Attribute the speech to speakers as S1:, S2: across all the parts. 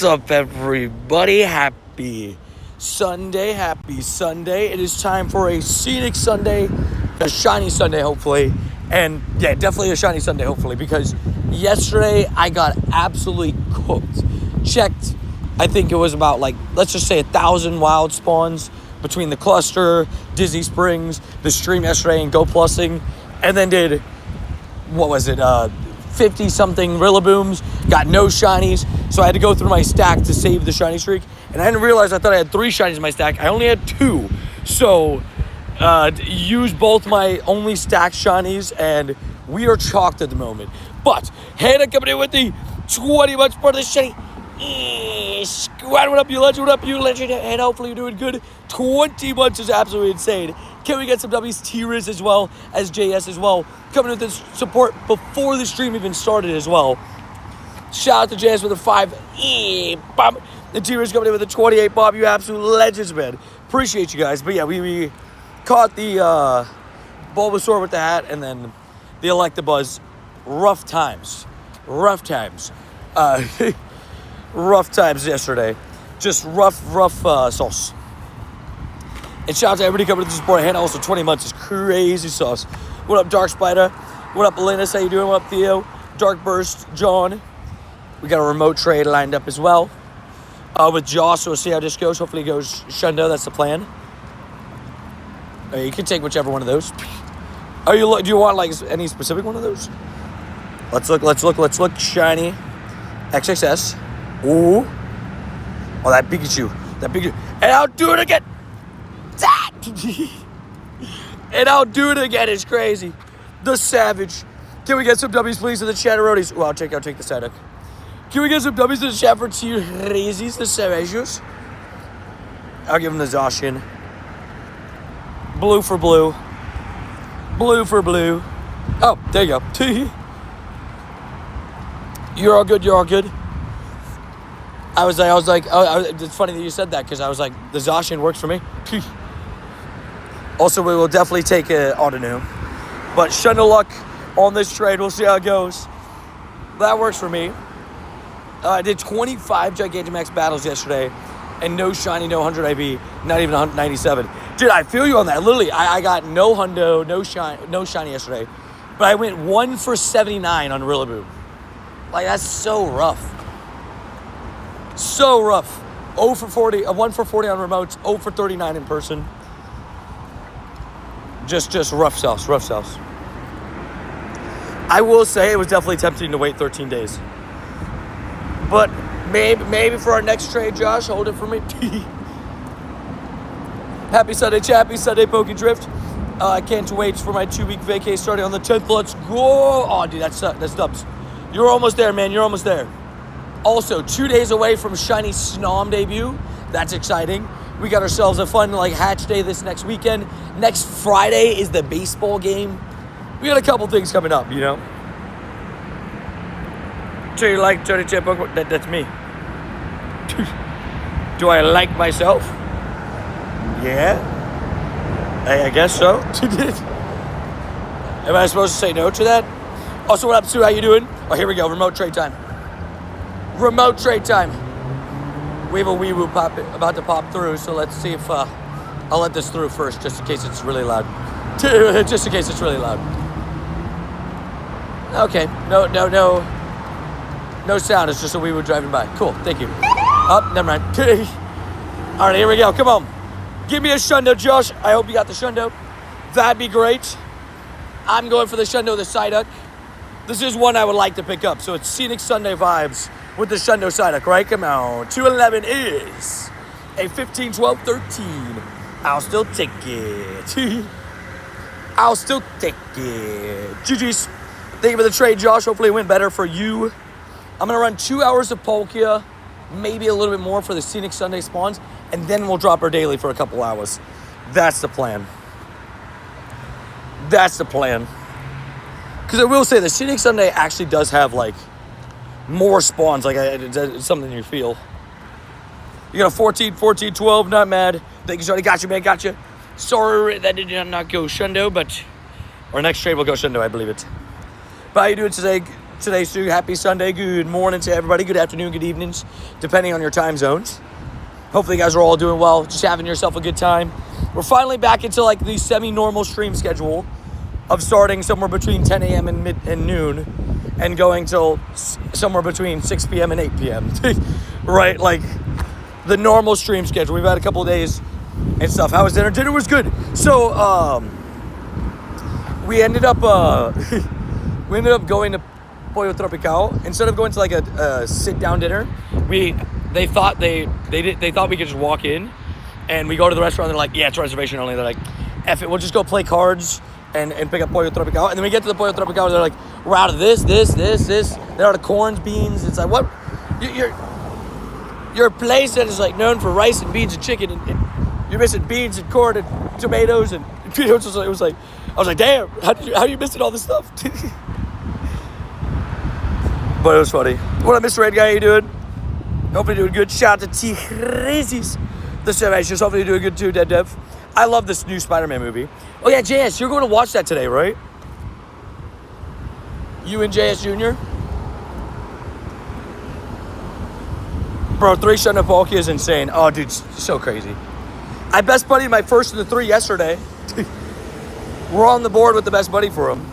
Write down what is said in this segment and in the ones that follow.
S1: What's up, everybody? Happy Sunday. It is time for a scenic Sunday, a shiny Sunday, hopefully. And yeah, definitely a shiny Sunday, hopefully, because yesterday I got absolutely cooked. Checked, I think it was about, let's just say 1,000 wild spawns between the cluster, Disney Springs, the stream yesterday, and Go Plussing. And then did, 50-something Rillabooms, got no shinies, so I had to go through my stack to save the shiny streak, and I didn't realize I thought I had 3 shinies in my stack. I only had 2, so used both my only stacked shinies, and we are chalked at the moment. But Hannah coming in with the 20 bucks for the shiny. Squad, what up, you legend? What up, you legend? And hopefully you're doing good. 20 months is absolutely insane. Can we get some W's? T-Riz as well as JS as well. Coming with this support before the stream even started as well. Shout out to JS with a 5. The T-Riz coming in with a 28. Bob, you absolute legends, man. Appreciate you guys. But yeah, we caught the Bulbasaur with the hat and then the Electabuzz. Rough times. Rough times yesterday. Just rough sauce. And shout out to everybody coming to the support. Hannah, also 20 months is crazy sauce. What up, Dark Spider? What up, Linus? How you doing? What up, Theo? Dark Burst, John. We got a remote trade lined up as well with Josh, so we'll see how this goes. Hopefully it goes Shundo. That's the plan. You can take whichever one of those. Do you want any specific one of those? Let's look. Shiny. XXS. Ooh. Oh, that Pikachu. And I'll do it again. And I'll do it again. It's crazy. The Savage. Can we get some W's, please, in the chat, roadies? Well, I'll take the Sadek. Can we get some W's in the chat for T-Razzies, the Savages? I'll give him the Zacian. Blue for blue. Blue for blue. Oh, there you go. You're all good. I was like, it's funny that you said that because I was like, the Zacian works for me. Also, we will definitely take an Autonew. But Shundo luck on this trade. We'll see how it goes. That works for me. I did 25 Gigantamax battles yesterday. And no shiny, no 100 IB, not even 97. Dude, I feel you on that. Literally, I got no hundo, no shiny yesterday. But I went 1 for 79 on Rillaboom. That's so rough. So rough. 0 for 40, 1 for 40 on remotes, 0 for 39 in person. Just rough sauce. I will say it was definitely tempting to wait 13 days. But maybe for our next trade, Josh, hold it for me. Happy Sunday, chat. Happy Sunday, Pokedrift. I can't wait for my 2-week vacay starting on the 10th. Let's go. Oh, dude, that's dubs. You're almost there, man. You're almost there. Also, 2 days away from Shiny Snom debut. That's exciting. We got ourselves a fun hatch day this next weekend. Next Friday is the baseball game. We got a couple things coming up, you know. So you like Tony Champ Pokemon? That's me. Do I like myself? Yeah. I guess so. Am I supposed to say no to that? Also, what up, Sue? How you doing? Oh, here we go. Remote trade time. We have a wee-woo about to pop through, so let's see if I'll let this through first, just in case it's really loud. Okay. No sound. It's just a wee-woo driving by. Cool. Thank you. Oh, never mind. All right, here we go. Come on. Give me a Shundo, Josh. I hope you got the Shundo. That'd be great. I'm going for the Shundo, the Psyduck. This is one I would like to pick up, so it's Scenic Sunday vibes with the Shundo Psyduck, right? Come on. 211 is a 15, 12, 13. I'll still take it. GG's. Thank you for the trade, Josh. Hopefully it went better for you. I'm going to run 2 hours of Palkia, maybe a little bit more for the Scenic Sunday spawns, and then we'll drop our daily for a couple hours. That's the plan. Because I will say the Scenic Sunday actually does have, more spawns. It's something you feel. You got a 14, 12, not mad. Thank you, Johnny. Got you, man. Got you. Sorry that did not go Shundo, but our next trade will go Shundo, I believe it. But how you doing today? today, Sue. Happy Sunday. Good morning to everybody. Good afternoon, good evenings, depending on your time zones. Hopefully you guys are all doing well, just having yourself a good time. We're finally back into like the semi-normal stream schedule of starting somewhere between 10 a.m. and noon and going till somewhere between 6 p.m. and 8 p.m. Right? Like the normal stream schedule. We've had a couple of days and stuff. How was dinner? Dinner was good. So we ended up going to Pollo Tropical. Instead of going to like a sit-down dinner, they thought we could just walk in, and we go to the restaurant. They're like, yeah, it's reservation only. They're like, F it, we'll just go play cards and pick up Pollo Tropical. And then we get to the Pollo Tropical, they're like, we're out of this. They're out of corns, beans. It's like, what? You're a place that is like known for rice and beans and chicken, and you're missing beans and corn and tomatoes and potatoes. I was like, damn, how you missing all this stuff? But it was funny. What up, Mr. Red Guy? How you doing? Hopefully doing good. Shout out to T-Crazies. The Savages. Hopefully you're doing good too, Dead Dev. I love this new Spider-Man movie. Oh yeah, JS, you're going to watch that today, right? You and JS Jr.? Bro, 3 shutting up Palkia is insane. Oh, dude, so crazy. I best buddied my first of the 3 yesterday. We're on the board with the best buddy for him.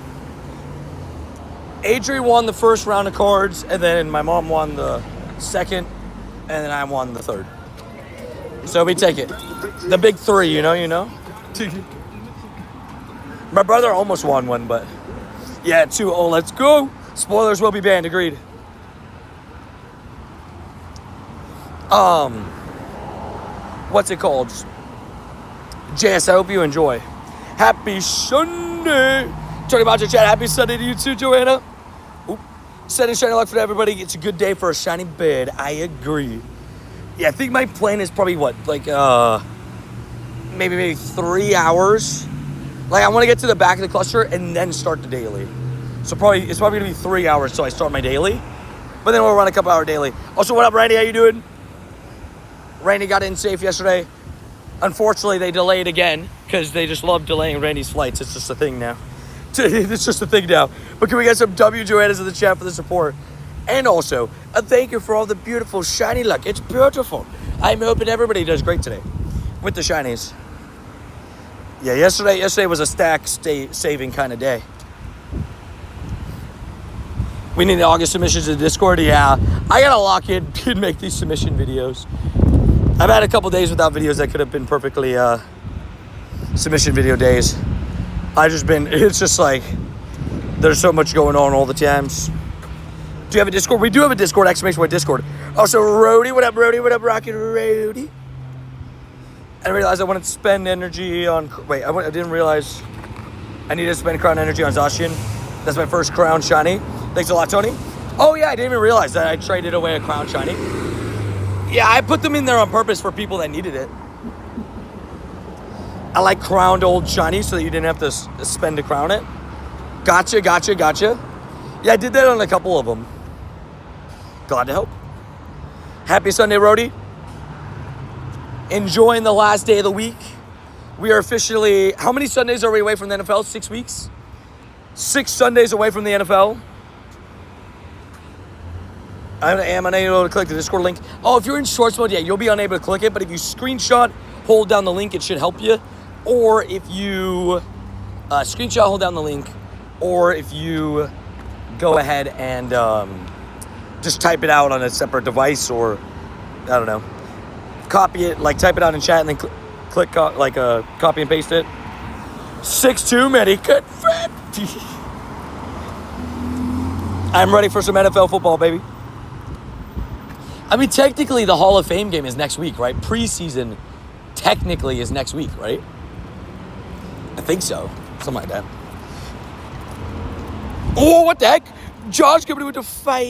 S1: Adri won the first round of cards, and then my mom won the second, and then I won the third. So we take it. The big 3, you know? My brother almost won one, but yeah, 2-0, let's go. Spoilers will be banned, agreed. What's it called? JS, I hope you enjoy. Happy Sunday. Talking about your chat. Happy Sunday to you too, Joanna. Sending shiny luck for everybody. It's a good day for a shiny bid. I agree. Yeah, I think my plan is probably what? Like, maybe 3 hours. Like, I want to get to the back of the cluster and then start the daily. So it's probably going to be 3 hours till I start my daily. But then we'll run a couple hour daily. Also, what up, Randy? How you doing? Randy got in safe yesterday. Unfortunately, they delayed again because they just love delaying Randy's flights. It's just a thing now. It's just a thing now. But can we get some W Joannas in the chat for the support? And also, a thank you for all the beautiful shiny luck. It's beautiful. I'm hoping everybody does great today with the shinies. Yeah, yesterday was a stack saving kind of day. We need the August submissions in Discord. Yeah, I gotta lock in and make these submission videos. I've had a couple days without videos that could have been perfectly submission video days. It's just like, there's so much going on all the times. Do you have a Discord? We do have a Discord, !point Discord. Also, Rody, what up, Rody? What up, Rocket Rody? I realized I wanted to spend energy on, I didn't realize I needed to spend crown energy on Zacian. That's my first crown shiny. Thanks a lot, Tony. Oh yeah, I didn't even realize that I traded away a crown shiny. Yeah, I put them in there on purpose for people that needed it. I like crowned old shinies so that you didn't have to spend to crown it. Gotcha. Yeah, I did that on a couple of them. Glad to help. Happy Sunday, Rody. Enjoying the last day of the week. We are officially, how many Sundays are we away from the NFL? 6 weeks? 6 Sundays away from the NFL. I am unable to click the Discord link. Oh, if you're in shorts mode, yeah, you'll be unable to click it. But if you screenshot, hold down the link, it should help you. Or if you screenshot, hold down the link. Or if you go ahead and just type it out on a separate device, or I don't know, copy it, like type it out in chat and then click copy and paste it. 6'2", Medicut. I'm ready for some NFL football, baby. I mean, technically, the Hall of Fame game is next week, right? Preseason technically is next week, right? I think so. Something like that. Oh, what the heck? Josh coming in with the 5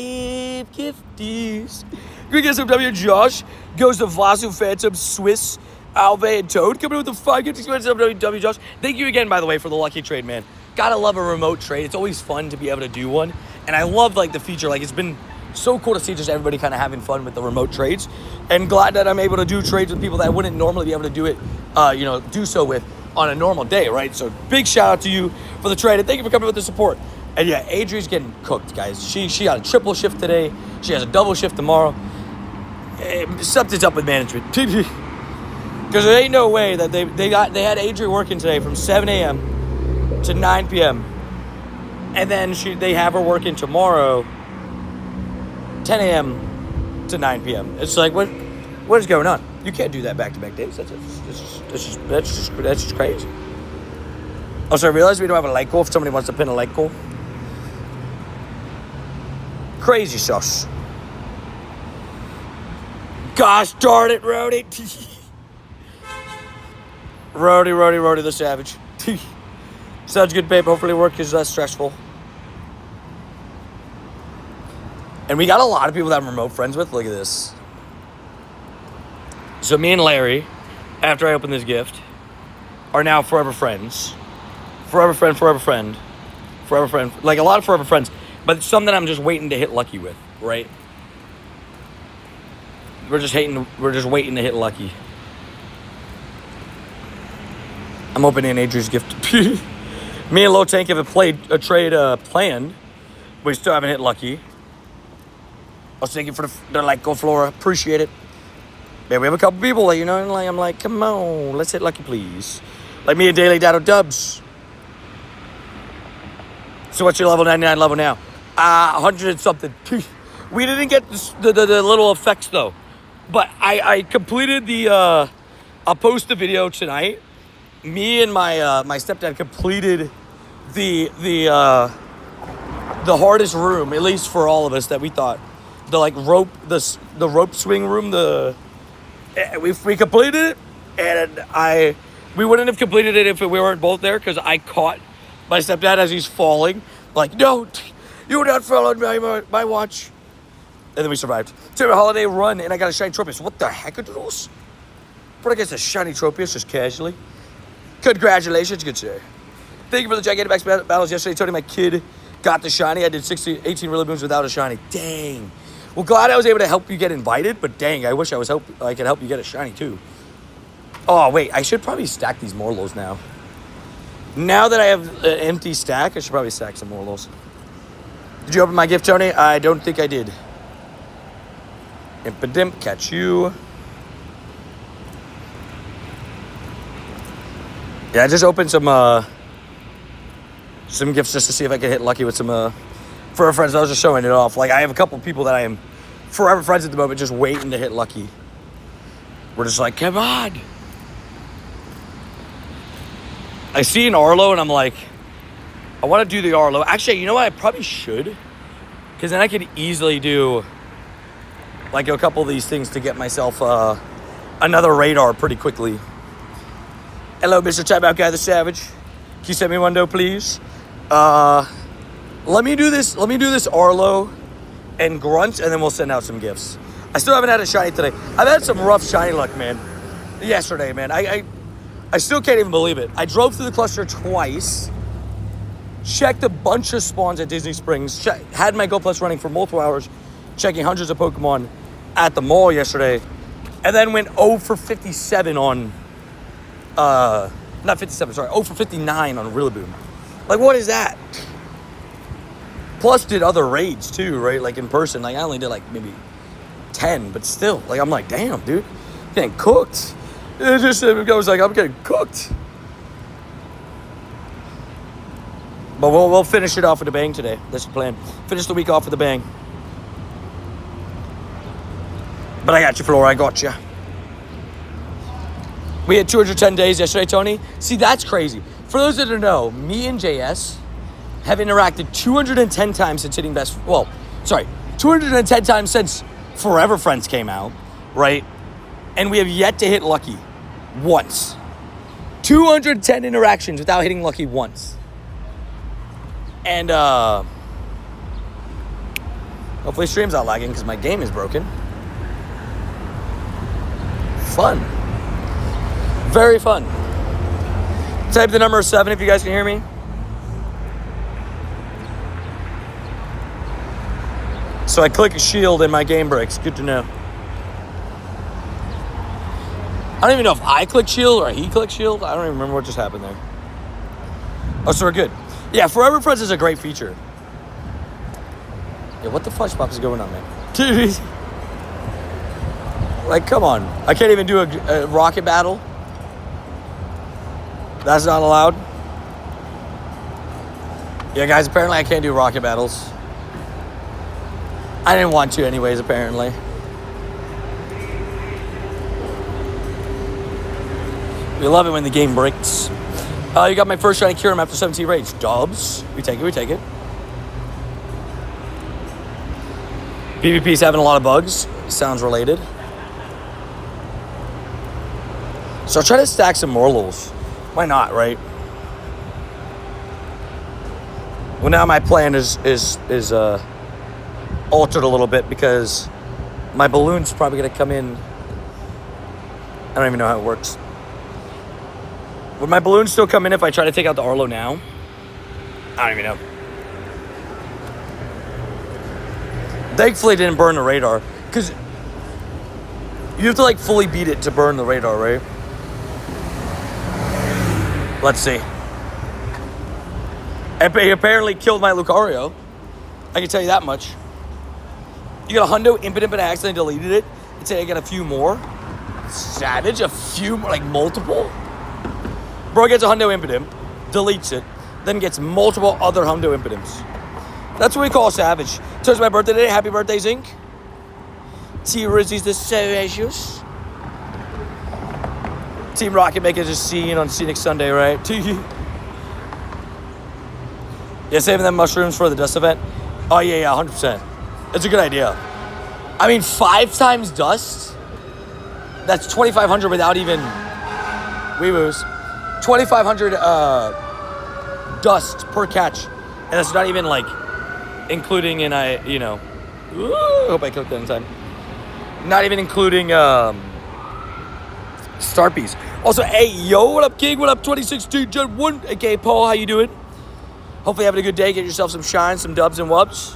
S1: gifties. Great SMW. Josh goes to Vasu, Phantom, Swiss, Alve, and Toad. Coming in with the 5 gifties. Great SMW, Josh. Thank you again, by the way, for the lucky trade, man. Gotta love a remote trade. It's always fun to be able to do one. And I love, like, the feature. Like, it's been so cool to see just everybody kind of having fun with the remote trades, and glad that I'm able to do trades with people that I wouldn't normally be able to do it, do so with on a normal day, right? So big shout out to you for the trade, and thank you for coming with the support. And yeah, Adri's getting cooked, guys. She got a triple shift today. She has a double shift tomorrow. Something's up with management. Because there ain't no way that they had Adri working today from 7 a.m. to 9 p.m. And then they have her working tomorrow 10 a.m. to 9 p.m. It's like, what is going on? You can't do that back-to-back days. That's just crazy. Also, I realized we don't have a light goal if somebody wants to pin a light goal. Crazy sauce. Gosh darn it, Rody. Rody the Savage. Sounds good, babe. Hopefully work is less stressful. And we got a lot of people that I'm remote friends with. Look at this. So me and Larry, after I open this gift, are now forever friends. Forever friend. Like a lot of forever friends. But it's something I'm just waiting to hit lucky with, right? We're just waiting to hit lucky. I'm opening Adri's gift. Me and Low Tank have a trade planned. We still haven't hit lucky. I was thinking for the like go Flora. Appreciate it. Yeah, we have a couple people that, you know, and like I'm like, come on, let's hit lucky, please. Like me and Daily Dado Dubs. So what's your level 99 level now? 100 and something. We didn't get the little effects though. But I completed the I'll post the video tonight. Me and my stepdad completed the hardest room, at least for all of us that we thought. The like rope rope swing room, we completed it, and we wouldn't have completed it if we weren't both there, because I caught my stepdad as he's falling. Like, no, you not followed my watch. And then we survived. To a holiday run, and I got a shiny Tropius. What the heck are those? But I guess a shiny Tropius just casually. Congratulations, good sir. Thank you for the Gigantamax battles yesterday. Tony, my kid got the shiny. I did 18 Rillaboons without a shiny. Dang. Well, glad I was able to help you get invited, but dang, I wish I could help you get a shiny too. Oh, wait, I should probably stack these Morlos now. Now that I have an empty stack, I should probably stack some Morlos. Did you open my gift, Tony? I don't think I did. Impidimp, catch you. Yeah, I just opened some gifts just to see if I could hit lucky with some forever friends. I was just showing it off. Like, I have a couple people that I am forever friends at the moment, just waiting to hit lucky. We're just like, come on. I see an Arlo, and I'm like, I want to do the Arlo. Actually, you know what? I probably should. Because then I could easily do, like, a couple of these things to get myself another radar pretty quickly. Hello, Mr. Timeout Guy the Savage. Can you send me one, though, please? Let me do this Arlo and Grunt, and then we'll send out some gifts. I still haven't had a shiny today. I've had some rough shiny luck, man. Yesterday, man. I still can't even believe it. I drove through the cluster twice, checked a bunch of spawns at Disney Springs, had my Go Plus running for multiple hours, checking hundreds of Pokemon at the mall yesterday, and then went 0 for 57 on, not 57, sorry, 0 for 59 on Rillaboom. Like, what is that? Plus did other raids too, right? Like in person, like I only did like maybe 10, but still, like I'm like, damn, dude, getting cooked. It just goes like, I'm getting cooked. But we'll finish it off with a bang today. That's the plan. Finish the week off with a bang. But I got you, Flora. I got you. We had 210 days yesterday, Tony. See, that's crazy. For those that don't know, me and JS have interacted 210 times since hitting best. Well, sorry, 210 times since Forever Friends came out, right? And we have yet to hit lucky once. 210 interactions without hitting lucky once. And hopefully stream's not lagging because my game is broken. Fun. Very fun. Type the number 7 if you guys can hear me. So I click a shield and my game breaks. Good to know. I don't even know if I click shield or he clicked shield. I don't even remember what just happened there. Oh, so we're good. Yeah, Forever Friends is a great feature. Yeah, what the fudge pop is going on, man? Dude, like, come on. I can't even do a rocket battle. That's not allowed. Yeah, guys, apparently I can't do rocket battles. I didn't want to anyways, apparently. We love it when the game breaks. You got my first shiny Kyurem after 17 raids. Dubs. We take it, we take it. PvP's having a lot of bugs. Sounds related. So I'll try to stack some Morlals. Why not, right? Well, now my plan is altered a little bit because my balloon's probably going to come in. I don't even know how it works. Would my balloon still come in if I try to take out the Arlo now? I don't even know. Thankfully, it didn't burn the radar. Because you have to, like, fully beat it to burn the radar, right? Let's see. It apparently killed my Lucario. I can tell you that much. You got a Hundo, Impidimp, and I accidentally deleted it. It said I got a few more. Savage, a few more, like multiple? Bro gets a Hundo Impidimp, deletes it, then gets multiple other Hundo Impidimps. That's what we call savage. Today's my birthday today. Happy birthday, Zinc. T Rizzy's the Savacious. Team Rocket making a scene on Scenic Sunday, right? Yeah, saving them mushrooms for the dust event. Oh, yeah, 100%. It's a good idea. I mean, 5 times dust? That's 2,500 without even weeboos. 2,500 dust per catch. And that's not even, like, including in, hope I cooked that in time. Not even including Starpies. Also, hey, yo, what up, King? What up, 2016 Gen 1? Okay, Paul, how you doing? Hopefully having a good day. Get yourself some shine, some dubs and wubs.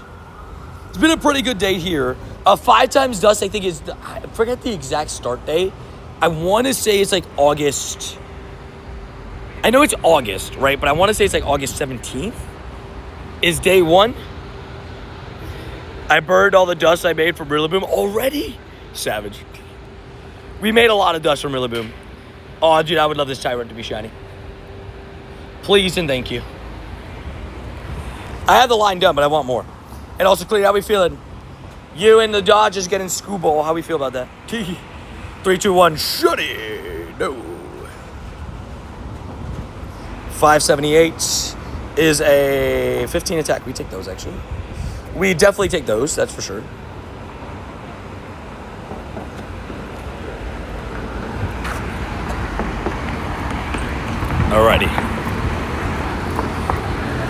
S1: It's been a pretty good day here. 5 times dust, I think, I forget the exact start date. I want to say it's like August. I know it's August, right? But I want to say it's like August 17th is day 1. I burned all the dust I made from Rillaboom already. Savage. We made a lot of dust from Rillaboom. Oh, dude, I would love this Tyrant to be shiny. Please and thank you. I have the line done, but I want more. And also, Clean, how we feeling? You and the Dodgers getting school ball. How we feel about that? 3, 2, 1, shutty. No. 578 is a 15 attack. We take those, actually. We definitely take those, that's for sure. Alrighty.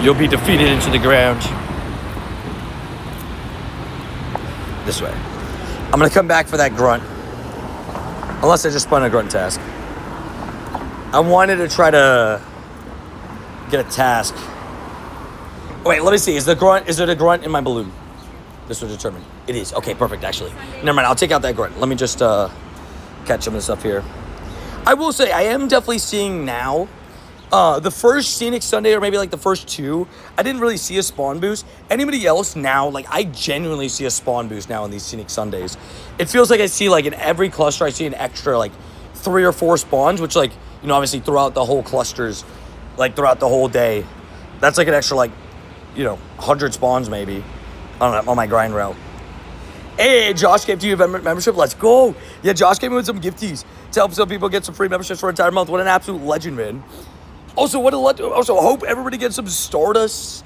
S1: You'll be defeated into the ground. This way. I'm going to come back for that grunt. Unless I just spun a grunt task. I wanted to try to get a task. Wait, let me see. Is it a grunt in my balloon? This will determine. It is. Okay, perfect, actually. Never mind. I'll take out that grunt. Let me just catch some of this stuff here. I will say, I am definitely seeing now. The first Scenic Sunday, or maybe like the first 2, I didn't really see a spawn boost. Anybody else now, like I genuinely see a spawn boost now in these Scenic Sundays. It feels like I see like in every cluster, I see an extra like 3 or 4 spawns, which like, obviously throughout the whole clusters, like throughout the whole day, that's like an extra like, 100 spawns maybe on my grind route. Hey, Josh came to you membership. Let's go. Yeah, Josh came in with some gifties to help some people get some free memberships for an entire month. What an absolute legend, man. Also, hope everybody gets some Stardust.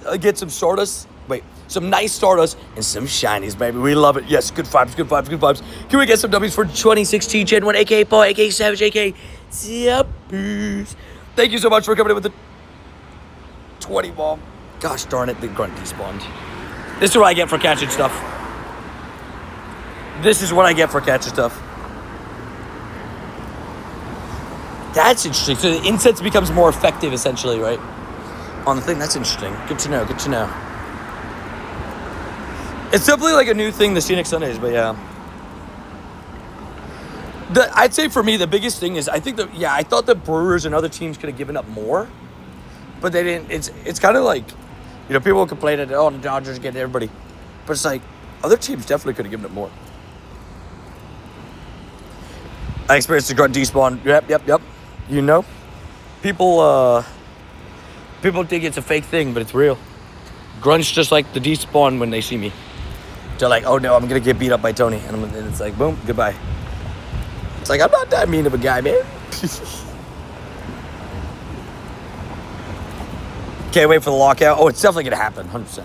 S1: Some nice Stardust and some shinies, baby. We love it. Yes, good vibes, good vibes, good vibes. Can we get some W's for 2016 Gen 1, aka Paul, aka Savage, aka Zippers. Thank you so much for coming in with the 20 ball. Gosh darn it, the grunt despawned. This is what I get for catching stuff. That's interesting. So the incense becomes more effective, essentially, right? On the thing. That's interesting. Good to know. Good to know. It's definitely like a new thing, the Scenic Sundays, but yeah. I'd say for me, the biggest thing is I thought the Brewers and other teams could have given up more, but they didn't. It's kind of like, people complain that, the Dodgers get everybody. But it's like, other teams definitely could have given it more. I experienced the grunt despawn. Yep. You know? People think it's a fake thing, but it's real. Grunts just like the despawn when they see me. They're like, oh no, I'm going to get beat up by Tony. And it's like, boom, goodbye. It's like, I'm not that mean of a guy, man. Can't wait for the lockout. Oh, it's definitely going to happen, 100%.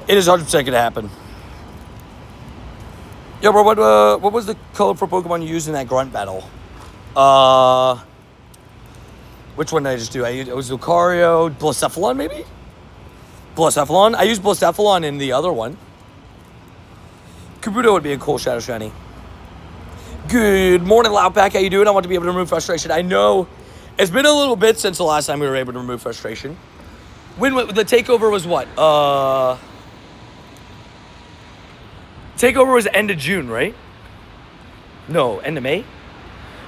S1: It is 100% going to happen. Yo, bro, what was the color for Pokemon you used in that grunt battle? Which one did I just do? It was Lucario, Blacephalon, maybe? Blacephalon? I used Blacephalon in the other one. Kabuto would be a cool Shadow Shiny. Good morning, Loudpack. How you doing? I want to be able to remove frustration. I know it's been a little bit since the last time we were able to remove frustration. When the takeover was what? Takeover was end of June, right? No, end of May?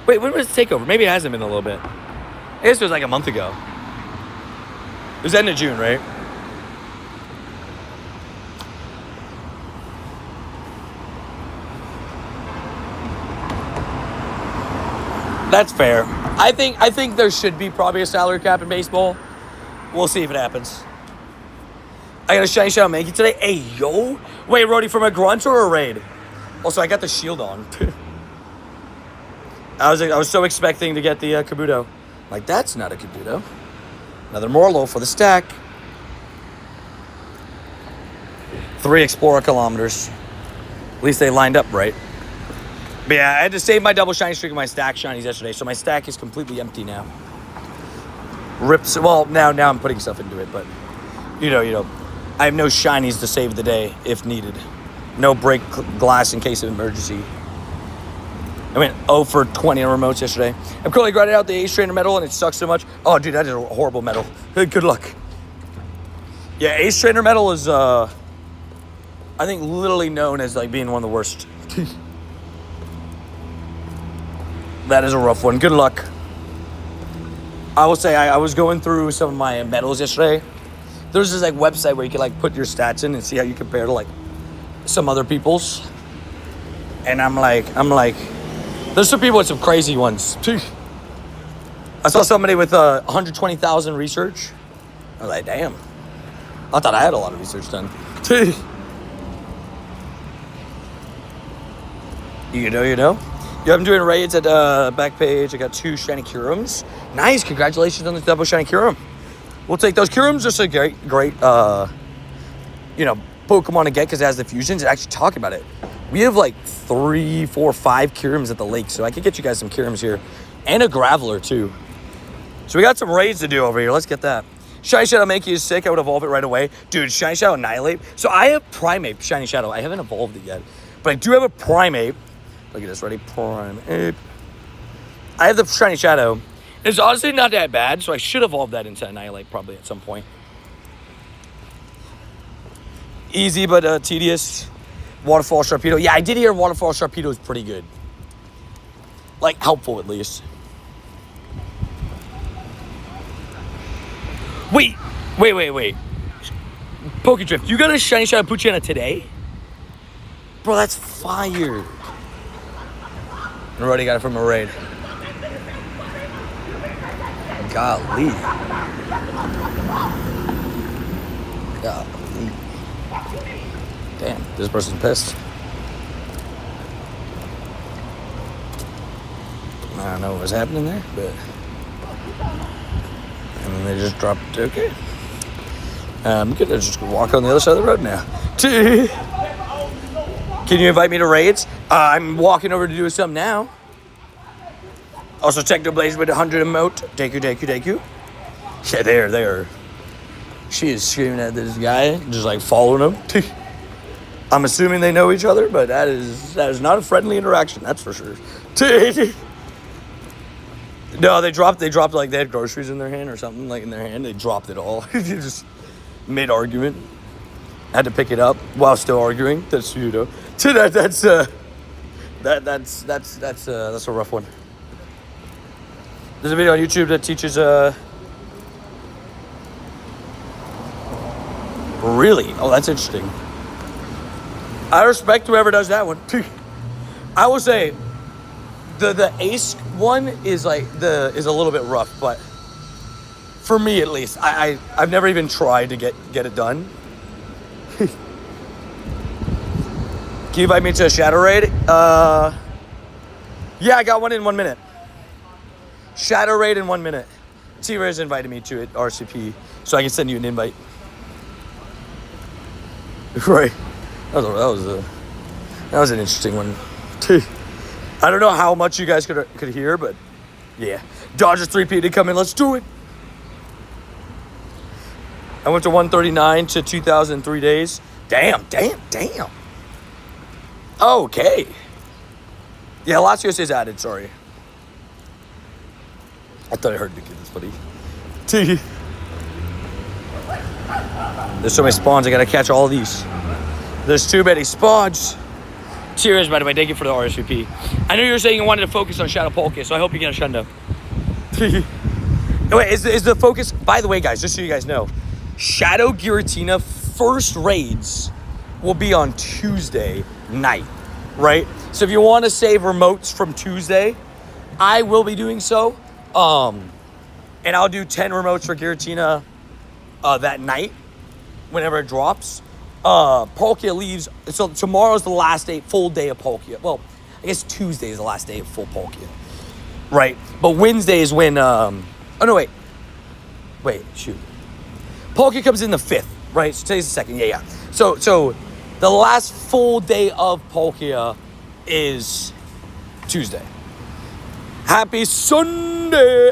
S1: Wait, when was the takeover? Maybe it hasn't been a little bit. I guess it was like a month ago. It was end of June, right? That's fair. I think there should be probably a salary cap in baseball. We'll see if it happens. I got a shiny Shadow Mankey today. Hey, yo. Wait, Rody, from a grunt or a raid? Also, I got the shield on. I was so expecting to get the Kabuto. Like, that's not a Kabuto. Another Morlo for the stack. 3 Explorer kilometers. At least they lined up right. But yeah, I had to save my double shiny streak of my stack shinies yesterday, so my stack is completely empty now. Rips. Well, now I'm putting stuff into it, but you know, I have no shinies to save the day if needed. No break glass in case of emergency. I went 0 for 20 on remotes yesterday. I'm currently grinding out the Ace Trainer medal, and it sucks so much. Oh, dude, that is a horrible medal. Good luck. Yeah, Ace Trainer medal is, I think, literally known as like being one of the worst. That is a rough one. Good luck. I will say I was going through some of my medals yesterday. There's this like website where you can like put your stats in and see how you compare to like some other people's. And I'm like, there's some people with some crazy ones. I saw somebody with 120,000 research. I was like, damn. I thought I had a lot of research done. You know. Yeah, I'm doing raids at back page. I got 2 shiny Kyurems. Nice, congratulations on the double shiny Kyurem. We'll take those Kyurems. Just a great, Pokemon to get because it has the fusions. And actually talk about it. We have like 3, 4, 5 Kyurems at the lake, so I could get you guys some Kyurems here. And a Graveler, too. So we got some raids to do over here. Let's get that. Shiny Shadow Mankey is sick. I would evolve it right away. Dude, Shiny Shadow Annihilate. So I have Primate, Shiny Shadow. I haven't evolved it yet. But I do have a Primate. Look at this, ready? Primate. I have the Shiny Shadow. It's honestly not that bad, so I should evolve that into Annihilate probably at some point. Easy, but tedious. Waterfall Sharpedo. Yeah, I did hear Waterfall Sharpedo is pretty good. Like, helpful at least. Wait. Pokedrift, you got a Shiny Shadow Poochyena today? Bro, that's fire. I already got it from a raid. Golly. Damn, this person's pissed. I don't know what was happening there, but... And then they just dropped... Okay. I'm gonna just walk on the other side of the road now. Can you invite me to raids? I'm walking over to do something now. Also, Technoblaze with 100 emote. Thank you. Yeah, there. She is screaming at this guy, just like following him. I'm assuming they know each other, but that is not a friendly interaction, that's for sure. No, they dropped like they had groceries in their hand or something like in their hand. They dropped it all. Just mid-argument. Had to pick it up while still arguing. That's that's a rough one. There's a video on YouTube that teaches really? Oh, that's interesting. I respect whoever does that one. I will say, the ace one is like is a little bit rough, but for me at least, I've never even tried to get it done. Can you invite me to a Shadow Raid? Yeah, I got one in 1 minute. Shadow Raid in 1 minute. T-Rare's invited me to it, RCP, so I can send you an invite. Right. That was an interesting one. I don't know how much you guys could hear, but yeah. Dodgers 3P did come in. Let's do it. I went to 139 to 2,003 days. Damn. Okay. Yeah, Latios is added, sorry. I thought I heard the kid. That's funny. There's so many spawns. I gotta catch all of these. There's too many spawns. Cheers, by the way. Thank you for the RSVP. I know you were saying you wanted to focus on Shadow Palkia, so I hope you get a Shundo. Wait, is the focus... By the way, guys, just so you guys know, Shadow Giratina first raids will be on Tuesday night, right? So if you want to save remotes from Tuesday, I will be doing so. And I'll do 10 remotes for Giratina that night, whenever it drops. Palkia leaves, so tomorrow's the last day, full day of Palkia. Well, I guess Tuesday is the last day of full Palkia, right? But Wednesday is when, oh no, wait, shoot. Palkia comes in the 5th, right? So today's the 2nd, yeah. So the last full day of Palkia is Tuesday. Happy Sunday,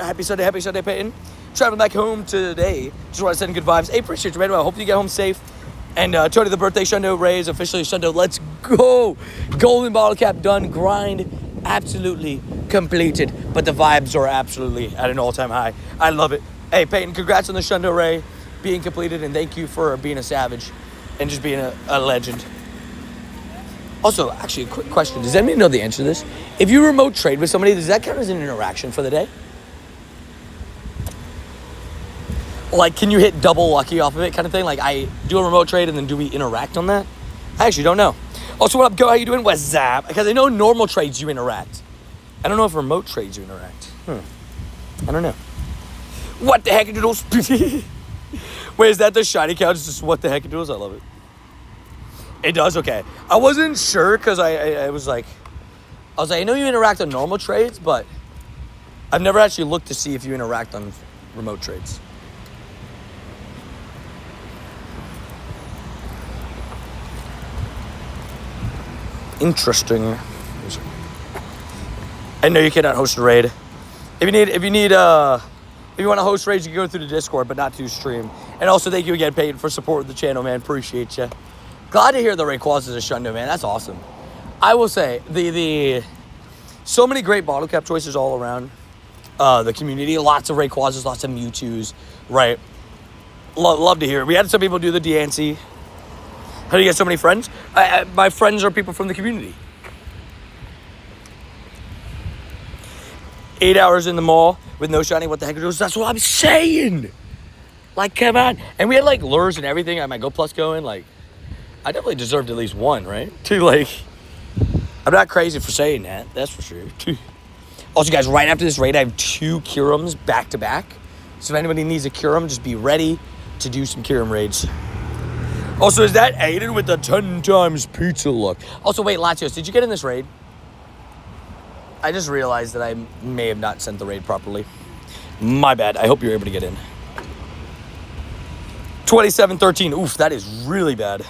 S1: Peyton. Traveling back home today. Just want to send good vibes. Hey, appreciate you, man. I hope you get home safe. And Tony, the birthday Shundo raise officially Shundo. Let's go. Golden bottle cap done. Grind absolutely completed. But the vibes are absolutely at an all-time high. I love it. Hey, Peyton, congrats on the Shundo Ray being completed. And thank you for being a savage and just being a legend. Also, actually, a quick question. Does anybody know the answer to this? If you remote trade with somebody, does that count as an interaction for the day? Like, can you hit double lucky off of it kind of thing? Like, I do a remote trade and then do we interact on that? I actually don't know. Also, what up, Go? How you doing? What's up? Because I know normal trades you interact. I don't know if remote trades you interact. I don't know. What the heck, doodles? Wait, is that the shiny couch? Just what the heck, doodles? I love it. It does? Okay. I wasn't sure because I was like, I know you interact on normal trades, but I've never actually looked to see if you interact on remote trades. Interesting. I know you cannot host a raid. If you want to host raids, you can go through the Discord, but not to stream. And also, thank you again, Peyton, for supporting the channel, man. Appreciate you. Glad to hear the Rayquazas is a Shundo, man. That's awesome. I will say, so many great bottle cap choices all around the community. Lots of Rayquazas, lots of Mewtwo's, right? Love to hear it. We had some people do the Diancie. How do you get so many friends? My friends are people from the community. 8 hours in the mall with no shiny. What the heck? That's what I'm saying. Like, come on. And we had, like, lures and everything. I had my Go Plus going. Like, I definitely deserved at least one, right? I'm not crazy for saying that. That's for sure. Also, guys, right after this raid, I have 2 Kyurems back to back. So if anybody needs a Kyurem, just be ready to do some Kyurem raids. Also, is that Aiden with the 10 times pizza look? Also, wait, Latios, did you get in this raid? I just realized that I may have not sent the raid properly. My bad. I hope you're able to get in. 27-13. Oof, that is really bad.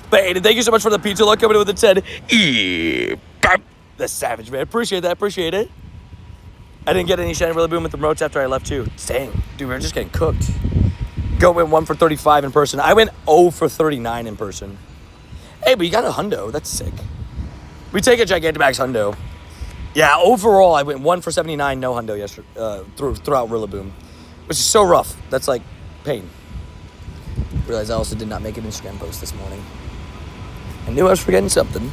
S1: But Aiden, thank you so much for the pizza look coming in with a 10. The savage, man. Appreciate that. Appreciate it. I didn't get any shiny really boom with the remotes after I left, too. Dang. Dude, we were just getting cooked. Go went 1 for 35 in person. I went 0 for 39 in person. Hey, but you got a hundo. That's sick. We take a Gigantamax hundo. Yeah, overall, I went 1 for 79, no hundo yesterday, throughout Rillaboom, which is so rough. That's like pain. Realized I also did not make an Instagram post this morning. I knew I was forgetting something.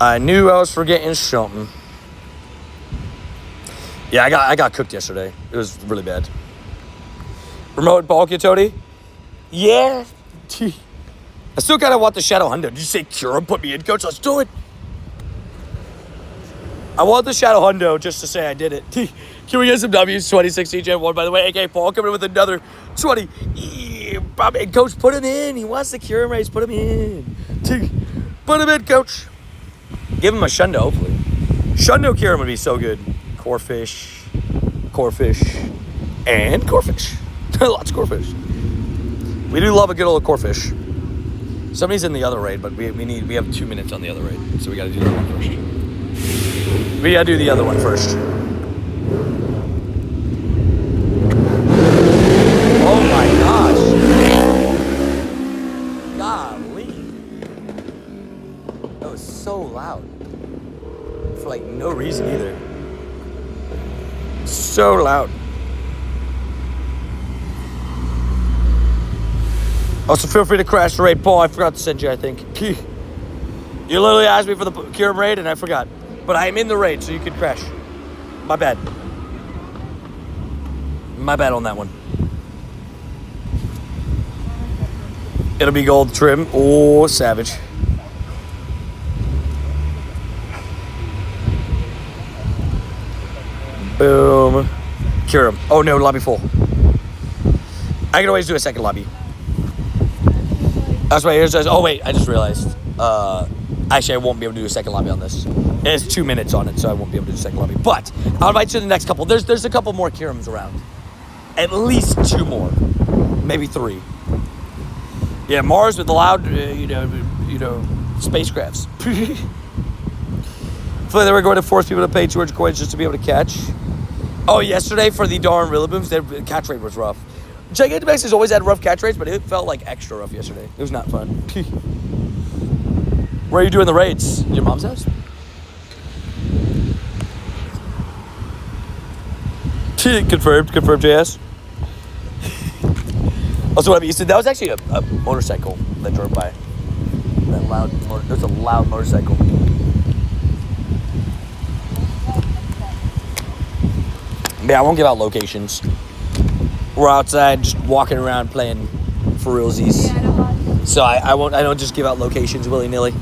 S1: I knew I was forgetting something. Yeah, I got cooked yesterday. It was really bad. Remote Palkia, Tony? Yeah. I still kind of want the Shadow Hundo. Did you say Kyurem put me in, coach? Let's do it. I want the Shadow Hundo just to say I did it. Can we get some W's? 26 Gen 1, by the way. AK Paul coming in with another 20. And coach, put him in. He wants the Kyurem race. Put him in. Put him in, coach. Give him a Shundo, hopefully. Shundo Kyurem would be so good. Corfish, and Corfish. Lots of Corfish. We do love a good old Corfish. Somebody's in the other raid, but we have 2 minutes on the other raid, so we got to do that one first. We got to do the other one first. Oh my gosh! Golly, that was so loud for like no reason either. So loud. Also, feel free to crash the raid. Paul, I forgot to send you, I think. You literally asked me for the Kyurem raid, and I forgot. But I am in the raid, so you can crash. My bad. My bad on that one. It'll be gold trim. Oh, savage. Boom. Kyurem. Oh, no, lobby full. I can always do a second lobby. That's why here's. Oh wait, I just realized. Actually, I won't be able to do a second lobby on this. It's 2 minutes on it, so I won't be able to do a second lobby. But I'll invite you to the next couple. There's a couple more Kyurems around. At least 2 more, maybe 3. Yeah, Mars with the loud, spacecrafts. Hopefully they were going to force people to pay 200 coins just to be able to catch. Oh, yesterday for the darn Rillabooms, their catch rate was rough. Gigantamax has always had rough catch rates, but it felt like extra rough yesterday. It was not fun. Where are you doing the raids? Your mom's house? Confirmed, JS. Also, what you said, that was actually a motorcycle that drove by. That loud, there's a loud motorcycle. Yeah, I won't give out locations. We're outside just walking around playing for realsies. So I don't just give out locations willy-nilly.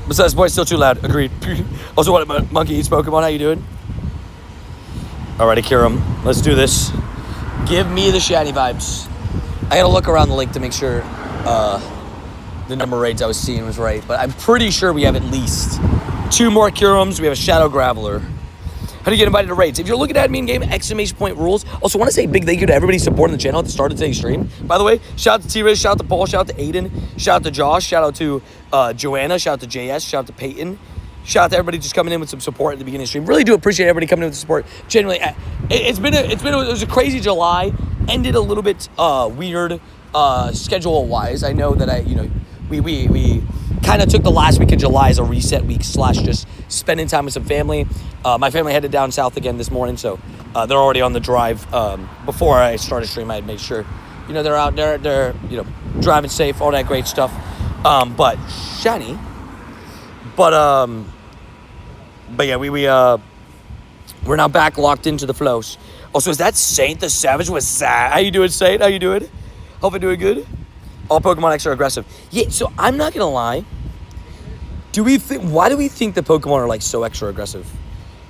S1: Besides, boy, still too loud. Agreed. Also, what about Monkey Eats Pokemon? How you doing? Alrighty, Kyurem. Let's do this. Give me the shiny vibes. I gotta look around the link to make sure the number of raids I was seeing was right. But I'm pretty sure we have at least 2 more Kyurems. We have a Shadow Graveler. How do you get invited to raids? If you're looking at me in game, exclamation point rules. Also, want to say a big thank you to everybody supporting the channel at the start of today's stream. By the way, shout out to T-Riz, shout out to Paul, shout out to Aiden, shout out to Josh, shout out to Joanna, shout out to JS, shout out to Peyton. Shout out to everybody just coming in with some support at the beginning of the stream. Really do appreciate everybody coming in with the support. Genuinely, it was a crazy July. Ended a little bit weird schedule-wise. I know that we kind of took the last week of July as a reset week / just spending time with some family. My family headed down south again this morning, so they're already on the drive. Before I started stream, I had made sure, they're out there, they're driving safe, all that great stuff. But shiny. But yeah, we're now back locked into the flows. Also, is that Saint the Savage with Zach? How you doing, Saint? How you doing? Hope you're doing good. All Pokemon X are aggressive. Yeah, so I'm not gonna lie. Why do we think the Pokemon are like so extra aggressive?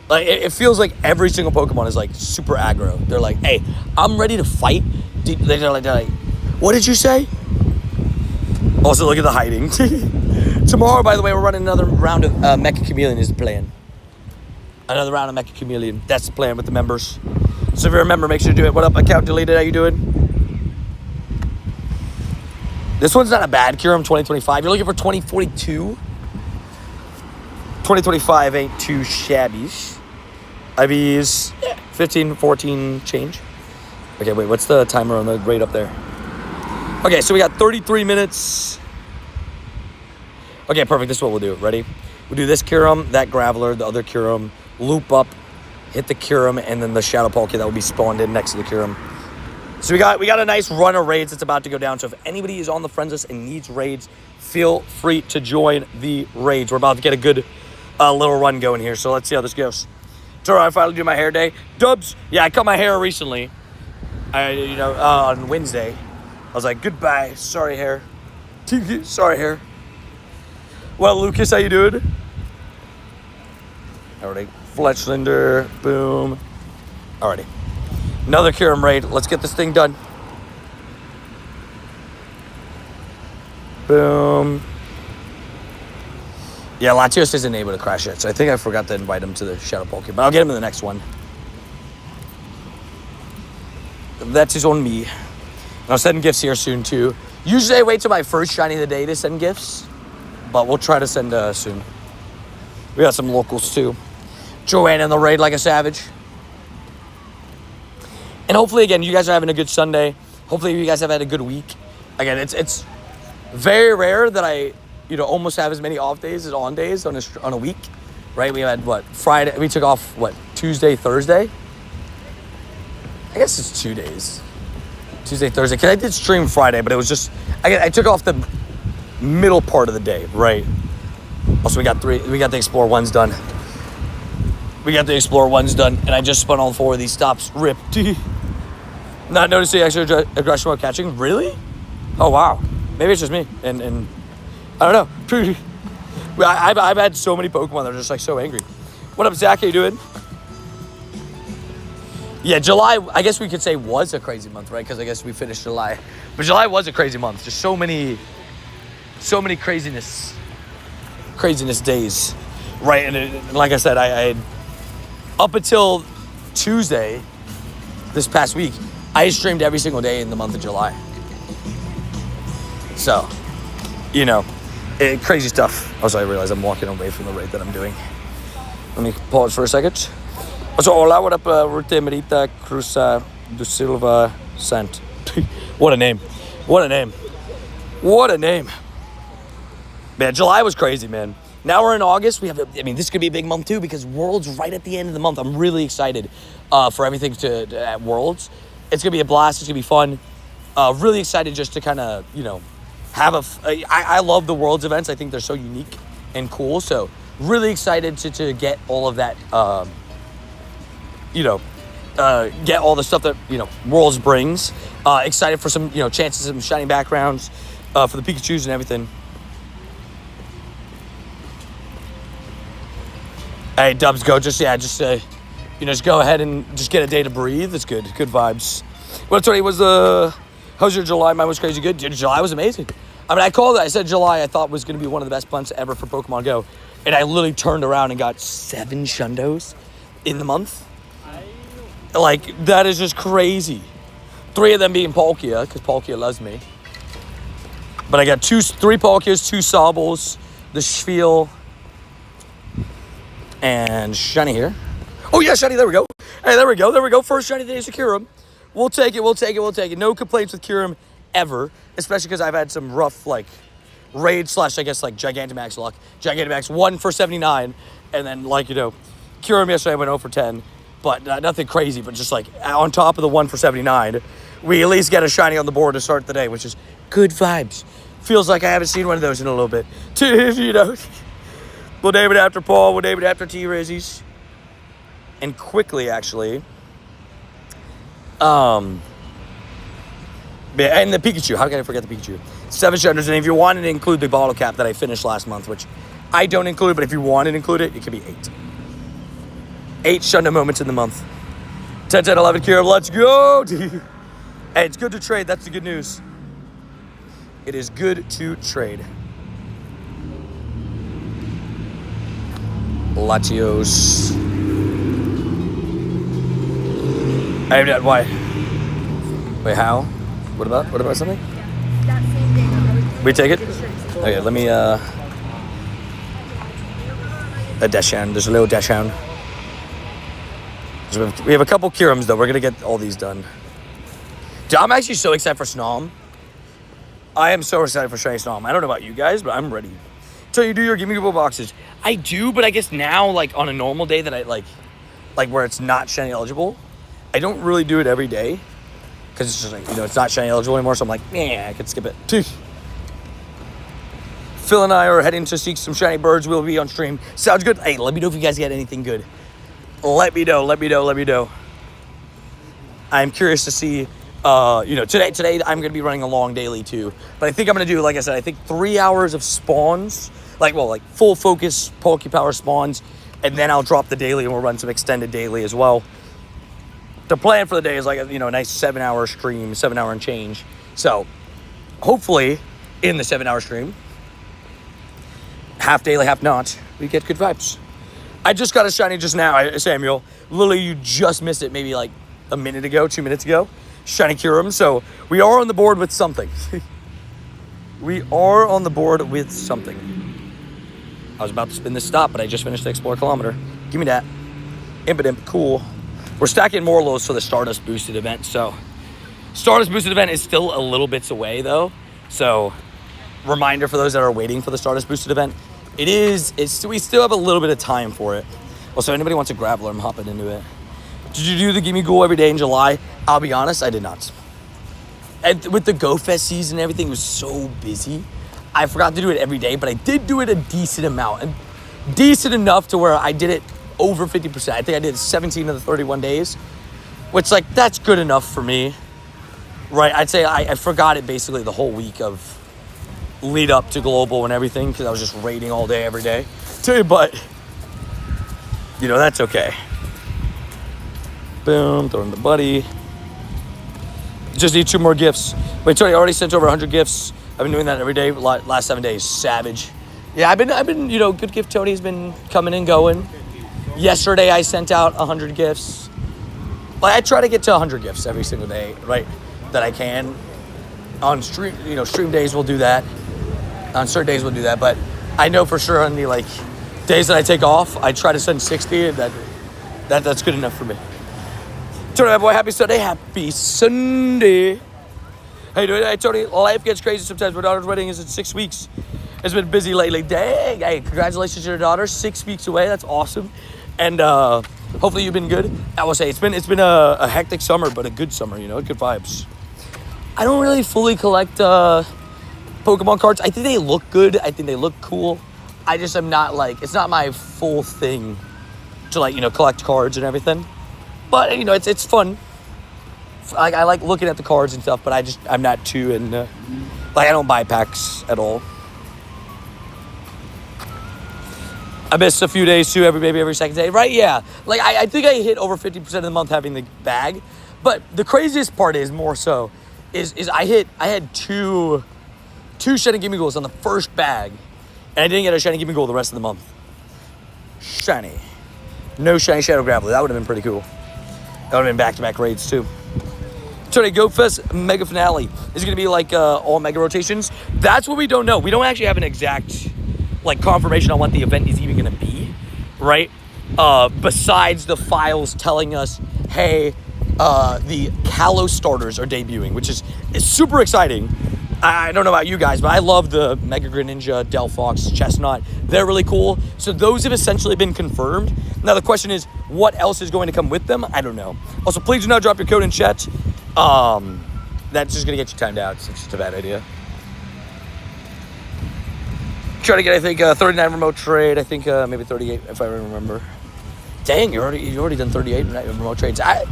S1: Like it feels like every single Pokemon is like super aggro. They're like, hey, I'm ready to fight. They're like, what did you say? Also, look at the hiding. Tomorrow, by the way, we're running another round of Mecha Chameleon is the plan. Another round of Mecha Chameleon. That's the plan with the members. So if you remember, make sure to do it. What up, account deleted? How you doing? This one's not a bad Kyurem 2025. You're looking for 2042? 2025 ain't too shabby. IVs, 15, 14 change. Okay, wait, what's the timer on the rate up there? Okay, so we got 33 minutes. Okay, perfect. This is what we'll do. Ready? We'll do this Kyurem, that Graveler, the other Kyurem, loop up, hit the Kyurem, and then the Shadow Palkia that will be spawned in next to the Kyurem. So we got a nice run of raids that's about to go down. So if anybody is on the friends list and needs raids, feel free to join the raids. We're about to get a good little run going here. So let's see how this goes. Tomorrow I finally do my hair day. Dubs, yeah, I cut my hair recently. On Wednesday. was like, goodbye. Sorry, hair. Sorry, hair. Well, Lucas, how you doing? Alrighty. Fletchlander. Boom. Alrighty. Another Kyurem raid. Let's get this thing done. Boom. Yeah, Latios isn't able to crash yet, so I think I forgot to invite him to the Shadow Palkia, but I'll get him in the next one. That is on me. And I'll send gifts here soon, too. Usually I wait till my first shiny of the day to send gifts, but we'll try to send soon. We got some locals, too. Joanne in the raid like a savage. And hopefully, again, you guys are having a good Sunday. Hopefully, you guys have had a good week. Again, it's very rare that I, almost have as many off days as on days on a week, right? We had, Friday? We took off, Tuesday, Thursday? I guess it's 2 days. Tuesday, Thursday. Because I did stream Friday, but it was just, I took off the middle part of the day, right? Also, we got the Explore ones done. And I just spun all 4 of these stops. Rip. Not noticing extra aggression while catching. Really? Oh, wow. Maybe it's just me. And I don't know. I've had so many Pokemon that are just, so angry. What up, Zach? How you doing? Yeah, July, I guess we could say was a crazy month, right? Because I guess we finished July. But July was a crazy month. Just so many craziness days, right? And like I said, I had, up until Tuesday, this past week, I streamed every single day in the month of July. So, crazy stuff. Also, I realize I'm walking away from the raid that I'm doing. Let me pause for a second. So, hola, what up, Rute Merita Cruza do Silva Sant. What a name. Man, July was crazy, man. Now we're in August. This could be a big month, too, because Worlds right at the end of the month. I'm really excited for everything at Worlds. It's going to be a blast. It's going to be fun. Really excited just to kind of, have I love the Worlds events. I think they're so unique and cool. So, really excited to get all of that, get all the stuff that, Worlds brings. Excited for some, chances of some shiny backgrounds for the Pikachus and everything. Hey, Dubs, go. Just go ahead and just get a day to breathe. It's good. Good vibes. Well, Tony, how's your July? Mine was crazy good. Dude, July was amazing. I called it. I said July I thought was going to be one of the best months ever for Pokemon Go. And I literally turned around and got 7 Shundos in the month. That is just crazy. 3 of them being Palkia, because Palkia loves me. But I got 3 Palkias, 2 Sobbles, the Spiel, and shiny here. Oh, yeah, shiny. There we go. Hey, there we go. First shiny today is a Kyurem. We'll take it. No complaints with Kyurem ever, especially because I've had some rough, raid / Gigantamax luck. Gigantamax 1 for 79, and then, Kyurem yesterday I went 0 for 10. But nothing crazy, but just, on top of the 1 for 79, we at least get a shiny on the board to start the day, which is good vibes. Feels like I haven't seen one of those in a little bit. We'll name it after Paul. We'll name it after T-Rizzies. And quickly, actually. And the Pikachu. How can I forget the Pikachu? 7 Shunders. And if you wanted to include the bottle cap that I finished last month, which I don't include, but if you wanted to include it, it could be 8. 8 Shundo moments in the month. 10, 10, 11, Kyurem. Let's go. Hey, it's good to trade. That's the good news. It is good to trade. Latios. Why? Wait, how? What about something?
S2: That same day.
S1: We take it? Okay, let me, a Deshound. There's a little Deshound. We have a couple Kyurems, though. We're going to get all these done. Dude, I'm actually so excited for Snom. I am so excited for shiny Snom. I don't know about you guys, but I'm ready. So you do your Gimme Go boxes. I do, but I guess now, on a normal day that I, where it's not shiny eligible, I don't really do it every day. Because it's just, it's not shiny eligible anymore, so I'm like, I could skip it. Phil and I are heading to seek some shiny birds. We'll be on stream. Sounds good? Hey, let me know if you guys get anything good. Let me know. I'm curious to see Today I'm going to be running a long daily too. But I think I'm going to do, like I said, I think 3 hours of spawns, like full focus Palkia power spawns, and then I'll drop the daily and we'll run some extended daily as well. The plan for the day is like a nice 7-hour stream, 7 hour and change. So hopefully in the 7-hour stream, half daily, half not, we get good vibes. I just got a shiny just now, Samuel. Literally, you just missed it maybe like a minute ago, 2 minutes ago. Shiny Kyurem. So we are on the board with something. We are on the board with something. I was about to spin this stop, but I just finished the Explore Kilometer. Give me that. Impidimp, cool. We're stacking more lows for the Stardust boosted event. So Stardust boosted event is still a little bits away though. So reminder for those that are waiting for the Stardust boosted event. We still have a little bit of time for it. Also, anybody wants a Graveler, I'm hopping into it. Did you do the Gimme Ghoul every day in July? I'll be honest, I did not. And with the Go Fest season, everything was so busy. I forgot to do it every day, but I did do it a decent amount. And decent enough to where I did it over 50%. I think I did 17 of the 31 days, which, that's good enough for me. Right? I'd say I forgot it basically the whole week of lead up to Global and everything because I was just raiding all day, every day. But, that's okay. Boom, throw in the buddy. Just need 2 more gifts. Wait, Tony, I already sent over 100 gifts. I've been doing that every day, last 7 days. Savage. Yeah, I've been, good gift Tony's been coming and going. Yesterday, I sent out 100 gifts. I try to get to 100 gifts every single day, right, that I can. On stream days, we'll do that. On certain days, we'll do that. But I know for sure on the, days that I take off, I try to send 60, and that's good enough for me. Tony, my boy, happy Sunday. Happy Sunday. How you doing? Hey, Tony, life gets crazy sometimes. My daughter's wedding is in 6 weeks. It's been busy lately. Dang. Hey, congratulations to your daughter. 6 weeks away. That's awesome. And hopefully you've been good. I will say it's been a hectic summer, but a good summer, good vibes. I don't really fully collect Pokemon cards. I think they look good. I think they look cool. I just am not it's not my full thing to collect cards and everything. But, it's fun. I like looking at the cards and stuff, but I'm not too I don't buy packs at all. I missed a few days too, maybe every second day, right? Yeah. I think I hit over 50% of the month having the bag. But the craziest part is more so is I had two Shiny Gimme Ghouls on the first bag, and I didn't get a Shiny Gimme Ghoul the rest of the month. Shiny. No Shiny Shadow Graveler. That would have been pretty cool. That would have been back-to-back raids, too. Tony, Go Fest Mega Finale. Is it going to be all Mega rotations? That's what we don't know. We don't actually have an exact, confirmation on what the event is even going to be, right? Besides the files telling us, hey, the Kalos starters are debuting, which is super exciting. I don't know about you guys, but I love the Mega Greninja, Delphox, Chestnut. They're really cool. So those have essentially been confirmed. Now the question is, what else is going to come with them? I don't know. Also, please do not drop your code in chat. That's just going to get you timed out. It's just a bad idea. Try to get, I think, 39 remote trade. I think maybe 38, if I remember. Dang, you already done 38 remote trades. I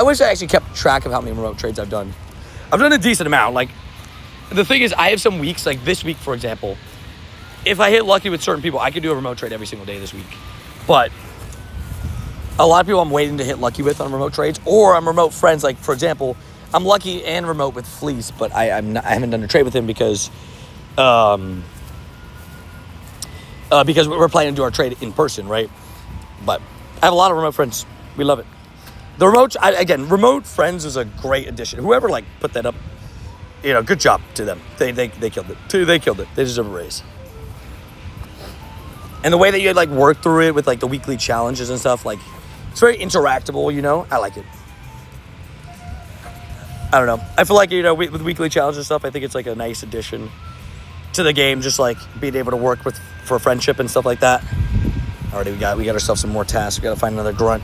S1: wish I actually kept track of how many remote trades I've done. I've done a decent amount. The thing is, I have some weeks, this week, for example, if I hit lucky with certain people, I could do a remote trade every single day this week. But a lot of people I'm waiting to hit lucky with on remote trades, or I'm remote friends. For example, I'm lucky and remote with Fleece, but I haven't done a trade with him because we're planning to do our trade in person, right? But I have a lot of remote friends. We love it. The remote friends is a great addition. Whoever put that up, good job to them. They killed it. They killed it. They deserve a raise. And the way that you work through it with the weekly challenges and stuff, it's very interactable, I like it. I don't know. I feel with weekly challenges and stuff, I think it's a nice addition to the game, just being able to work for friendship and stuff like that. Already we got ourselves some more tasks. We got to find another grunt.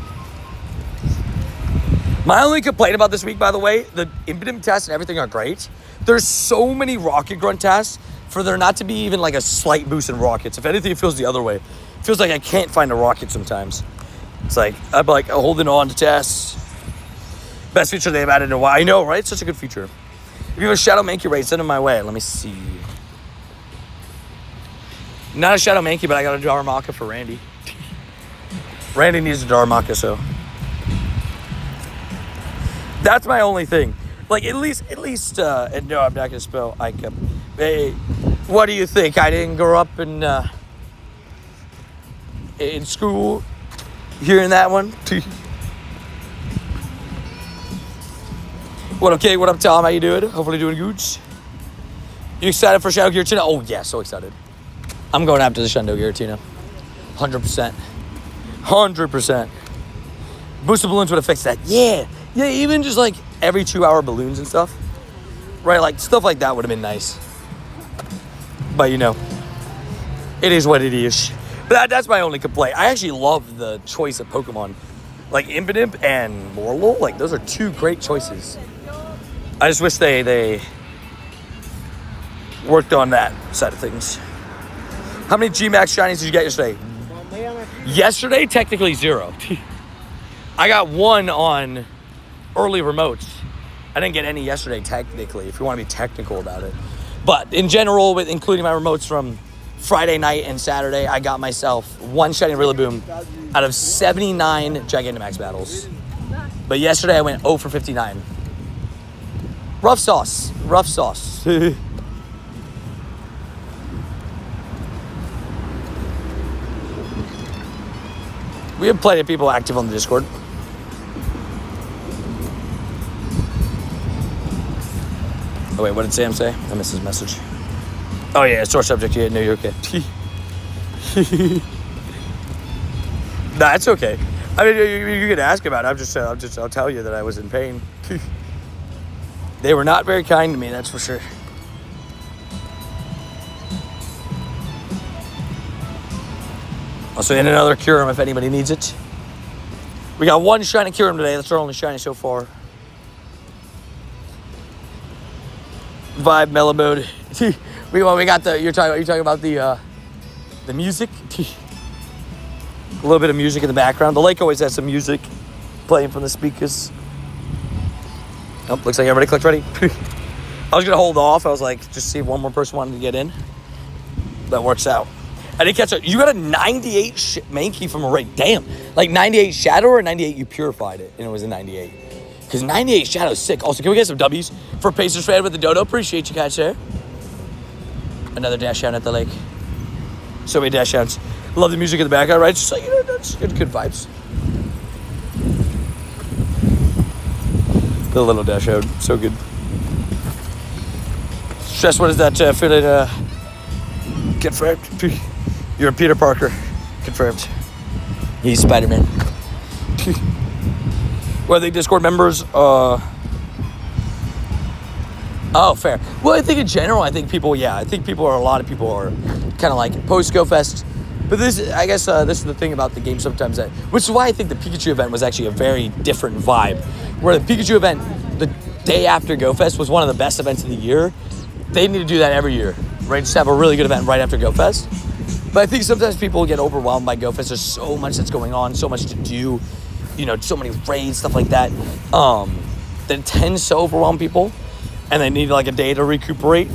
S1: My only complaint about this week, by the way, the Impidimp tests and everything are great. There's so many rocket grunt tasks for there not to be even a slight boost in rockets. If anything, it feels the other way. It feels like I can't find a rocket sometimes. It's I'm holding on to tests. Best feature they've added in a while. I know, right? Such a good feature. If you have a Shadow Mankey raid, send them my way. Let me see. Not a Shadow Mankey, but I got a Darmaka for Randy. Randy needs a Darmaka, so. That's my only thing. Like, at least, and no, I'm not going to spell Ike. Hey, what do you think? I didn't grow up in school hearing that one? What up, Kate? What up, Tom? How you doing? Hopefully doing good. You excited for Shadow Giratina? Oh, yeah, so excited. I'm going after the Shadow Giratina. 100%. 100%. Booster balloons would have fixed that. Yeah. Yeah, even just like every 2-hour balloons and stuff. Right? Like, stuff like that would have been nice. But, you know, it is what it is. But that's my only complaint. I actually love the choice of Pokemon. Like, Impidimp and Morlul. Like, those are two great choices. I just wish they worked on that side of things. How many G-Max shinies did you get yesterday? Yesterday, technically 0. I got 1 on early remotes. I didn't get any yesterday, technically, if you want to be technical about it. But in general, with including my remotes from Friday night and Saturday, I got myself 1 shiny Rillaboom out of 79 Gigantamax battles. But yesterday, I went 0 for 59. Rough sauce. Rough sauce. We have plenty of people active on the Discord. Oh, wait, what did Sam say? I missed his message. Oh, yeah, sore subject. Yeah, no, you're okay. Nah, it's okay. I mean, you can ask about it. I'll tell you that I was in pain. They were not very kind to me, that's for sure. Also, in another Kyurem if anybody needs it. We got 1 shiny Kyurem today. That's our only shiny so far. Vibe mellow mode. we got the. You're talking about the music. A little bit of music in the background. The lake always has some music playing from the speakers. Oh, looks like everybody clicked ready. I was gonna hold off. I was like, just see if one more person wanted to get in. That works out. I didn't catch it. You got a 98 Mankey from a raid. Damn. Like 98 Shadow or 98 you purified it and it was a 98. Because 98 Shadow is sick. Also, can we get some W's for Pacers fan with the Dodo? Appreciate you guys there. Another dash down at the lake. So many dash downs. Love the music in the background, right? Just like, you know, that's good vibes. The little dash out. So good. Stress, what is that feeling? Confirmed. You're Peter Parker. Confirmed. He's Spider-Man. Well, the Discord members, oh, fair. Well, I think in general, a lot of people are kind of like post-GoFest. But I guess this is the thing about the game sometimes, which is why I think the Pikachu event was actually a very different vibe. Where the Pikachu event, the day after GoFest, was one of the best events of the year. They need to do that every year, right? Just have a really good event right after GoFest. But I think sometimes people get overwhelmed by GoFest. There's so much that's going on, so much to do, you know, so many raids, stuff like that. That tends to overwhelm people, and they need like a day to recuperate.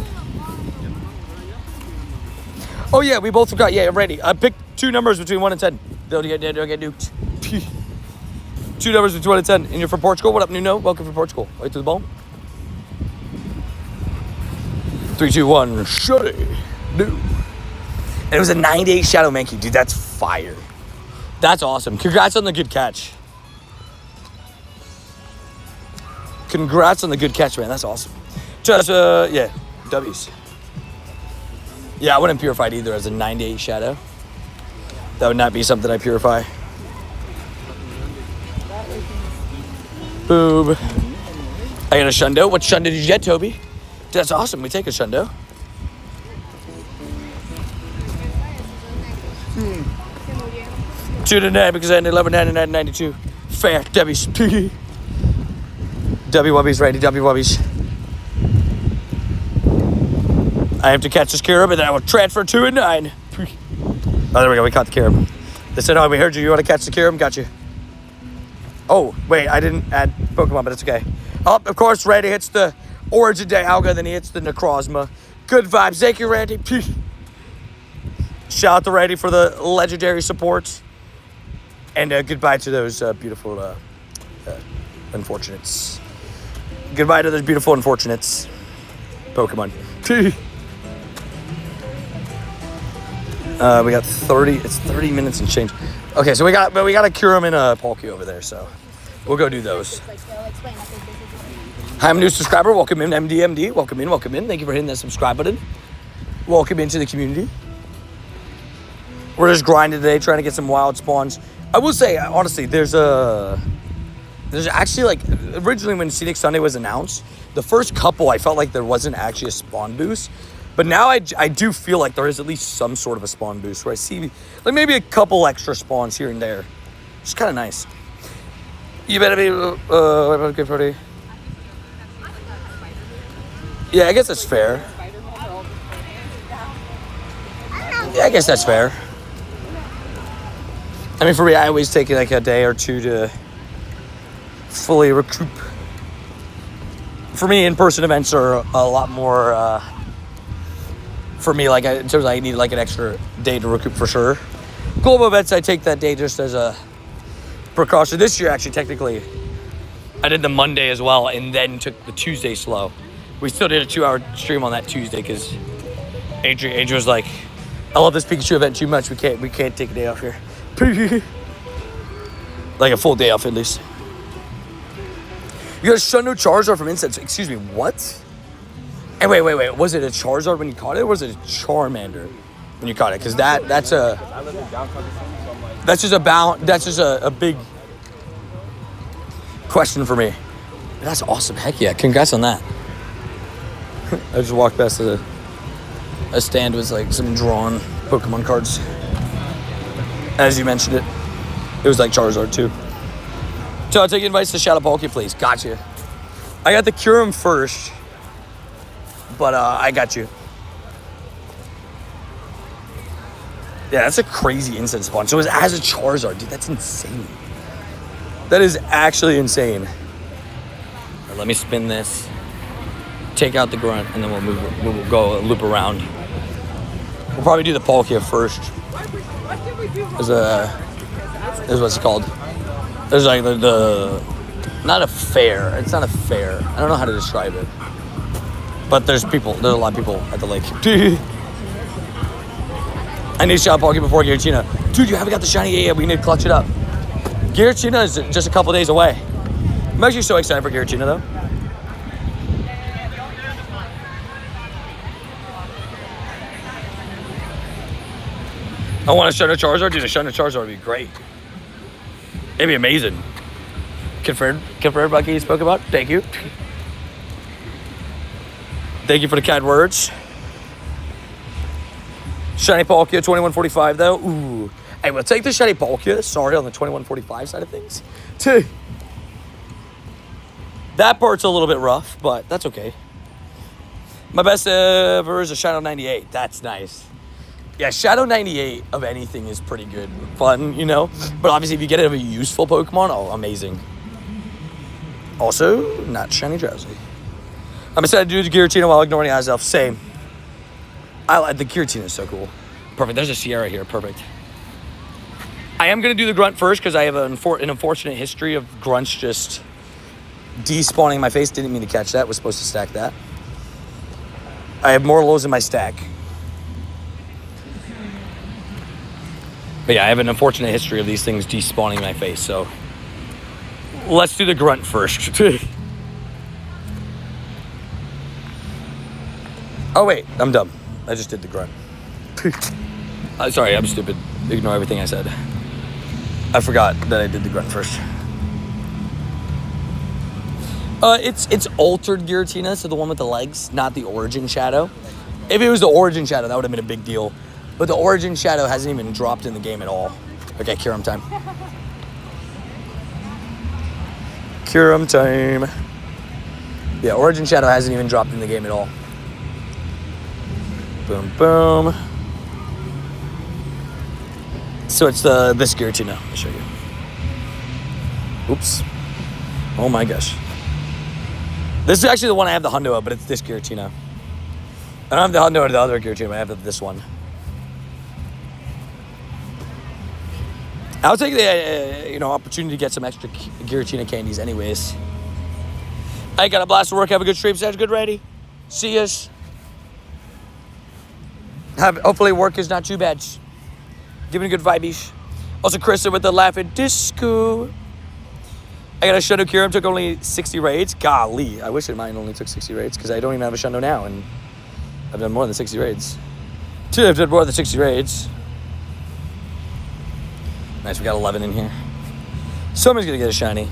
S1: Oh yeah, we both forgot. Yeah, ready. I picked 2 numbers between 1 and 10. Don't get nuked. 2 numbers between 1 and 10. And you're from Portugal. What up, Nuno? Welcome from Portugal. Right to the ball. 3, 2, 1. Shut it. No. And it was a 98 Shadow Mankey. Dude, that's fire. That's awesome. Congrats on the good catch. Congrats on the good catch, man. That's awesome. Just, yeah, W's. Yeah, I wouldn't purify it either as a 98 Shadow. That would not be something I purify. Boob. I got a Shundo. What Shundo did you get, Toby? That's awesome. We take a Shundo. Two to 9 because I ended 11.99.92. Fair. W's. W Wubbies, righty. W Wubbies. I have to catch this Kyurem and then I will transfer 2 and 9. Oh, there we go. We caught the Kyurem. They said, oh, we heard you. You want to catch the Kyurem? Got you. Oh, wait, I didn't add Pokemon, but it's okay. Oh, of course, Randy hits the Origin Day Alga, then he hits the Necrozma. Good vibes. Thank you, Randy. Shout out to Randy for the legendary support. And goodbye to those beautiful unfortunates. Goodbye to those beautiful unfortunates. Pokemon. We got 30. It's 30 minutes and change. Okay, so we got a Kyurem and a Palkia over there, so we'll go do those. Hi, I'm a new subscriber. Welcome in, MDMD. Welcome in, welcome in. Thank you for hitting that subscribe button. Welcome into the community. We're just grinding today, trying to get some wild spawns. I will say, honestly, there's actually, like, originally when Scenic Sunday was announced, the first couple, I felt like there wasn't actually a spawn boost. But now I do feel like there is at least some sort of a spawn boost where I see, like, maybe a couple extra spawns here and there. It's kind of nice. You better be, good party. Yeah, I guess that's fair. Yeah, I guess that's fair. I mean, for me, I always take like a day or two to fully recoup. For me, in-person events are a lot more, for me, like, in terms of I need like an extra day to recoup for sure. Global events, I take that day just as a precaution. This year, actually, technically, I did the Monday as well and then took the Tuesday slow. We still did a 2-hour stream on that Tuesday because Adrian was like, I love this Pikachu event too much. We can't take a day off here. Like a full day off at least. You got a Shundo Charizard from Incense. Excuse me, what? And wait. Was it a Charizard when you caught it, or was it a Charmander when you caught it? Because that's just a big question for me. That's awesome. Heck yeah. Congrats on that. I just walked past a stand with like some drawn Pokemon cards. As you mentioned it. It was like Charizard too. So I'll take invites to Shadow Palkia, please. Gotcha. I got the Kyurem first. But I got you. Yeah, that's a crazy incense spawn. So it was as a Charizard. Dude, that's insane. That is actually insane. Right, let me spin this. Take out the grunt, and then we'll go loop around. We'll probably do the Palkia first. There's what's it called. There's like the not a fair. It's not a fair. I don't know how to describe it. But there's a lot of people at the lake. I need to shout Palkia before Giratina. Dude, you haven't got the shiny. Yeah, we need to clutch it up. Giratina is just a couple days away. I'm actually so excited for Giratina though. I want to Shundo Charizard. Dude, a Shundo Charizard would be great. It'd be amazing. Confirmed like he spoke about. Thank you. Thank you for the kind words. Shiny Palkia, 2145 though. Ooh. Hey, we'll take the Shiny Palkia. Sorry, on the 2145 side of things. That part's a little bit rough, but that's okay. My best ever is a Shadow 98. That's nice. Yeah, Shadow 98 of anything is pretty good. Fun, you know? But obviously, if you get it of a useful Pokemon, oh, amazing. Also, not Shiny Drowsy. I'm excited to do the Giratina while ignoring Azelf. Same. The Giratina is so cool. Perfect. There's a Sierra here. Perfect. I am going to do the Grunt first because I have an unfortunate history of Grunts just despawning my face. Didn't mean to catch that. Was supposed to stack that. I have more lows in my stack. But yeah, I have an unfortunate history of these things despawning my face, so let's do the Grunt first. Oh wait, I'm dumb. I just did the Grunt. Sorry, I'm stupid. Ignore everything I said. I forgot that I did the Grunt first. It's altered Giratina, so the one with the legs, not the Origin Shadow. If it was the Origin Shadow, that would have been a big deal. But the Origin Shadow hasn't even dropped in the game at all. Okay, Kyurem time. Kyurem time. Yeah, Origin Shadow hasn't even dropped in the game at all. Boom, boom. So it's this Giratina. I'll show you. Oops. Oh my gosh. This is actually the one I have the hundo of, but it's this Giratina. I don't have the hundo or the other Giratina, but I have this one. I'll take the opportunity to get some extra Giratina candies anyways. I got a blast of work. Have a good stream. Sounds good, ready. See us. Hopefully work is not too bad. Giving a good vibes. Also, Krista with the laughing disco. I got a Shundo Kyurem, took only 60 raids. Golly, I wish mine only took 60 raids because I don't even have a Shundo now, and I've done more than 60 raids. I've done more than 60 raids. Nice, we got 11 in here. Somebody's gonna get a shiny.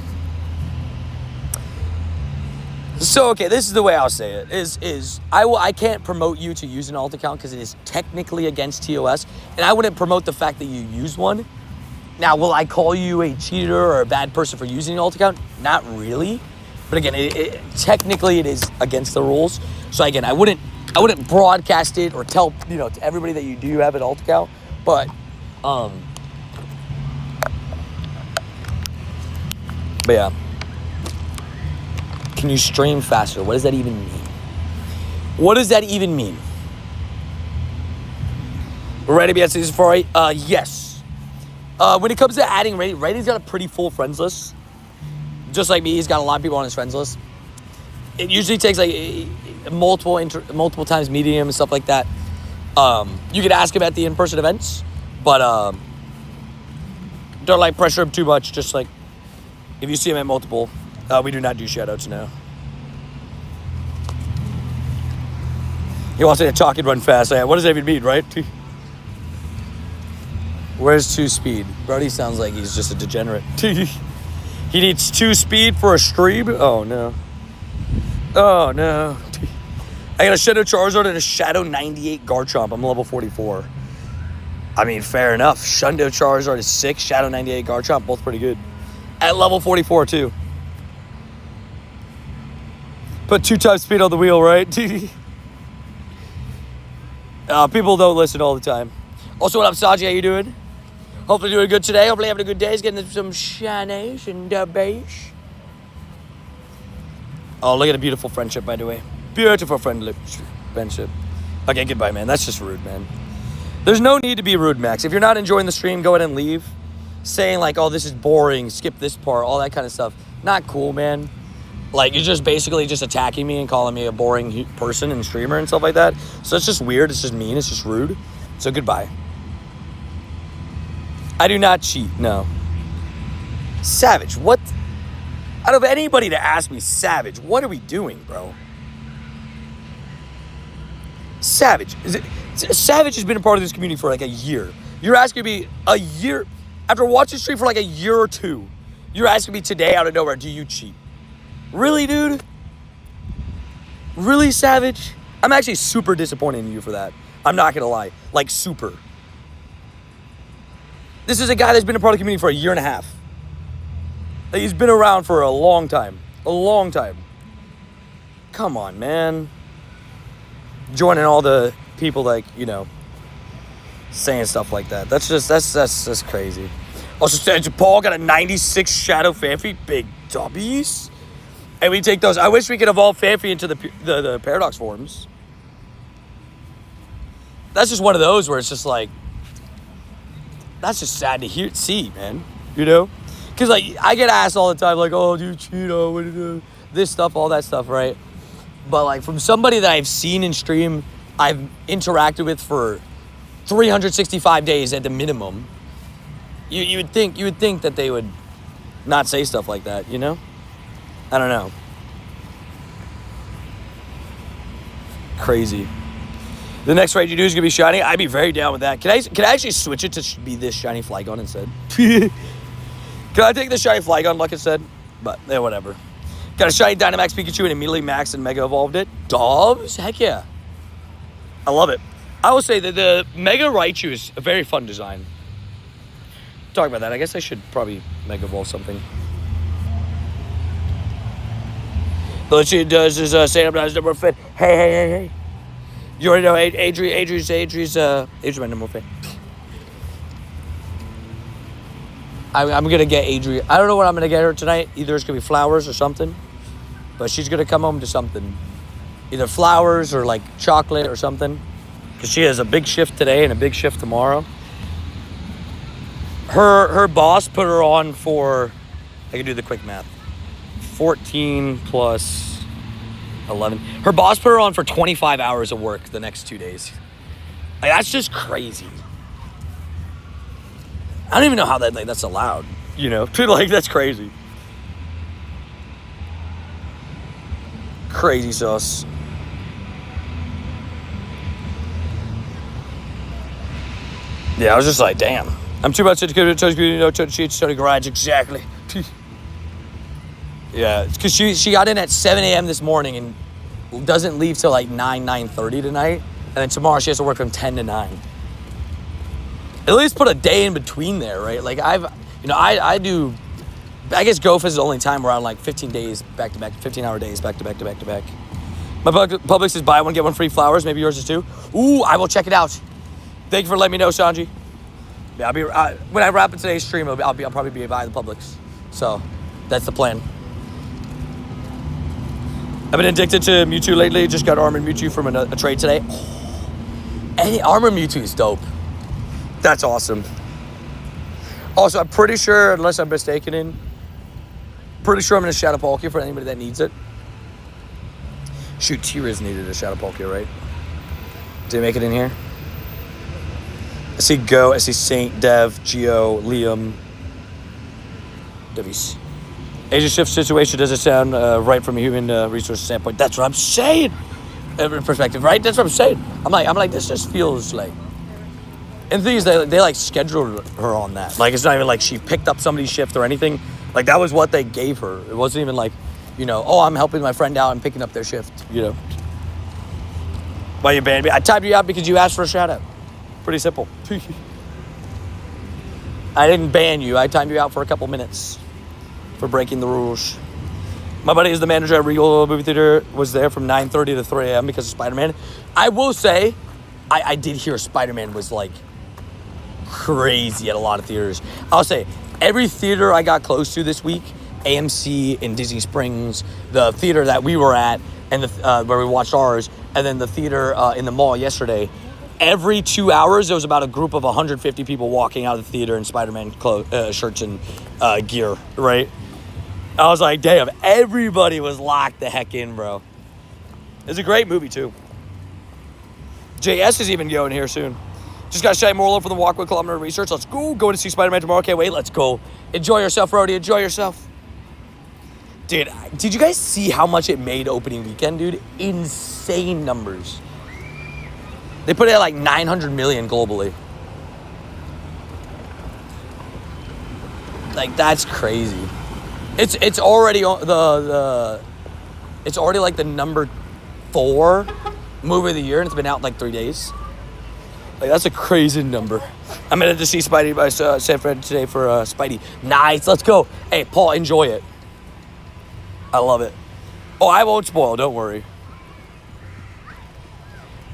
S1: So, okay, this is the way I'll say it. I can't promote you to use an alt account because it is technically against TOS, and I wouldn't promote the fact that you use one. Now, will I call you a cheater or a bad person for using an alt account? Not really. But again, technically it is against the rules. So again, I wouldn't broadcast it or tell, to everybody that you do have an alt account. But yeah. Can you stream faster? What does that even mean? What does that even mean? Ready to be at season 4? Yes. When it comes to adding Raiden, Raiden's got a pretty full friends list. Just like me, he's got a lot of people on his friends list. It usually takes like multiple times meeting him and stuff like that. You can ask him at the in-person events, but don't like pressure him too much. Just like if you see him at multiple, we do not do shoutouts now. He wants to talk and run fast. What does that even mean, right? Where's 2 speed? Brody sounds like he's just a degenerate. He needs 2 speed for a stream? Oh, no. Oh, no. I got a Shadow Charizard and a Shadow 98 Garchomp. I'm level 44. I mean, fair enough. Shundo Charizard is 6. Shadow 98 Garchomp, both pretty good. At level 44, too. Put 2 times speed on the wheel, right? People don't listen all the time. Also, what up, Saji? How you doing? Hopefully doing good today. Hopefully having a good day. He's getting some shinies and dubbies. Oh, look at a beautiful friendship, by the way. Beautiful friendship. Okay, goodbye, man. That's just rude, man. There's no need to be rude, Max. If you're not enjoying the stream, go ahead and leave. Saying like, oh, this is boring, skip this part, all that kind of stuff. Not cool, man. Like, you're just basically just attacking me and calling me a boring person and streamer and stuff like that. So it's just weird. It's just mean. It's just rude. So goodbye. I do not cheat, no. Savage, what? Out of anybody to ask me, Savage, what are we doing, bro? Savage. Savage has been a part of this community for like a year. You're asking me a year, after watching stream for like a year or two, you're asking me today out of nowhere, do you cheat? Really, dude? Really, Savage? I'm actually super disappointed in you for that. I'm not gonna lie. Like, super. This is a guy that's been a part of the community for a year and a half. Like, he's been around for a long time. A long time. Come on, man. Joining all the people, like, saying stuff like that. That's crazy. Also, Paul got a 96 Shadow Fanfi. Big dubbies. And we take those. I wish we could evolve Fanfi into the Paradox forms. That's just one of those where it's just like, that's just sad to see, man. Because, like, I get asked all the time, like, oh, do you cheat? Oh, what do you do? This stuff, all that stuff, right? But, like, from somebody that I've seen in stream, I've interacted with for 365 days at the minimum, you would think that they would not say stuff like that, I don't know. Crazy. The next raid you do is gonna be shiny. I'd be very down with that. Can I actually switch it to be this shiny Flygon instead? Can I take the shiny Flygon like I said? But yeah, whatever. Got a shiny Dynamax Pikachu and immediately maxed and Mega Evolved it. Dobbs? Heck yeah. I love it. I will say that the Mega Raichu is a very fun design. Talk about that. I guess I should probably Mega Evolve something. But what she does is say I'm not his number one fan. Hey. You already know Adri's my number one fan. I'm going to get Adrian. I don't know what I'm going to get her tonight. Either it's going to be flowers or something. But she's going to come home to something. Either flowers or like chocolate or something. Because she has a big shift today and a big shift tomorrow. Her boss put her on for, I can do the quick math, 14 plus 11. Her boss put her on for 25 hours of work the next 2 days. Like, that's just crazy. I don't even know how that's allowed, you know? Like, that's crazy. Crazy sauce. Yeah, I was just like, damn. I'm too much educated to study garage, exactly. Yeah, it's because she got in at 7 a.m. this morning and doesn't leave till like 9:30 tonight. And then tomorrow she has to work from 10 to 9. At least put a day in between there, right? Like I guess GoFest is the only time where I'm like 15 days back to back, 15-hour days back to back to back to back. My Publix is buy one, get one free flowers. Maybe yours is too. Ooh, I will check it out. Thank you for letting me know, Sanji. Yeah, I'll be when I wrap up today's stream, I'll probably be by the Publix. So that's the plan. I've been addicted to Mewtwo lately. Just got Armored Mewtwo from a trade today. Oh, any Armored Mewtwo is dope. That's awesome. Also, I'm pretty sure, unless I'm mistaken pretty sure I'm going to Shadow Palkia for anybody that needs it. Shoot, Tira's needed a Shadow Palkia, right? Did it make it in here? I see Go, I see Saint, Dev, Geo, Liam, Devies. Asia shift situation doesn't sound right from a human resource standpoint. That's what I'm saying. Every perspective, right? That's what I'm saying. I'm like, this just feels like. And the thing is, they like scheduled her on that. Like, it's not even like she picked up somebody's shift or anything. Like, that was what they gave her. It wasn't even like, you know, oh, I'm helping my friend out and picking up their shift, you know. Why you banned me? I typed you out because you asked for a shout out. Pretty simple. I didn't ban you. I timed you out for a couple minutes for breaking the rules. My buddy is the manager at Regal Movie Theater, was there from 9:30 to 3 a.m. because of Spider-Man. I will say, I did hear Spider-Man was like crazy at a lot of theaters. I'll say, every theater I got close to this week, AMC in Disney Springs, the theater that we were at, and where we watched ours, and then the theater in the mall yesterday, every 2 hours, there was about a group of 150 people walking out of the theater in Spider-Man shirts and gear, right? I was like, damn, everybody was locked the heck in, bro. It's a great movie, too. JS is even going here soon. Just got Shy Morlow for the Walkway Kilometer Research. Let's go. Going to see Spider-Man tomorrow. Can't wait. Let's go. Enjoy yourself, Rody. Enjoy yourself. Dude, did you guys see how much it made opening weekend, dude? Insane numbers. They put it at like 900 million globally. Like, that's crazy. It's already it's already like the number 4 movie of the year, and it's been out in like 3 days. Like, that's a crazy number. I'm headed to see Spidey by San Fran today for Spidey. Nice, let's go. Hey, Paul, enjoy it. I love it. Oh, I won't spoil, don't worry.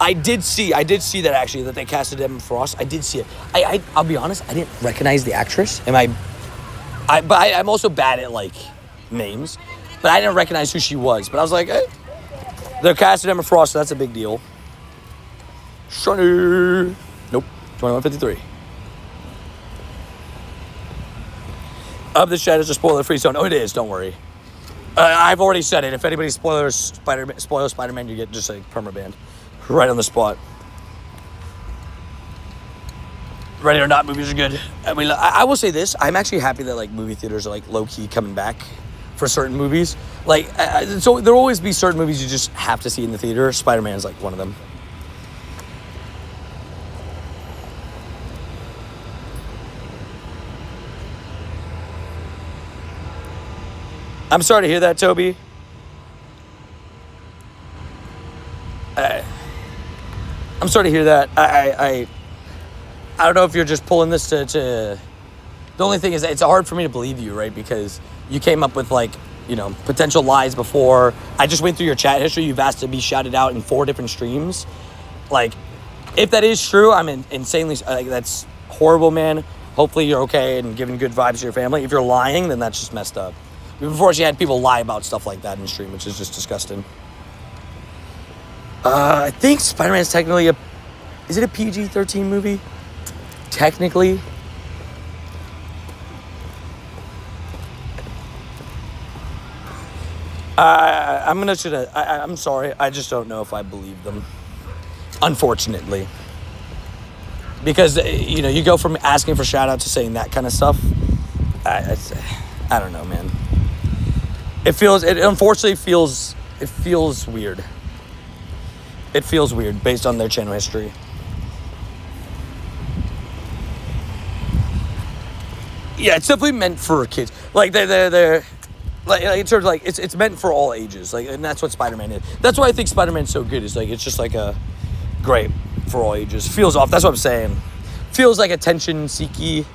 S1: I did see that actually, that they casted Emma Frost. I did see it. I'll be honest, I didn't recognize the actress. But I'm also bad at like names. But I didn't recognize who she was. But I was like, hey, they're casting Emma Frost, so that's a big deal. Shunny. Nope. 21:53. Of the Shadows, is a spoiler-free zone. Oh, it is. Don't worry. I've already said it. If anybody spoils Spider-Man, you get just like permabanned. Right on the spot. Ready or not, movies are good. I mean, I will say this. I'm actually happy that like movie theaters are like low-key coming back for certain movies. Like, so there'll always be certain movies you just have to see in the theater. Spider-Man is like one of them. I'm sorry to hear that, Toby. I'm sorry to hear that. I don't know if you're just pulling this to... The only thing is it's hard for me to believe you, right? Because you came up with, like, you know, potential lies before. I just went through your chat history. You've asked to be shouted out in 4 different streams. Like, if that is true, I'm insanely... Like, that's horrible, man. hopefully you're okay and giving good vibes to your family. If you're lying, then that's just messed up. We've unfortunately had people lie about stuff like that in the stream, which is just disgusting. I think Spider-Man is technically is it a PG-13 movie? Technically. I'm sorry. I just don't know if I believe them. Unfortunately. Because, you go from asking for shout out to saying that kind of stuff. I don't know, man. It unfortunately feels weird. It feels weird based on their channel history. Yeah, it's definitely meant for kids. Like they're like in terms of like it's meant for all ages. Like, and that's what Spider-Man is. That's why I think Spider-Man's so good. Is like it's just like a great for all ages. Feels off. That's what I'm saying. Feels like attention seeky,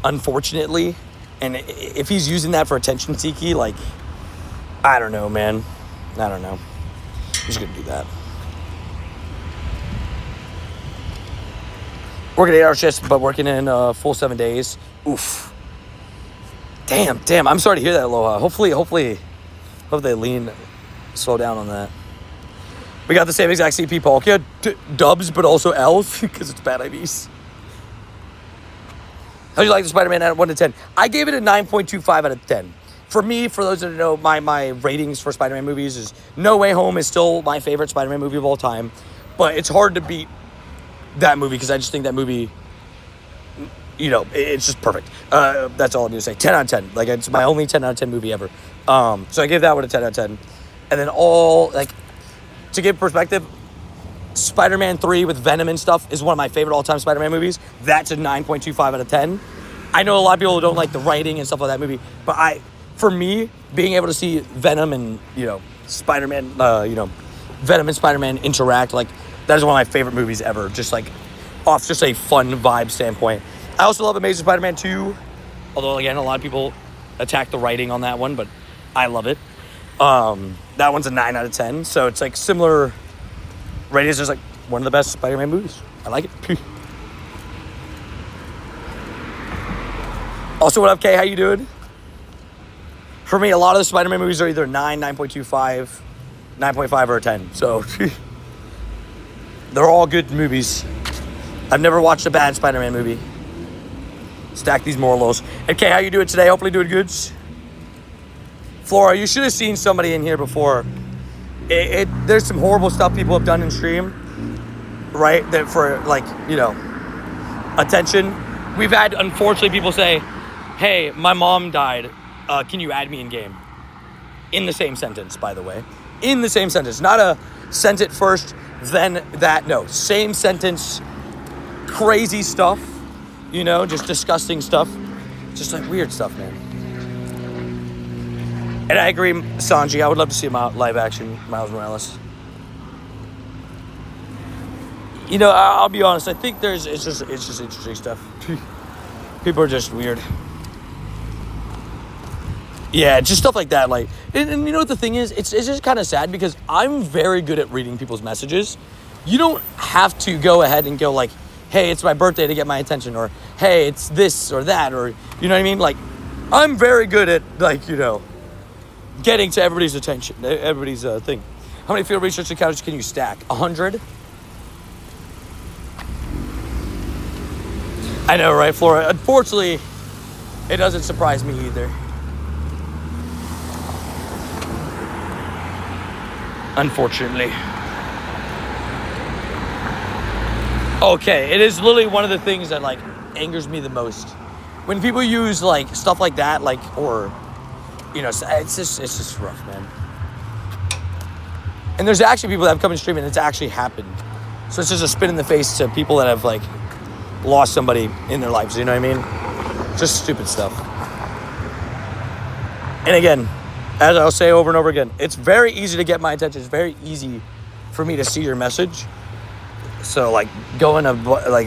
S1: unfortunately. And if he's using that for attention seeky, like I don't know, man. I don't know. I'm just gonna do that. Working 8-hour shifts, but working in full 7 days. Oof. Damn. I'm sorry to hear that, Aloha. Hopefully they slow down on that. We got the same exact CP Palkia, dubs, but also L's, because it's bad IVs. How do you like the Spider-Man at 1 to 10? I gave it a 9.25 out of 10. For me, for those that don't know, my ratings for Spider-Man movies is No Way Home is still my favorite Spider-Man movie of all time. But it's hard to beat that movie because I just think that movie, it's just perfect. That's all I'm going to say. 10 out of 10. Like, it's my only 10 out of 10 movie ever. So I gave that one a 10 out of 10. And then to give perspective, Spider-Man 3 with Venom and stuff is one of my favorite all-time Spider-Man movies. That's a 9.25 out of 10. I know a lot of people don't like the writing and stuff like that movie, but for me, being able to see Venom and, Spider-Man, Venom and Spider-Man interact, like, that is one of my favorite movies ever. Just, like, off just a fun vibe standpoint. I also love Amazing Spider-Man 2, although, again, a lot of people attack the writing on that one, but I love it. That one's a 9 out of 10, so it's, like, similar ratings. Just, like, one of the best Spider-Man movies. I like it. Also, what up, Kay? How you doing? For me, a lot of the Spider-Man movies are either 9, 9.25, 9.5, or a 10. So, they're all good movies. I've never watched a bad Spider-Man movie. Stack these more lows. Okay, how you doing today? Hopefully doing good. Flora, you should have seen somebody in here before. There's some horrible stuff people have done in stream, right? That for, attention. We've had, unfortunately, people say, hey, my mom died. Can you add me in game? In the same sentence, by the way. In the same sentence. Not a sent it first, then that. No, same sentence. Crazy stuff. Just disgusting stuff. Just like weird stuff, man. And I agree, Sanji. I would love to see him out live action, Miles Morales. I'll be honest. I think it's just interesting stuff. People are just weird. Yeah, just stuff like that. Like, and you know what the thing is? It's just kind of sad because I'm very good at reading people's messages. You don't have to go ahead and go like, hey, it's my birthday to get my attention, or hey, it's this or that, or you know what I mean? Like, I'm very good at getting to everybody's attention, everybody's thing. How many field research encounters can you stack? 100? I know, right, Flora? Unfortunately, it doesn't surprise me either. Unfortunately. Okay, it is literally one of the things that angers me the most. When people use stuff like that, or it's just rough, man. And there's actually people that have come in stream and it's actually happened. So it's just a spin in the face to people that have lost somebody in their lives, you know what I mean? Just stupid stuff. And again, as I'll say over and over again, it's very easy to get my attention. It's very easy for me to see your message. So going to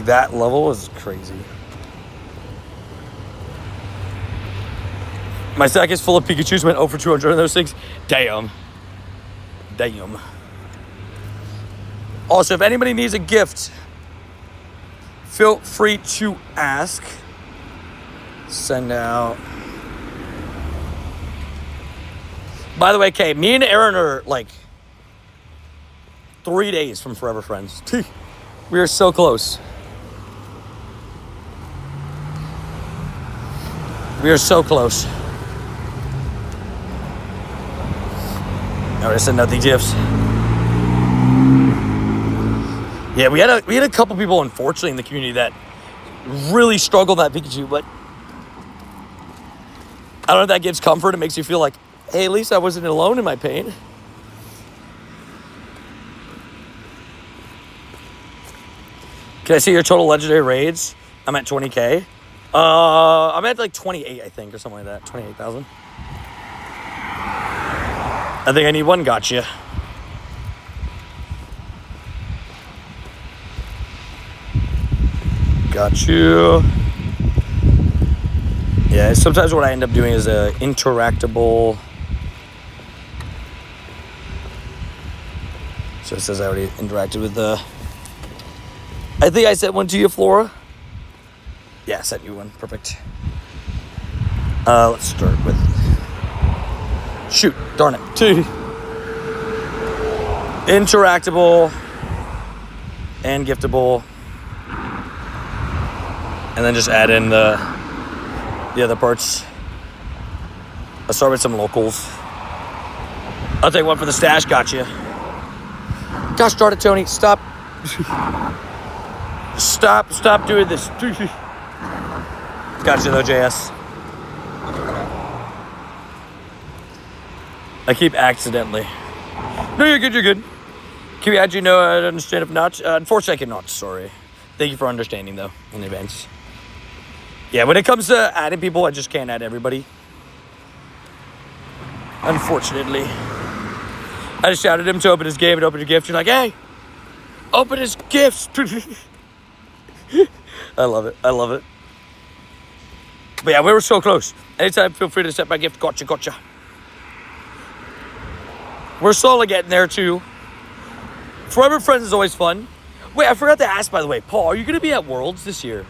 S1: that level is crazy. My stack is full of Pikachus, went 0 for 200 on those things. Damn. Also, if anybody needs a gift, feel free to ask. Send out. By the way, Kay, me and Aaron are like 3 days from forever friends. We are so close. We are so close. Alright, send out the gifs. Yeah, we had a couple people, unfortunately, in the community that really struggled with that Pikachu, but I don't know if that gives comfort. It makes you feel like, hey, at least I wasn't alone in my pain. Can I see your total legendary raids? I'm at 20K. I'm at like 28, I think, or something like that. 28,000. I think I need one gotcha. Got you. Yeah, sometimes what I end up doing is a interactable. So it says I already interacted with the. I think I sent one to you, Flora. Yeah, I sent you one. Perfect. Let's start with. Shoot, darn it. Interactable and giftable. And then just add in the other parts. I'll start with some locals. I'll take one for the stash. Gotcha. Gosh darn it, Tony. Stop. Stop doing this. Gotcha though, JS. I keep accidentally. No, you're good, you're good. Can we add you? No, I understand if not. Unfortunately, I cannot. Sorry. Thank you for understanding, though, in advance. Yeah, when it comes to adding people, I just can't add everybody. Unfortunately. I just shouted him to open his game and open a gift. You're like, hey, open his gifts. I love it. I love it. But yeah, we were so close. Anytime, feel free to set my gift. Gotcha. We're slowly getting there, too. Forever Friends is always fun. Wait, I forgot to ask, by the way. Paul, are you going to be at Worlds this year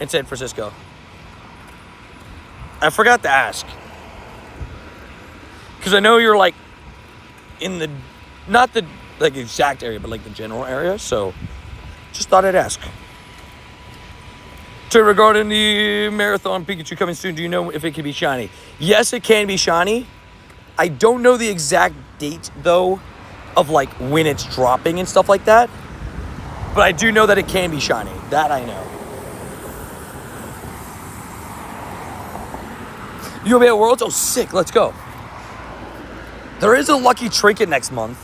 S1: in San Francisco? I forgot to ask. Because I know you're, like, in the, not the, like, exact area, but, like, the general area. So, just thought I'd ask. So, regarding the Marathon Pikachu coming soon, do you know if it can be shiny? Yes, it can be shiny. I don't know the exact date, though, of, like, when it's dropping and stuff like that. But I do know that it can be shiny. That I know. You'll be at Worlds? Oh, sick. Let's go. There is a lucky trinket next month.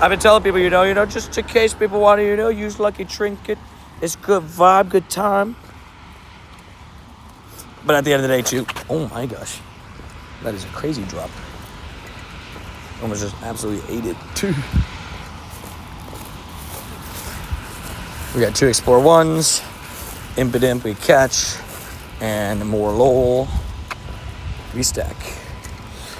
S1: I've been telling people, you know, just in case people want to, use lucky trinket. It's good vibe, good time. But at the end of the day, too, oh my gosh. That is a crazy drop. Almost just absolutely ate it, too. We got 2 Explore 1s, Impidimp we catch, and more LOL we stack.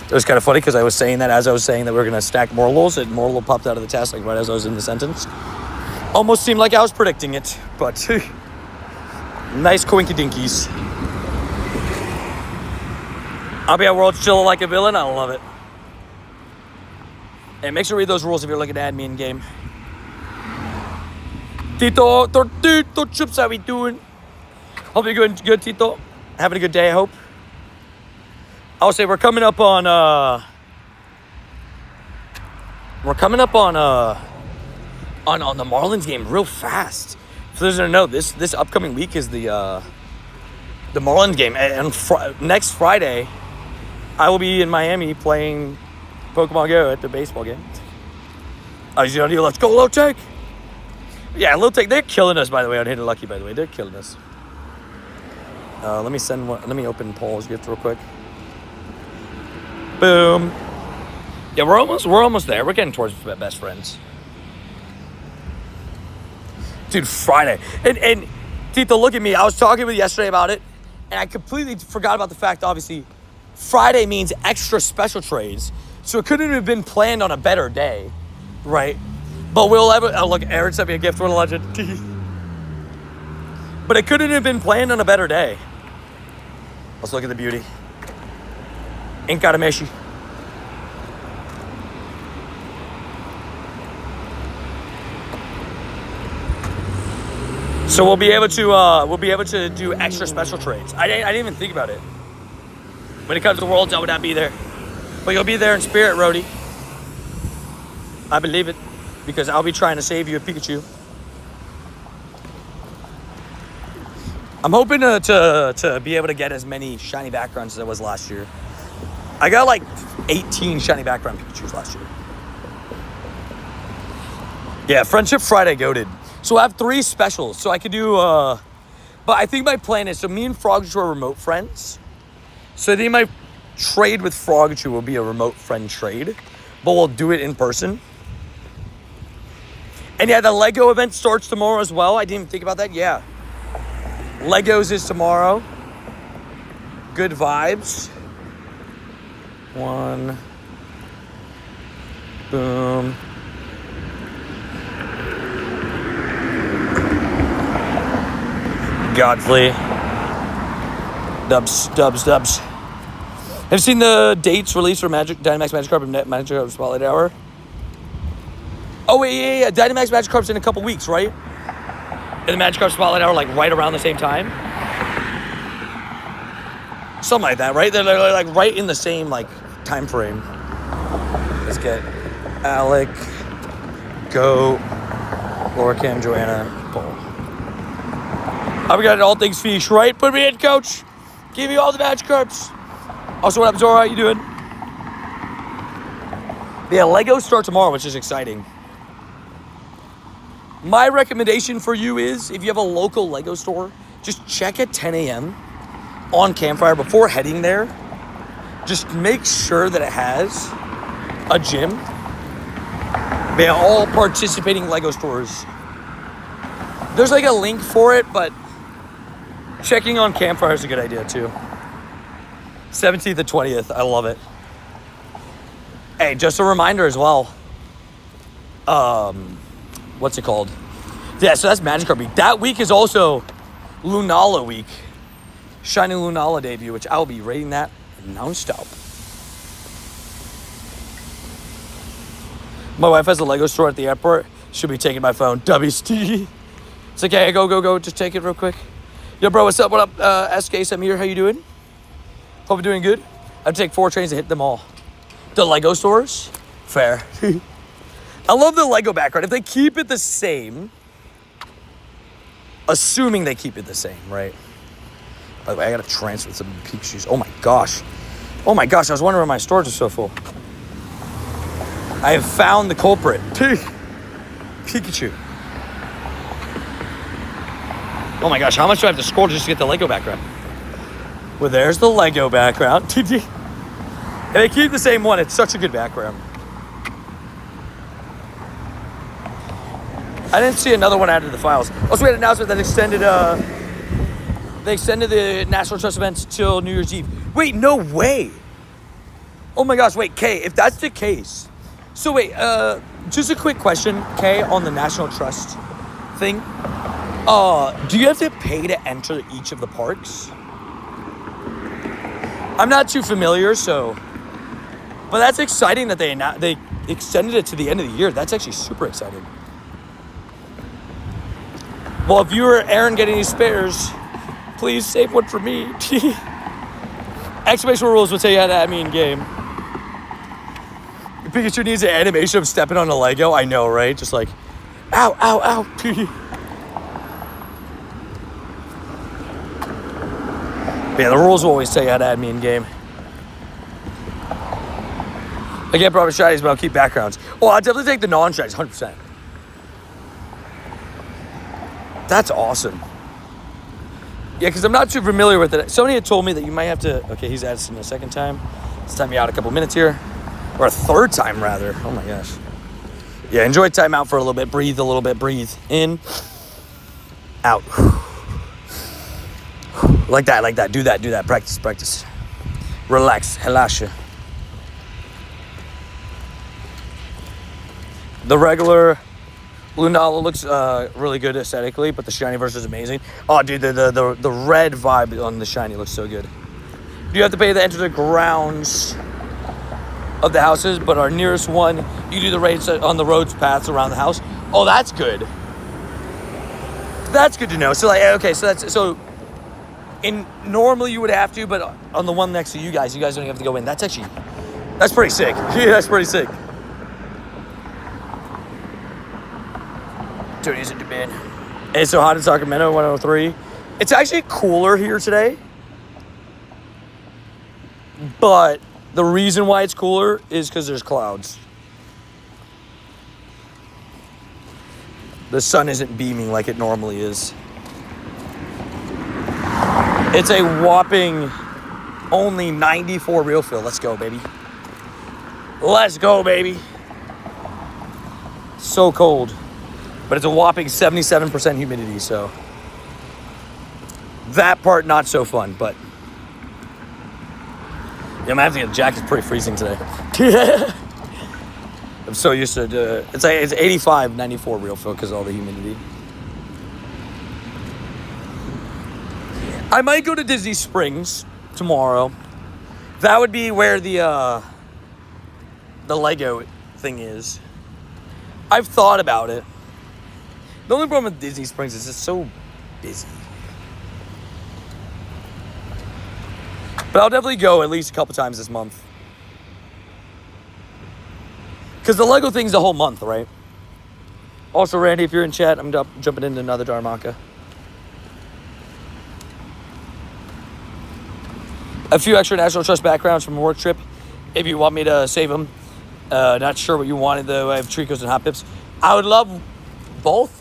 S1: It was kind of funny because I was saying that as I was saying that we were going to stack more LOLs, and more LOL popped out of the task like right as I was in the sentence. Almost seemed like I was predicting it, but nice coinky dinkies. I'll be at Worlds chilling like a villain. I love it. Hey, make sure to read those rules if you're looking to add me in game. Tito, Tortito Chips, how we doing? Hope you're doing good, Tito. Having a good day, I hope. I'll say we're coming up on the Marlins game real fast. For those who don't know, this upcoming week is the Marlins game, and next Friday, I will be in Miami playing Pokemon Go at the baseball game. Let's go, Low Take. Yeah, Low Take, they're killing us, by the way, on Hidden Lucky, by the way. They're killing us. Let me send one. Let me open Paul's gift real quick. Boom. Yeah, we're almost there. We're getting towards best friends. Dude, Friday. And Tito, look at me. I was talking with you yesterday about it, and I completely forgot about the fact, obviously, Friday means extra special trades. So it couldn't have been planned on a better day, right? But we'll have it. Oh, look, Aaron sent me a gift. What a legend. But it couldn't have been planned on a better day. Let's look at the beauty. Inkarameshi. So we'll be able to do extra special trades. I didn't even think about it. When it comes to Worlds, I would not be there. But you'll be there in spirit, Rhodey. I believe it. Because I'll be trying to save you a Pikachu. I'm hoping to be able to get as many shiny backgrounds as I was last year. I got like 18 shiny background Pikachus last year. Yeah, Friendship Friday goated. So I have 3 specials. So I could do, but I think my plan is, so me and Frogchu are remote friends. So I think my trade with Frogchu will be a remote friend trade. But we'll do it in person. And yeah, the Lego event starts tomorrow as well. I didn't even think about that. Yeah. Legos is tomorrow. Good vibes. 1. Boom. Godfrey. Dubs. Have you seen the dates released for Dynamax Magikarp and Magikarp Spotlight Hour? Oh, wait, yeah. Dynamax Magikarp's in a couple weeks, right? And the Magikarp Spotlight Hour, like, right around the same time? Something like that, right? They're like right in the same, like, time frame. Let's get Alec, Goat, Lorcam, Joanna, Paul. We got all things fish, right? Put me in, coach. Give you all the Magikarps. Also, what up, Zora? How you doing? Yeah, Lego start tomorrow, which is exciting. My recommendation for you is, if you have a local Lego store, just check at 10 a.m. on Campfire before heading there. Just make sure that it has a gym. They are all participating Lego stores. There's like a link for it, but checking on Campfire is a good idea too. 17th and 20th, I love it. Hey, just a reminder as well. What's it called? Yeah, so that's Magikarp week. That week is also Lunala week. Shiny Lunala debut, which I'll be rating that non-stop. My wife has a Lego store at the airport. She'll be taking my phone. WST. It's like, hey, go. Just take it real quick. Yo, bro, what's up? What up? SK Samir, how you doing? Hope you're doing good. I'd take 4 trains to hit them all. The Lego stores? Fair. I love the Lego background. If they keep it the same, assuming they keep it the same, right? By the way, I gotta transfer some Pikachus. Oh my gosh, I was wondering why my storage is so full. I have found the culprit. Pikachu. Oh my gosh, how much do I have to scroll just to get the Lego background? Well, there's the Lego background. If they keep the same one, it's such a good background. I didn't see another one added to the files. Also, we had an announcement that they extended the National Trust events till New Year's Eve. Wait, no way. Oh my gosh, wait, Kay, if that's the case. So wait, just a quick question, Kay, on the National Trust thing. Do you have to pay to enter each of the parks? I'm not too familiar, so. But that's exciting that they extended it to the end of the year. That's actually super exciting. Well, if you or Aaron get any spares, please save one for me. Exclamation rules will tell you how to add me in game. Pikachu needs an animation of stepping on a Lego. I know, right? Just like, ow, ow, ow. Yeah, the rules will always tell you how to add me in game. I can't promise shinies, but I'll keep backgrounds. Oh, I'll definitely take the non-shinies, 100%. That's awesome. Yeah, because I'm not too familiar with it. Somebody had told me that you might have to... Okay, he's added in a second time. Let's time you out a couple minutes here. Or a third time, rather. Oh, my gosh. Yeah, enjoy time out for a little bit. Breathe a little bit. Breathe in. Out. Like that. Do that. Practice. Relax. Relaxa. The regular Lunala looks really good aesthetically, but the shiny version is amazing. Oh, dude, the red vibe on the shiny looks so good. You have to pay to enter the grounds of the houses, but our nearest one, you do the raids on the roads paths around the house. Oh, that's good. That's good to know. So like, okay, so normally you would have to, but on the one next to you guys don't have to go in. That's pretty sick. Yeah, that's pretty sick. Tony's into bed. It's so hot in Sacramento, 103. It's actually cooler here today. But the reason why it's cooler is because there's clouds. The sun isn't beaming like it normally is. It's a whopping only 94 real feel. Let's go, baby. Let's go, baby. So cold. But it's a whopping 77% humidity, so that part not so fun, but yeah, I'm gonna have to get a jacket. It's pretty freezing today. I'm so used to it's 85, 94 real feel because of all the humidity. I might go to Disney Springs tomorrow. That would be where the Lego thing is. I've thought about it. The only problem with Disney Springs is it's so busy. But I'll definitely go at least a couple times this month. Because the Lego thing's the whole month, right? Also, Randy, if you're in chat, I'm jumping into another Dharmaka. A few extra National Trust backgrounds from a work trip. If you want me to save them. Not sure what you wanted, though. I have Tricos and Hot Pips. I would love both.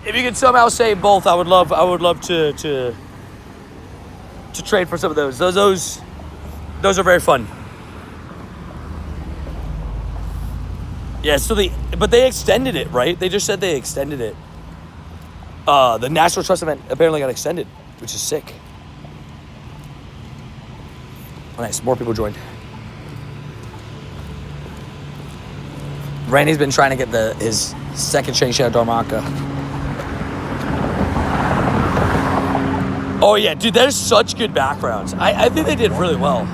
S1: If you could somehow save both, I would love to trade for some of those. Those are very fun. Yeah, but they extended it, right? They just said they extended it. The National Trust event apparently got extended, which is sick. Oh, nice, more people joined. Randy's been trying to get his second Shang Shadow Dharmaka. Oh yeah, dude, there's such good backgrounds. I think they did really well.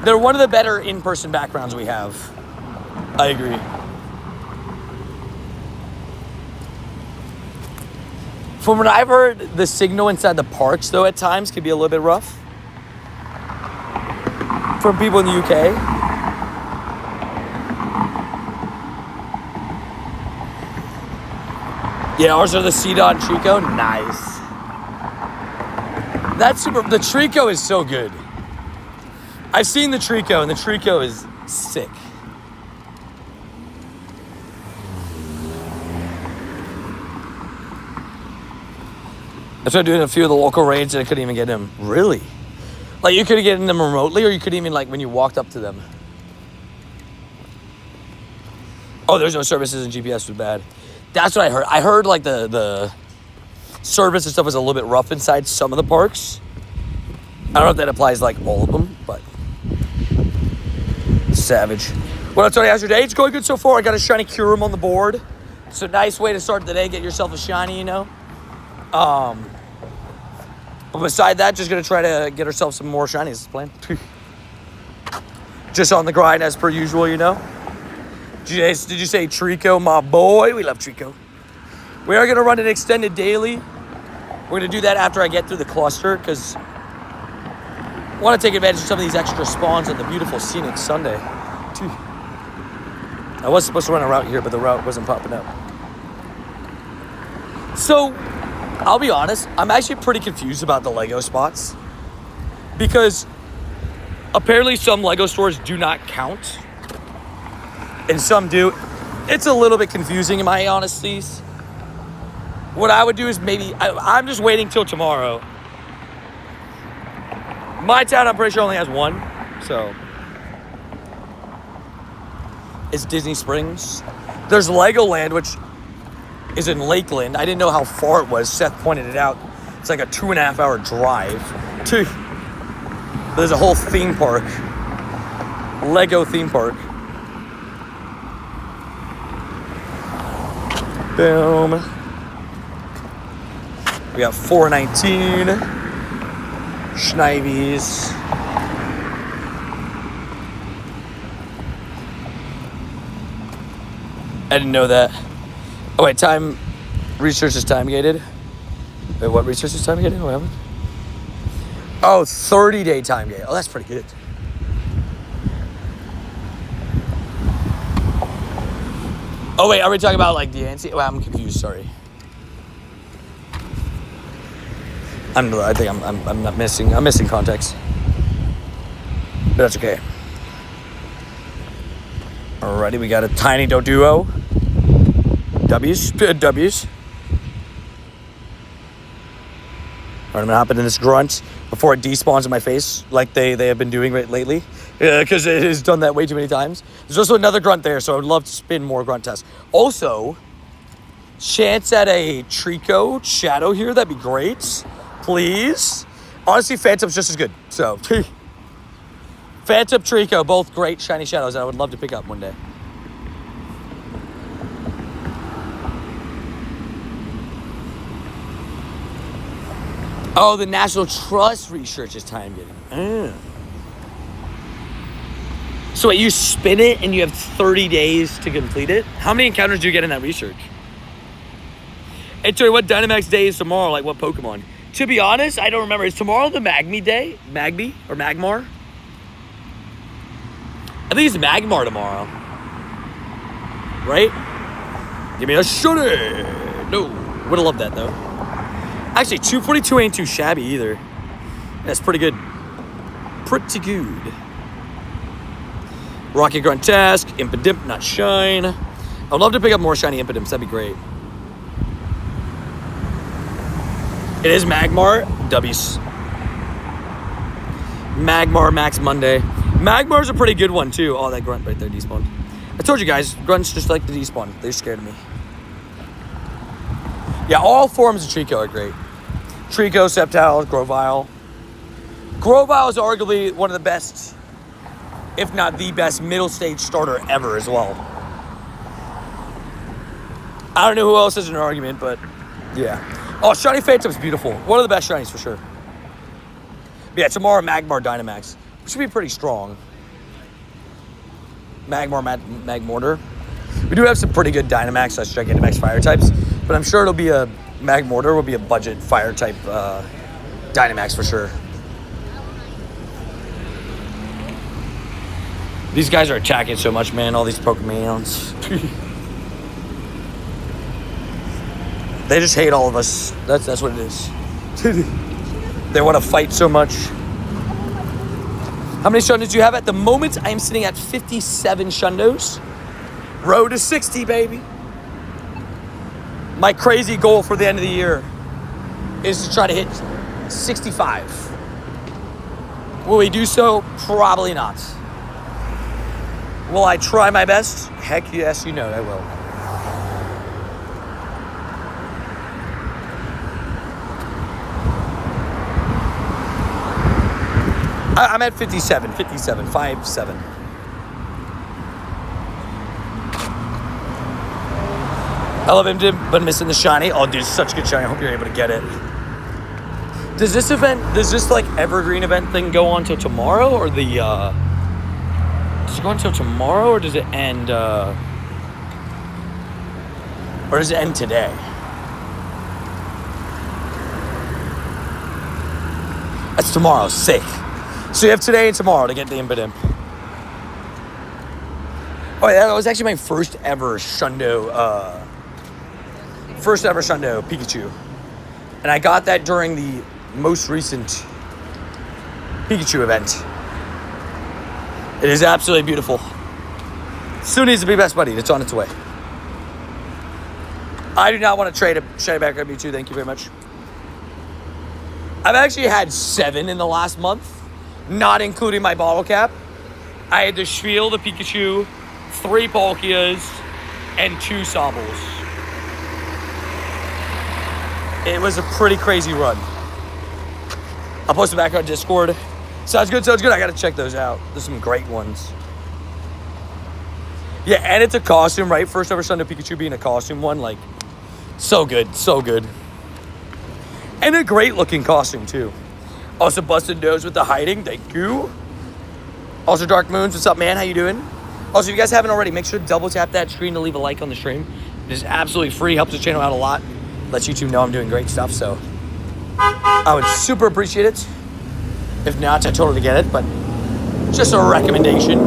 S1: They're one of the better in-person backgrounds we have. I agree. From what I've heard, the signal inside the parks, though, at times can be a little bit rough. From people in the UK. Yeah, ours are the CDOT Trico. Nice. That's super. The Trico is so good. I've seen the Trico, and the Trico is sick. I tried doing a few of the local raids, and I couldn't even get them. Really? Like, you couldn't get them remotely, or you couldn't even, like, when you walked up to them? Oh, there's no services, and GPS was bad. That's what I heard. I heard, like, the service and stuff was a little bit rough inside some of the parks. I don't know if that applies, like, all of them, but savage. What up, Tony? How's your day? It's going good so far. I got a shiny Kyurem on the board. It's a nice way to start the day. Get yourself a shiny, you know. But beside that, just going to try to get ourselves some more shinies. That's the plan. Just on the grind as per usual, you know. Did you say Trico, my boy? We love Trico. We are going to run an extended daily. We're going to do that after I get through the cluster because I want to take advantage of some of these extra spawns on the beautiful scenic Sunday. I was supposed to run a route here, but the route wasn't popping up. So, I'll be honest, I'm actually pretty confused about the Lego spots because apparently some Lego stores do not count and some do. It's a little bit confusing in my honesties. What I would do is maybe, I'm just waiting till tomorrow. My town, I'm pretty sure, only has one, so. It's Disney Springs. There's Legoland, which is in Lakeland. I didn't know how far it was. Seth pointed it out. It's like a 2.5 hour drive. There's a whole theme park. Lego theme park. Boom. We got 419. Schneibes. I didn't know that. Oh wait, time research is time gated. Wait, what research is time gated? What happened? Oh, 30-day time gate. Oh, that's pretty good. Oh wait, are we talking about like the anti? Well, I'm confused. Sorry. I think I'm not missing. I'm missing context. But that's okay. Alrighty, we got a tiny Doduo. W's. W's. Alright, I'm gonna hop into this grunt before it despawns in my face, like they have been doing lately, because it has done that way too many times. There's also another grunt there, so I would love to spin more grunt tests. Also, chance at a Trico Shadow here, that'd be great. Please. Honestly, Phantom's just as good. So, Phantom, Trico, both great shiny shadows that I would love to pick up one day. Oh, the National Trust research is time getting. So wait, you spin it and you have 30 days to complete it? How many encounters do you get in that research? Hey, Tori, what Dynamax day is tomorrow? Like what Pokemon? To be honest, I don't remember. Is tomorrow the Magmi day? Magby or Magmar? I think it's Magmar tomorrow. Right? Give me a shooter. No. Would have loved that though. Actually, 242 ain't too shabby either. That's pretty good. Pretty good. Rocket Grunt Task. Impidimp, not Shine. I'd love to pick up more shiny Impidimps. That'd be great. It is Magmar. W's. Magmar Max Monday. Magmar's a pretty good one too. Oh, that grunt right there despawned. I told you guys, grunts just like the despawn. They're scared of me. Yeah, all forms of Trico are great. Trico, Sceptile, Grovyle. Grovyle is arguably one of the best, if not the best, middle stage starter ever as well. I don't know who else has an argument, but yeah. Oh, Shiny Phantom's beautiful. One of the best shinies for sure. But yeah, tomorrow Magmar Dynamax, which should be pretty strong. Magmar Magmortar. We do have some pretty good Dynamax / Gigantamax fire types, but I'm sure it'll be a Magmortar will be a budget fire type Dynamax for sure. These guys are attacking so much, man. All these Pokemons. They just hate all of us. That's what it is. They want to fight so much. How many Shundos do you have? At the moment, I'm sitting at 57 Shundos. Road to 60, baby. My crazy goal for the end of the year is to try to hit 65. Will we do so? Probably not. Will I try my best? Heck yes, you know I will. I'm at 57, 57. I love him, but missing the shiny. Oh, dude, such good shiny. I hope you're able to get it. Does this like evergreen event thing go on till tomorrow, or the does it go until tomorrow, or does it end today? That's tomorrow. Sick. So you have today and tomorrow to get the Impidimp. Oh yeah, that was actually my first ever Shundo Pikachu. And I got that during the most recent Pikachu event. It is absolutely beautiful. Soon needs to be best buddy. It's on its way. I do not want to trade a shiny back up Mewtwo. Thank you very much. I've actually had 7 in the last month, not including my bottle cap. I had to Spiel the Pikachu, 3 Palkias, and 2 Sobbles. It was a pretty crazy run. I'll post it back on Discord. Sounds good. I gotta check those out. There's some great ones. Yeah, and it's a costume, right? First ever Sunday Pikachu being a costume one, like, So good, so good. And a great looking costume too. Also Busted Nose with the hiding, thank you. Also Dark Moons, what's up man, how you doing? Also, if you guys haven't already, make sure to double tap that screen to leave a like on the stream. It is absolutely free, helps the channel out a lot. Lets YouTube know I'm doing great stuff, so I would super appreciate it. If not, I totally get it, but just a recommendation.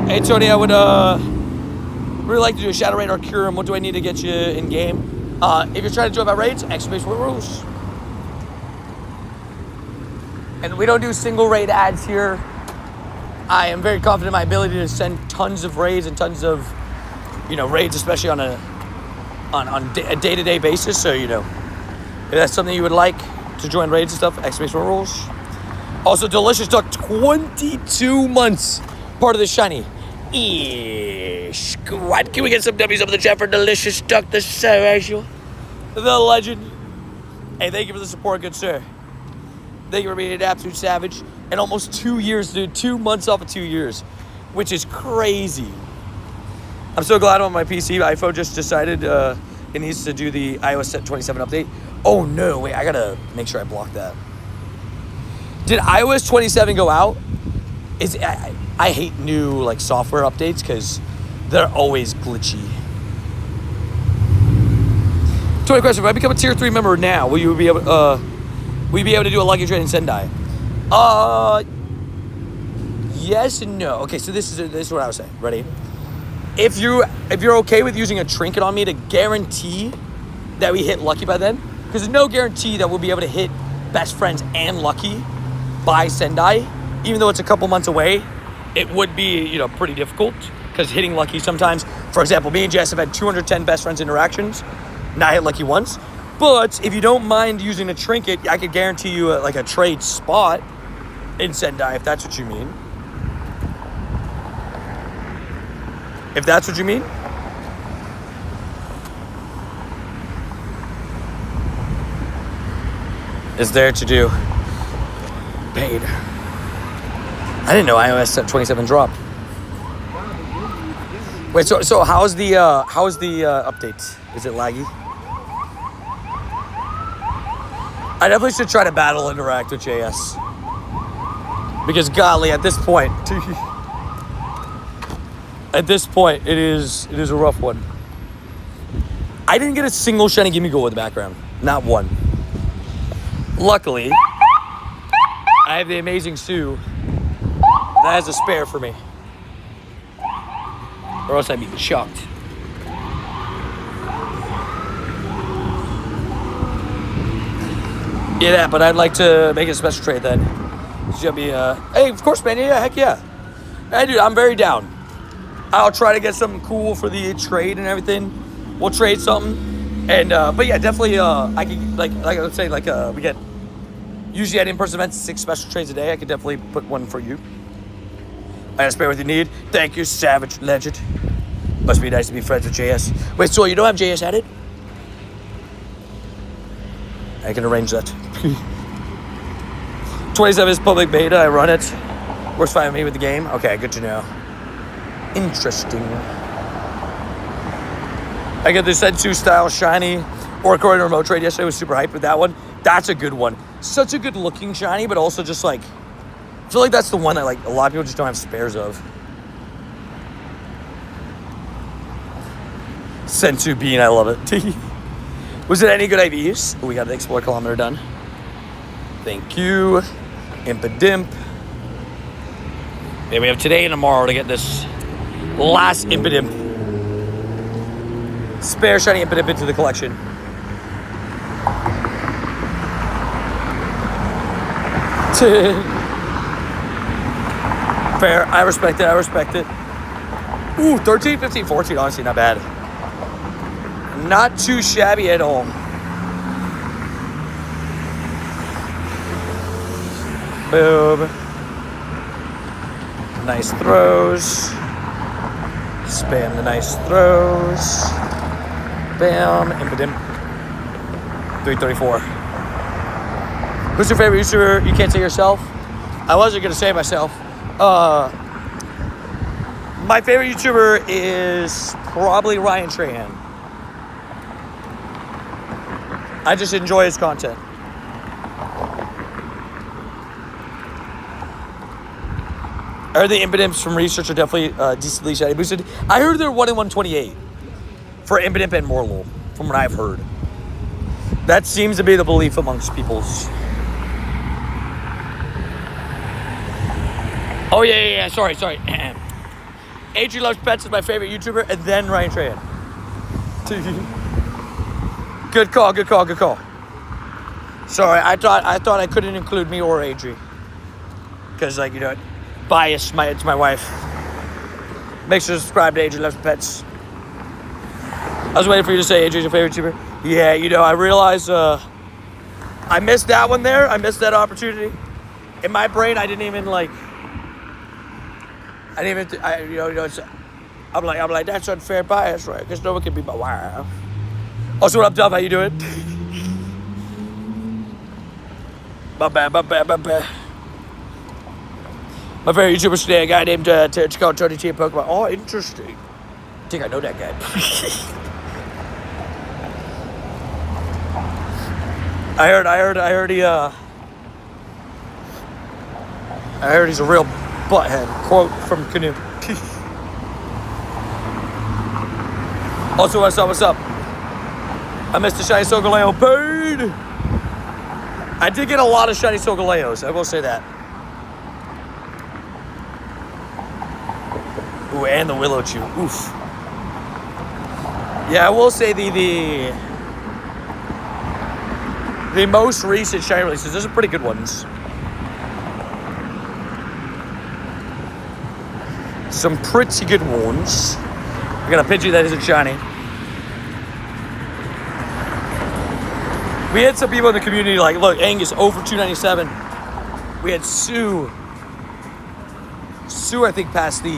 S1: Hey Tony, I would really like to do a shadow raid or Kyurem. What do I need to get you in game? If you're trying to join my raids, exclamation point rules. And we don't do single raid ads here. I am very confident in my ability to send tons of raids and tons of, raids, especially on a day-to-day basis. So, if that's something you would like to join raids and stuff, exclamation point rules. Also, Delicious Duck, 22 months, part of the shiny. Squad, can we get some W's up in the chat for Delicious Duck, the Savage, the legend? Hey, thank you for the support, good sir. Thank you for being an absolute savage. And almost 2 years, dude. 2 months off of 2 years, which is crazy. I'm so glad I'm on my PC. iPhone just decided it needs to do the iOS 27 update. Oh no, wait, I gotta make sure I block that. Did iOS 27 go out? I hate new software updates because they're always glitchy. 20 question, if I become a tier 3 member now, will you be able to do a lucky trade in Sendai? Yes and no. Okay, so this is what I was saying. Ready? If you're okay with using a trinket on me to guarantee that we hit lucky by then, because there's no guarantee that we'll be able to hit best friends and lucky by Sendai, even though it's a couple months away. It would be pretty difficult because hitting lucky sometimes. For example, me and Jess have had 210 best friends interactions, not hit lucky once. But if you don't mind using a trinket, I could guarantee you a trade spot in Sendai, if that's what you mean. If that's what you mean. Is there to do. Paid. I didn't know iOS 27 dropped. Wait, so how's the update? Is it laggy? I definitely should try to battle interact with JS. Because golly, at this point, it is a rough one. I didn't get a single shiny gimme goal in the background. Not one. Luckily, I have the amazing Sue that has a spare for me. Or else I'd be chucked. Yeah, but I'd like to make a special trade then. It's gonna be, hey, of course, man, yeah, heck yeah. Hey, dude, I'm very down. I'll try to get something cool for the trade and everything. We'll trade something. And, but yeah, definitely, I can, like I would say, we get, usually at in-person events, 6 special trades a day. I could definitely put one for you. I gotta spare what you need. Thank you, Savage Legend. Must be nice to be friends with JS. Wait, so you don't have JS added? I can arrange that. 27 is public beta. I run it. Works fine with me with the game. Okay, good to know. Interesting. I got the Sensu style shiny Oricorian remote trade yesterday. I was super hyped with that one. That's a good one. Such a good looking shiny, but also just I feel like that's the one that a lot of people just don't have spares of. Sensu Bean, I love it. Was it any good IVs? We got the Explore Kilometer done. Thank you. Impidimp. Yeah, we have today and tomorrow to get this last Impidimp. Spare shiny Impidimp into the collection. Fair. I respect it. Ooh, 13, 15, 14. Honestly, not bad. Not too shabby at all. Boom. Nice throws. Spam the nice throws. Bam. Impidimp. 334. Who's your favorite YouTuber? You can't say yourself? I wasn't going to say myself. My favorite YouTuber is probably Ryan Trahan. I just enjoy his content. I heard the Impidimps from research are definitely decently shiny boosted. I heard they're 1 in 128 for Impidimp and Morlul, from what I've heard. That seems to be the belief amongst peoples. Oh, yeah. Sorry. Adrian Loves Pets is my favorite YouTuber, and then Ryan Trahan. Good call. Sorry, I thought I couldn't include me or Adri. Because, like, you know, bias, it's my wife. Make sure to subscribe to Adrian Loves Pets. I was waiting for you to say Adrian's your favorite YouTuber. Yeah, you know, I realized I missed that one there. I missed that opportunity. In my brain, I didn't even, like... I'm like, that's unfair bias, right? Because no one can be my wife. Also, what up, Dove? How you doing? My bad. My favorite YouTuber today, a guy named Tony T Pokemon. Oh, interesting. I think I know that guy. I heard he's a real butthead. Quote from Canoe. Also, what's up? I missed the shiny Solgaleo. Pain! I did get a lot of shiny Solgaleos. I will say that. Ooh, and the Willow Chew. Oof. Yeah, I will say the most recent shiny releases, those are pretty good ones. Some pretty good ones. I got a Pidgey that isn't shiny. We had some people in the community like, look, Angus, over 297. We had Sue. Sue, I think, passed the...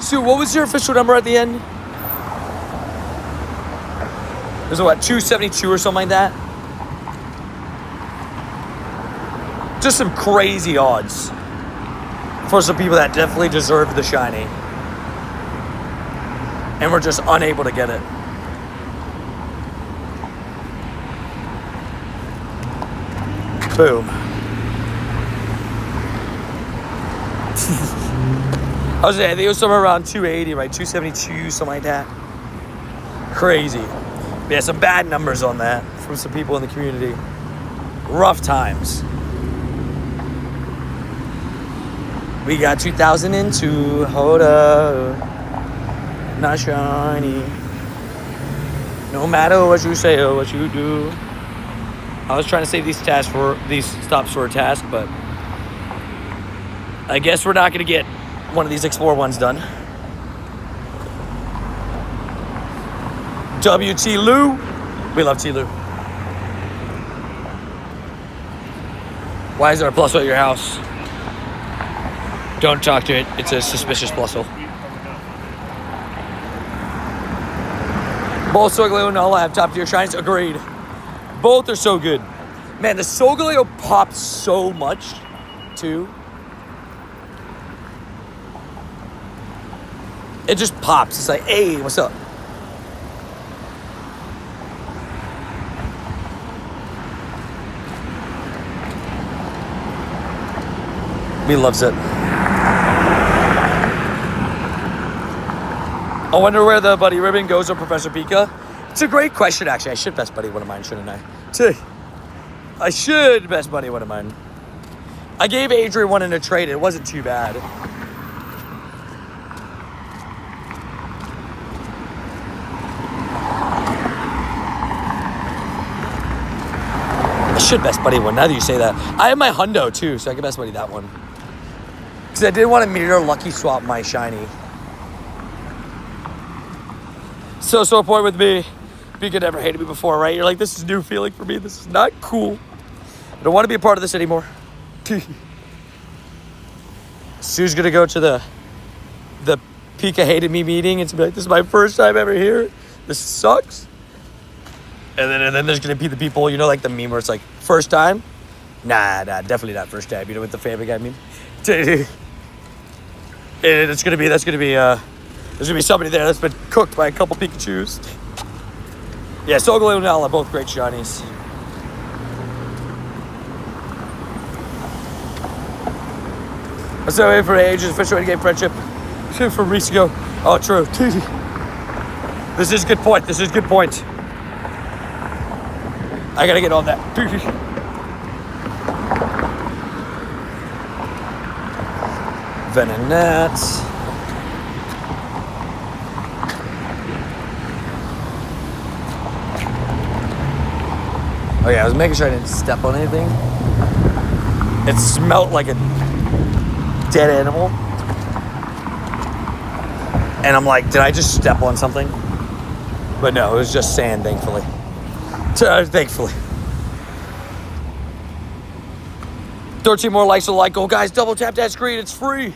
S1: Sue, what was your official number at the end? It was, what, 272 or something like that? Just some crazy odds for some people that definitely deserved the shiny. And we're just unable to get it. Boom. I was saying, I think it was somewhere around 280, right? 272, something like that. Crazy. Yeah, some bad numbers on that from some people in the community. Rough times. We got 2002. Hold up. Not shiny. No matter what you say or what you do. I was trying to save these stops for a task, but I guess we're not going to get one of these Explore ones done. WT Lou. We love T Lou. Why is there a Plusle at your house? Don't talk to it. It's a suspicious Plusle. Both Solgaleo and Nulla have top tier shines. Agreed. Both are so good. Man, the Solgaleo pops so much, too. It just pops. It's like, hey, what's up? Me loves it. I wonder where the Buddy Ribbon goes with Professor Pika. It's a great question, actually. I should best buddy one of mine, shouldn't I? I should best buddy one of mine. I gave Adrian one in a trade. It wasn't too bad. I should best buddy one, now that you say that. I have my Hundo, too, so I can best buddy that one. Because I didn't want to mirror Lucky Swap my shiny. So point with me. Pika never hated me before, right? You're like, this is a new feeling for me. This is not cool. I don't want to be a part of this anymore. Sue's going to go to the Pika hated me meeting and to be like, this is my first time ever here. This sucks. And then there's going to be the people, you know, like the meme where it's like, first time? Nah, definitely not first time. You know what the Family Guy meme? There's gonna be somebody there that's been cooked by a couple Pikachus. Yeah, Solgaleo and Nala, both great shinies. I'm still waiting for ages, official game friendship. From weeks ago. Oh, true. This is a good point. This is a good point. I gotta get on that. Venonat. Oh yeah, I was making sure I didn't step on anything. It smelled like a dead animal. And I'm like, did I just step on something? But no, it was just sand, thankfully. Thankfully. 13 more likes to the like goal. Guys, double tap that screen. It's free.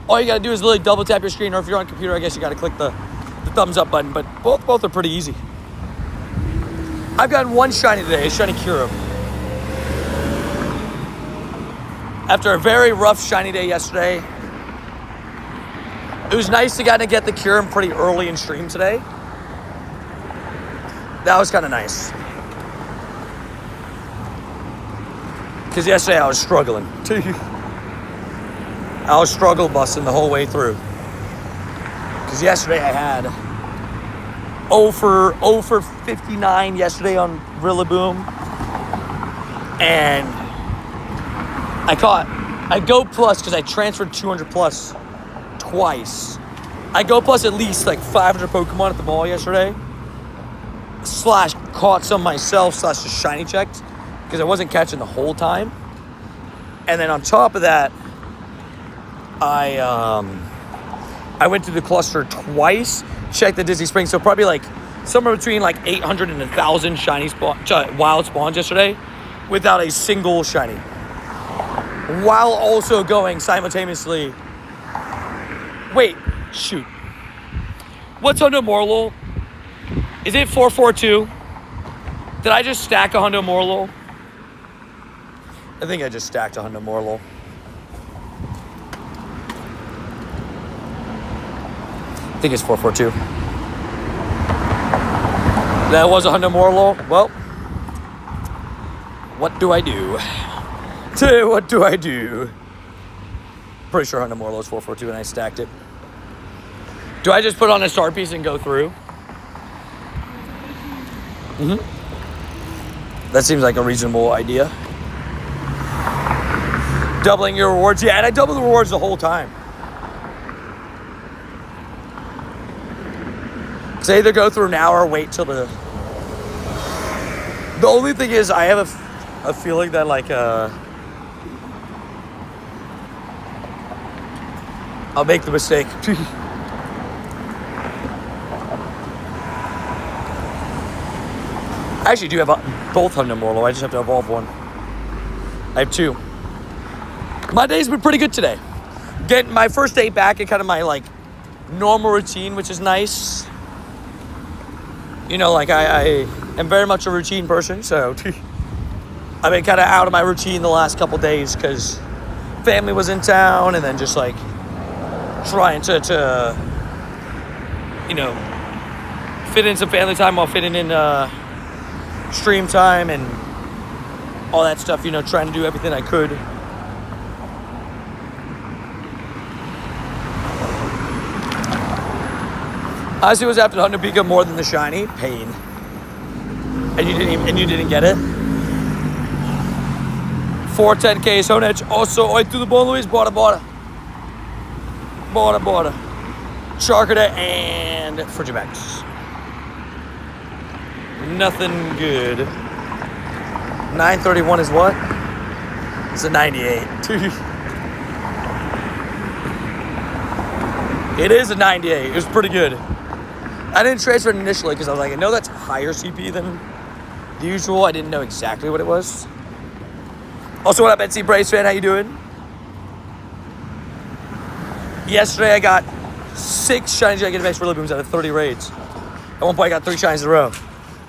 S1: All you got to do is literally double tap your screen. Or if you're on a computer, I guess you got to click the thumbs up button. But both are pretty easy. I've gotten one shiny today. A shiny Kyurem. After a very rough shiny day yesterday, it was nice to kind of get the Kyurem pretty early in stream today. That was kind of nice. Because yesterday I was struggling. I was struggle busting the whole way through. Because yesterday I had 0 for 59 yesterday on Rillaboom. And I go plus because I transferred 200 plus twice. I go plus at least like 500 Pokemon at the mall yesterday. / caught some myself / just shiny checked because I wasn't catching the whole time. And then on top of that, I went to the cluster twice, checked the Disney Springs, so probably like somewhere between like 800 and 1,000 shiny wild spawns yesterday without a single shiny. While also going simultaneously. Wait, shoot. What's Hundo Morlul? Is it 442? Did I just stack a Hundo Morlul? I think I just stacked a Hundo Morlul. I think it's 442. That was a Hundo Morlul. Well, what do I do? What do I do? Pretty sure Hundo Morlul is 442 and I stacked it. Do I just put on a star piece and go through? That seems like a reasonable idea. Doubling your rewards. Yeah, and I double the rewards the whole time. So either go through now or wait till the... The only thing is I have a feeling that like... I'll make the mistake. I actually do have both Hundo Morlul. I just have to evolve one. I have 2. My day's been pretty good today. Getting my first day back in kind of my like normal routine, which is nice. You know, like I am very much a routine person, so I've been kind of out of my routine the last couple days because family was in town, and then just like trying to you know, fit in some family time while fitting in stream time and all that stuff, you know, trying to do everything I could. Honestly, was after the Hundo Pika more than the shiny. Pain. And you didn't get it. 410k Honedge. Also, oi to the ball, Luis. Bora. Charkada and Frigimax. Nothing good. 931 is what? It's a 98. It is a 98. It was pretty good. I didn't transfer it initially because I was like, I know that's higher CP than the usual. I didn't know exactly what it was. Also, what up, NC Braves fan? How you doing? Yesterday, I got 6 shiny Gigantamax Rillabooms out of 30 raids. At one point, I got 3 shinies in a row.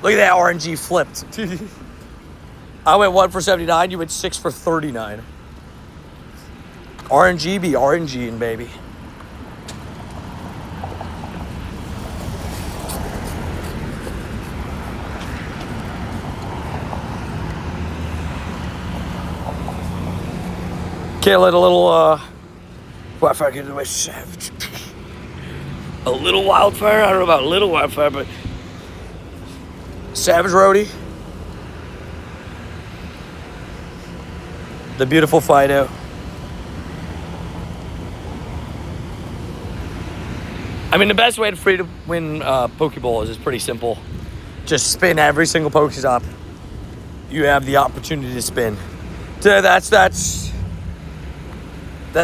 S1: Look at that RNG flipped. I went 1 for 79. You went 6 for 39. RNG be RNGing, baby. Can't let a little wildfire get in the way. Savage. A little wildfire? I don't know about a little wildfire, but Savage Roadie. The beautiful Fido. I mean, the best way for you to win Pokeballs is pretty simple. Just spin every single Pokestop you have the opportunity to spin. So that's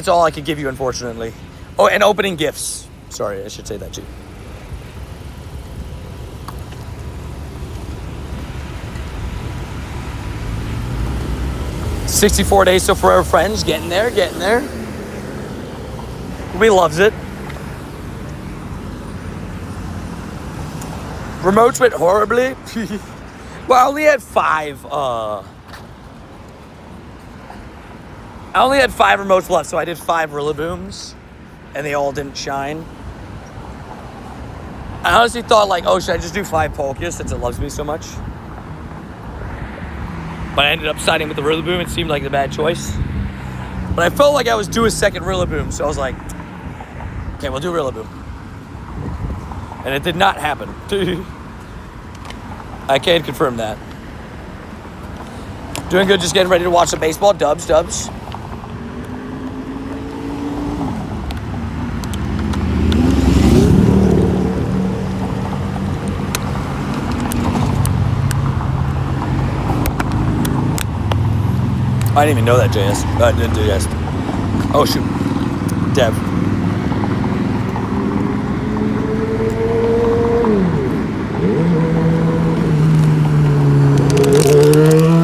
S1: all I could give you, unfortunately. Oh, and opening gifts. Sorry, I should say that too. "64 days till forever friends." Getting there. We loves it. Remotes went horribly. Well, I only had 5. I only had 5 remotes left, so I did 5 Rillabooms, and they all didn't shine. I honestly thought, like, oh, should I just do 5 Palkia since it loves me so much? But I ended up siding with the Rillaboom. It seemed like the bad choice. But I felt like I was due a second Rillaboom, so I was like, okay, we'll do Rillaboom. And it did not happen. I can confirm that. Doing good, just getting ready to watch the baseball. Dubs. I didn't even know that, JS. JS. Oh, shoot. Dev.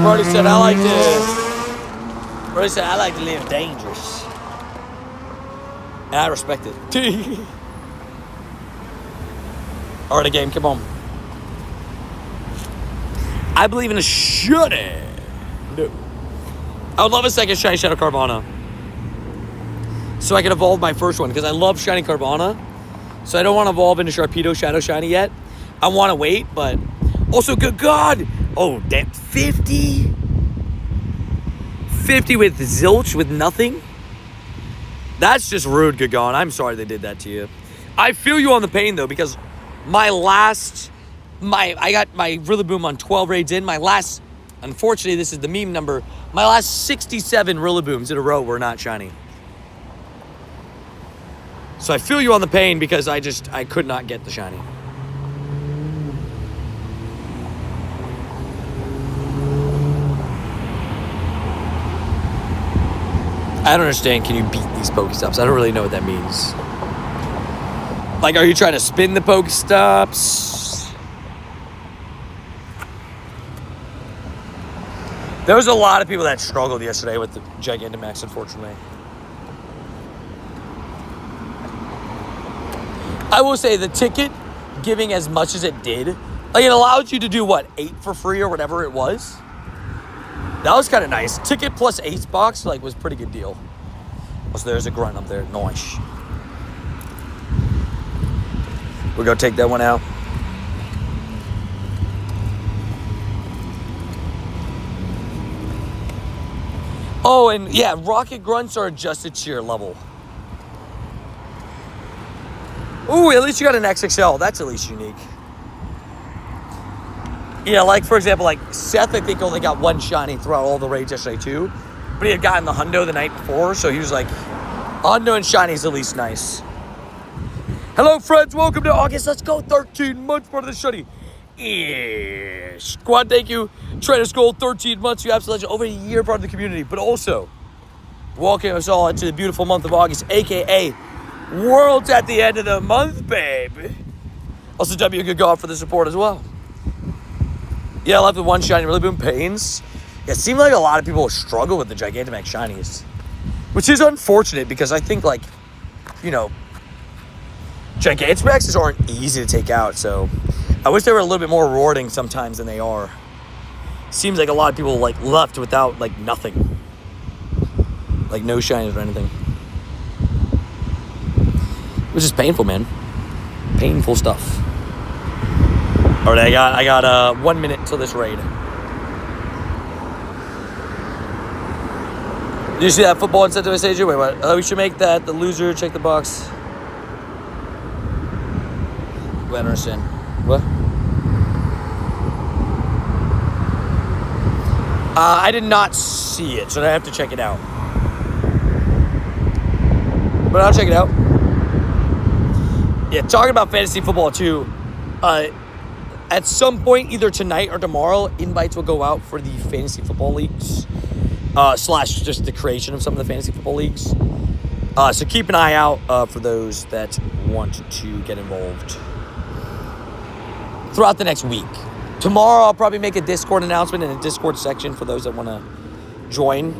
S1: Brody said, I like to live dangerous. And I respect it. All right, game, come on. I believe in a shooting. No. I would love a second Shiny Shadow Carvana. So I can evolve my first one, because I love Shiny Carvana. So I don't want to evolve into Sharpedo Shadow Shiny yet. I want to wait, but also, good God. Oh, damn. 50? 50 with zilch, with nothing? That's just rude, good God. I'm sorry they did that to you. I feel you on the pain, though, because I got my Rillaboom on 12 raids in. Unfortunately, this is the meme number. My last 67 Rillabooms in a row were not shiny. So I feel you on the pain because I could not get the shiny. I don't understand, can you beat these Pokestops? I don't really know what that means. Like, are you trying to spin the Pokestops? There was a lot of people that struggled yesterday with the Gigantamax, unfortunately. I will say the ticket, giving as much as it did, like, it allowed you to do, what, 8 for free or whatever it was? That was kind of nice. Ticket plus Ace box, like, was a pretty good deal. Oh, so there's a grunt up there. Nice. We'll go take that one out. Oh, and yeah, rocket grunts are adjusted to your level. Ooh, at least you got an XXL. That's at least unique. Yeah, like, for example, like, Seth, I think, only got 1 shiny throughout all the raids yesterday, too. But he had gotten the Hundo the night before, so he was like, Hundo and shiny is at least nice. Hello, friends. Welcome to August. Let's go. 13 months part of the shiny. Yeah. Squad, thank you. Trainer Skull, 13 months. You absolutely over a year part of the community. But also, welcome us all into the beautiful month of August, a.k.a. World's at the end of the month, babe. Also, W, good God for the support as well. Yeah, left with 1 shiny Rillaboom. Pains. Yeah, it seemed like a lot of people struggle with the Gigantamax shinies. Which is unfortunate because I think, like, you know, Gigantamaxes aren't easy to take out. So I wish they were a little bit more rewarding sometimes than they are. Seems like a lot of people, like, left without, like, nothing. Like, no shinies or anything. Which is painful, man. Painful stuff. All right, I got 1 minute till this raid. Do you see that football incentive I said to you? Wait, what? We should make that the loser check the box. Wait, I don't understand. What? I did not see it, so I have to check it out. But I'll check it out. Yeah, talking about fantasy football too. At some point, either tonight or tomorrow, invites will go out for the fantasy football leagues. Slash just the creation of some of the fantasy football leagues. So keep an eye out for those that want to get involved throughout the next week. Tomorrow I'll probably make a Discord announcement in a Discord section for those that want to join.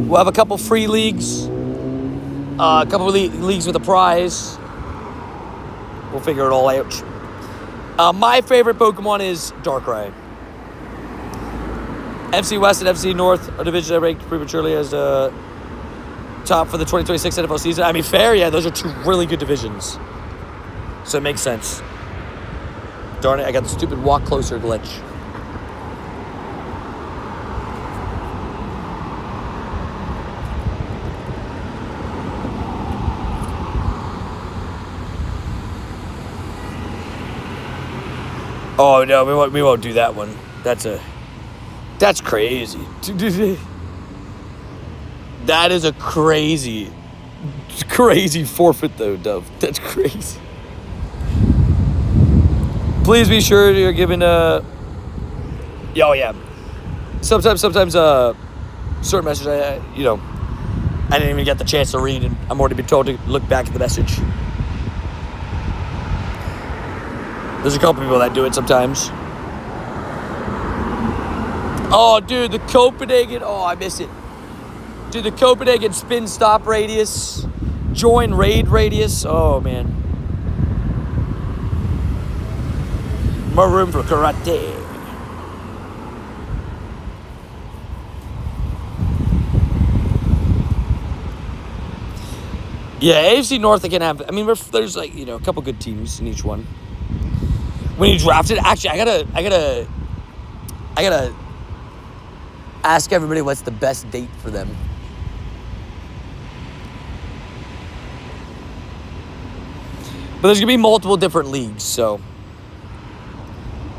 S1: We'll have a couple free leagues, a couple of leagues with a prize. We'll figure it all out. My favorite Pokemon is Darkrai. FC West and FC North are divisions I ranked prematurely as top for the 2026 NFL season. I mean, fair, yeah, those are two really good divisions. So it makes sense. Darn it, I got the stupid walk closer glitch. Oh, no, we won't do that one. That's crazy. That is a crazy forfeit, though, Dove. That's crazy. Please be sure you're giving oh yeah. Sometimes certain messages I didn't even get the chance to read, and I'm already been told to look back at the message. There's a couple people that do it sometimes. Oh, dude, the Copenhagen. Oh, I miss it. Dude, the Copenhagen spin stop radius, join raid radius. Oh man. More room for karate. Yeah, AFC North they can have. I mean, there's like a couple good teams in each one. When you drafted, actually, I gotta ask everybody what's the best date for them. But there's gonna be multiple different leagues, so.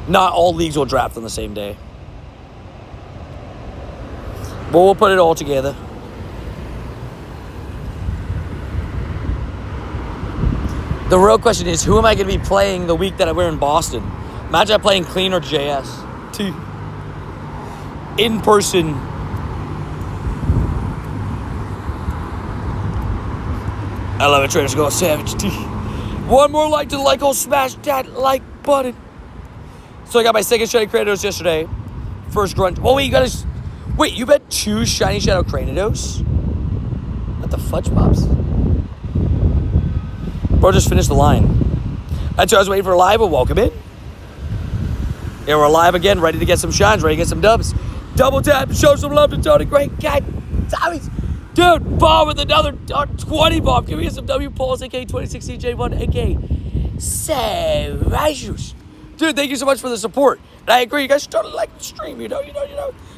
S1: Not all leagues will draft on the same day. But we'll put it all together. The real question is, who am I going to be playing the week that we're in Boston? Imagine I'm playing Clean or JS. In person. I love it, Trader's Go Savage. One more like to the like, smash that like button. So I got my second Shiny Cranidos yesterday. First grunt. Oh, wait, you bet 2 Shiny Shadow Cranidos? What the fudge pops? Bro just finished the line. That's why I was waiting for a live. Well, welcome in. Yeah, we're live again, ready to get some shines, ready to get some dubs. Double tap, show some love to Tony. Great guy. Tommy's. Dude, Bob with another 20 Bob. Give me some W Pauls, a.k.a. 2016 J1, a.k.a. Savages. Dude, thank you so much for the support. And I agree, you guys started like the stream, you know.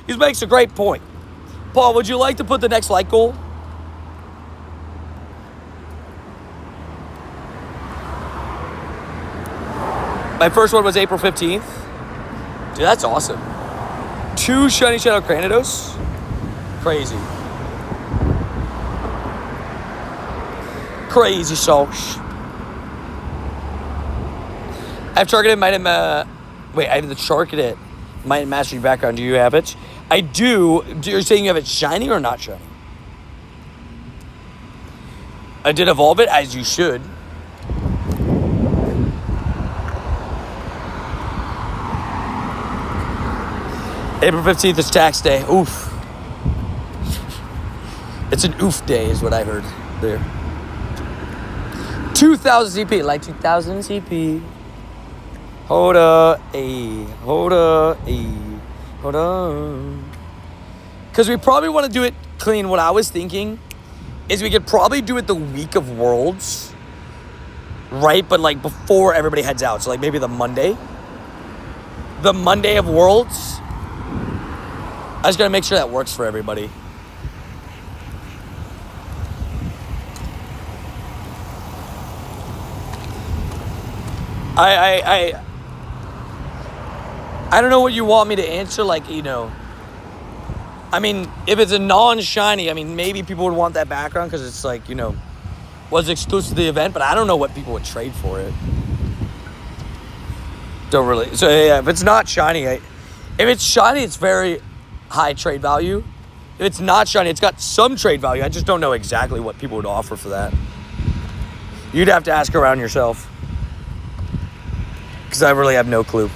S1: He makes a great point. Paul, would you like to put the next like goal? My first one was April 15th. Dude, that's awesome. 2 Shiny Shadow Cranidos. Crazy. Crazy sauce. I've targeted Might and I have the targeted Might and Mastery background. Do you have it? I do. You're saying you have it shiny or not shiny? I did evolve it, as you should. April 15th is tax day. Oof. It's an oof day is what I heard there. 2,000 CP. Like 2,000 CP. Hold up. Hold on. Because we probably want to do it clean. What I was thinking is we could probably do it the week of Worlds. Right? But like before everybody heads out. So like maybe the Monday. The Monday of Worlds. I just got to make sure that works for everybody. I don't know what you want me to answer. Like, you know, I mean, if it's a non-shiny, I mean, maybe people would want that background because it's like, you know, was exclusive to the event, but I don't know what people would trade for it. Don't really. So yeah, if it's not shiny, if it's shiny, it's very high trade value. If it's not shiny, it's got some trade value. I just don't know exactly what people would offer for that. You'd have to ask around yourself. Because I really have no clue.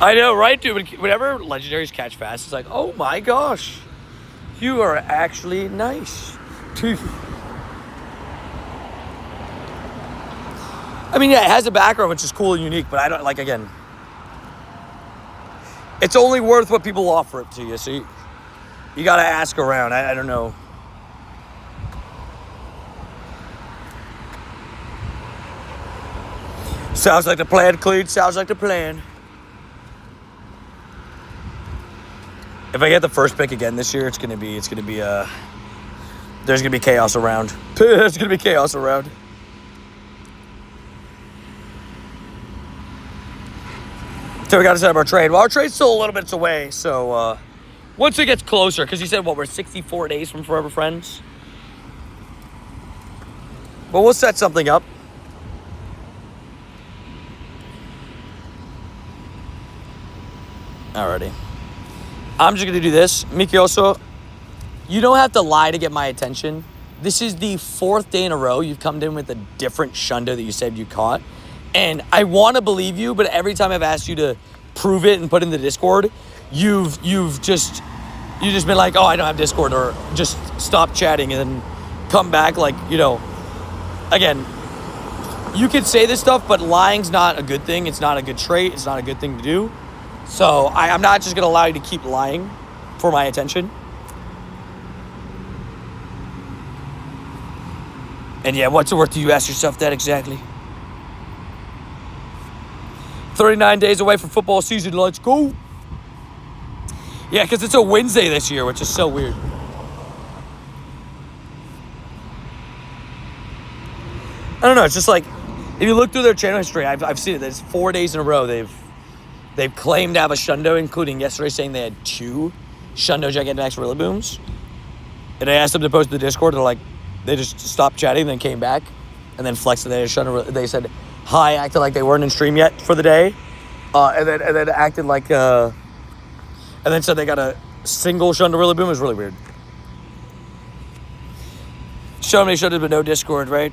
S1: I know, right, dude? Whenever legendaries catch fast, it's like, oh my gosh. You are actually nice. I mean, yeah, it has a background, which is cool and unique, but I don't, like, again, it's only worth what people offer it to you, so you got to ask around. I don't know. Sounds like the plan, Clean. Sounds like the plan. If I get the first pick again this year, there's gonna be chaos around. There's gonna be chaos around. So we got to set up our trade. Well, our trade's still a little bit away, so once it gets closer, because you said, what, we're 64 days from Forever Friends? But we'll set something up. Alrighty. I'm just going to do this. Mikioso, you don't have to lie to get my attention. This is the 4th day in a row you've come in with a different Shundo that you said you caught. And I want to believe you, but every time I've asked you to prove it and put in the Discord, you've just been like, oh, I don't have Discord, or just stop chatting and then come back like, you know, again, you could say this stuff, but lying's not a good thing. It's not a good trait. It's not a good thing to do. So I'm not just going to allow you to keep lying for my attention. And yeah, what's it worth? Do you ask yourself that exactly? 39 days away from football season. Let's go. Yeah, because it's a Wednesday this year, which is so weird. I don't know. It's just like, if you look through their channel history, I've seen it. It's 4 days in a row they've claimed to have a Shundo, including yesterday saying they had 2 Shundo Gigantamax Rillabooms. And I asked them to post to the Discord. They're like, they just stopped chatting, then came back, and then flexed that they had Shundo. They said hi, acted like they weren't in stream yet for the day, and then acted like, and then said they got a single Shundo Rillaboom. It was really weird. Show me Shundos, but no Discord, right?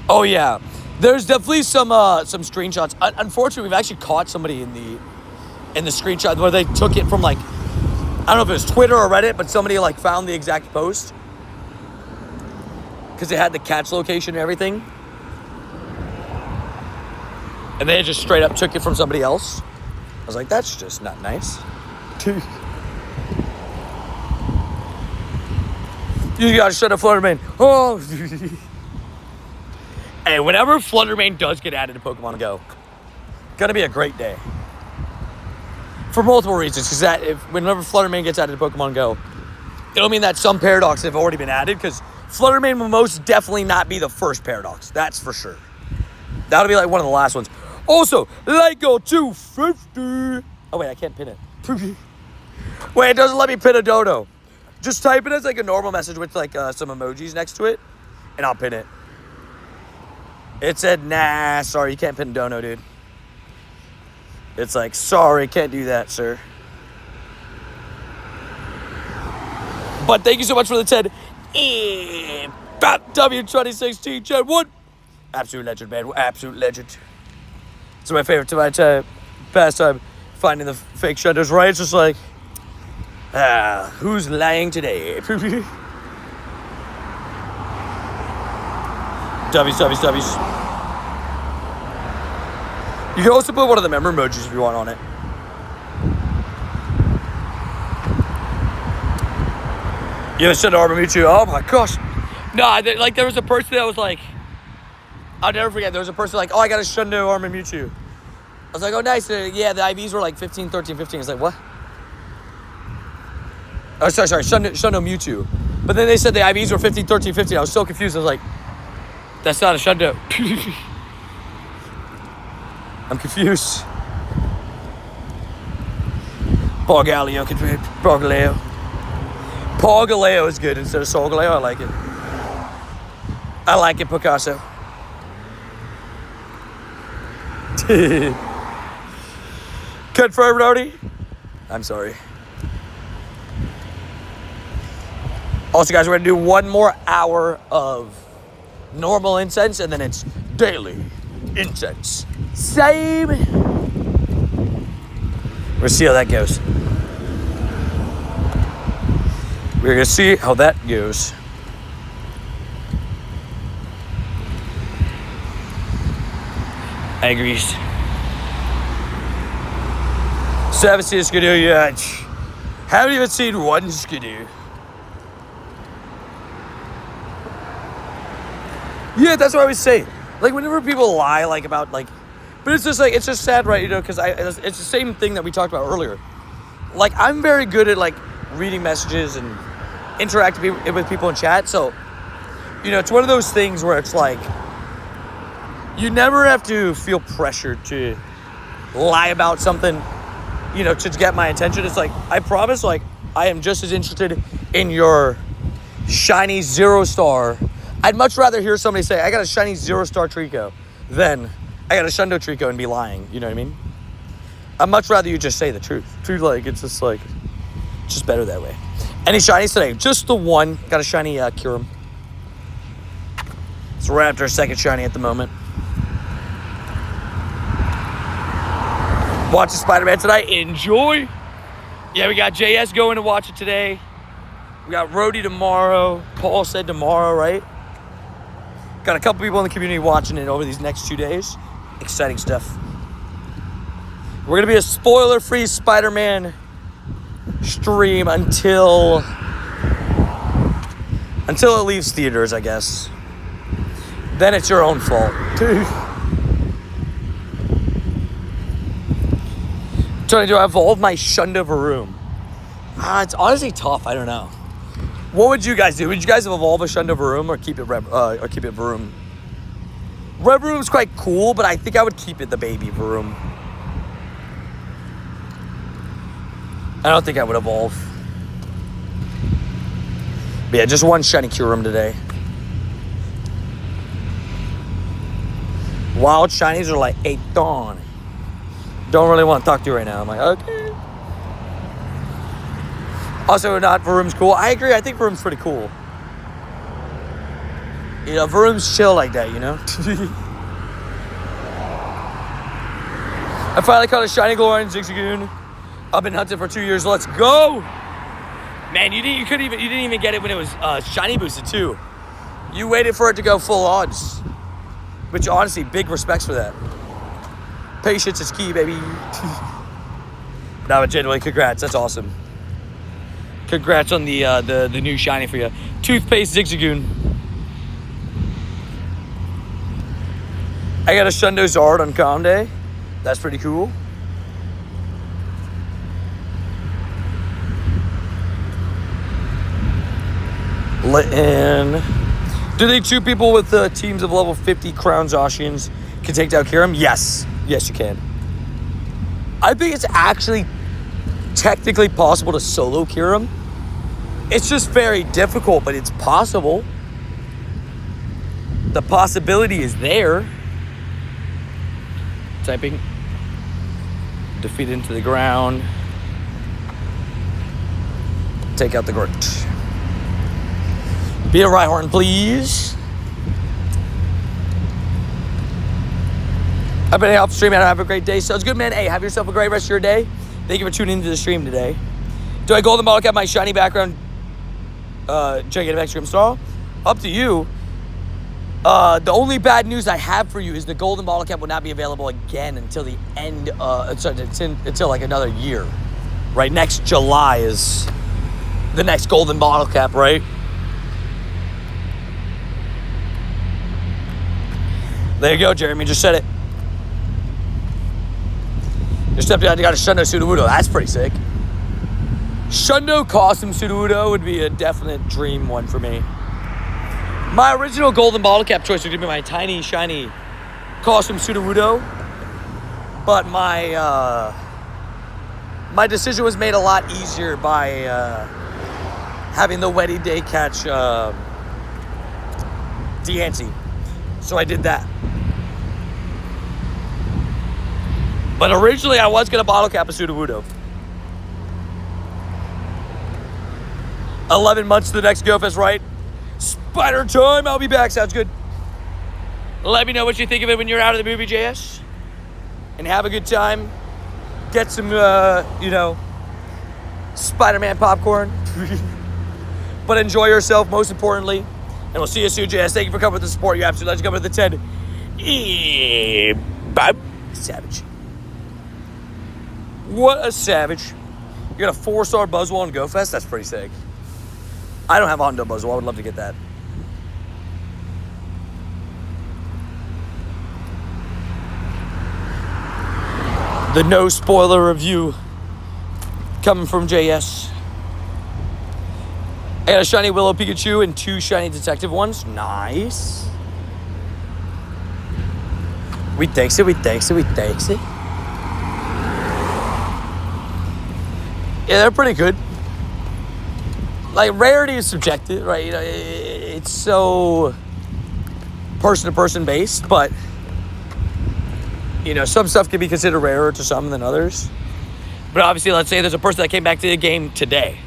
S1: Oh yeah, there's definitely some screenshots. Unfortunately, we've actually caught somebody in the screenshot where they took it from, like, I don't know if it was Twitter or Reddit, but somebody like found the exact post because they had the catch location and everything, and they just straight up took it from somebody else. I was like, that's just not nice. You gotta shut up, Fluttermane. Oh. Hey, whenever Fluttermane does get added to Pokemon Go, gonna be a great day. For multiple reasons, because whenever Fluttermane gets added to Pokemon Go, it'll mean that some Paradox have already been added, because Fluttermane will most definitely not be the first Paradox. That's for sure. That'll be like one of the last ones. Also, Lego 250. Oh, wait, I can't pin it. Wait, it doesn't let me pin a dodo. Just type it as like a normal message with like some emojis next to it, and I'll pin it. It said, nah, sorry, you can't pin a dono, dude. It's like, sorry, can't do that, sir. But thank you so much for the 10. W2016, Gen 1. Absolute legend, man. Absolute legend. It's my favorite pastime, finding the fake Shundos, right? It's just like, who's lying today? W's. You can also put one of the member emojis if you want on it. You have a Shundo Armor Mewtwo. Oh my gosh. No, like there was a person that was like, I'll never forget, there was a person like, oh, I got a Shundo Armor Mewtwo. I was like, oh, nice. Yeah, the IVs were like 15, 13, 15. I was like, what? Oh, sorry. Shundo Mewtwo. But then they said the IVs were 15, 13, 15. I was so confused. I was like, that's not a shundo. I'm confused. Porgaleo compared to Porgaleo. Porgaleo is good instead of Solgaleo. I like it. I like it, Picasso. Confirmed, Rody? I'm sorry. Also, guys, we're going to do one more hour of normal incense, and then it's daily incense. Same. We'll see how that goes. We're going to see how that goes. I agree. 7 skidoo yet. Haven't even seen one skidoo. Yeah, that's what I was saying. Like, whenever people lie, like, about, like... But it's just, like, it's just sad, right? You know, because it's the same thing that we talked about earlier. Like, I'm very good at, like, reading messages and interacting with people in chat. So, you know, it's one of those things where it's, like... You never have to feel pressured to lie about something, you know, to get my attention. It's like, I promise, like, I am just as interested in your shiny 0-star. I'd much rather hear somebody say, I got a shiny 0-star Trico than I got a Shundo Trico and be lying. You know what I mean? I'd much rather you just say the truth. Truth, like, it's just like, it's just better that way. Any shinies today? Just the one. Got a shiny Kyurem. It's right after a second shiny at the moment. Watching Spider-Man tonight. Enjoy. Yeah, we got JS going to watch it today. We got Rody tomorrow. Paul said tomorrow, right? Got a couple people in the community watching it over these next 2 days. Exciting stuff. We're going to be a spoiler-free Spider-Man stream until it leaves theaters, I guess. Then it's your own fault. Trying to evolve my Shunda Varoom. It's honestly tough. I don't know. What would you guys do? Would you guys evolve a Shunda Varoom or keep it Varoom? Red Varoom's quite cool, but I think I would keep it the baby Varoom. I don't think I would evolve. But yeah, just one shiny Kyurem today. Wild shinies are like 8 dawn. Don't really want to talk to you right now. I'm like, okay. Also, not Varoom's cool. I agree. I think Varoom's pretty cool. You know, Varoom's chill like that, you know? I finally caught a shiny Galarian Zigzagoon. I've been hunting for 2 years. Let's go! Man, you didn't even get it when it was shiny boosted too. You waited for it to go full odds. Which honestly, big respects for that. Patience is key, baby. No, but genuinely, congrats. That's awesome. Congrats on the new shiny for you. Toothpaste Zigzagoon. I got a Shundo Zard on Com Day. That's pretty cool. Litten. Do they 2 people with teams of level 50 Crown Zacians can take down Kyurem? Yes. Yes, you can. I think it's actually technically possible to solo Kyurem. It's just very difficult, but it's possible. The possibility is there. Typing. Defeat into the ground. Take out the Gort. Be a Rhyhorn, please. I've been off stream, man. Have a great day. Sounds good, man. Hey, have yourself a great rest of your day. Thank you for tuning into the stream today. Do I golden bottle cap my shiny background gigantic extreme star? Up to you. The only bad news I have for you is the golden bottle cap will not be available again until the end. Until like another year. Right, next July is the next golden bottle cap, right? There you go, Jeremy. Just said it. Your stepdad got a Shundo Sudowoodo. That's pretty sick. Shundo Custom Sudowoodo would be a definite dream one for me. My original golden bottle cap choice would be my tiny, shiny Custom Sudowoodo. But my decision was made a lot easier by having the Weddy Day catch Deancey. So I did that. But originally I was going to bottle cap a Sudowoodo. 11 months to the next GoFest, right? Spider time. I'll be back. Sounds good. Let me know what you think of it when you're out of the movie, JS. And have a good time. Get some, Spider-Man popcorn. But enjoy yourself, most importantly. And we'll see you soon, JS. Thank you for coming with the support. You absolute legend. Coming to the 10. Bob. Savage. What a savage. You got a 4-star Buzzwole on GoFest? That's pretty sick. I don't have a Hondo Buzzwole. I would love to get that. The no spoiler review coming from JS. I got a shiny Willow Pikachu and 2 shiny detective ones. Nice. We takes it. Yeah, they're pretty good. Like, rarity is subjective, right? You know, it's so person-to-person based, but, some stuff can be considered rarer to some than others. But obviously, let's say there's a person that came back to the game today.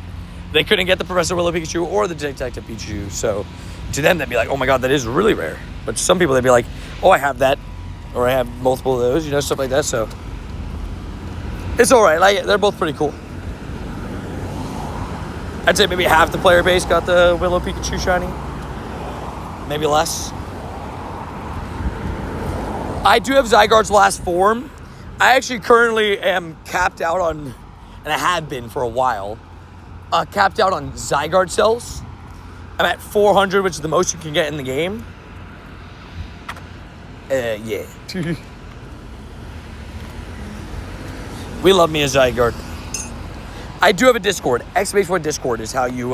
S1: They couldn't get the Professor Willow Pikachu or the Detective Pikachu, so to them, they'd be like, oh my god, that is really rare. But to some people, they'd be like, oh, I have that, or I have multiple of those, stuff like that, so it's all right. Like, they're both pretty cool. I'd say maybe half the player base got the Willow Pikachu shiny. Maybe less. I do have Zygarde's last form. I actually currently am capped out on, and I have been for a while, capped out on Zygarde cells. I'm at 400, which is the most you can get in the game. Yeah. We love me a Zygarde. I do have a Discord. ! Discord is how you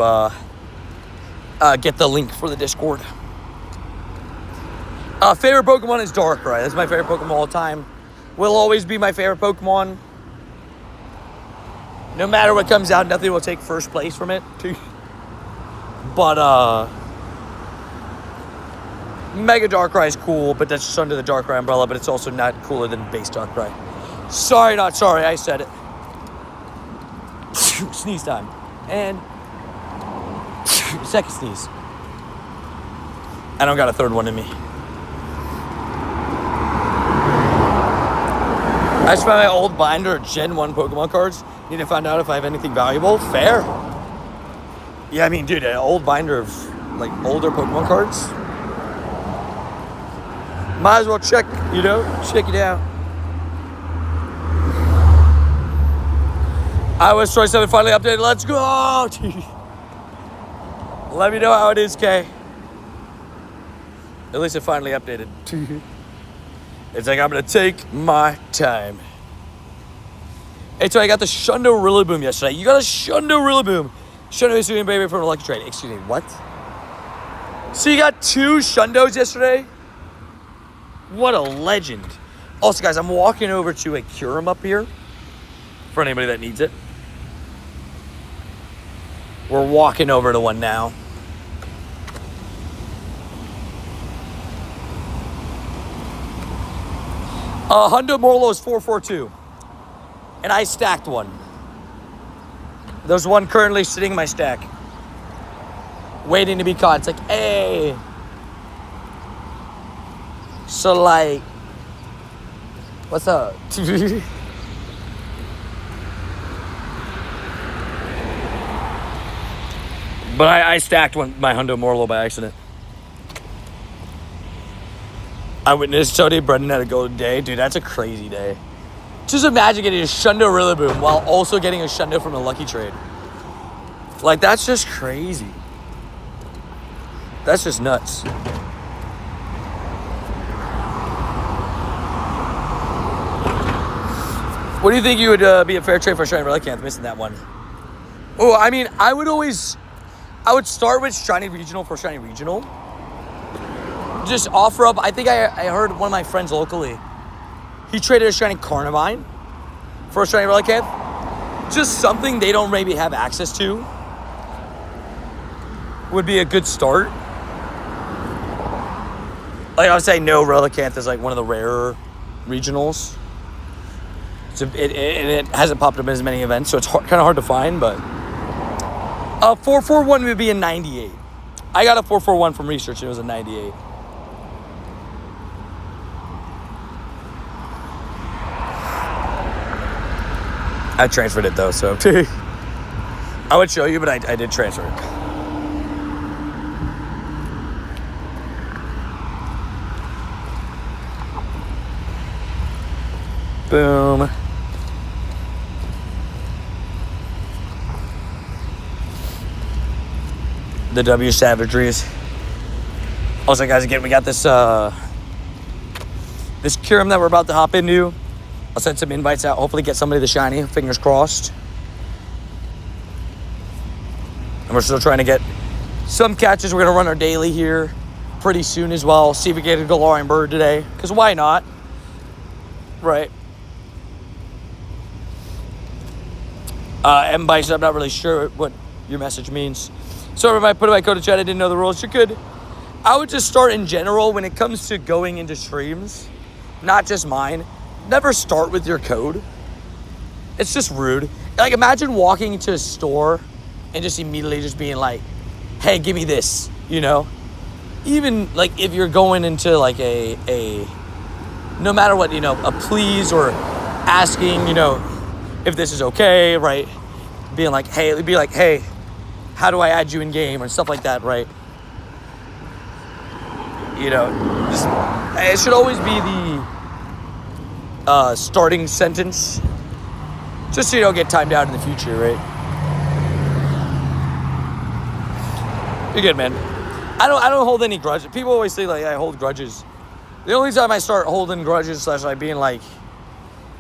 S1: get the link for the Discord. Favorite Pokemon is Darkrai. That's my favorite Pokemon of all time. Will always be my favorite Pokemon. No matter what comes out, nothing will take first place from it. But Mega Darkrai is cool, but that's just under the Darkrai umbrella, but it's also not cooler than base Darkrai. Sorry, not sorry, I said it. Sneeze time. And second sneeze. I don't got a third one in me. I just found my old binder of Gen 1 Pokemon cards. Need to find out if I have anything valuable. Fair. Yeah, I mean, dude, an old binder of, older Pokemon cards. Might as well check it out. iOS 27 finally updated. Let's go! Let me know how it is, Kay. At least it finally updated. It's like, I'm going to take my time. Hey, so I got the Shundo Rillaboom yesterday. You got a Shundo Rillaboom. Shundo is doing baby from a lucky trade. Excuse me, what? So you got 2 Shundos yesterday? What a legend. Also, guys, I'm walking over to a Kyurem up here. For anybody that needs it. We're walking over to one now. Hundo Morlo is 442. And I stacked one. There's one currently sitting in my stack. Waiting to be caught. It's like, hey. So, what's up? But I stacked my Hundo Morlo by accident. I witnessed Tony Brendan had a golden day. Dude, that's a crazy day. Just imagine getting a Shundo Rillaboom while also getting a Shundo from a lucky trade. That's just crazy. That's just nuts. What do you think you would be a fair trade for a Shiny Relicanth? Missing that one. Oh, I mean, I would start with shiny regional for shiny regional. Just offer up. I think I heard one of my friends locally. He traded a shiny Carnivine for a shiny Relicanth. Just something they don't maybe have access to would be a good start. Like I would say, no, Relicanth is like one of the rarer regionals. It hasn't popped up in as many events, so it's kind of hard to find, but 441 would be a 98. I got a 441 from research, and it was a 98. I transferred it, though, so I would show you, but I did transfer it. Boom. The W Savageries. Also, guys, again, we got this this Kyurem that we're about to hop into. I'll send some invites out. Hopefully get somebody the shiny. Fingers crossed. And we're still trying to get some catches. We're going to run our daily here pretty soon as well. See if we get a Galarian bird today. Because why not? Right. M-Bison, I'm not really sure what your message means. So if I put my code in chat, I didn't know the rules. You could. I would just start in general when it comes to going into streams. Not just mine. Never start with your code. It's just rude. Like, imagine walking into a store and just immediately just being like, hey, give me this, you know? Even, like, if you're going into, like, a no matter what, you know, a please or asking, you know, if this is okay, right? Being like, hey, it'd be like, hey, how do I add you in game or stuff like that, right? You know, just, it should always be the starting sentence, just so you don't get timed out in the future, right? You're good, man. I don't hold any grudges. People always say like I hold grudges. The only time I start holding grudges / like being like,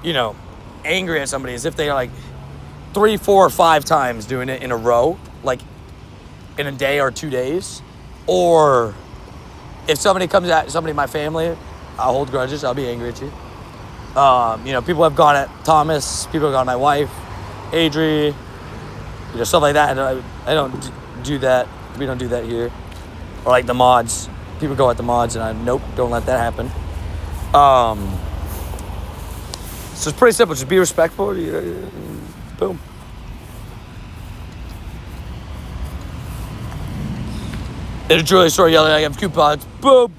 S1: you know, angry at somebody is if they are like 3, 4, or 5 times doing it in a row, like in a day or 2 days, or if somebody comes at somebody in my family, I'll hold grudges. I'll be angry at you. You know, people have gone at Thomas. People have gone at my wife, Adri. You know, stuff like that. I don't do that. We don't do that here. Or like the mods. People go at the mods, and nope, don't let that happen. So it's pretty simple. Just be respectful. Boom. It's a jewelry store yelling, I have coupons. Boom.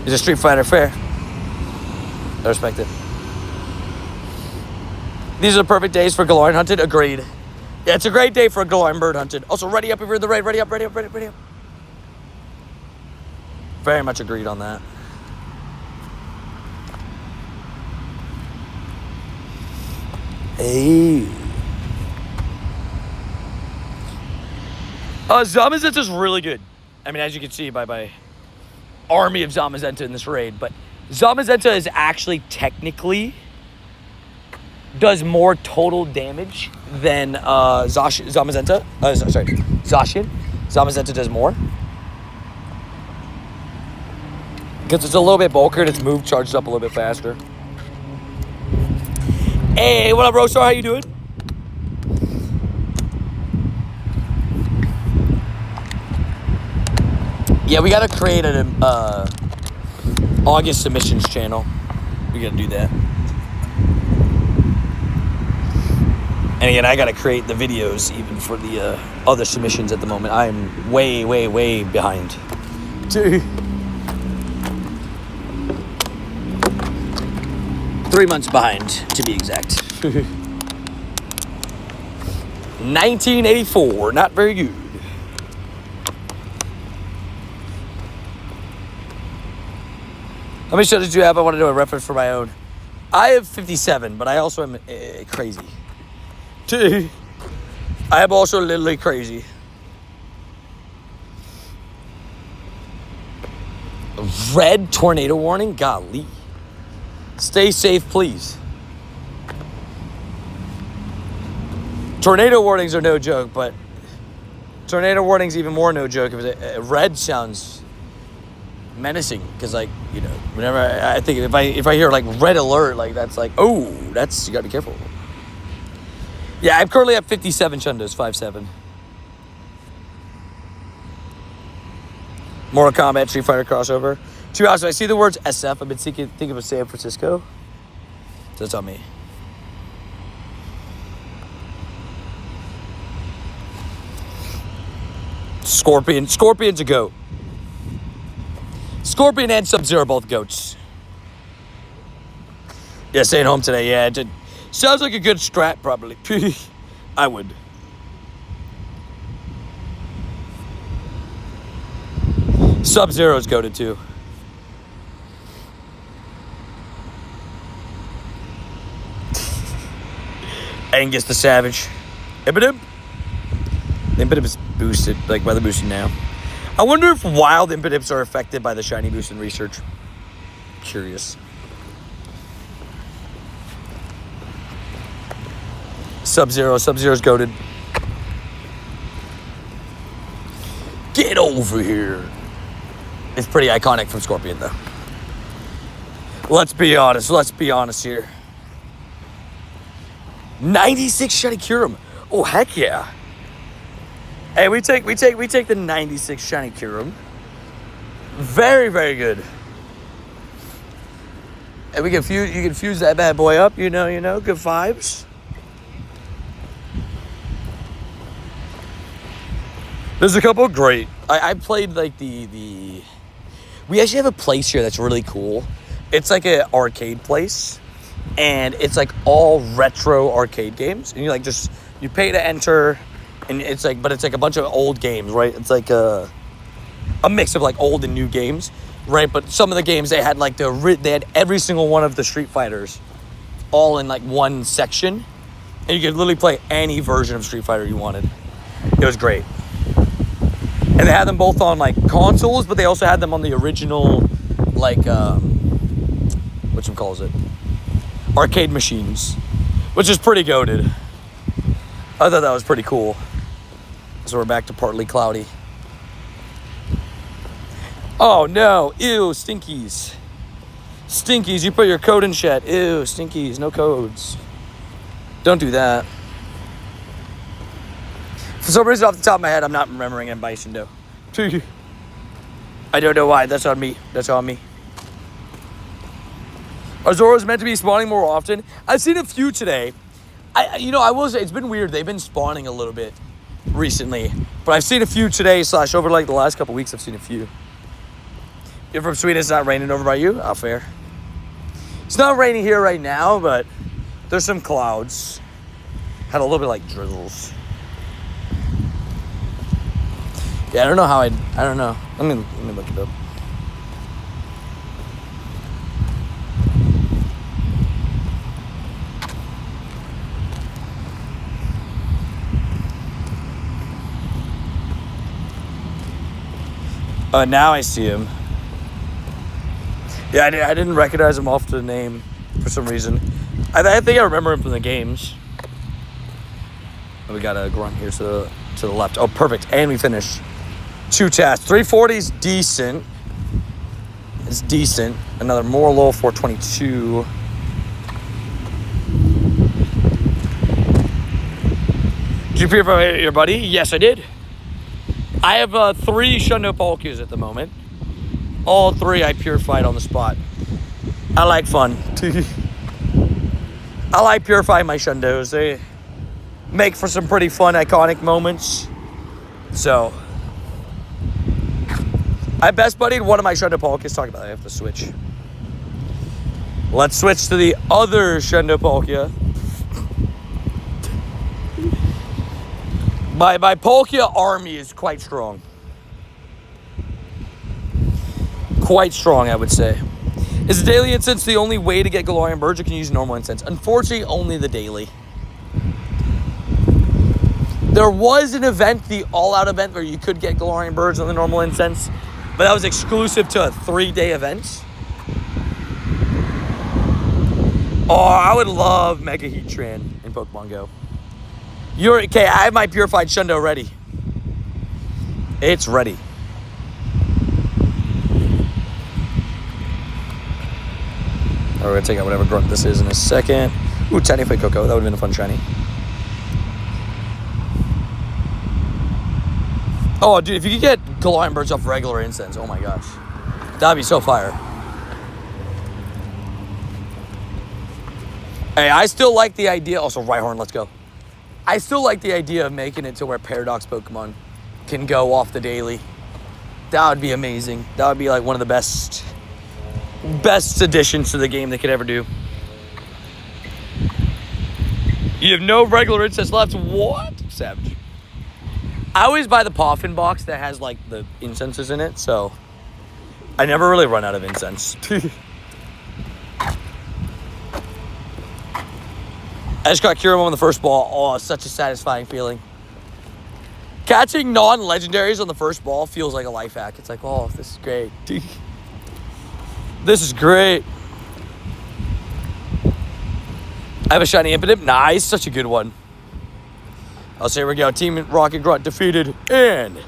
S1: It's a Street Fighter fair. I respect it. These are the perfect days for Galarian hunted. Agreed. Yeah, it's a great day for a Galarian bird hunted. Also, ready up if you're in the raid. Ready up. Very much agreed on that. Hey. Zamazenta is really good. I mean, as you can see by my army of Zamazenta in this raid, but Zamazenta is actually technically does more total damage than Zamazenta. Zacian. Zamazenta does more. Because it's a little bit bulkier and its move charges up a little bit faster. Hey, what up, Rosar? How you doing? Yeah, we gotta create an August submissions channel. We gotta do that. And again, I gotta create the videos even for the other submissions at the moment. I'm way behind. 3 months behind, to be exact. 1984, not very good. How many shows did you have? I want to do a reference for my own. I have 57, but I also am crazy. I am also literally crazy. Red tornado warning? Golly. Stay safe, please. Tornado warnings are no joke, but tornado warnings even more no joke. Red sounds menacing because, like, you know, whenever I think if I hear like red alert, like that's like, oh, that's, you gotta be careful. Yeah, I'm currently at 57 shundos, 5-7. Mortal Kombat, Street Fighter crossover. To be honest, I see the words SF. I've been thinking of San Francisco. So that's on me. Scorpion's a goat. Scorpion and Sub-Zero, both goats. Yeah, staying home today. Yeah, it sounds like a good strat, probably. I would. Sub-Zero's goated too. Angus the Savage. Impidimp. Impidimp is boosted, like weather boosted now. I wonder if wild Impidimps are affected by the shiny boost in research. Curious. Sub-Zero's goated. Get over here. It's pretty iconic from Scorpion, though. Let's be honest here. 96 shiny Kyurem. Oh, heck yeah. Hey, we take the 96 shiny Kyurem. Very, very good. And you can fuse that bad boy up, you know, good vibes. There's a couple great. I played like the we actually have a place here that's really cool. It's like an arcade place, and it's like all retro arcade games. And you pay to enter, and it's like a bunch of old games, right? It's like a mix of like old and new games, right? But some of the games they had like they had every single one of the Street Fighters, all in like one section, and you could literally play any version of Street Fighter you wanted. It was great. And they had them both on, like, consoles, but they also had them on the original, like, whatchamacallit, arcade machines, which is pretty goated. I thought that was pretty cool. So we're back to partly cloudy. Oh, no. Ew, stinkies. Stinkies, you put your code in chat. Ew, stinkies, no codes. Don't do that. For some reason, off the top of my head, I'm not remembering in Bison, I don't know why. That's on me. Are Zoros meant to be spawning more often? I've seen a few today. I will say, it's been weird. They've been spawning a little bit recently. But I've seen a few today, / over like the last couple weeks, I've seen a few. You're from Sweden, it's not raining over by you? Oh, fair. It's not raining here right now, but there's some clouds. Had a little bit like drizzles. Yeah, I don't know how I don't know. Let me look it up. Now I see him. Yeah, I didn't recognize him off the name for some reason. I think I remember him from the games. We got a grunt here to the left. Oh, perfect. And we finished. 2 tasks. 340 is decent. It's decent. Another more low 422. Did you purify your buddy? Yes, I did. I have 3 Shundo Palkias at the moment. All 3 I purified on the spot. I like fun. I like purifying my Shundos. They make for some pretty fun, iconic moments. So, I best buddied one of my Shundo Palkias. Talk about that. I have to switch. Let's switch to the other Shundo Palkia. My Palkia army is quite strong. Quite strong, I would say. Is the daily incense the only way to get Galarian birds, or can you use normal incense? Unfortunately, only the daily. There was an event, the all-out event, where you could get Galarian birds on the normal incense, but that was exclusive to a 3-day event. Oh, I would love Mega Heatran in Pokemon Go. Okay, I have my Purified Shundo ready. It's ready. We're going to take out whatever grunt this is in a second. Ooh, Tiny Flake Cocoa. That would have been a fun shiny. Oh, dude, if you could get Galarian Birds off regular incense, oh my gosh. That'd be so fire. Hey, I still like the idea. Also, Rhyhorn, let's go. I still like the idea of making it to where Paradox Pokemon can go off the daily. That would be amazing. That would be like one of the best additions to the game they could ever do. You have no regular incense left. What? Savage. I always buy the Poffin box that has like the incenses in it, so I never really run out of incense. I just got Kyurem on the first ball. Oh, it's such a satisfying feeling. Catching non-legendaries on the first ball feels like a life hack. It's like, oh, this is great. This is great. I have a shiny Impidimp. Nice. Such a good one. Oh, so here we go. Team Rocket Grunt defeated and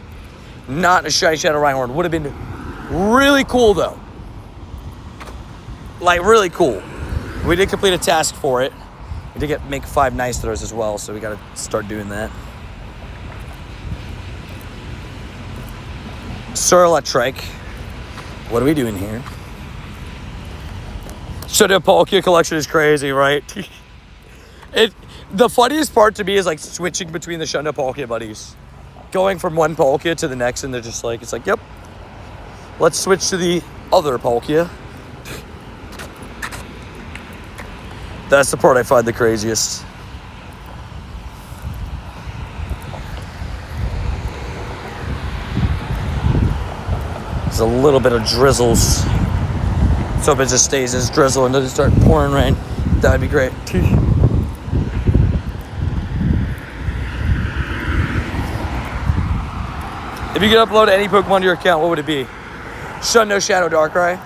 S1: not a shiny Shadow Rhyhorn. Would have been really cool, though. Like, really cool. We did complete a task for it. We did make 5 nice throws as well, so we got to start doing that. Sir Electric. What are we doing here? Shadow Palkia collection is crazy, right? The funniest part to me is like switching between the Shundo Palkia buddies. Going from one Palkia to the next, and they're just like, it's like, yep. Let's switch to the other Palkia. That's the part I find the craziest. There's a little bit of drizzles. So if it just stays as drizzle and doesn't start pouring rain, that'd be great. If you could upload any Pokemon to your account, what would it be? Shundo Shadow Darkrai.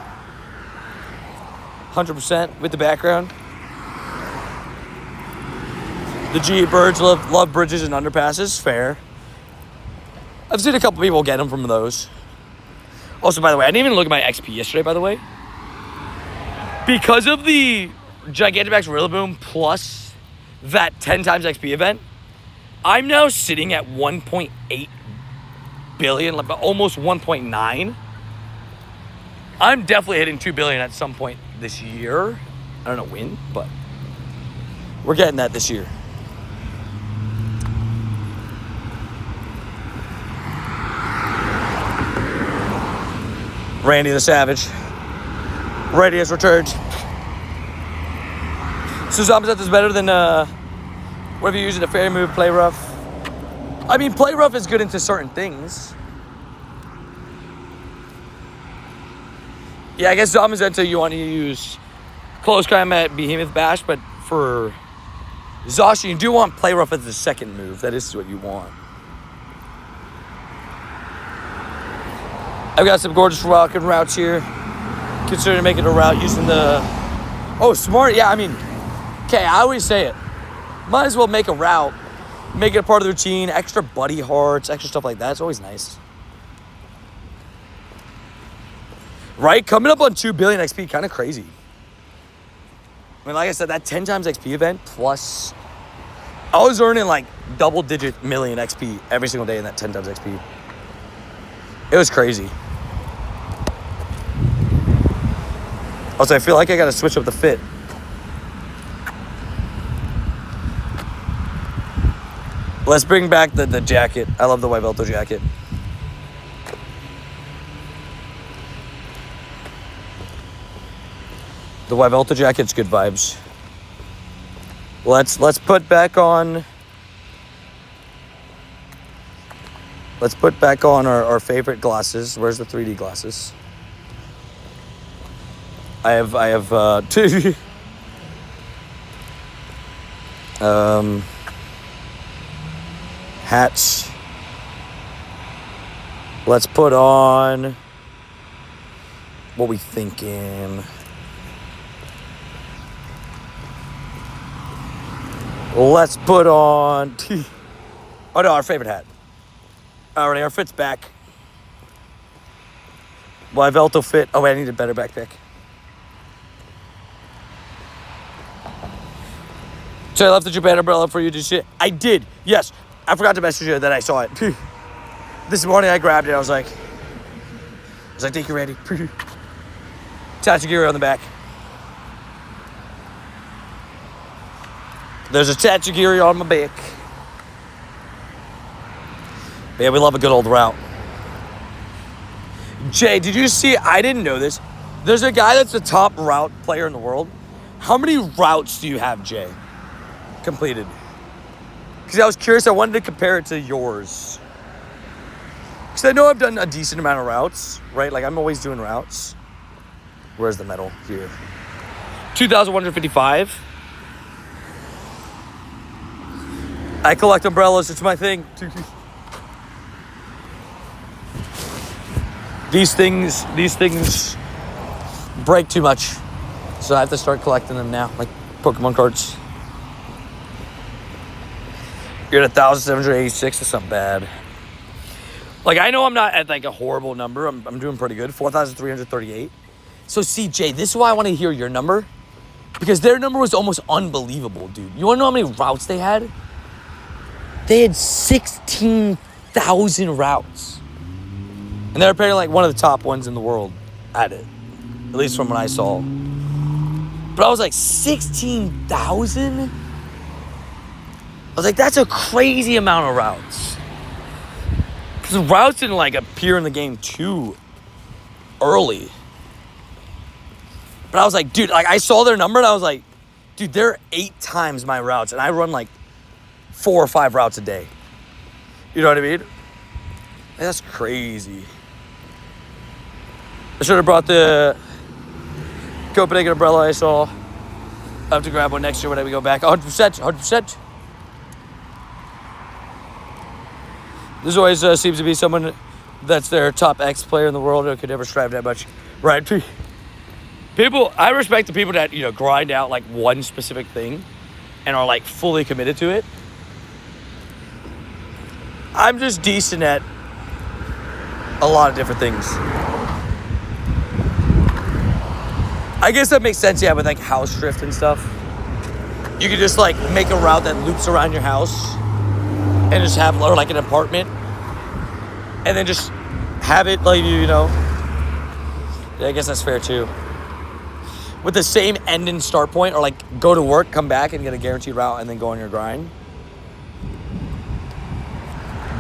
S1: 100% with the background. The G birds love bridges and underpasses. Fair. I've seen a couple people get them from those. Also, by the way, I didn't even look at my XP yesterday, by the way. Because of the Gigantamax Rillaboom plus that 10 times XP event, I'm now sitting at 1.8 billion, like almost 1.9. I'm definitely hitting 2 billion at some point this year. I don't know when, but we're getting that this year. Randy the Savage. Ready has returned. So Zamazeth is better than whatever you use in a fairy move, Play Rough. I mean, Play Rough is good into certain things. Yeah, I guess Zamazenta you want to use Close Combat, Behemoth Bash, but for Zacian, you do want Play Rough as the second move. That is what you want. I've got some gorgeous walking routes here. Considering making a route using the... Oh, smart. Yeah, I mean... Okay, I always say it. Might as well make a route. Make it a part of the routine. Extra buddy hearts. Extra stuff like that. It's always nice. Right? Coming up on 2 billion XP. Kind of crazy. I mean, like I said, that 10 times XP event plus... I was earning like double-digit million XP every single day in that 10 times XP. It was crazy. Also, I feel like I gotta switch up the fit. Let's bring back the jacket. I love the Yveltal jacket. The Yveltal jacket's good vibes. Let's put back on... Let's put back on our favorite glasses. Where's the 3D glasses? I have two. Hats. Let's put on... What we thinking? Let's put on... Oh, no, our favorite hat. Alrighty, our fit's back. My Velto fit. Oh, wait, I need a better backpack. So I left the Japan umbrella for you to see. I did. Yes. I forgot to message you that I saw it. This morning I grabbed it. I was like, take you ready. Tatsugiri on the back. There's a Tatsugiri on my back. Yeah, we love a good old route. Jay, did you see? I didn't know this. There's a guy that's the top route player in the world. How many routes do you have, Jay, completed? Because I was curious. I wanted to compare it to yours. Because I know I've done a decent amount of routes, right? Like, I'm always doing routes. Where's the medal? Here. 2,155. I collect umbrellas. It's my thing. These things break too much. So I have to start collecting them now, like Pokemon cards. You're at 1,786. That's not bad. Like, I know I'm not at like a horrible number. I'm doing pretty good. 4,338. So CJ, this is why I want to hear your number. Because their number was almost unbelievable, dude. You want to know how many routes they had? They had 16,000 routes. And they're apparently like one of the top ones in the world at it. At least from what I saw. But I was like, 16,000? I was like, that's a crazy amount of routes. Because the routes didn't like appear in the game too early. But I was like, dude, like I saw their number and I was like, dude, they're 8 times my routes. And I run like 4 or 5 routes a day. You know what I mean? That's crazy. I should have brought the Copenhagen umbrella I saw. I'll have to grab one next year when we go back. 100%, 100%. There's always seems to be someone that's their top X player in the world who could never strive that much. Right? People, I respect the people that, you know, grind out like one specific thing and are like fully committed to it. I'm just decent at a lot of different things. I guess that makes sense, yeah, with like house drift and stuff. You could just like make a route that loops around your house and just have, or like an apartment, and then just have it like, you know. Yeah, I guess that's fair too. With the same end and start point, or like go to work, come back and get a guaranteed route and then go on your grind.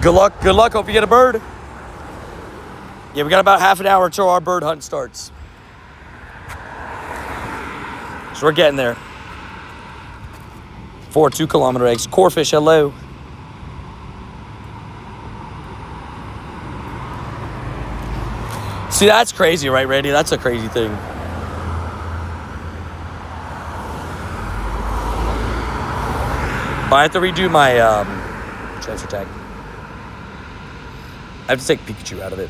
S1: Good luck, hope you get a bird. Yeah, we got about half an hour till our bird hunt starts. So we're getting there. 4 2-kilometer eggs. Corefish, hello. See, that's crazy, right, Randy? That's a crazy thing. I have to redo my transfer tag. I have to take Pikachu out of it.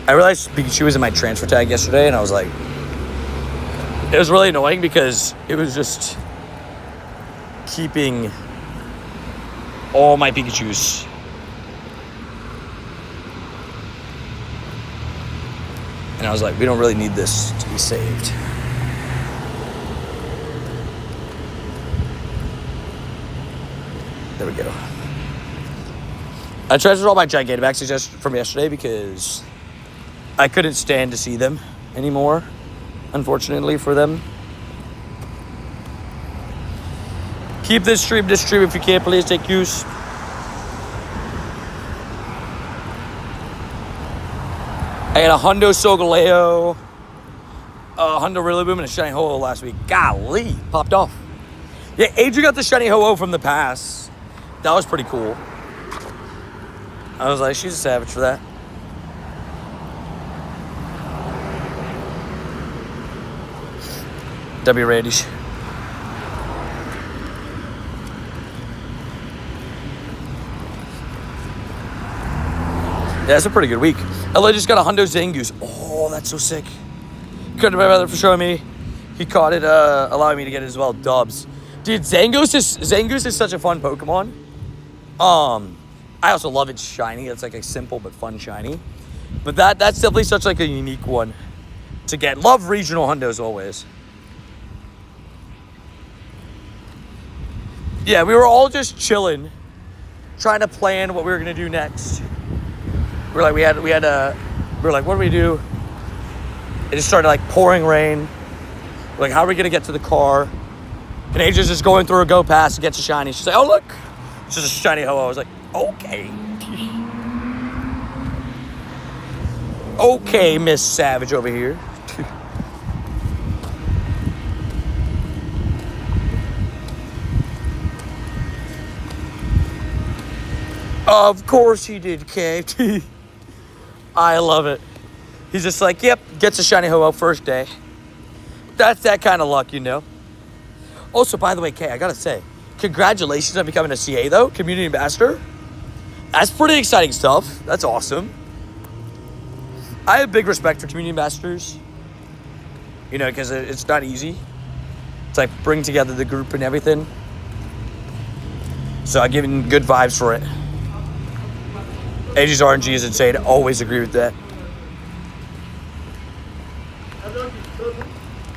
S1: I realized Pikachu was in my transfer tag yesterday, and I was like, it was really annoying because it was just keeping all my Pikachus. And I was like, we don't really need this to be saved. There we go. I transferred all my Gigantamaxes just from yesterday because I couldn't stand to see them anymore, unfortunately for them. Keep this stream if you can, please take use. I got a Hundo Solgaleo, a Hundo Rillaboom, and a Shiny Ho-Oh last week. Golly, popped off. Yeah, Adrian got the Shiny Ho-Oh from the pass. That was pretty cool. I was like, she's a savage for that. W. Randish. Yeah, it's a pretty good week. LA just got a Hundo Zangoose. Oh, that's so sick. Credit to my brother for showing me. He caught it, allowing me to get it as well. Dubs. Dude, Zangoose is such a fun Pokemon. I also love its shiny. It's like a simple but fun shiny. But that's definitely such like a unique one to get. Love regional hundos always. Yeah, we were all just chilling, trying to plan what we were gonna do next. We were like, what do we do? It just started like pouring rain. We're like, how are we gonna get to the car? And Asia's just going through a go pass and gets a shiny. She's like, oh look, it's just a shiny Ho-Oh. I was like, okay. Okay, Miss Savage over here. Of course he did, KT. I love it. He's just like, yep, gets a shiny Ho-Oh first day. That's that kind of luck, you know. Also, by the way, Kay, I gotta say, congratulations on becoming a CA, though, community ambassador. That's pretty exciting stuff. That's awesome. I have big respect for community ambassadors, you know, because it's not easy. It's like bring together the group and everything. So I give him good vibes for it. AG's RNG is insane. Always agree with that.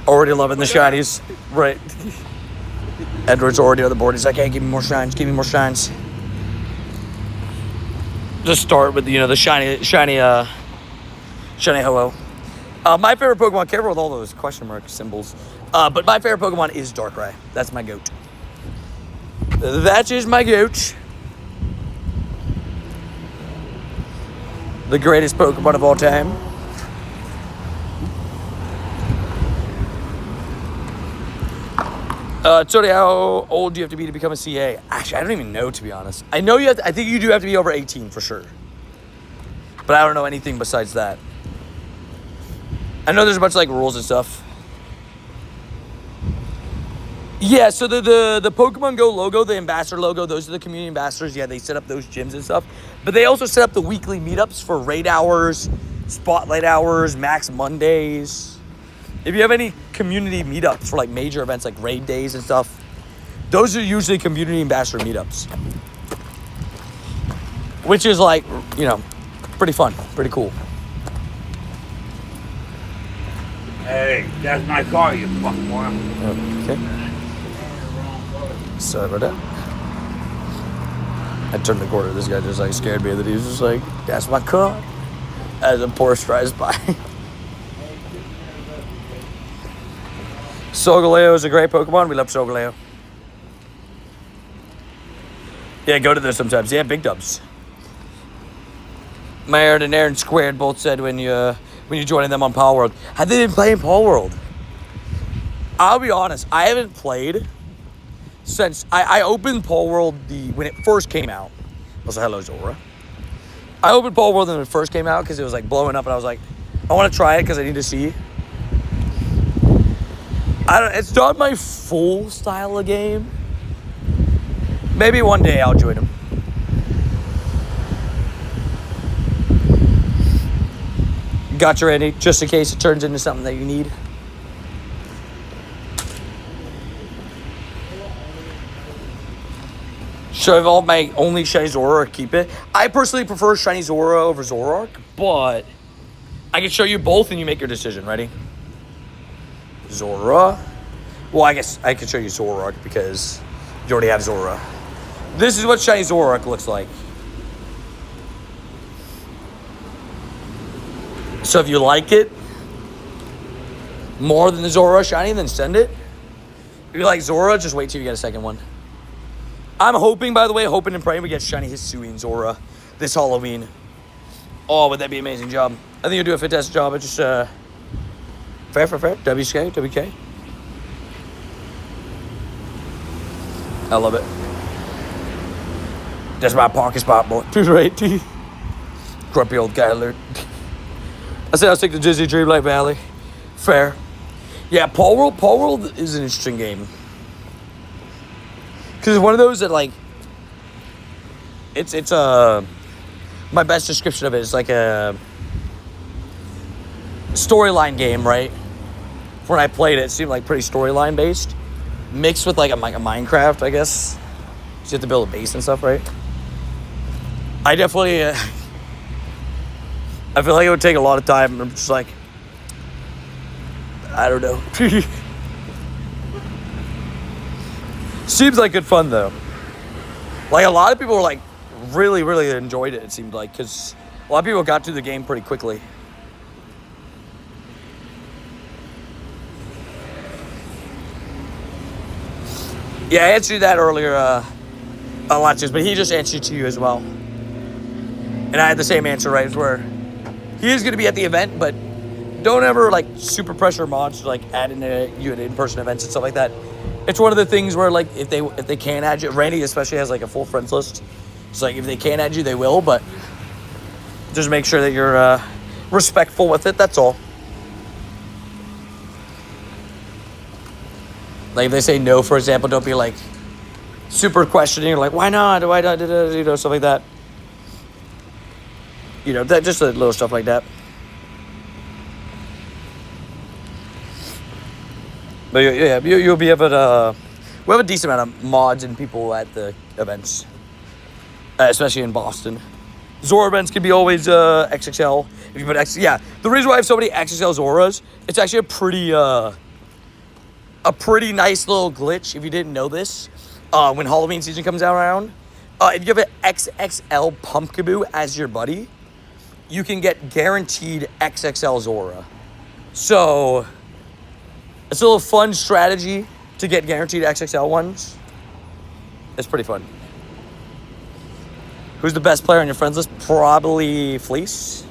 S1: Already loving the shinies. Right. Edward's already on the board. He's like, hey, give me more shines. Give me more shines. Just start with, you know, the shiny Ho-Oh. My favorite Pokemon, careful with all those question mark symbols. But my favorite Pokemon is Darkrai. That's my goat. That is my goat. The greatest Pokemon of all time. Tony, how old do you have to be to become a CA? Actually, I don't even know, to be honest. I know you have to, I think you do have to be over 18 for sure. But I don't know anything besides that. I know there's a bunch of like rules and stuff. Yeah, so the Pokemon Go logo, the ambassador logo, those are the community ambassadors. Yeah, they set up those gyms and stuff. But they also set up the weekly meetups for raid hours, spotlight hours, max Mondays. If you have any community meetups for like major events like raid days and stuff, those are usually community ambassador meetups. Which is like, you know, pretty fun, pretty cool.
S3: Hey, that's my car, you fuckboy.
S1: Okay. Sorry about that. I turned the corner. This guy just like scared me that he was just like, that's my car. As a Porsche drives by. Solgaleo is a great Pokemon. We love Solgaleo. Yeah, go to those sometimes. Yeah, big dubs. Marin and Aaron Squared both said when you joining them on Paul World. Have they been playing Paul World? I'll be honest, I haven't played since I opened Paul World when it first came out. I was like, hello, Zora. I opened Paul World when it first came out because it was like blowing up, and I was like, I want to try it because I need to see. It's not my full style of game. Maybe one day I'll join them. Gotcha, Randy. Just in case it turns into something that you need. Should I evolve my only Shiny Zora or keep it? I personally prefer Shiny Zora over Zoroark, but I can show you both and you make your decision. Ready? Zora. Well, I guess I can show you Zoroark because you already have Zora. This is what Shiny Zoroark looks like. So if you like it more than the Zora Shiny, then send it. If you like Zora, just wait till you get a second one. I'm hoping, by the way, and praying we get Shiny Hisuian Zora this Halloween. Oh, would that be an amazing job? I think you'll do a fantastic job. It's just, fair. WK. I love it. That's my pocket spot, boy. Right. Grumpy old guy alert. I said I'll take the Disney Dreamlight Valley. Fair. Yeah, Paul World is an interesting game. Because it's one of those that, like, it's my best description of it is like a storyline game, right? When I played it, it seemed like pretty storyline based. mixed with like a Minecraft, I guess. You have to build a base and stuff, right? I definitely, I feel like it would take a lot of time. I'm just like, I don't know. Seems like good fun though. Like a lot of people were like, really, really enjoyed it. It seemed like, because a lot of people got through the game pretty quickly. Yeah, I answered that earlier, Alexis, but he just answered to you as well. And I had the same answer, right? Where he is going to be at the event, but don't ever like super pressure mods to like add in you at in-person events and stuff like that. It's one of the things where like if they can't add you, Randy especially has like a full friends list. It's like if they can't add you, they will, but just make sure that you're respectful with it. That's all. Like if they say no, for example, don't be like super questioning, like why not, you know, stuff like that. You know, that just a little stuff like that. But yeah, you'll be able to. We have a decent amount of mods and people at the events, especially in Boston. Zora events can be always XXL. If you put X, yeah. The reason why I have so many XXL Zoras, it's actually a pretty nice little glitch. If you didn't know this, when Halloween season comes out around, if you have an XXL Pumpkaboo as your buddy, you can get guaranteed XXL Zora. So it's a little fun strategy to get guaranteed XXL ones. It's pretty fun. Who's the best player on your friends list? Probably Fleece.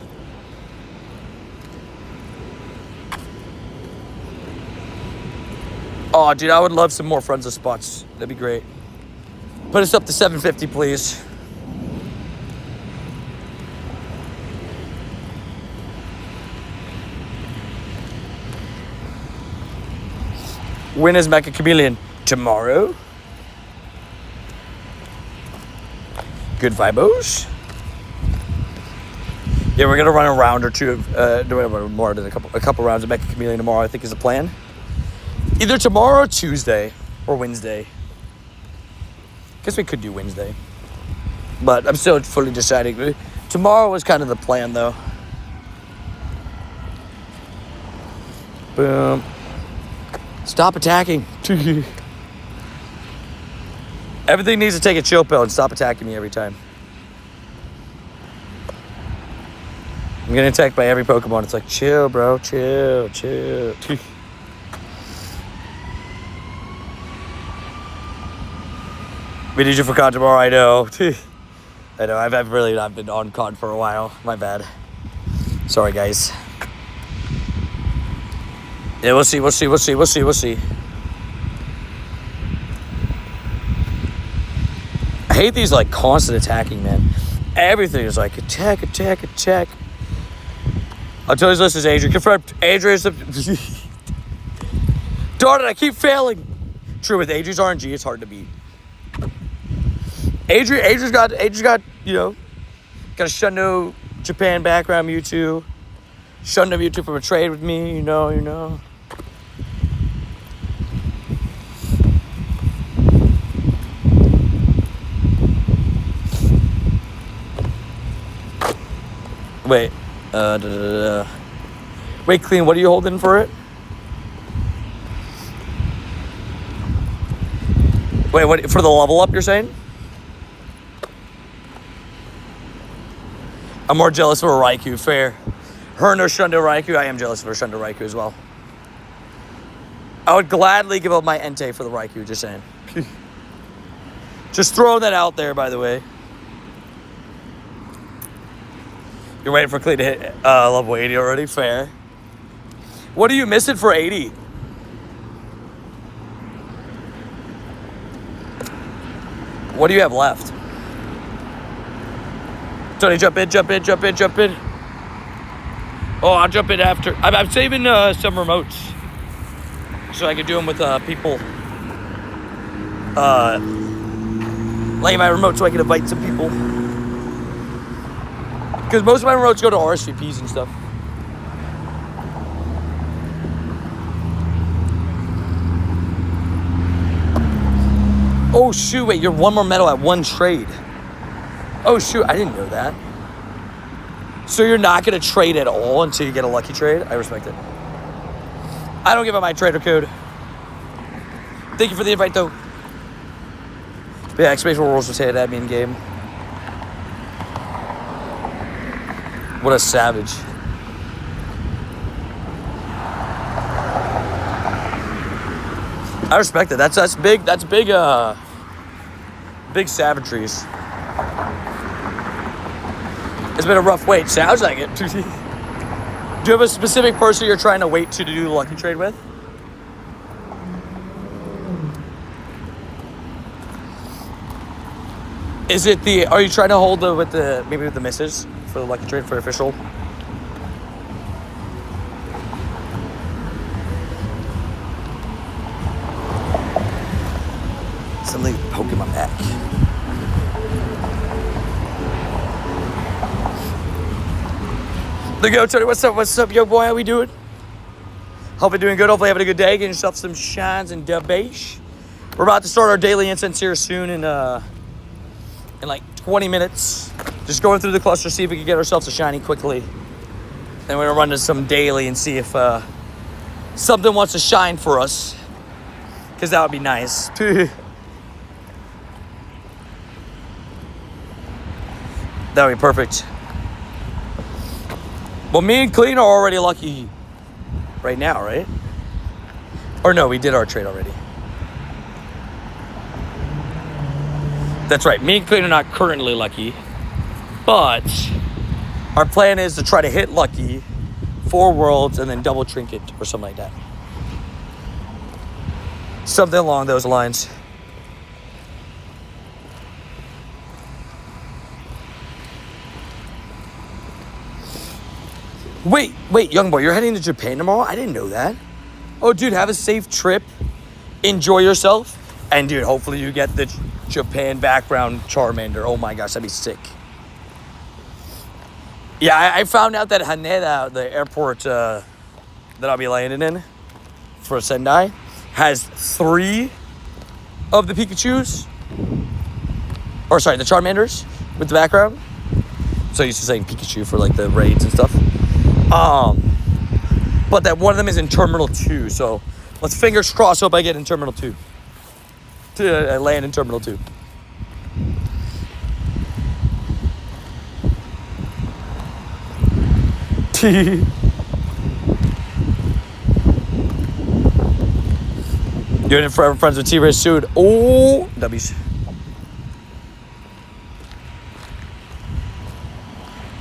S1: Oh, dude, I would love some more friends list spots. That'd be great. Put us up to 750, please. When is Mecha Chameleon? Tomorrow. Good vibos. Yeah, we're gonna run a round or two of more than a couple rounds of Mecha Chameleon tomorrow. I think is the plan. Either tomorrow or Tuesday or Wednesday. Guess we could do Wednesday, but I'm still fully deciding. Tomorrow was kind of the plan, though. Boom. Stop attacking. Everything needs to take a chill pill and stop attacking me every time. I'm getting attacked by every Pokemon. It's like, chill, bro. Chill. We need you for COD tomorrow, I know. I know, I've really not been on COD for a while. My bad. Sorry, guys. Yeah, we'll see. I hate these, like, constant attacking, man. Everything is like, attack. I'll tell you this is Adrian. Confirmed. Adrian is darn it, I keep failing. True, with Adrian's RNG, it's hard to beat. Adrian's got, you know, got a Shundo Japan background Mewtwo. Shundo Mewtwo from a trade with me, you know. Wait, Wait, Clean, what are you holding for it? Wait, what, for the level up, you're saying? I'm more jealous of a Raikou, fair. Her no Shundo Raikou, I am jealous of her Shundo Raikou as well. I would gladly give up my Entei for the Raikou, just saying. Just throwing that out there, by the way. You're waiting for Clean to hit level 80 already? Fair. What are you missing for 80? What do you have left? Tony, jump in. Oh, I'll jump in after. I'm saving some remotes so I can do them with people. Like my remote so I can invite some people. Because most of my remotes go to RSVPs and stuff. Oh, shoot. Wait, you're one more medal at one trade. Oh, shoot. I didn't know that. So you're not going to trade at all until you get a lucky trade? I respect it. I don't give up my trader code. Thank you for the invite, though. But yeah, Expansion Worlds was hitting at me in game. What a savage. I respect it. That's big. That's big. Big savageries. It's been a rough wait. Sounds like it. Do you have a specific person you're trying to wait to do the lucky trade with? Is it the? Are you trying to hold with the maybe with the misses for the lucky trade for official? Something poking my back. There you go, Tony. What's up? What's up, yo boy? How we doing? Hope you're doing good. Hopefully having a good day. Getting yourself some shines and debate. We're about to start our daily incense here soon in like 20 minutes. Just going through the cluster, see if we can get ourselves a shiny quickly. Then we're gonna run to some daily and see if something wants to shine for us. Cause that would be nice. That would be perfect. Well, me and Clean are already lucky right now, right? Or no, we did our trade already. That's right. Me and Clean are not currently lucky. But our plan is to try to hit lucky 4 worlds and then double trinket or something like that. Something along those lines. Wait, young boy, you're heading to Japan tomorrow? I didn't know that. Oh, dude, have a safe trip. Enjoy yourself. And, dude, hopefully you get the Japan background Charmander. Oh, my gosh, that'd be sick. Yeah, I found out that Haneda, the airport that I'll be landing in for Sendai, has 3 of the Pikachus. Or, sorry, the Charmanders with the background. So I used to saying Pikachu for, like, the raids and stuff. But that one of them is in Terminal 2, so let's fingers crossed hope I get in Terminal 2. I land in Terminal 2. You're in forever friends with T-Ray soon. Oh, W's.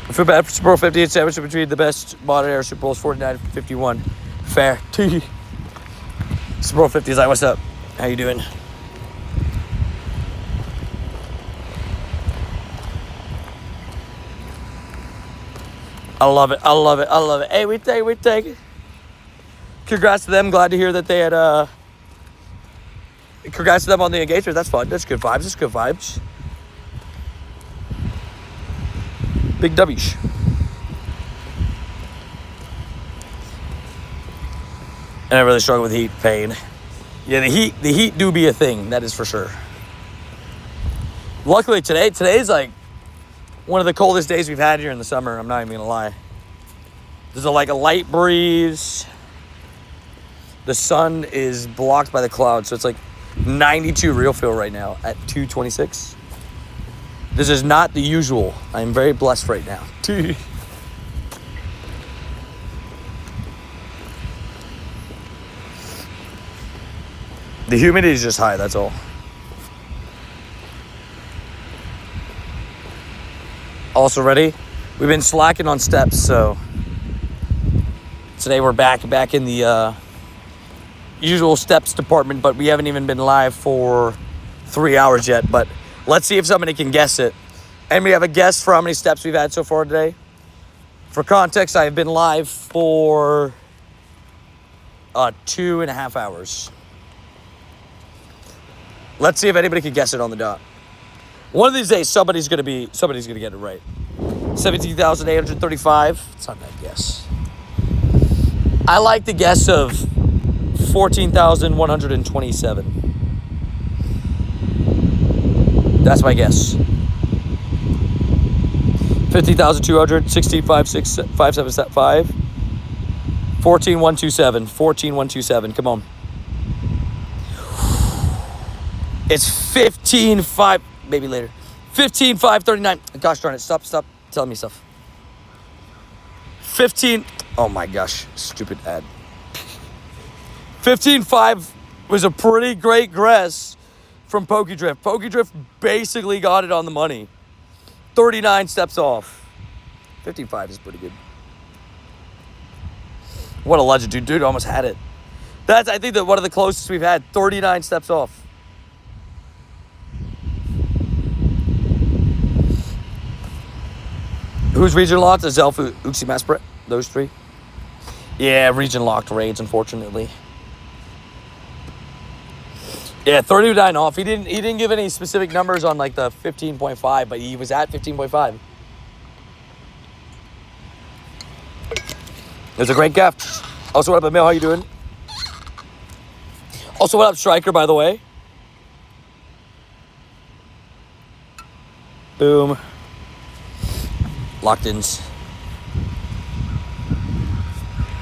S1: I feel bad for Super Bowl 58 sandwich between the best modern era Super Bowls 49 and 51. Fair. Super Bowl 50 is like, what's up? How you doing? I love it. I love it. I love it. Hey, we take it. Congrats to them. Glad to hear that they had, congrats to them on the engagement. That's fun. That's good vibes. That's good vibes. Big W's. And I really struggle with heat pain. Yeah, the heat do be a thing. That is for sure. Luckily today's like one of the coldest days we've had here in the summer. I'm not even gonna lie. There's like a light breeze. The sun is blocked by the clouds, so it's like 92 real feel right now at 2:26. This is not the usual. I'm very blessed right now. The humidity is just high, that's all. Also ready? We've been slacking on steps, so today we're back in the usual steps department, but we haven't even been live for 3 hours yet, but let's see if somebody can guess it. And we have a guess for how many steps we've had so far today. For context, I have been live for 2.5 hours. Let's see if anybody can guess it on the dot. One of these days, somebody's gonna get it right. 17,835. It's not a bad guess. I like the guess of 14,127. That's my guess. 15,200, 16,575, 14,127, 14,127. Come on. It's 15,500, maybe later. 15,539. Gosh darn it. Stop telling me stuff. 15. Oh my gosh. Stupid ad. 15,500 was a pretty great guess from Pokedrift. Pokedrift basically got it on the money. 39 steps off. 15,500 is pretty good. What a legend, dude. Dude almost had it. That's, I think, that one of the closest we've had. 39 steps off. Who's region locked? Zelfu, Uxie, Maspret. Those three. Yeah, region locked raids, unfortunately. Yeah, 39 off. He didn't give any specific numbers on like the 15.5, but he was at 15.5. It was a great gift. Also, what up, Emil? How you doing? Also, what up, Striker, by the way? Boom. Locked-ins.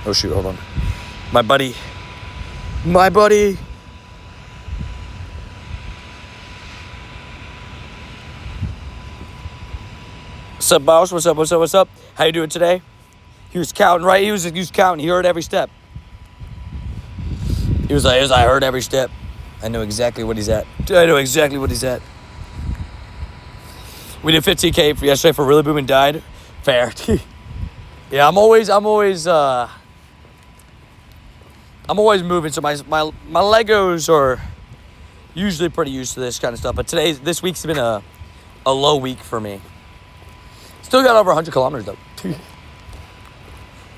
S1: Oh, shoot. Hold on. My buddy. What's up, boss? What's up? How you doing today? He was counting, right? He was counting. He heard every step. He was like, I heard every step. I know exactly what he's at. We did 15K for yesterday for Really Boom and died. Fair. Yeah, I'm always moving. So my Legos are usually pretty used to this kind of stuff. But this week's been a low week for me. Still got over 100 kilometers though.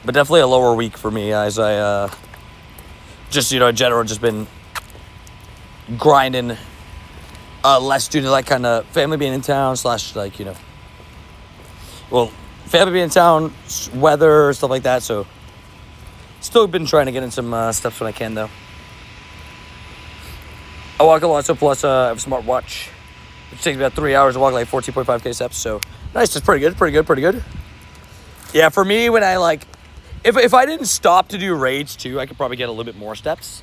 S1: But definitely a lower week for me as I just, in general, just been grinding less due to that kind of family being in town / family being in town, weather, stuff like that. So still been trying to get in some steps when I can though. I walk a lot, so plus I have a smartwatch. It takes me about 3 hours to walk like 14.5K steps. So nice, it's pretty good. Yeah, for me, when I if I didn't stop to do raids too, I could probably get a little bit more steps.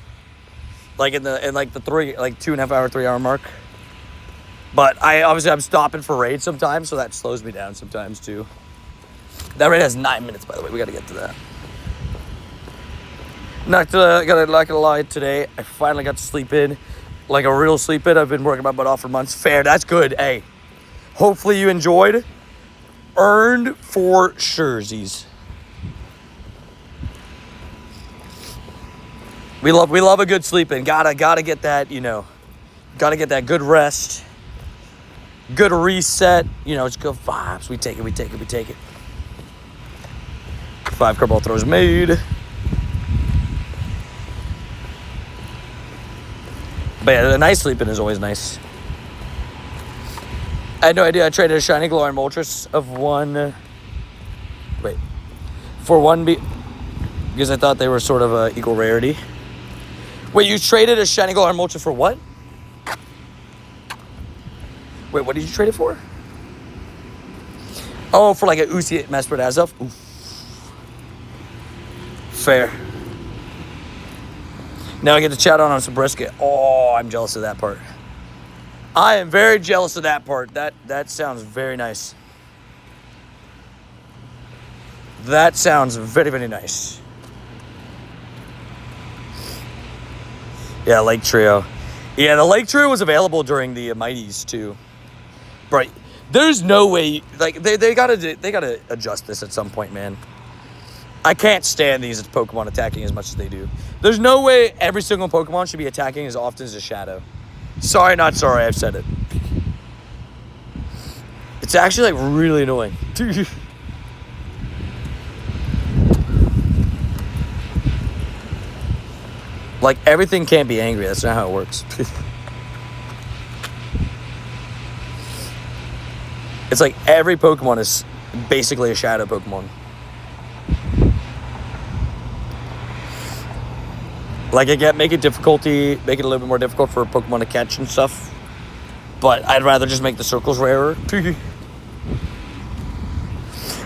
S1: Like in the 2.5 hour, 3 hour mark. But I'm stopping for raids sometimes, so that slows me down sometimes too. That raid has 9 minutes, by the way. We got to get to that. Not gonna lie, today I finally got to sleep in, like a real sleep in. I've been working my butt off for months. Fair, that's good. Hey, hopefully you enjoyed. Earned for surezies. We love a good sleep in. Gotta get that, gotta get that good rest, good reset. It's good vibes. We take it. 5 curveball throws made. But yeah, the nice sleeping is always nice. I had no idea I traded a shiny Galarian Moltres of one. Wait. For one because I thought they were sort of a equal rarity. Wait, you traded a shiny Galarian Moltres for what? Wait, what did you trade it for? Oh, for like a Uxie Maspret as of. Oof. Fair. Now I get to chat on some brisket. Oh, I'm jealous of that part. I am very jealous of that part. That sounds very nice. That sounds very, very nice. Yeah, Lake Trio. Yeah, the Lake Trio was available during the Mighties too. Right. There's no way, they gotta adjust this at some point, man. I can't stand these Pokemon attacking as much as they do. There's no way every single Pokemon should be attacking as often as a Shadow. Sorry, not sorry, I've said it. It's actually really annoying. Everything can't be angry. That's not how it works. It's every Pokemon is basically a Shadow Pokemon. Make it a little bit more difficult for Pokemon to catch and stuff. But I'd rather just make the circles rarer.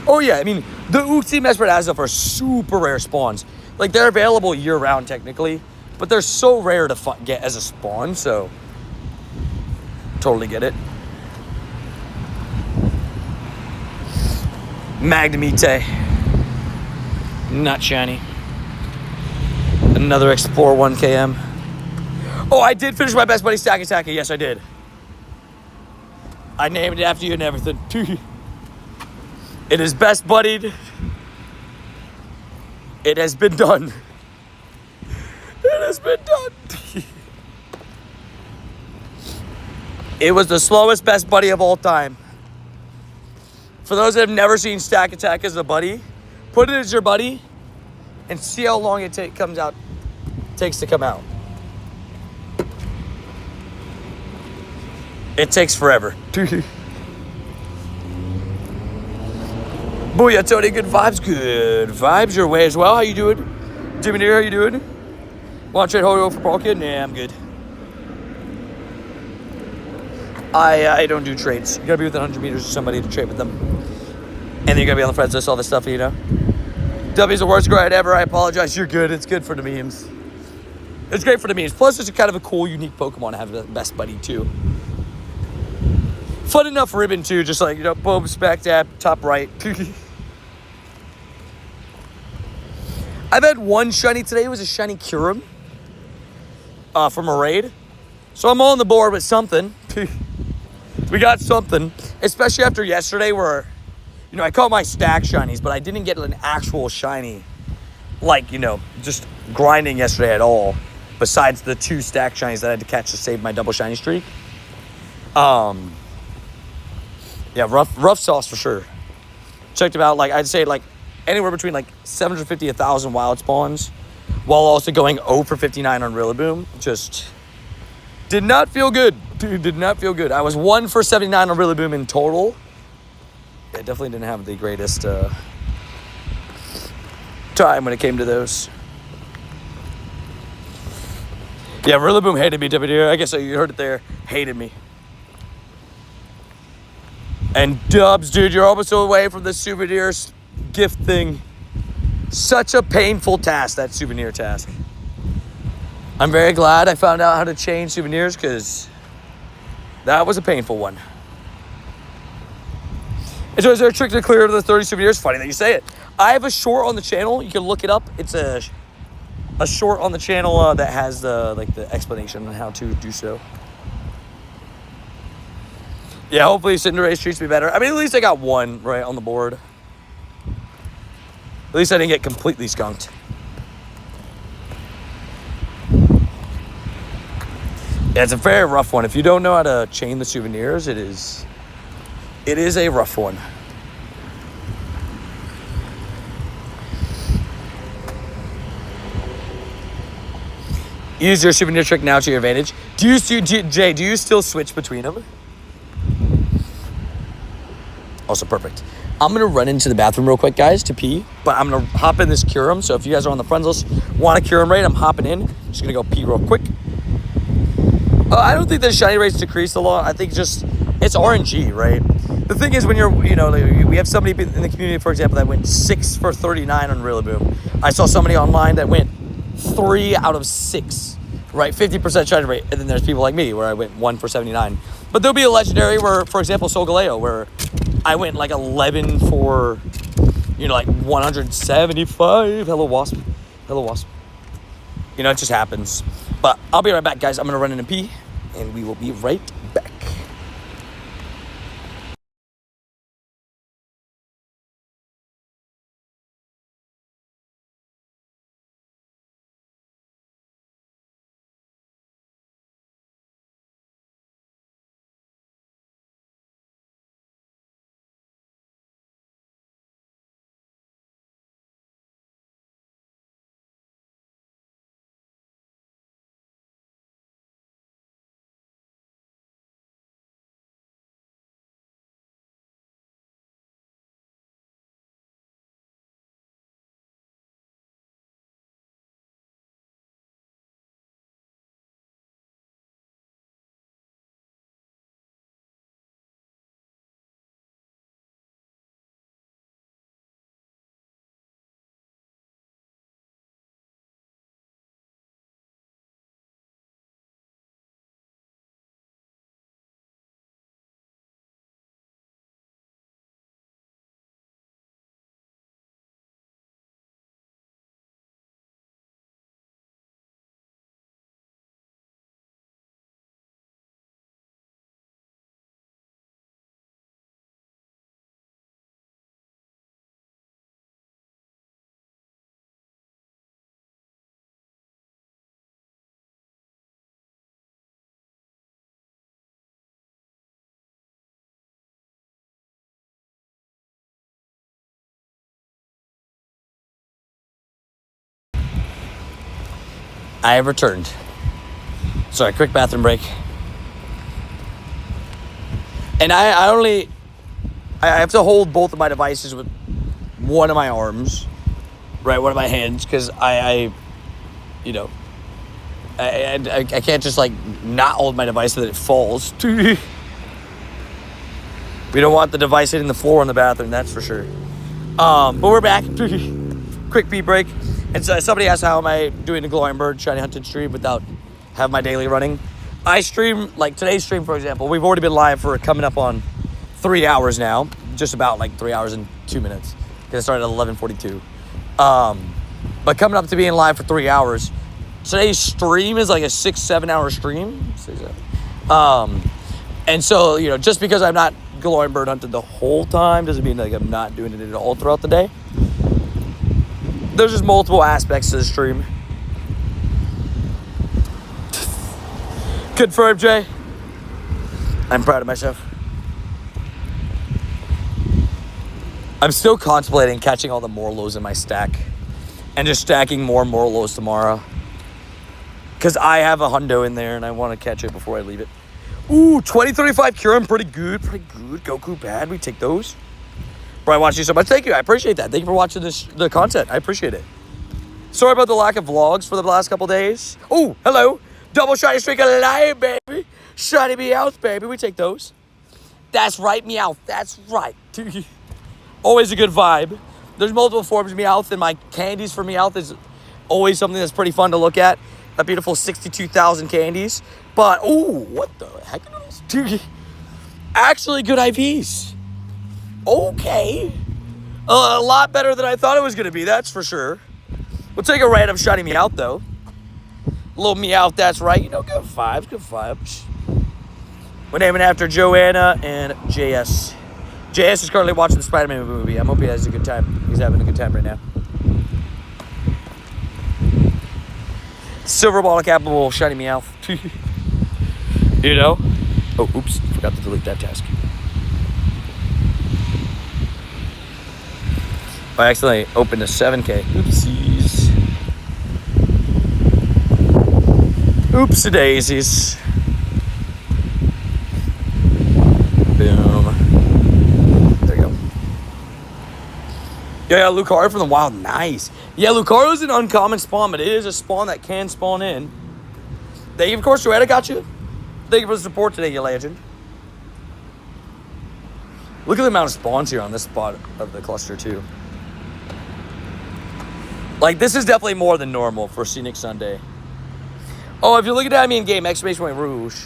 S1: Oh yeah, I mean, the Uxie Mespredazza are super rare spawns. Like, they're available year-round, technically. But they're so rare to get as a spawn, so... Totally get it. Magnemite. Not shiny. Another Explorer 1KM. Oh, I did finish my best buddy Stack Attacker. Yes, I did. I named it after you and everything. It is best buddied. It has been done. It has been done. It was the slowest best buddy of all time. For those that have never seen Stack Attack as a buddy, put it as your buddy and see how long it takes to come out. It takes forever. Booyah, Tony. Good vibes. Good vibes your way as well. How you doing? Jimmy Deere, how you doing? Want to trade Hoyo for Palkia? Nah, I'm good. I don't do trades. You gotta be within 100 meters of somebody to trade with them. And then you gotta be on the friends list, all this stuff, you know? W's the worst grade ever. I apologize. You're good. It's good for the memes. It's great for the memes. Plus, it's kind of a cool, unique Pokemon to have the best buddy, too. Fun enough ribbon, too. Just like, you know, boom, spec tab, top right. I've had one shiny today. It was a shiny Kyurem from a raid. So I'm on the board with something. We got something. Especially after yesterday where, you know, I caught my stack shinies, but I didn't get an actual shiny, like, you know, just grinding yesterday at all. Besides the 2 stack shinies that I had to catch to save my double shiny streak. Yeah, rough sauce for sure. Checked about, like, I'd say, like, anywhere between, like, 750 to 1,000 wild spawns, while also going 0 for 59 on Rillaboom. Just did not feel good. Dude, did not feel good. I was 1 for 79 on Rillaboom in total. Yeah, definitely didn't have the greatest time when it came to those. Yeah, Rillaboom hated me, WD. I guess you heard it there. Hated me. And Dubs, dude, you're almost away from the souvenir gift thing. Such a painful task, that souvenir task. I'm very glad I found out how to change souvenirs because that was a painful one. And so is there a trick to clear the 30 souvenirs? Funny that you say it. I have a short on the channel. You can look it up. It's a short on the channel that has the explanation on how to do so. Yeah, hopefully Cinderace treats me better. I mean, at least I got one right on the board. At least I didn't get completely skunked. Yeah, it's a very rough one. If you don't know how to chain the souvenirs, it is a rough one. Use your souvenir trick now to your advantage. Do you still switch between them? Also perfect. I'm going to run into the bathroom real quick, guys, to pee. But I'm going to hop in this Kyurem. So if you guys are on the friends list, want a Kyurem raid, I'm hopping in. Just going to go pee real quick. I don't think the shiny rates decreased a lot. I think just, it's RNG, right? The thing is when you're, you know, we have somebody in the community, for example, that went 6 for 39 on Rillaboom. I saw somebody online that went 3 out of 6, right? 50% shiny rate. And then there's people like me where I went 1 for 79. But there'll be a legendary where, for example, Solgaleo, where I went like 11 for, you know, like 175. Hello, Wasp. Hello, Wasp. You know, it just happens. But I'll be right back, guys. I'm going to run in and pee, and we will be right back. I have returned. Sorry, quick bathroom break. And I have to hold both of my devices with one of my arms, right, one of my hands, because I can't just like not hold my device so that it falls. We don't want the device hitting the floor in the bathroom, that's for sure. But we're back. Quick pee break. And so somebody asked how am I doing the Glowing Bird Shiny Hunted stream without having my daily running. I stream, like today's stream, for example, we've already been live for coming up on 3 hours now. Just about like 3 hours and 2 minutes. Because I started at 11:42. But coming up to being live for 3 hours. Today's stream is like a 6-7 hour stream. And so, you know, just because I'm not Glowing Bird Hunted the whole time doesn't mean like I'm not doing it at all throughout the day. There's just multiple aspects to the stream. Confirmed, Jay. I'm proud of myself. I'm still contemplating catching all the Morlos in my stack and just stacking more Morlos tomorrow. Because I have a hundo in there and I want to catch it before I leave it. Ooh, 2035 Kyurem, pretty good. Goku bad, we take those. Bro, I watch you so much. Thank you, I appreciate that. Thank you for watching the content. I appreciate it. Sorry about the lack of vlogs for the last couple days. Oh, hello. Double shiny streak alive, baby. Shiny Meowth, baby. We take those. That's right, Meowth. That's right. Always a good vibe. There's multiple forms of Meowth, and my candies for Meowth is always something that's pretty fun to look at. That beautiful 62,000 candies. But, ooh, what the heck are those? Actually, good IVs. Okay. A lot better than I thought it was going to be, that's for sure. We'll take a random shiny Meowth, though. Little Meowth, that's right. You know, good vibes, good vibes. We're naming after Joanna and JS. JS is currently watching the Spider-Man movie. I'm hoping he has a good time. He's having a good time right now. Silver ball capable shiny Meowth. You know? Oh, oops. Forgot to delete that task. I accidentally opened a 7K. Oopsies. Oopsie daisies. Boom. There you go. Yeah, Lucario from the wild. Nice. Yeah, Lucario's an uncommon spawn, but it is a spawn that can spawn in. Thank you, of course, Joanna. Got you. Thank you for the support today, you legend. Look at the amount of spawns here on this spot of the cluster, too. Like, this is definitely more than normal for Scenic Sunday. Oh, if you're looking at me in game, exclamation point Rouge.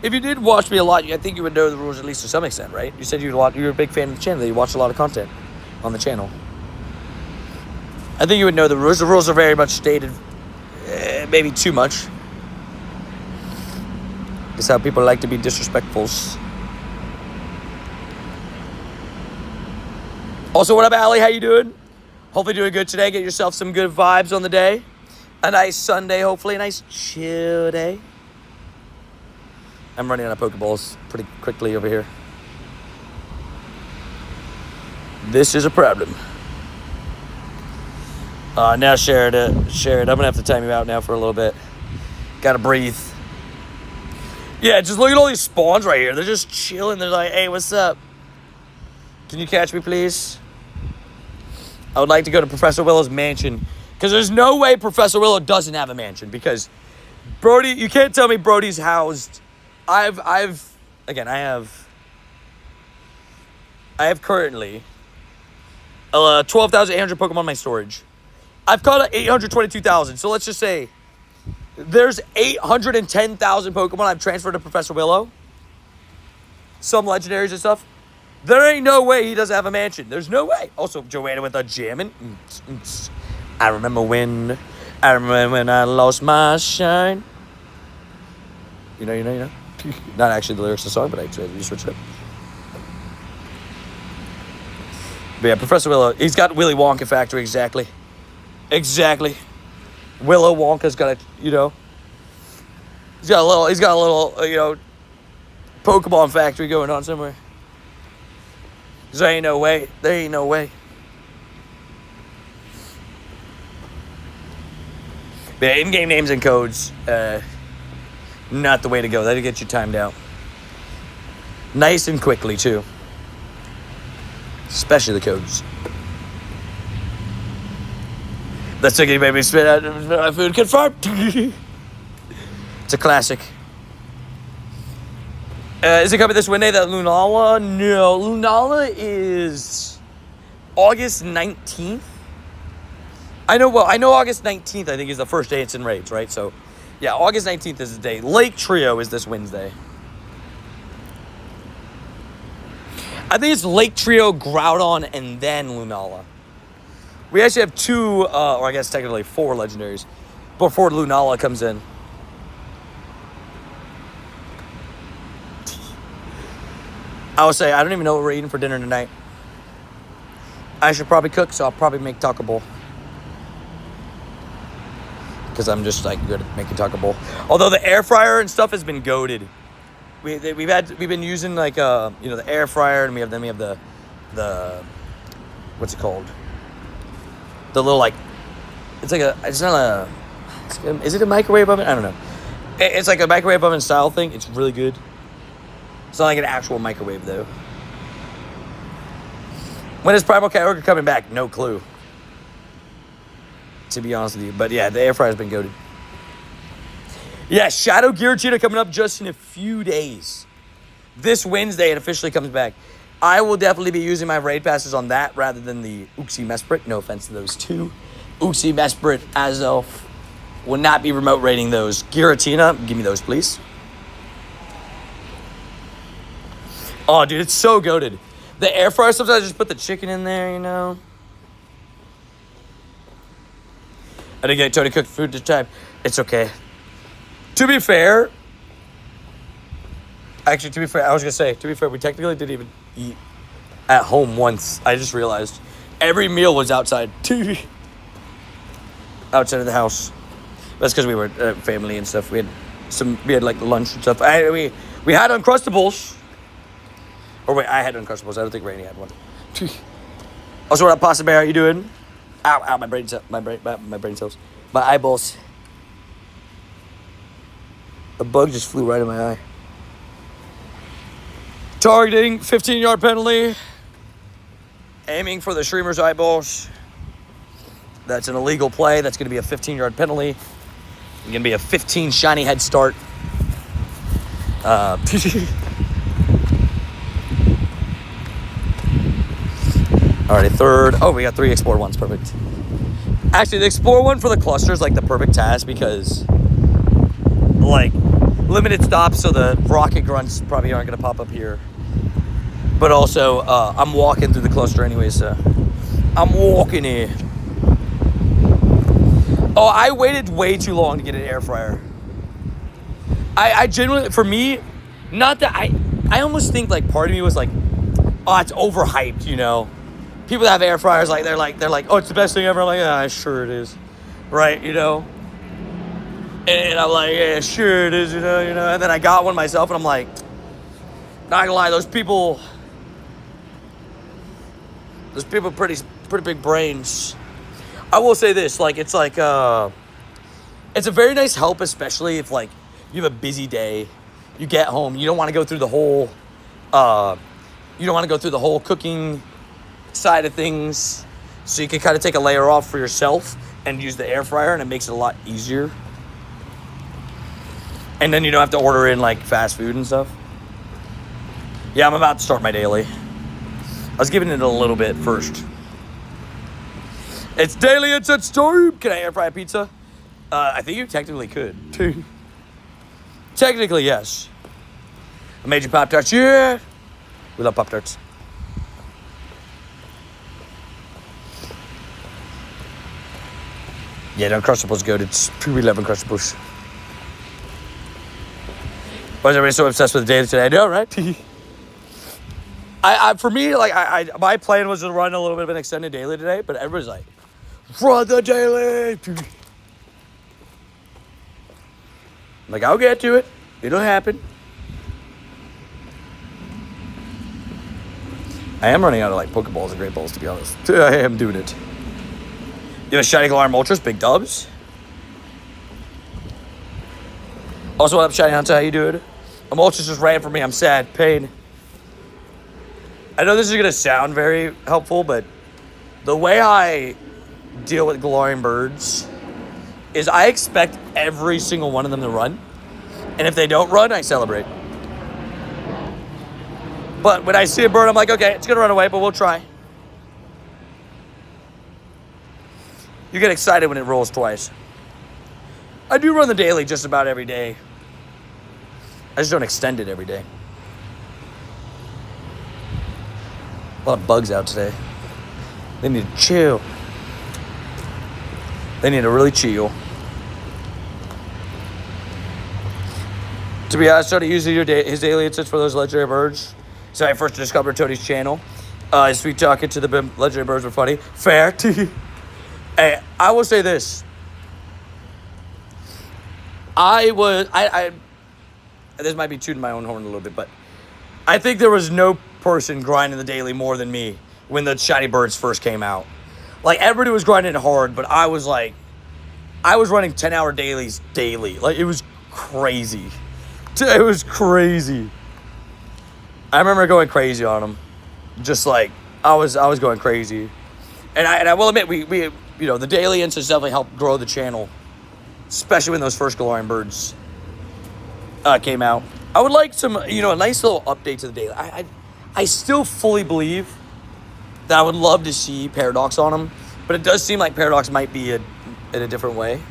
S1: If you did watch me a lot, I think you would know the rules at least to some extent, right? You said you're a big fan of the channel, that you watch a lot of content on the channel. I think you would know the rules. The rules are very much stated, maybe too much. It's how people like to be disrespectful. Also, what up, Allie? How you doing? Hopefully doing good today. Get yourself some good vibes on the day. A nice Sunday, hopefully. A nice chill day. I'm running out of Pokeballs pretty quickly over here. This is a problem. Now share it. I'm going to have to time you out now for a little bit. Got to breathe. Yeah, just look at all these spawns right here. They're just chilling. They're like, hey, what's up? Can you catch me, please? I would like to go to Professor Willow's mansion. Because there's no way Professor Willow doesn't have a mansion. Because Brody, you can't tell me Brody's housed. I have currently 12,800 Pokemon in my storage. I've caught 822,000. So let's just say there's 810,000 Pokemon I've transferred to Professor Willow. Some legendaries and stuff. There ain't no way he doesn't have a mansion. There's no way. Also, Joanna with a jammin'. I remember when I lost my shine. You know. Not actually the lyrics of the song, but I just switched it up. But yeah, Professor Willow, he's got Willy Wonka factory, exactly. Willow Wonka's got he's got a little, Pokemon factory going on somewhere. There ain't no way. But Yeah, in-game names and codes, not the way to go. That'll get you timed out. Nice and quickly, too. Especially the codes. That's okay, baby. Spit out my food. Confirmed. It's a classic. Is it coming this Wednesday, that Lunala? No. Lunala is August 19th. I know August 19th, I think, is the first day it's in raids, right? So, yeah, August 19th is the day. Lake Trio is this Wednesday. I think it's Lake Trio, Groudon, and then Lunala. We actually have 2, or I guess technically 4 legendaries before Lunala comes in. I will say, I don't even know what we're eating for dinner tonight. I should probably cook, so I'll probably make taco bowl. Because I'm just like good at making taco bowl. Although the air fryer and stuff has been goated. We've been using like the air fryer, and we have the what's it called? The little like, is it a microwave oven? I don't know. It's like a microwave oven style thing. It's really good. It's not like an actual microwave though. When is Primal Kyurem coming back? No clue. To be honest with you. But yeah, the air fryer's been goated. Yeah, Shadow Giratina coming up just in a few days. This Wednesday it officially comes back. I will definitely be using my raid passes on that rather than the Uxie Mesprit. No offense to those 2. Uxie Mesprit, Azelf, will not be remote raiding those. Giratina, give me those, please. Oh, dude, it's so goated. The air fryer, sometimes I just put the chicken in there, you know. I didn't get Tony cooked food this time. It's okay. To be fair, I was going to say, we technically didn't even eat at home once. I just realized every meal was outside. Outside of the house. That's because we were family and stuff. We had like lunch and stuff. We had Uncrustables. Or wait, I had Uncrustables. I don't think Rainey had one. Also, what up, Pasta Bear? How you doing? Ow, my brain cells. My eyeballs. A bug just flew right in my eye. Targeting, 15-yard penalty. Aiming for the streamer's eyeballs. That's an illegal play. That's going to be a 15-yard penalty. It's going to be a 15 shiny head start. Alrighty, third. Oh, we got 3 Explore ones. Perfect. Actually, the Explore one for the cluster is like the perfect task because, like, limited stops, so the rocket grunts probably aren't going to pop up here. But also, I'm walking through the cluster anyway, so I'm walking here. Oh, I waited way too long to get an air fryer. I genuinely, for me, not that I almost think like part of me was like, oh, it's overhyped, you know. People that have air fryers, like they're like, oh, it's the best thing ever. I'm like, yeah, sure it is, right? You know. And I'm like, yeah, sure it is, you know. And then I got one myself, and I'm like, not gonna lie, those people pretty big brains. I will say this, like, it's like, it's a very nice help, especially if like you have a busy day, you get home, you don't want to go through the whole, cooking side of things, so you can kind of take a layer off for yourself and use the air fryer, and it makes it a lot easier. And then you don't have to order in like fast food and stuff. Yeah, I'm about to start my daily. I was giving it a little bit first. It's daily, it's at Storm. Can I air fry a pizza? I think you technically could. Technically, yes. I made you Pop-Tarts. Yeah. We love Pop-Tarts. Yeah, no, Uncrustables good. It's we love Uncrustables. Why is everybody so obsessed with the daily today? I know, right? For me, like, my plan was to run a little bit of an extended daily today, but everybody's like, run the daily. I'm like, I'll get to it. It'll happen. I am running out of, like, Pokeballs and Great Balls, to be honest. I am doing it. You have a Shiny Galarian Ultras, big dubs. Also, what up, Shiny Hunter? How you doing? Emulsions just ran for me. I'm sad. Pain. I know this is going to sound very helpful, but the way I deal with Galarian birds is I expect every single one of them to run. And if they don't run, I celebrate. But when I see a bird, I'm like, okay, it's going to run away, but we'll try. You get excited when it rolls twice. I do run the daily just about every day. I just don't extend it every day. A lot of bugs out today. They need to chill. They need to really chill. To be honest, I started using his daily instance for those legendary birds. So I first discovered Toadie's channel. His sweet talking to the legendary birds were funny. Fair. Hey, I will say this. This might be tooting my own horn a little bit, but I think there was no person grinding the daily more than me when the shiny birds first came out. Like, everybody was grinding hard, but I was running 10-hour dailies daily. Like, it was crazy. It was crazy. I remember going crazy on them. Just like, I was going crazy. And I will admit, we the daily instance definitely helped grow the channel. Especially when those first Galarian birds came out. I would like some, a nice little update to the daily. I still fully believe that I would love to see Paradox on them. But it does seem like Paradox might be in a different way.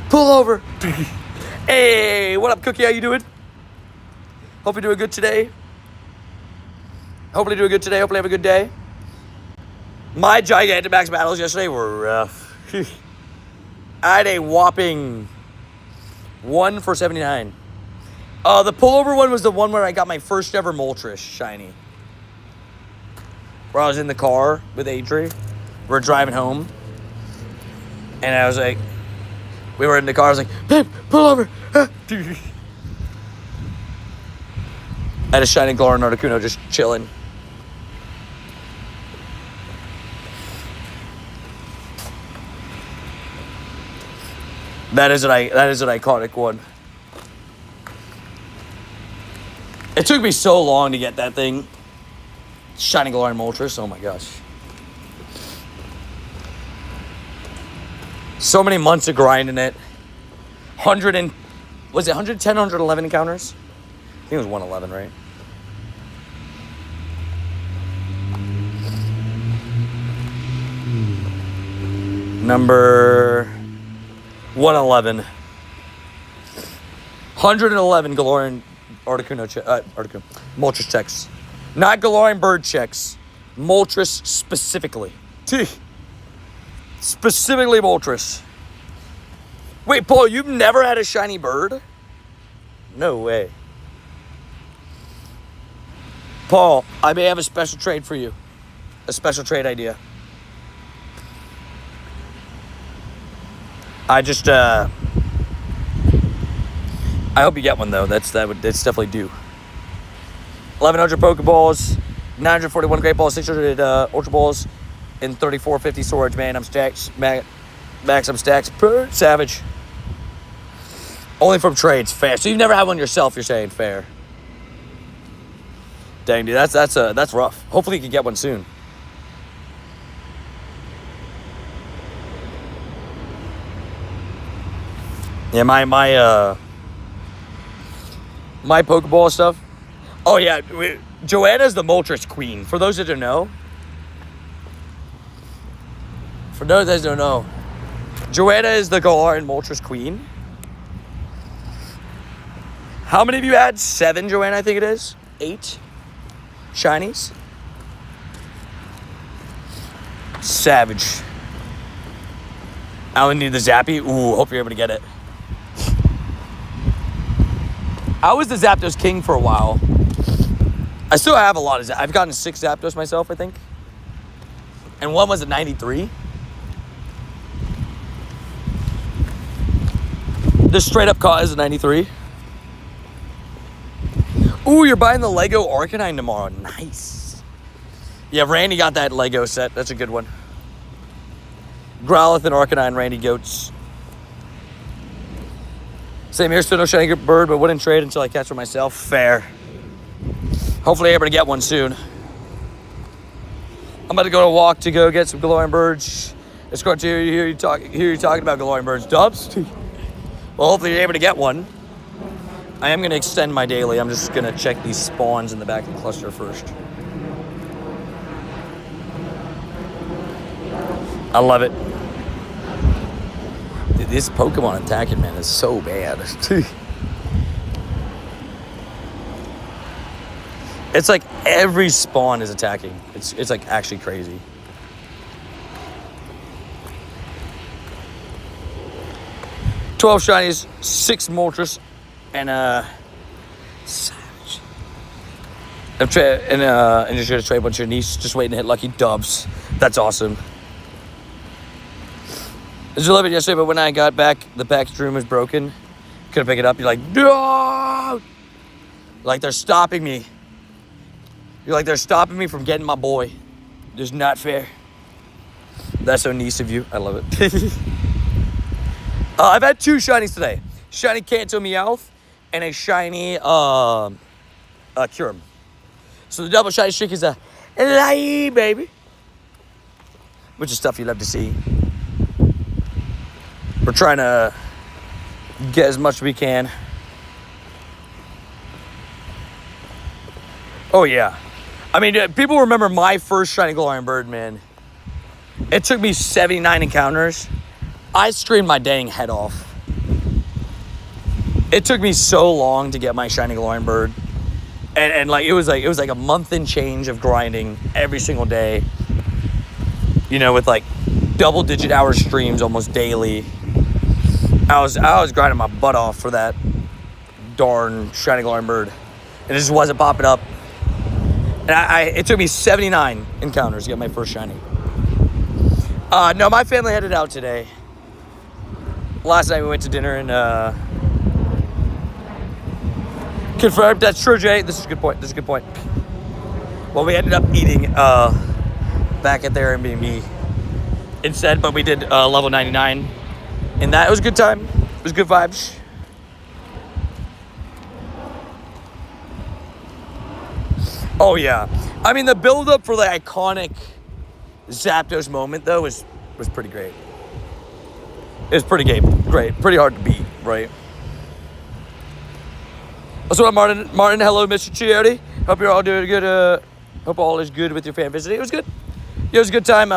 S1: Pull over. Hey, what up, Cookie? How you doing? Hope you're doing good today. Hopefully doing good today. Hopefully have a good day. My Gigantamax battles yesterday were rough. I had a whopping 1 for 79. The pullover one was the one where I got my first ever Moltres shiny. Where I was in the car with Adri. We're driving home. And I was like, we were in the car. I was like, babe, pull over. I had a shiny Galarian Articuno just chilling. That is an iconic one. It took me so long to get that thing. Shiny Galarian Moltres, oh my gosh. So many months of grinding it. 110, 111 encounters? I think it was 111, right? Number 111. 111 Galarian Articuno Moltres checks. Not Galarian bird checks. Moltres specifically. Specifically Moltres. Wait, Paul, you've never had a shiny bird? No way. Paul, I may have a special trade for you. A special trade idea. I hope you get one though. That's definitely due. 1,100 Pokeballs, 941 Great Balls, 600 Ultra Balls, and 3450 storage. Man, I'm stacked. Max, I'm stacked. Savage. Only from trades. Fair. So you've never had one yourself? You're saying fair. Dang, dude, that's rough. Hopefully you can get one soon. Yeah, my Pokeball stuff. Oh yeah, Joanna's the Moltres Queen. For those that don't know. Joanna is the Galarian Moltres Queen. How many of you had 7, Joanna, I think it is? 8 shinies? Savage. I only need the Zappy. Ooh, hope you're able to get it. I was the Zapdos king for a while. I still have a lot of I've gotten 6 Zapdos myself, I think. And one was a 93. This straight up caught is a 93. Ooh, you're buying the Lego Arcanine tomorrow. Nice. Yeah, Randy got that Lego set. That's a good one. Growlithe and Arcanine, Randy Goats. Same here, still no shiny bird, but wouldn't trade until I catch one myself. Fair. Hopefully I'm able to get one soon. I'm about to go to a walk to go get some Galarian birds. It's great to hear you talking about Galarian birds. Dubs? Well, hopefully you're able to get one. I am going to extend my daily. I'm just going to check these spawns in the back of the cluster first. I love it. Dude, this Pokemon attacking, man, is so bad. It's like every spawn is attacking. It's like actually crazy. $12 shinies, 6 Moltres, and Savage. And just gonna trade a bunch of Niece, just waiting to hit lucky dubs. That's awesome. I just love it yesterday, but when I got back, the package room was broken. Couldn't pick it up. You're like, no! Like they're stopping me. You're like, they're stopping me from getting my boy. Just not fair. That's so nice of you. I love it. I've had 2 shinies today. Shiny Kanto Meowth and a shiny Kyurem. So the double shiny streak is a lie, baby. Which is stuff you love to see. We're trying to get as much as we can. Oh, yeah. I mean, people remember my first shiny Galarian bird, man. It took me 79 encounters. I screamed my dang head off. It took me so long to get my shiny Galarian bird. And like it was like a month and change of grinding every single day. You know, with like double-digit hour streams almost daily. I was grinding my butt off for that darn shiny Galarian bird. And it just wasn't popping up. And it took me 79 encounters to get my first shiny. No, my family headed out today. Last night we went to dinner and confirmed. That's true, Jay. This is a good point. Well, we ended up eating back at their Airbnb instead, but we did level 99. And that, it was a good time. It was good vibes. Oh, yeah. I mean, the build-up for the iconic Zapdos moment, though, was pretty great. It was pretty great. Pretty hard to beat, right? What's up, Martin? Martin, hello, Mr. Chiotti. Hope you're all doing good. Hope all is good with your fan visit. It was good. It was a good time.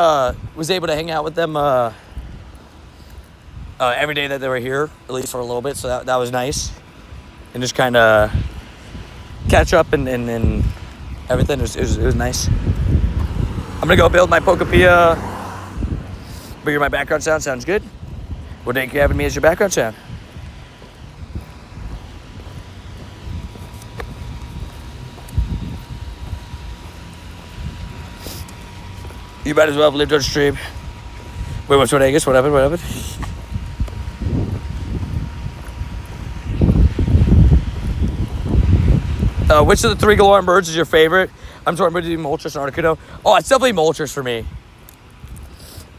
S1: Was able to hang out with them every day that they were here, at least for a little bit. So that was nice. And just kind of catch up and everything. It was nice. I'm going to go build my Pokepia. But you're my background sound. Sounds good. Well, thank you for having me as your background sound. You might as well have lived on stream. Wait, what's what I guess? Whatever. Which of the 3 Galarian birds is your favorite? I'm talking about Moltres and Articuno. Oh, it's definitely Moltres for me.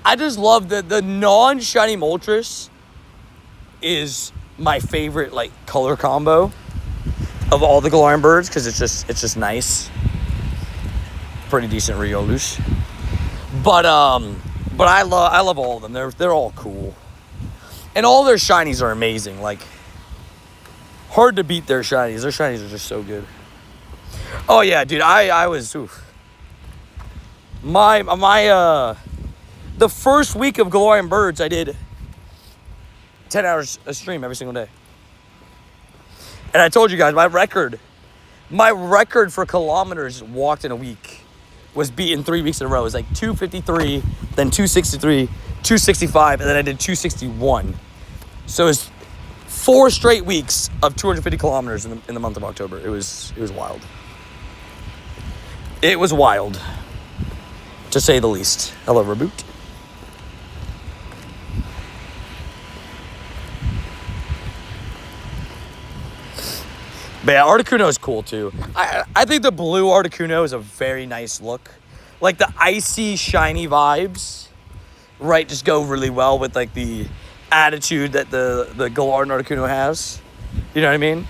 S1: I just love the non-shiny Moltres is my favorite like color combo of all the Galarian birds because it's just nice. Pretty decent Riolus. But I love all of them. They're all cool. And all their shinies are amazing. Like hard to beat their shinies. Their shinies are just so good. Oh yeah, dude, I was the first week of Galarian birds I did 10 hours a stream every single day. And I told you guys my record for kilometers walked in a week was beaten 3 weeks in a row. It was like 253, then 263, 265, and then I did 261. So it was 4 straight weeks of 250 kilometers in the month of October. It was wild. It was wild, to say the least. Hello, Reboot. But yeah, Articuno is cool too. I think the blue Articuno is a very nice look. Like the icy, shiny vibes, right, just go really well with like the attitude that the Galarian Articuno has. You know what I mean?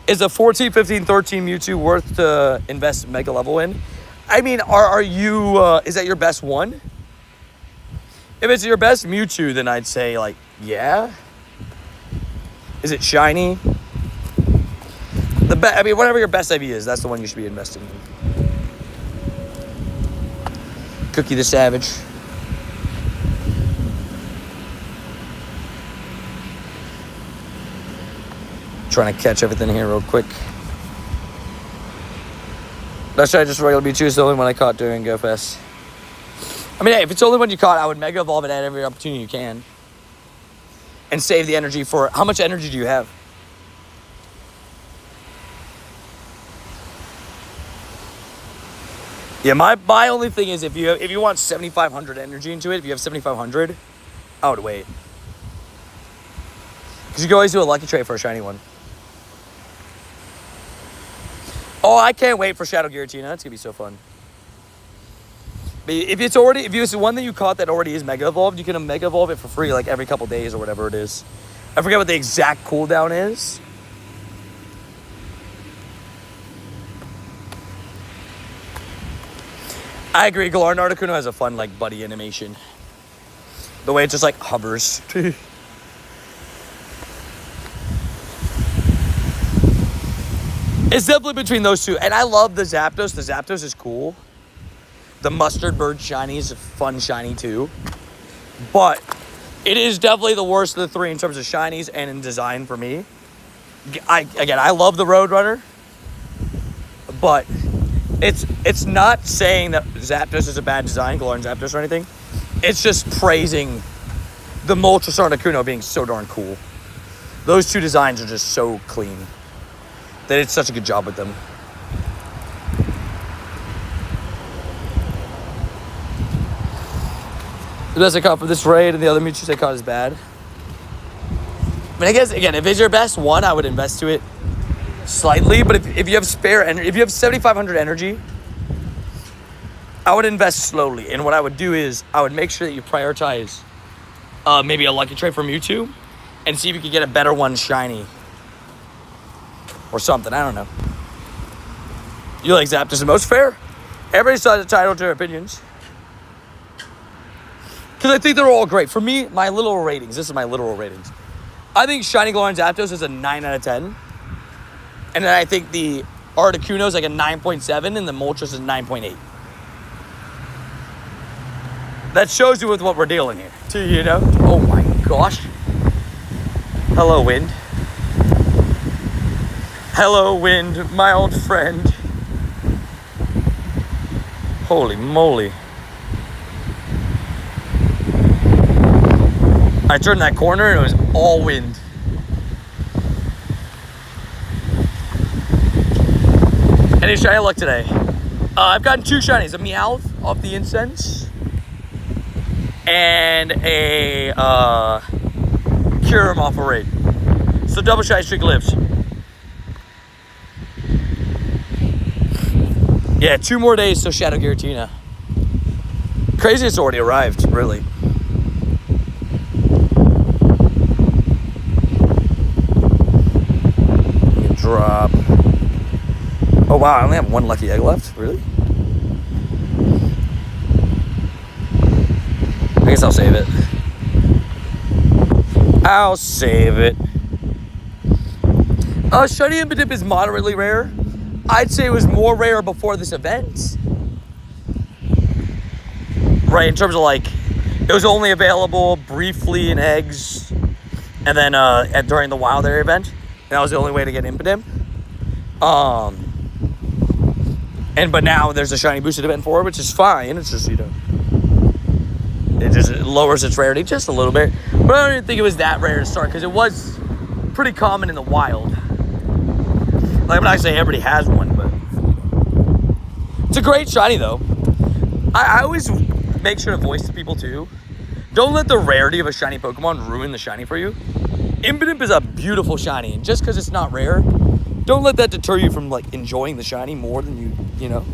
S1: Is a 14, 15, 13 Mewtwo worth to invest Mega level in? I mean, are you, is that your best one? If it's your best Mewtwo, then I'd say, like, yeah. Is it shiny? I mean, whatever your best IV is, that's the one you should be investing in. Cookie the Savage. Trying to catch everything here real quick. That's why just regular Mewtwo is the only one I caught during GoFest. I mean, hey, if it's the only one you caught, I would Mega Evolve it at every opportunity you can. And save the energy for... How much energy do you have? Yeah, my only thing is if you want 7,500 energy into it, if you have 7,500, I would wait. Because you can always do a lucky trade for a shiny one. Oh, I can't wait for Shadow Giratina. That's going to be so fun. But if it's one that you caught that already is Mega Evolved, you can Mega Evolve it for free like every couple days or whatever it is. I forget what the exact cooldown is. I agree, Galarian Articuno has a fun like buddy animation. The way it just like hovers. It's definitely between those two. And I love the Zapdos. The Zapdos is cool. The Mustard Bird Shiny is a fun shiny too. But it is definitely the worst of the three in terms of shinies and in design for me. I love the Roadrunner. But it's not saying that Zapdos is a bad design, Galarian Zapdos or anything. It's just praising the Moltres Articuno being so darn cool. Those two designs are just so clean. They did such a good job with them. The best I caught for this raid and the other Mewtwo's I caught is bad. I mean, I guess, again, if it's your best one, I would invest to it slightly. But if you have spare energy, if you have 7,500 energy, I would invest slowly. And what I would do is I would make sure that you prioritize maybe a lucky trade for Mewtwo and see if you can get a better one shiny. Or something, I don't know. You like Zapdos the most? Fair. Everybody's entitled to their opinions. Because I think they're all great. For me, my literal ratings, this is my literal ratings. I think Shiny Galarian Zapdos is a 9 out of 10. And then I think the Articuno is like a 9.7 and the Moltres is 9.8. That shows you with what we're dealing here. Too, you know? Oh my gosh. Hello, Wind. Hello, Wind, my old friend. Holy moly. I turned that corner and it was all wind. Any shiny luck today? I've gotten two shinies, a Meowth off the incense and a Kyurem off a raid. So double shiny streak lives. Yeah, 2 more days till Shadow Giratina. Crazy it's already arrived, really. Drop. Oh wow, I only have 1 lucky egg left? Really? I guess I'll save it. I'll save it. Shiny Impidimp is moderately rare. I'd say it was more rare before this event. Right, in terms of like, it was only available briefly in eggs and then during the wild area event. That was the only way to get Impidimp. But now there's a shiny boosted event for it, which is fine. It's just, you know, it just lowers its rarity just a little bit. But I don't even think it was that rare to start because it was pretty common in the wild. Like, I'm not saying everybody has one, but it's a great shiny, though. I always make sure to voice to people, too. Don't let the rarity of a shiny Pokemon ruin the shiny for you. Impidimp is a beautiful shiny, and just because it's not rare, don't let that deter you from, like, enjoying the shiny more than you know.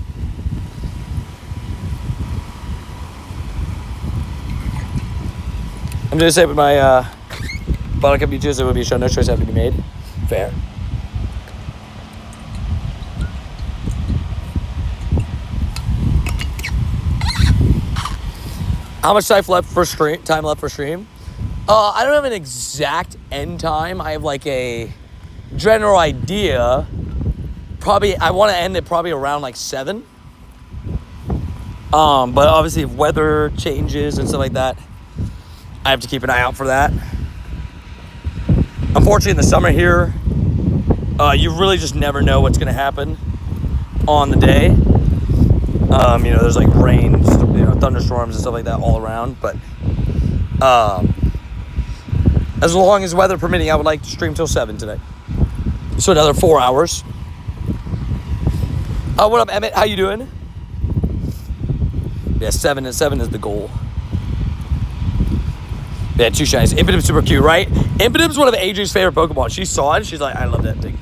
S1: I'm going to say with my Palkia Mewtwo, there will be a show, no choice have to be made. Fair. How much time left for stream? I don't have an exact end time. I have like a general idea. Probably, I want to end it probably around like 7. But obviously if weather changes and stuff like that, I have to keep an eye out for that. Unfortunately in the summer here, you really just never know what's going to happen on the day. There's like rain, thunderstorms and stuff like that all around. But as long as weather permitting, I would like to stream till 7 today. So another 4 hours. What up, Emmett? How you doing? Yeah, 7 is the goal. Yeah, 2 shinies. Impidimp's super cute, right? Impidimp's one of AJ's favorite Pokemon. She saw it and she's like, I love that thing.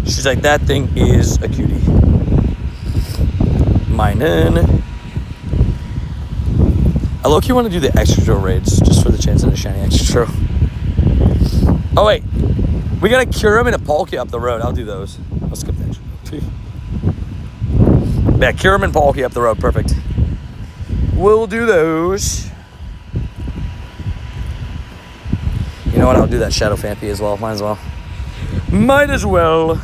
S1: She's like, that thing is a cutie. Minen. I low-key want to do the extra raids just for the chance of a shiny extra. Oh, wait. We got a Kyurem and a Palkia up the road. I'll do those. I'll skip that. Yeah, Kyurem and Palkia up the road. Perfect. We'll do those. You know what? I'll do that Shadow Phanpy as well. Might as well.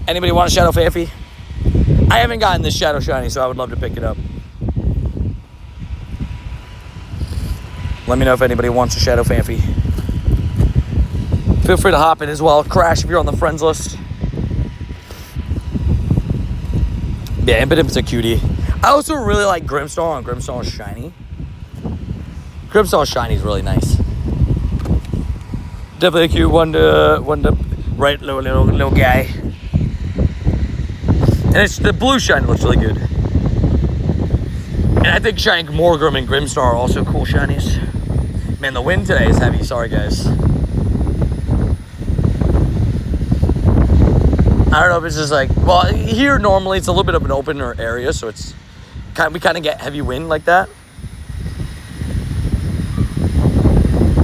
S1: Anybody want a Shadow Phanpy? I haven't gotten this Shadow Shiny, so I would love to pick it up. Let me know if anybody wants a Shadow Phanpy. Feel free to hop in as well. Crash if you're on the friends list. Yeah, Impidimp's a cutie. I also really like Grimmsnarl and Grimmsnarl's shiny. Grimmsnarl's shiny is really nice. Definitely a cute one to right little guy. And it's the blue shiny looks really good. And I think Shiny Morgrim and Grimmsnarl are also cool shinies. Man, the wind today is heavy. Sorry, guys. I don't know if it's just like, well, here normally it's a little bit of an opener area, so it's we kind of get heavy wind like that.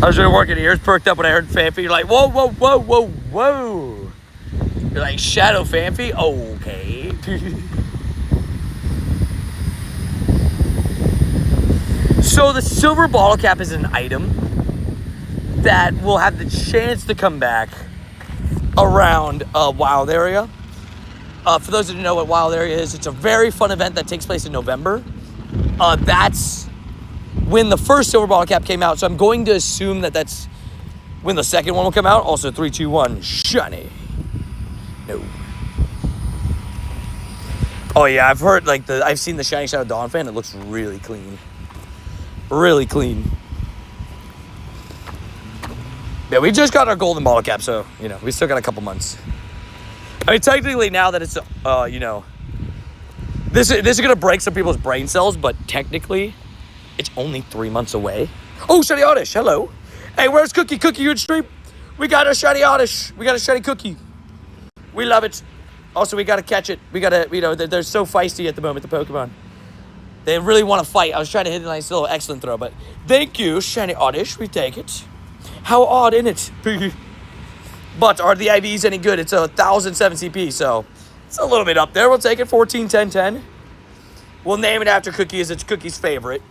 S1: I was really working, ears perked up when I heard Phanpy. You're like, whoa, whoa, whoa, whoa, whoa. You're like, Shadow Phanpy? Okay. So the silver bottle cap is an item that will have the chance to come back around Wild Area. For those that don't know what Wild Area is, it's a very fun event that takes place in November. That's when the first silver bottle cap came out, so I'm going to assume that that's when the second one will come out. Also, 3, 2, 1, shiny. No. Oh yeah, I've heard I've seen the Shiny Shadow Dawn fan. It looks really clean. Really clean. Yeah, we just got our golden bottle cap, so, we still got a couple months. I mean, technically now that it's, this is going to break some people's brain cells, but technically, it's only 3 months away. Oh, Shiny Oddish, hello. Hey, where's Cookie? Cookie, you in stream? We got a Shiny Oddish. We got a Shiny Cookie. We love it. Also, we got to catch it. We got to, they're so feisty at the moment, the Pokemon. They really want to fight. I was trying to hit a nice little excellent throw, but thank you, Shiny Oddish. We take it. How odd, isn't it? But are the IVs any good? It's a 1007 CP, so it's a little bit up there. We'll take it. 14, 10, 10. We'll name it after Cookie as it's Cookie's favorite.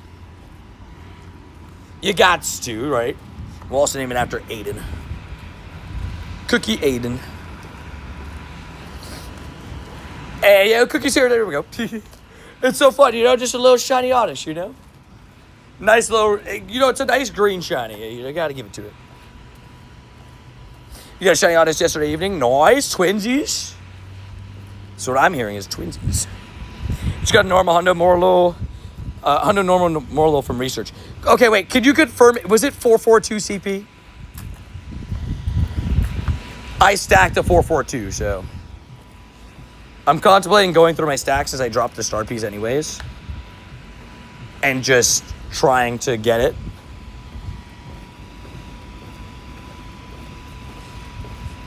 S1: You gots to, right? We'll also name it after Aiden. Cookie Aiden. Hey, yo, Cookie's here. There we go. It's so fun, just a little Shiny Oddish, Nice little, it's a nice green shiny. You got to give it to it. You got a Shiny Oddish yesterday evening. Nice. Twinsies. So what I'm hearing is twinsies. Just got a normal Hundo Morlo. Hundo normal Morlo from research. Okay, wait. Could you confirm, was it 442 CP? I stacked a 442, so. I'm contemplating going through my stacks as I drop the star piece anyways. And just trying to get it.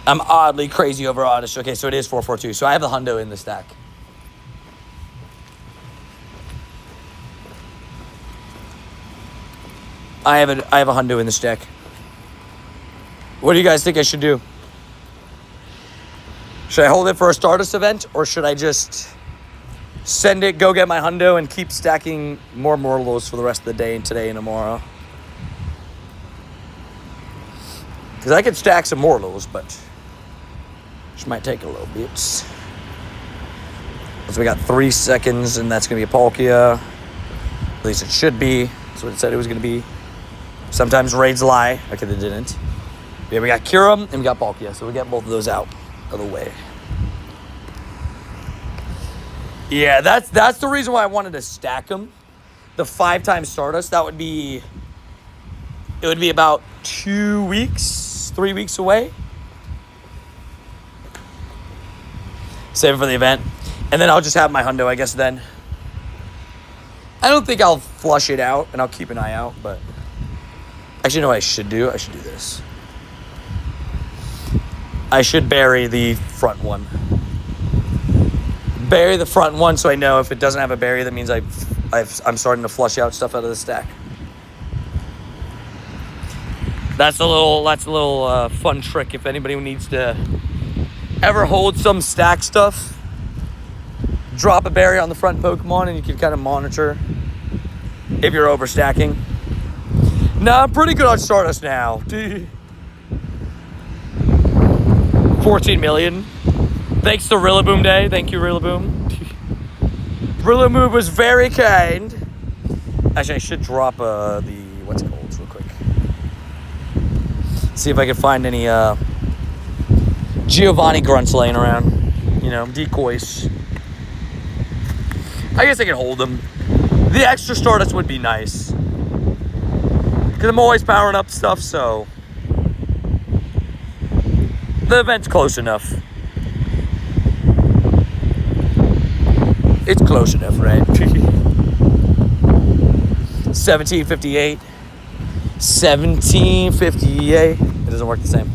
S1: I'm oddly crazy over Oddish. Okay, so it is 442. So I have the Hundo in the stack. I have a Hundo in the stack. What do you guys think I should do? Should I hold it for a Stardust event, or should I just send it, go get my hundo, and keep stacking more Morlos for the rest of the day and today and tomorrow? Because I could stack some Morlos, but just might take a little bit. So we got 3 seconds, and that's going to be a Palkia. At least it should be. That's what it said it was going to be. Sometimes raids lie. Okay, they didn't. Yeah, we got Kyurem, and we got Palkia, so we got both of those out of the way. Yeah, that's the reason why I wanted to stack them. The 5 times Stardust, it would be about 2 weeks, 3 weeks away. Save it for the event. And then I'll just have my hundo, I guess, then. I don't think I'll flush it out, and I'll keep an eye out, but... Actually, you know what I should do? I should do this. I should bury the front one. Bury the front one so I know if it doesn't have a berry, that means I'm starting to flush out stuff out of the stack. That's a little fun trick if anybody needs to ever hold some stack stuff. Drop a berry on the front Pokemon and you can kind of monitor if you're overstacking. Nah, I'm pretty good on Stardust now. 14 million. Thanks to Rillaboom Day. Thank you, Rillaboom. Rillaboom was very kind. Actually, I should drop the what's it called real quick. See if I can find any Giovanni grunts laying around. You know, decoys. I guess I can hold them. The extra Stardust would be nice. Because I'm always powering up stuff, so... The event's close enough. It's close enough, right? 1758. 1758. It doesn't work the same.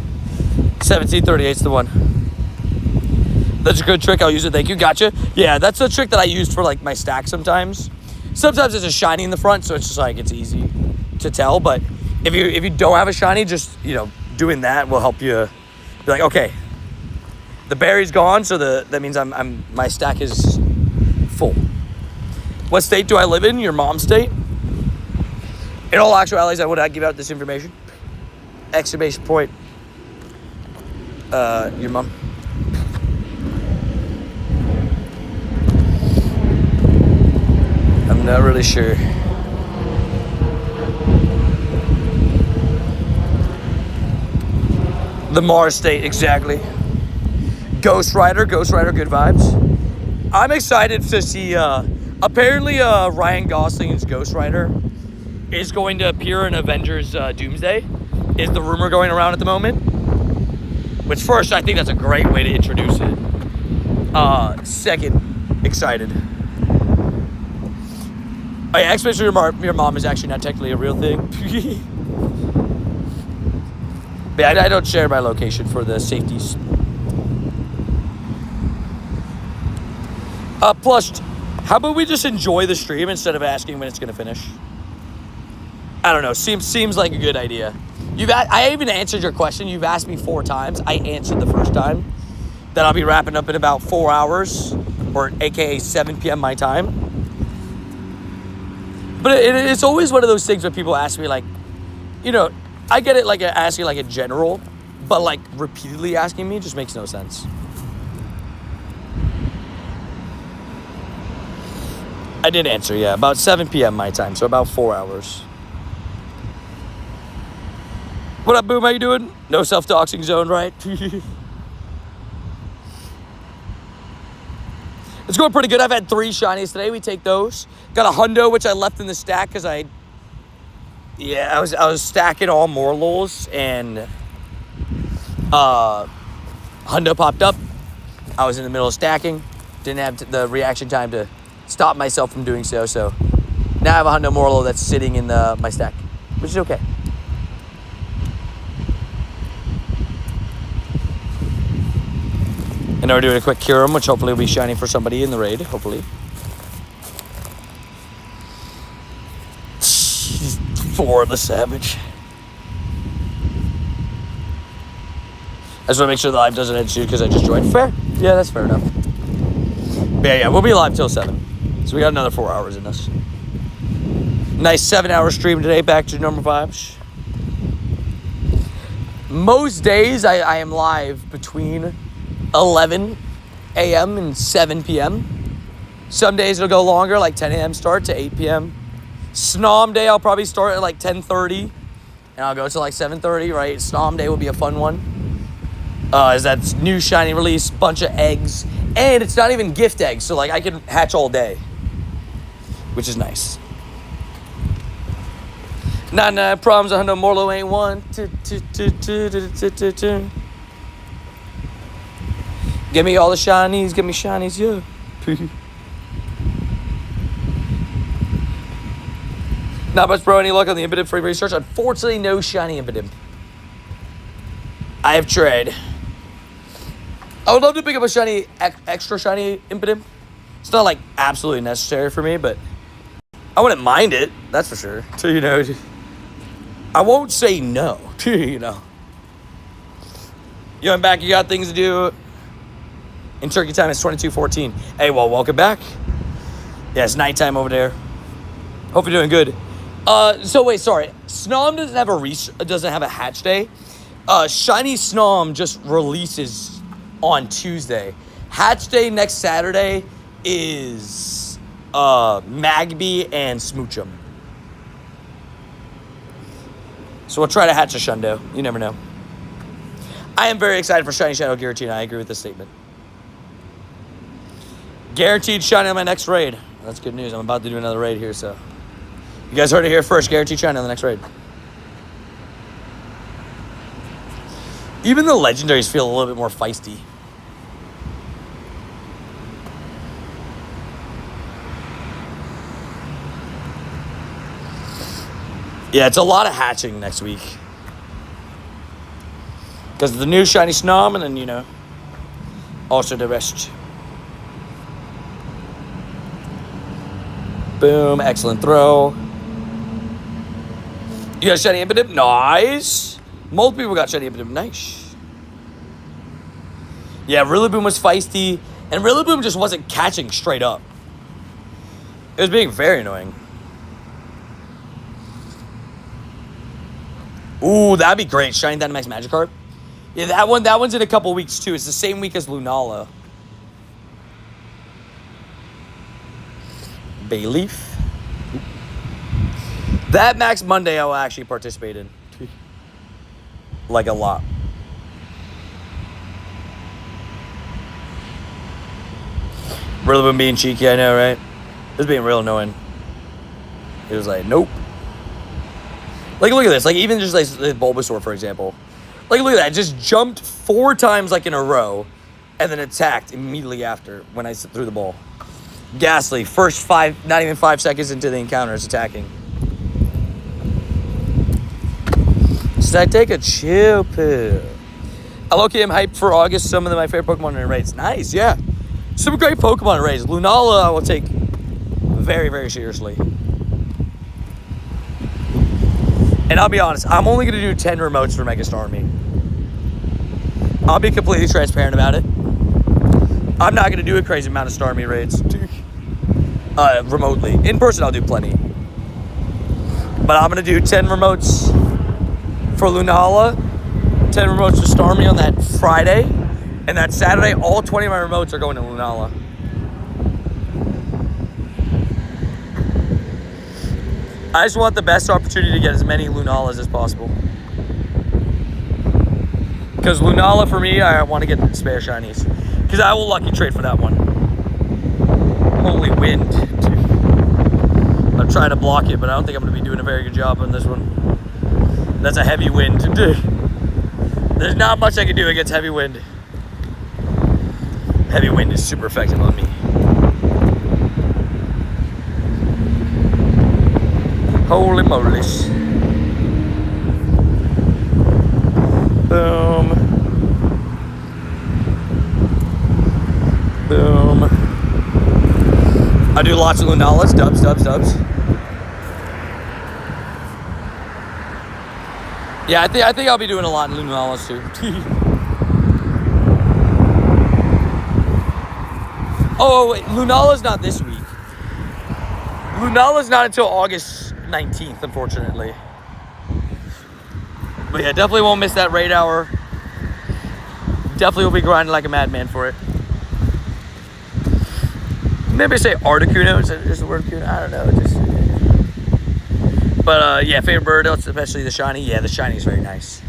S1: 1738 is the one. That's a good trick. I'll use it. Thank you. Gotcha. Yeah, that's a trick that I used for like my stack sometimes. Sometimes it's a shiny in the front, so it's just like it's easy to tell. But if you don't have a shiny, just doing that will help you be like, okay, the berry's gone, so that means my stack is full. What state do I live in? Your mom's state? In all actualities, I would not give out this information. Exclamation point. Your mom. I'm not really sure. The Mars state, exactly. Ghost Rider, good vibes. I'm excited to see, apparently Ryan Gosling's Ghost Rider is going to appear in Avengers Doomsday, is the rumor going around at the moment. Which first, I think that's a great way to introduce it. Second, excited. Oh yeah, especially your mom is actually not technically a real thing. But I don't share my location for the safeties. Plus, how about we just enjoy the stream instead of asking when it's gonna finish? I don't know. Seems like a good idea. I even answered your question. You've asked me 4 times. I answered the first time. That I'll be wrapping up in about 4 hours, or AKA 7 p.m. my time. But it's always one of those things where people ask me like, I get it like asking like a general, but like repeatedly asking me just makes no sense. I did answer, yeah, about 7 p.m. my time, so about 4 hours. What up, Boom? How you doing? No self-doxing zone, right? It's going pretty good. I've had 3 shinies today. We take those. Got a hundo, which I left in the stack because I was stacking all Morlols, and hundo popped up. I was in the middle of stacking. Didn't have the reaction time to stop myself from doing so. So now I have a hundo Morlo that's sitting in my stack, which is okay. And now we're doing a quick Kyurem, which hopefully will be shiny for somebody in the raid, hopefully. 4 the Savage. just want to make sure the live doesn't end soon because I just joined. Fair. Yeah, that's fair enough. But yeah, we'll be live till 7. So we got another 4 hours in us. Nice 7-hour stream today, back to normal vibes. Most days I am live between 11 a.m. and 7 p.m. Some days it'll go longer, like 10 a.m. start to 8 p.m. Snom day, I'll probably start at like 10:30. And I'll go to like 7:30, right? Snom day will be a fun one. Is that new shiny release, bunch of eggs. And it's not even gift eggs, so like I can hatch all day. Which is nice. 99 problems, 100 Morlo ain't one. Give me all the shinies, give me shinies, yeah. Not much, bro. Any luck on the Impidimp free research? Unfortunately, no shiny Impidimp. I have tried. I would love to pick up a shiny, extra shiny Impidimp. It's not like absolutely necessary for me, but I wouldn't mind it. That's for sure. So, you know, I won't say no. You know. Yo, I'm back. You got things to do. In Turkey time, it's 22:14. Hey, well, welcome back. Yeah, it's nighttime over there. Hope you're doing good. So wait, sorry. Snom doesn't have a hatch day. Shiny Snom just releases on Tuesday. Hatch day next Saturday is Magby and Smoochum. So we'll try to hatch a Shundo. You never know. I am very excited for Shiny Shadow Guaranteed. I agree with this statement. Guaranteed shiny on my next raid. That's good news. I'm about to do another raid here, so you guys heard it here first. Guaranteed shiny on the next raid. Even the legendaries feel a little bit more feisty. Yeah, it's a lot of hatching next week. Because of the new shiny Snom and then, you know, also the rest. Boom, excellent throw. You got a shiny Impidimp? Nice. Multiple people got shiny Impidimp. Nice. Yeah, Rillaboom was feisty, and Rillaboom just wasn't catching straight up. It was being very annoying. Ooh, that'd be great. Shiny Dynamax Magikarp. Yeah, that one's in a couple weeks too. It's the same week as Lunala. Bayleaf. That Max Monday I will actually participate in. Like a lot. Rillaboom being cheeky, I know, right? It was being real annoying. It was like, nope. Like, look at this. Like, even just like Bulbasaur, for example. Like, look at that. It just jumped 4 times, like, in a row. And then attacked immediately after when I threw the ball. Ghastly. First 5, not even 5 seconds into the encounter, it's attacking. Should I take a chill pill? I low-key am hyped for August. Some of my favorite Pokemon in raids. Nice, yeah. Some great Pokemon in raids. Lunala I will take very, very seriously. And I'll be honest, I'm only going to do 10 remotes for Mega Starmie. I'll be completely transparent about it. I'm not going to do a crazy amount of Starmie raids. Remotely. In person, I'll do plenty. But I'm going to do 10 remotes for Lunala, 10 remotes for Starmie on that Friday, and that Saturday, all 20 of my remotes are going to Lunala. I just want the best opportunity to get as many Lunalas as possible. Because Lunala, for me, I want to get spare shinies. Because I will lucky trade for that one. Holy wind. I'm trying to block it, but I don't think I'm going to be doing a very good job on this one. That's a heavy wind. There's not much I can do against heavy wind. Heavy wind is super effective on me. Holy moly. Boom. Boom. I do lots of Lunalas. Dubs. Yeah, I think I'll be doing a lot in Lunalas too. Oh, wait. Lunala's not this week. Lunala's not until August 19th, unfortunately. But yeah, definitely won't miss that raid hour. Definitely will be grinding like a madman for it. Maybe say Articuno is the word Cuno. I don't know. But yeah, favorite bird, especially the shiny. Yeah, the shiny is very nice.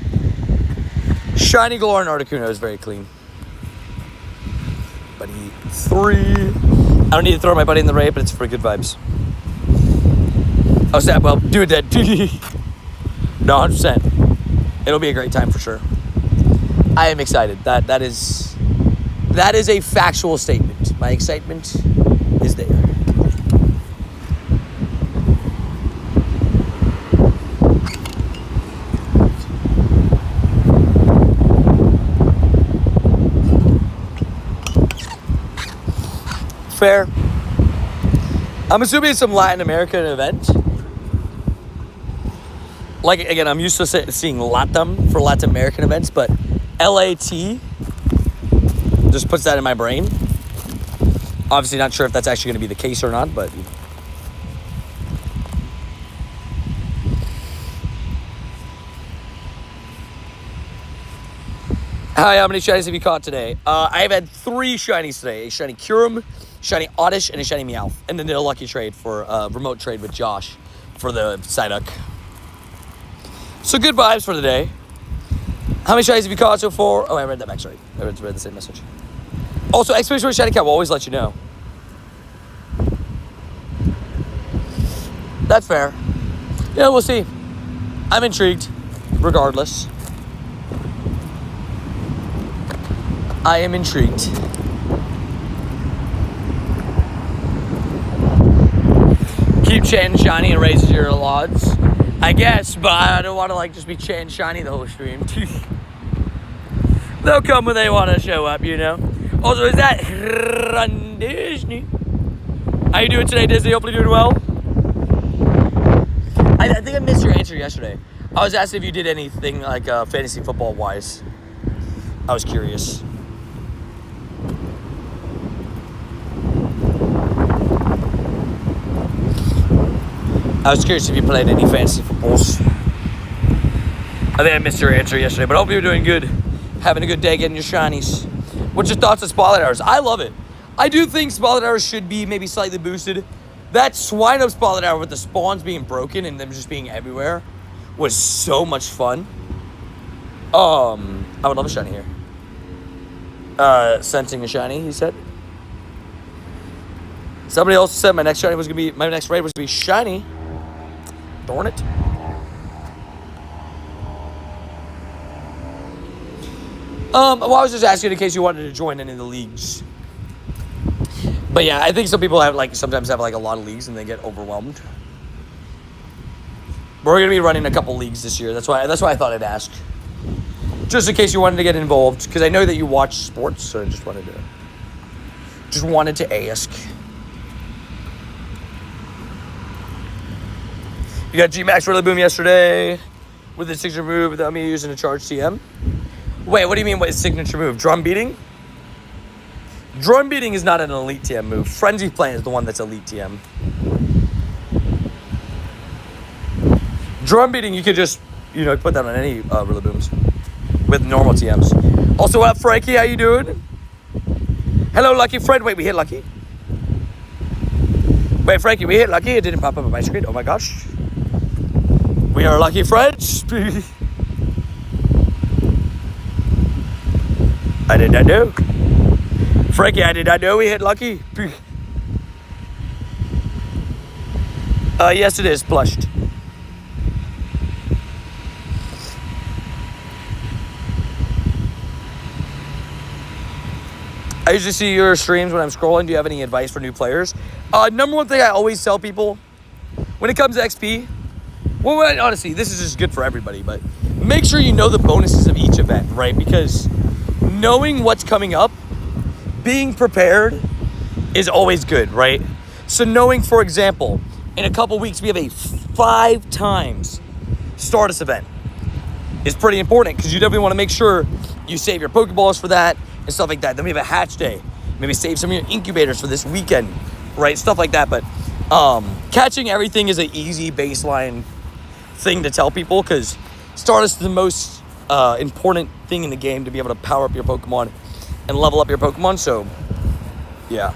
S1: Shiny Galarian Articuno is very clean. Buddy 3. I don't need to throw my buddy in the raid, but it's for good vibes. Oh, snap. Well, do it dead. No, 100%. It'll be a great time for sure. I am excited. That is a factual statement. My excitement is there. Fair. I'm assuming it's some Latin American event. Like, again, I'm used to seeing LATAM for Latin American events, but LAT just puts that in my brain. Obviously not sure if that's actually going to be the case or not, but... Hi, how many shinies have you caught today? I have had 3 shinies today. A shiny Kyurem, shiny Oddish, and a shiny Meowth. And then the lucky trade for remote trade with Josh for the Psyduck. So good vibes for the day. How many shinies have you caught so far? Oh, I read that back, sorry. I read the same message. Also, Expedition with Shiny Cat will always let you know. That's fair. Yeah, we'll see. I'm intrigued, regardless. I am intrigued. Keep chanting shiny and raises your odds. I guess, but I don't want to like just be chanting shiny the whole stream. They'll come when they want to show up, you know. Also, is that Disney? How you doing today, Disney? Hopefully doing well. I think I missed your answer yesterday. I was asking if you did anything like fantasy football wise. I was curious. I was curious if you played any fantasy footballs. I think I missed your answer yesterday, but I hope you're doing good. Having a good day getting your shinies. What's your thoughts on Spotlight Hours? I love it. I do think Spotlight Hours should be maybe slightly boosted. That swine up Spotlight Hour with the spawns being broken and them just being everywhere was so much fun. I would love a shiny here. Sensing a shiny, he said. Somebody else said my next raid was gonna be shiny. Darn it. Well, I was just asking in case you wanted to join any of the leagues. But yeah, I think some people sometimes have a lot of leagues and they get overwhelmed. But we're gonna be running a couple leagues this year. That's why I thought I'd ask. Just in case you wanted to get involved, because I know that you watch sports, so I just wanted to ask. You got G-Max Rillaboom yesterday with his signature move without me using a charge TM. Wait, what do you mean what his signature move? Drum beating? Drum beating is not an elite TM move. Frenzy Plant is the one that's elite TM. Drum beating, you could just, put that on any Rillabooms with normal TMs. Also, what up, Frankie? How you doing? Hello, Lucky Fred. Wait, we hit Lucky? Wait, Frankie, we hit Lucky? It didn't pop up on my screen. Oh my gosh. We are Lucky Friends. I did not know. Frankie, I did not know we hit Lucky. Yes, it is plushed. I usually see your streams when I'm scrolling. Do you have any advice for new players? Number one thing I always tell people when it comes to XP, well, honestly, this is just good for everybody, but make sure you know the bonuses of each event, right? Because knowing what's coming up, being prepared is always good, right? So knowing, for example, in a couple weeks, we have a 5 times Stardust event is pretty important because you definitely want to make sure you save your Pokeballs for that and stuff like that. Then we have a hatch day. Maybe save some of your incubators for this weekend, right? Stuff like that. But catching everything is an easy baseline thing to tell people because Stardust is the most important thing in the game to be able to power up your Pokemon and level up your Pokemon. So, yeah.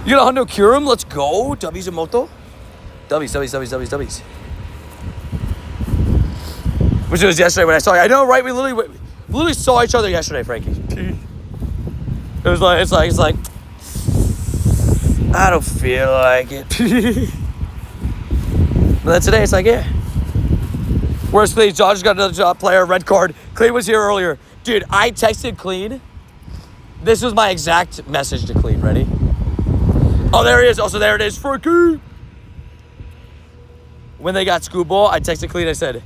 S1: You got a Hundo Kyurem? Let's go. W's and Moto. W's. Which was yesterday when I saw you. I know, right? We literally saw each other yesterday, Frankie. It's like, I don't feel like it. But then today, it's like, yeah. Where's Clean? Dodgers got another job player, red card. Clean was here earlier. Dude, I texted Clean. This was my exact message to Clean. Ready? Oh, there he is. Also, there it is. Frankie. When they got Scooball, I texted Clean. I said,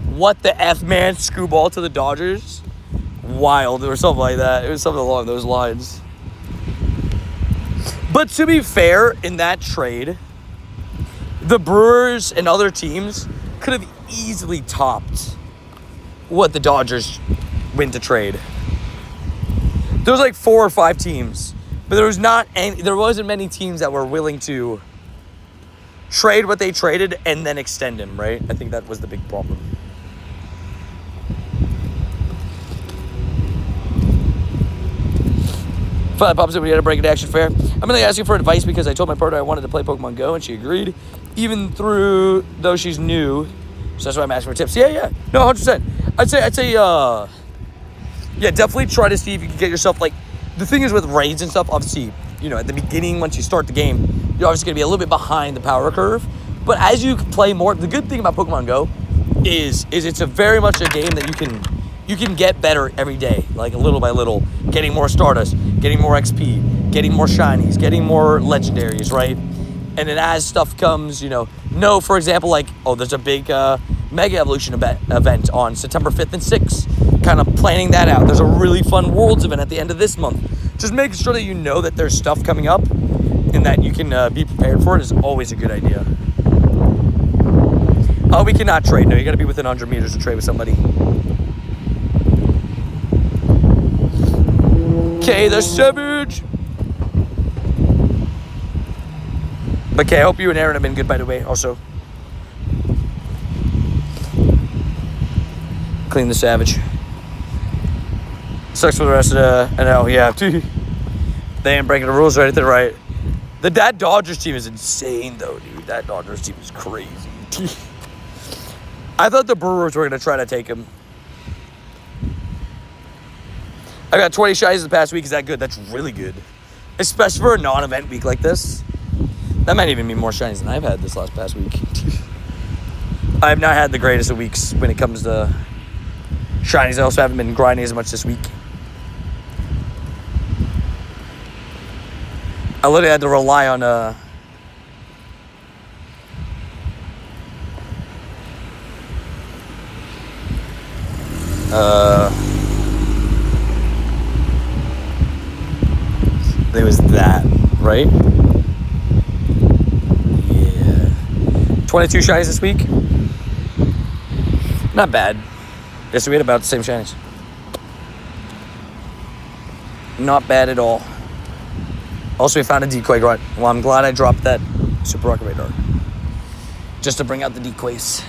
S1: what the F, man? Scooball to the Dodgers? Wild or something like that. It was something along those lines. But to be fair, in that trade, the Brewers and other teams could have easily topped what the Dodgers went to trade. There was like 4 or 5 teams, but there wasn't many teams that were willing to trade what they traded and then extend him, right? I think that was the big problem. Finally pops up when you had a break in action fair. I'm really asking for advice because I told my partner I wanted to play Pokemon Go and she agreed, even though she's new. So that's why I'm asking for tips. Yeah. No, 100%. I'd say, yeah, definitely try to see if you can get yourself, like, the thing is with raids and stuff, obviously, you know, at the beginning, once you start the game, you're obviously going to be a little bit behind the power curve. But as you play more, the good thing about Pokemon Go is it's very much a game that you can get better every day, like little by little, getting more Stardust, getting more XP, getting more shinies, getting more legendaries, right? And then as stuff comes, for example, like, there's a big Mega Evolution event on September 5th and 6th, kind of planning that out. There's a really fun Worlds event at the end of this month. Just making sure that you know that there's stuff coming up and that you can be prepared for it is always a good idea. Oh, we cannot trade. No, you got to be within 100 meters to trade with somebody. Okay, the Savage. Okay, I hope you and Aaron have been good, by the way, also. Clean the Savage. Sucks for the rest of the NL, yeah. They ain't breaking the rules or anything, right? That Dodgers team is insane, though, dude. That Dodgers team is crazy. I thought the Brewers were going to try to take him. I got 20 shinies the past week. Is that good? That's really good. Especially for a non-event week like this. That might even be more shinies than I've had this past week. I have not had the greatest of weeks when it comes to shinies. I also haven't been grinding as much this week. I literally had to rely on it was that, right? Yeah. 22 shinies this week. Not bad. Yes, we had about the same shinies. Not bad at all. Also, we found a decoy grunt. Well, I'm glad I dropped that Super Rocket Radar. Just to bring out the decoys.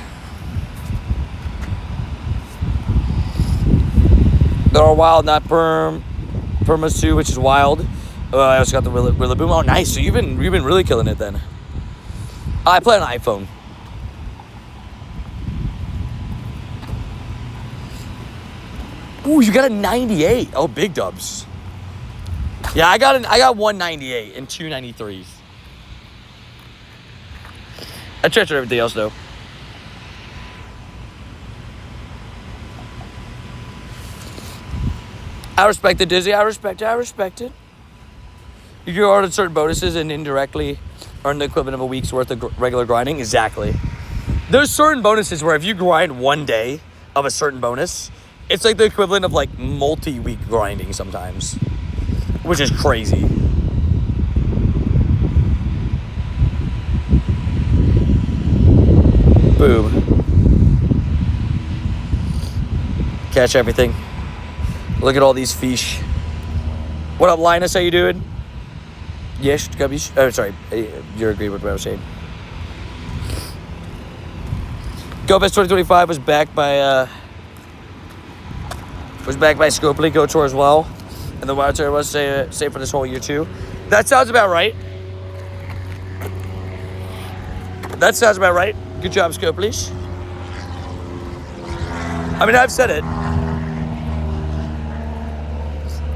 S1: There are wild, not permas too, which is wild. I also got the Rillaboom. Oh, nice. So you've been really killing it then. I play on iPhone. Ooh, you got a 98. Oh, big dubs. Yeah, I got 198 and 293s. I checked everything else though. I respect it, Dizzy. I respect it. You can earn certain bonuses and indirectly earn the equivalent of a week's worth of regular grinding. Exactly. There's certain bonuses where if you grind one day of a certain bonus, it's like the equivalent of like multi-week grinding sometimes, which is crazy. Boom. Catch everything. Look at all these fish. What up, Linus? How you doing? Yes, Gubbies. Oh, sorry. You're agreeing with what I was saying. GoFest 2025 was backed by Scopely Go Tour as well, and the Wild Tour was say for this whole year too. That sounds about right. That sounds about right. Good job, Scopely. I mean, I've said it.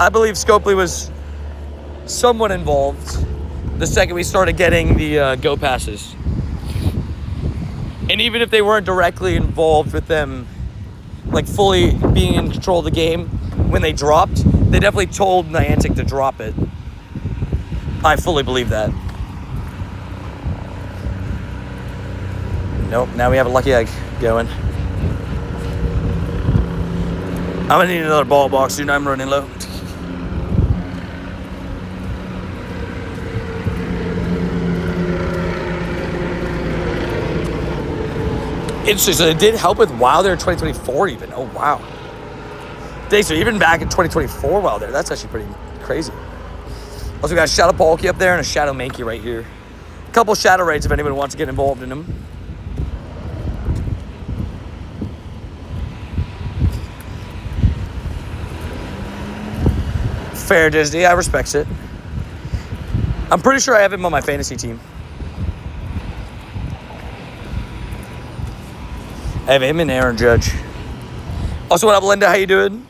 S1: I believe Scopely was somewhat involved the second we started getting the Go passes. And even if they weren't directly involved with them, like fully being in control of the game, when they dropped, they definitely told Niantic to drop it. I fully believe that. Nope, now we have a lucky egg going. I'm gonna need another ball box, dude. I'm running low. Interesting. So it did help with WoW there in 2024 even. Oh, wow. Dang, so even back in 2024 WoW there. That's actually pretty crazy. Also, we got a Shadow Palkia up there and a Shadow Mankey right here. A couple Shadow Raids if anyone wants to get involved in them. Fair, Disney. I respect it. I'm pretty sure I have him on my fantasy team. I have him and Aaron Judge. Also, what up, Linda? How you doing?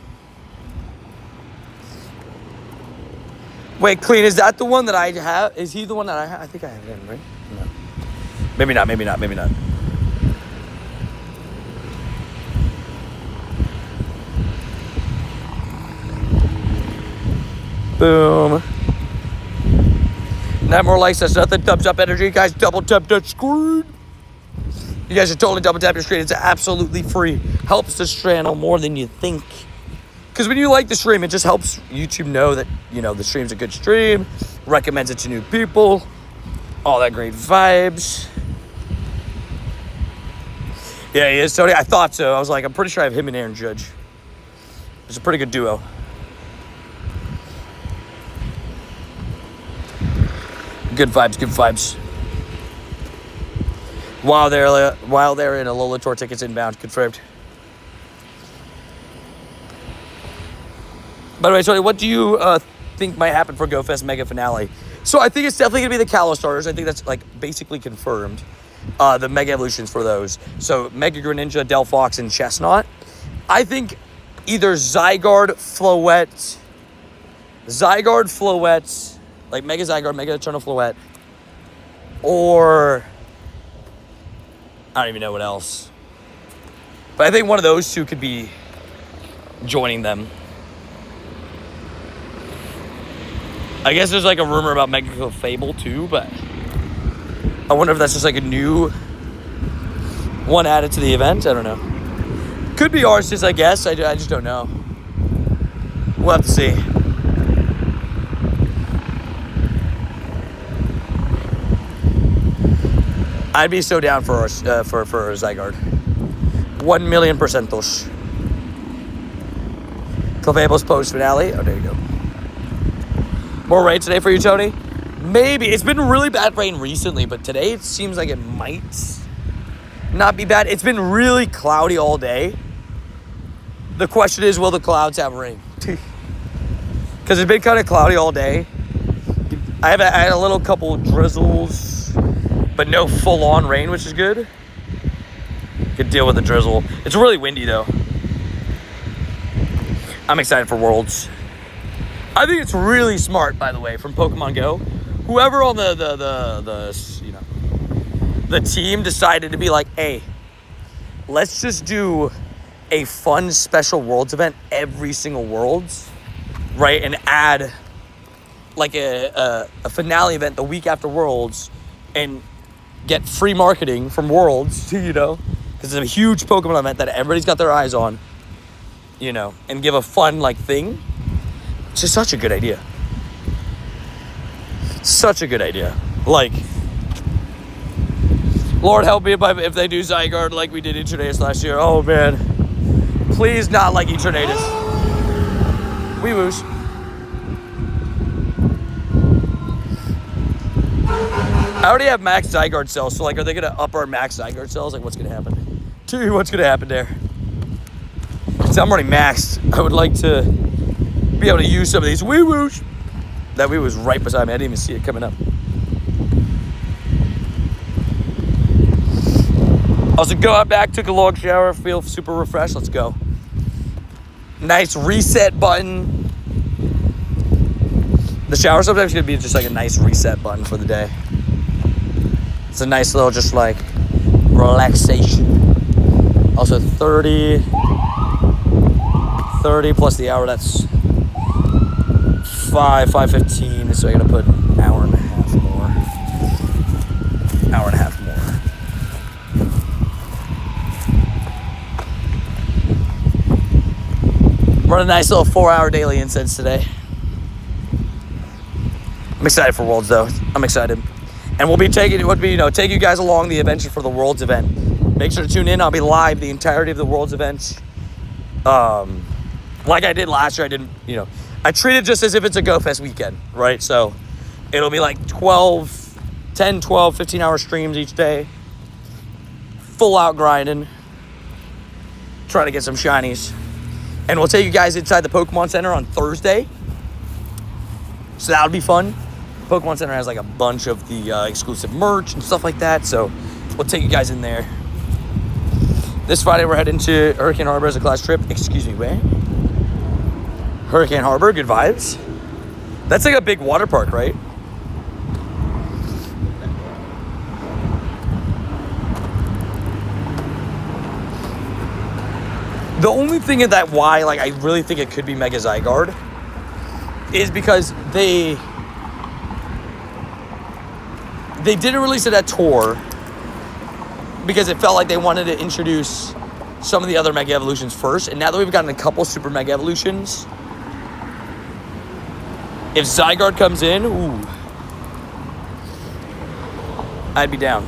S1: Wait, Clean, is that the one that I have? Is he the one that I have? I think I have him, right? No. Maybe not, maybe not, maybe not. Boom. 9 more likes, that's nothing. Thumbs up energy, guys. Double tap that screen. You guys should totally double tap your screen. It's absolutely free. Helps the channel more than you think. Because when you like the stream, it just helps YouTube know that, you know, the stream's a good stream. Recommends it to new people. All that great vibes. Yeah, he is, Tony. I thought so. I was like, I'm pretty sure I have him and Aaron Judge. It's a pretty good duo. Good vibes, good vibes. While they're in a Lola Tour tickets inbound, confirmed. By the way, Tony, what do you think might happen for GoFest Mega Finale? So I think it's definitely going to be the Kalos starters. I think that's like basically confirmed. The Mega Evolutions for those. So Mega Greninja, Delphox, and Chestnut. I think either Zygarde, Floette, like Mega Zygarde, Mega Eternal Floette, or I don't even know what else. But I think one of those two could be joining them. I guess there's like a rumor about Mega Fable too, but I wonder if that's just like a new one added to the event. I don't know. Could be Arceus, I guess. I just don't know. We'll have to see. I'd be so down for Zygarde. 1,000,000%. Clefable's post finale. Oh, there you go. More rain today for you, Tony? Maybe. It's been really bad rain recently, but today it seems like it might not be bad. It's been really cloudy all day. The question is, will the clouds have rain? Because it's been kind of cloudy all day. I had a little couple drizzles, but no full-on rain, which is good. Could deal with the drizzle. It's really windy, though. I'm excited for Worlds. I think it's really smart, by the way, from Pokemon Go. Whoever on the team decided to be like, hey, let's just do a fun special Worlds event every single Worlds, right? And add like a finale event the week after Worlds and get free marketing from Worlds, you know, because it's a huge Pokemon event that everybody's got their eyes on, you know, and give a fun like thing. It's just such a good idea. Such a good idea. Like, Lord help me if they do Zygarde like we did Eternatus last year. Oh man, please not like Eternatus. Wee woos. I already have max Zygarde cells, so like, are they gonna up our max Zygarde cells? Like, what's gonna happen? Tell you what's gonna happen there. So I'm already maxed. I would like to be able to use some of these wee-woos. That wee was right beside me. I didn't even see it coming up. Also, go out back, took a long shower, feel super refreshed. Let's go. Nice reset button. The shower sometimes can be just like a nice reset button for the day. It's a nice little just like relaxation. Also 30 plus the hour, that's 5:15, so I gotta put an hour and a half more. Run a nice little 4-hour daily incense today. I'm excited for Worlds though. I'm excited. And we'll be take you guys along the adventure for the Worlds event. Make sure to tune in. I'll be live the entirety of the Worlds event. Like I did last year, I treat it just as if it's a GoFest weekend, right? So it'll be like 10, 12, 15-hour streams each day. Full out grinding. Trying to get some shinies. And we'll take you guys inside the Pokemon Center on Thursday. So that'll be fun. Pokemon Center has like a bunch of the exclusive merch and stuff like that. So we'll take you guys in there. This Friday we're heading to Hurricane Harbor as a class trip. Excuse me, where? Hurricane Harbor, good vibes. That's like a big water park, right? The only thing of that why, like, I really think it could be Mega Zygarde is because they didn't release it at Tour because it felt like they wanted to introduce some of the other Mega Evolutions first. And now that we've gotten a couple Super Mega Evolutions, if Zygarde comes in, ooh, I'd be down.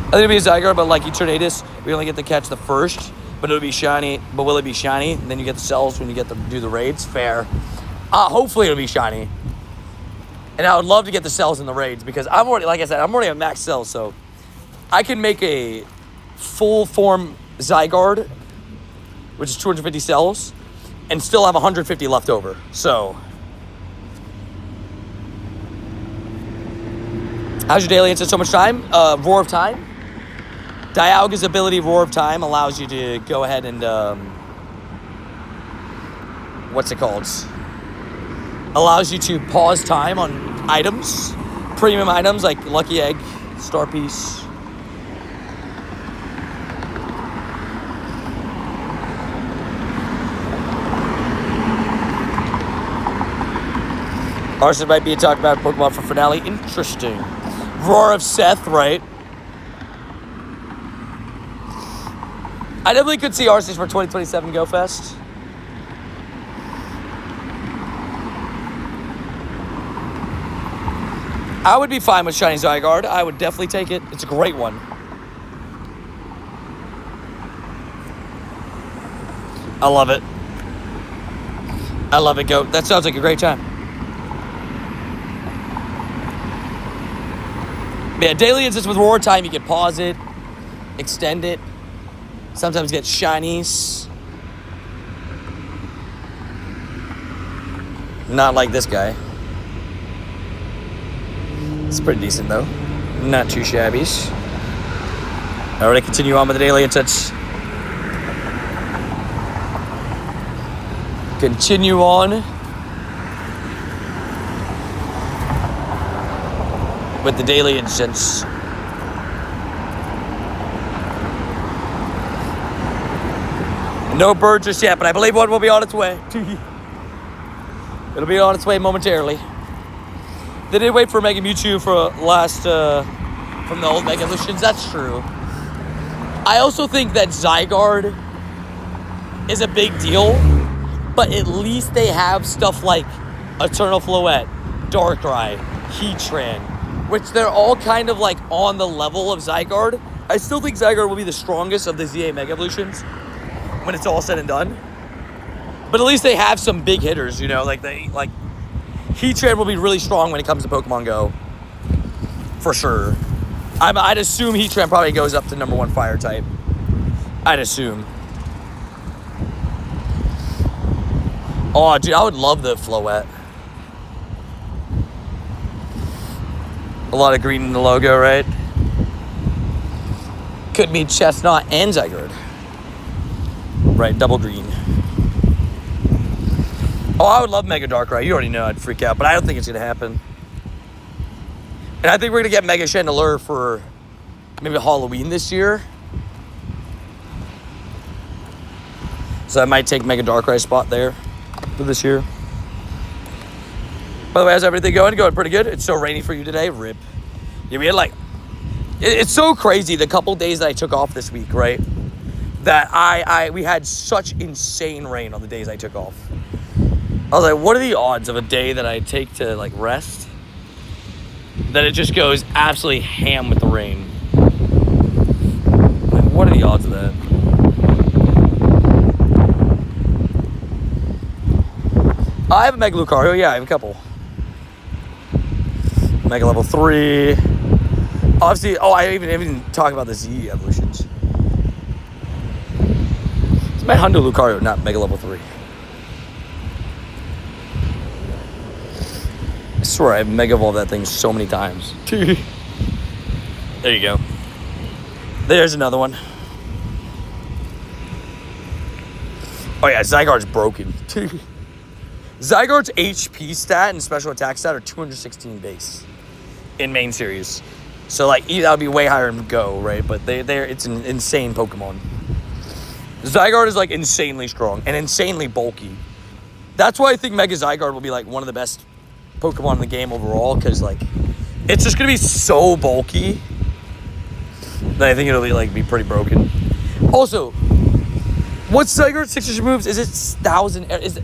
S1: I think it'll be a Zygarde, but like Eternatus, we only get to catch the first, but it'll be shiny. But will it be shiny? And then you get the cells when you get to do the raids. Fair. Hopefully it'll be shiny. And I would love to get the cells in the raids because I'm already, like I said, I'm already at max cells, so I can make a full form Zygarde, which is 250 cells, and still have 150 left over. So, how's your daily? It's so much time. Roar of Time. Dialga's ability, Roar of Time, allows you to go ahead and what's it called? Allows you to pause time on items, premium items like Lucky Egg, Star Piece. Arson might be a talk about Pokemon for finale. Interesting. Roar of Seth, right? I definitely could see Arceus for 2027 Go Fest. I would be fine with Shiny Zygarde. I would definitely take it. It's a great one. I love it. I love it, Goat. That sounds like a great time. Yeah, daily instance with Roar Time, you can pause it, extend it, sometimes get shinies. Not like this guy. It's pretty decent though. Not too shabby. Alright, continue on with the daily instance. Continue on with the daily instance. No bird just yet, but I believe one will be on its way. It'll be on its way momentarily. They did wait for Mega Mewtwo for last from the old Mega Evolutions. That's true. I also think that Zygarde is a big deal, but at least they have stuff like Eternal Floette, Darkrai, Heatran, which they're all kind of like on the level of Zygarde. I still think Zygarde will be the strongest of the ZA Mega Evolutions when it's all said and done. But at least they have some big hitters, you know, like Heatran will be really strong when it comes to Pokemon Go. For sure. I'd assume Heatran probably goes up to number 1 fire type. I'd assume. Oh, dude, I would love the Floette. A lot of green in the logo, right? Could be Chestnut and Zygarde. Right, double green. Oh, I would love Mega Darkrai. You already know I'd freak out, but I don't think it's going to happen. And I think we're going to get Mega Chandelure for maybe Halloween this year. So I might take Mega Darkrai's spot there for this year. By the way, how's everything going? Going pretty good. It's so rainy for you today. Rip. Yeah, we had like... It's so crazy the couple days that I took off this week, right? That we had such insane rain on the days I took off. I was like, what are the odds of a day that I take to like rest that it just goes absolutely ham with the rain? Like, what are the odds of that? I have a Mega Lucario. Yeah, I have a couple. Mega level 3. Obviously, I even talk about the Z evolutions. It's my Hundo Lucario, not Mega level 3. I swear I've Mega Evolved that thing so many times. There you go. There's another one. Oh yeah, Zygarde's broken. Zygarde's HP stat and special attack stat are 216 base in main series. So like that would be way higher in Go, right? But it's an insane Pokemon. Zygarde is like insanely strong and insanely bulky. That's why I think Mega Zygarde will be like one of the best Pokemon in the game overall, because like it's just gonna be so bulky that I think it'll be pretty broken. Also, what's Zygarde's signature moves? Is it 1,000? I don't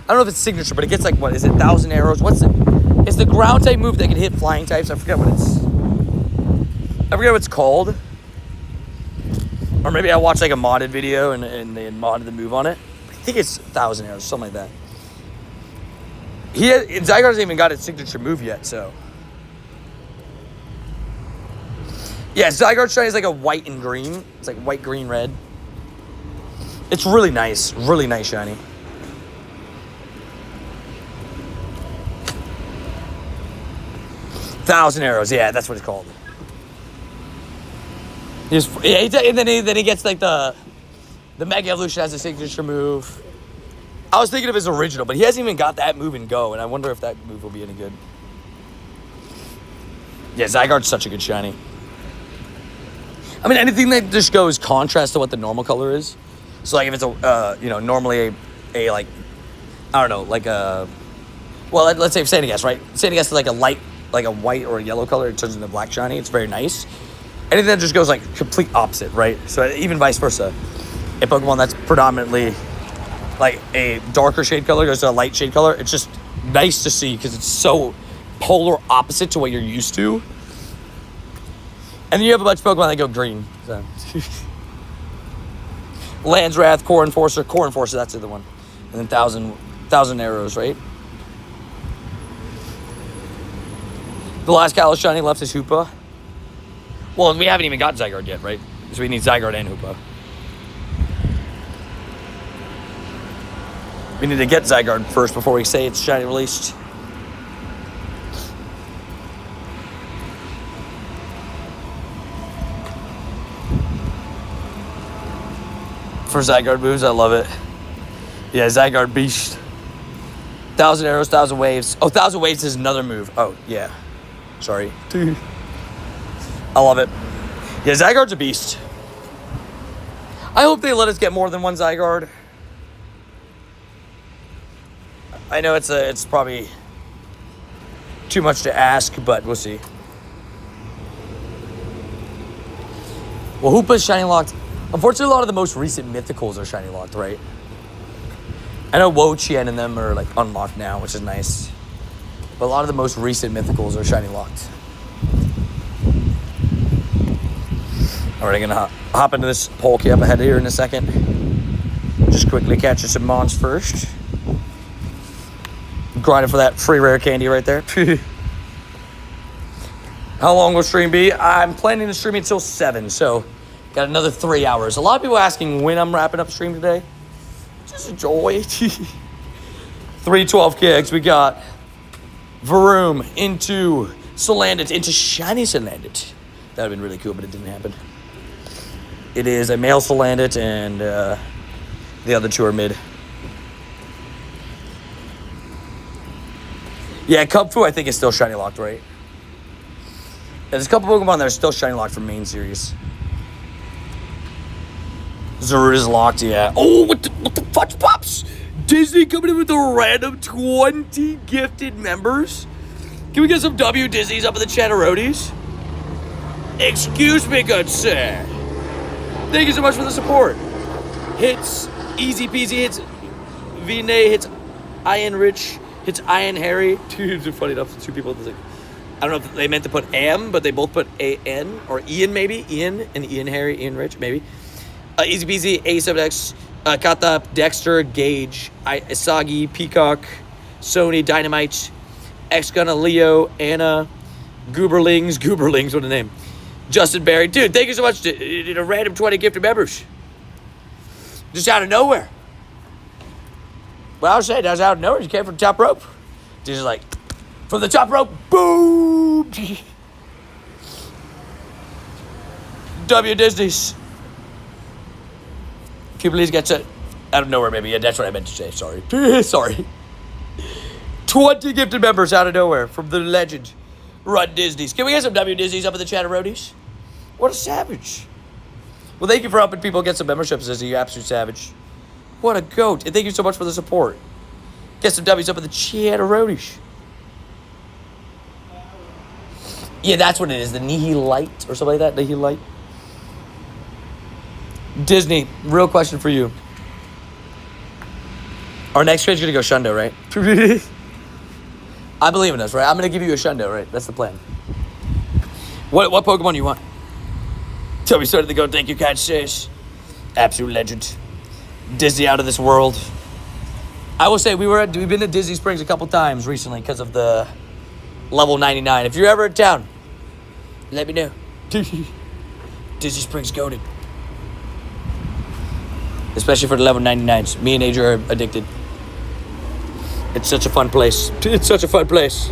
S1: know if it's signature, but it gets like what is it? 1,000 arrows? What's it? It's the ground type move that can hit flying types. I forget what it's called. Or maybe I watched like a modded video and they had modded the move on it. I think it's 1,000 arrows, something like that. Zygarde hasn't even got its signature move yet, so. Yeah, Zygarde shiny is like a white and green. It's like white, green, red. It's really nice shiny. Thousand arrows, yeah, that's what it's called. And then he gets like the Mega Evolution has a signature move. I was thinking of his original, but he hasn't even got that move in Go, and I wonder if that move will be any good. Yeah, Zygarde's such a good shiny. I mean, anything that just goes contrast to what the normal color is. So, like, if it's normally a like, I don't know, like a, well, let's say Sandygast, right? Sandygast is like a light, like a white or a yellow color. It turns into black shiny. It's very nice. Anything that just goes like complete opposite, right? So even vice versa. A Pokemon that's predominantly like a darker shade color goes to a light shade color. It's just nice to see because it's so polar opposite to what you're used to. And then you have a bunch of Pokemon that go green. So. Landswrath, Core Enforcer, that's the other one. And then 1,000 arrows, right? The last Kalos shiny left is Hoopa. Well, we haven't even got Zygarde yet, right? So we need Zygarde and Hoopa. We need to get Zygarde first before we say it's shiny released. For Zygarde moves, I love it. Yeah, Zygarde Beast. 1,000 arrows, 1,000 waves. Oh, 1,000 waves is another move. Oh, yeah. Sorry. I love it. Yeah, Zygarde's a beast. I hope they let us get more than one Zygarde. I know it's probably too much to ask, but we'll see. Well, Hoopa's shiny locked. Unfortunately, a lot of the most recent mythicals are shiny locked, right? I know Wo-Chien and them are like unlocked now, which is nice. But a lot of the most recent mythicals are shiny locked. Alright, I'm gonna hop into this Palkia up ahead here in a second. Just quickly catch some mons first. grinding for that free rare candy right there. How long will stream be? I'm planning to stream until 7, so got another 3 hours. A lot of people asking when I'm wrapping up stream today. Just enjoy. 312 gigs. We got Vroom into Salandit, into Shiny Salandit. That would have been really cool, but it didn't happen. It is a male Salandit, and the other two are mid. Yeah, Cubfu, I think, is still shiny locked, right? Yeah, there's a couple Pokemon that are still shiny locked from main series. Zorud is locked, yeah. Oh, what the fudge pops? Disney coming in with a random 20 gifted members? Can we get some W Disneys up in the Chatterodies? Excuse me, good sir. Thank you so much for the support. Hits Easy Peasy, hits V-Nay, hits Ian Rich, hits Ian Harry. Dude, it's funny enough, two people. Like, I don't know if they meant to put M, but they both put A-N, or Ian maybe. Ian and Ian Harry, Ian Rich, maybe. Easy Peasy, A7X, Kata, Dexter, Gage, Isagi, Peacock, Sony, Dynamite, X-Gunna, Leo, Anna, Gooberlings, what a name. Justin Barry. Dude, thank you so much. A random 20 gifted members. Just out of nowhere. Well, I was saying, that was out of nowhere. You came from the top rope. Just like, from the top rope, boom. W Disney's. Can you please get to out of nowhere, maybe? Yeah, that's what I meant to say. Sorry. Sorry. 20 gifted members out of nowhere from the legend Run Disney's. Can we get some W Disney's up in the Chatterodies? What a savage. Well, thank you for helping people get some memberships, Izzy, you absolute savage. What a goat. And thank you so much for the support. Get some W's up in the Chatterodies. Yeah, that's what it is. The Nihilite or something like that. Nihilite. Disney, real question for you. Our next trade's going to go Shundo, right? I believe in us, right? I'm going to give you a Shundo, right? That's the plan. What Pokemon do you want? Tell me started to go. Thank you, Cat Says. Absolute legend. Disney out of this world. I will say we've been to Disney Springs a couple times recently because of the level 99. If you're ever in town, let me know. Disney Springs goated. Especially for the level 99s. Me and Adria are addicted. It's such a fun place. It's such a fun place.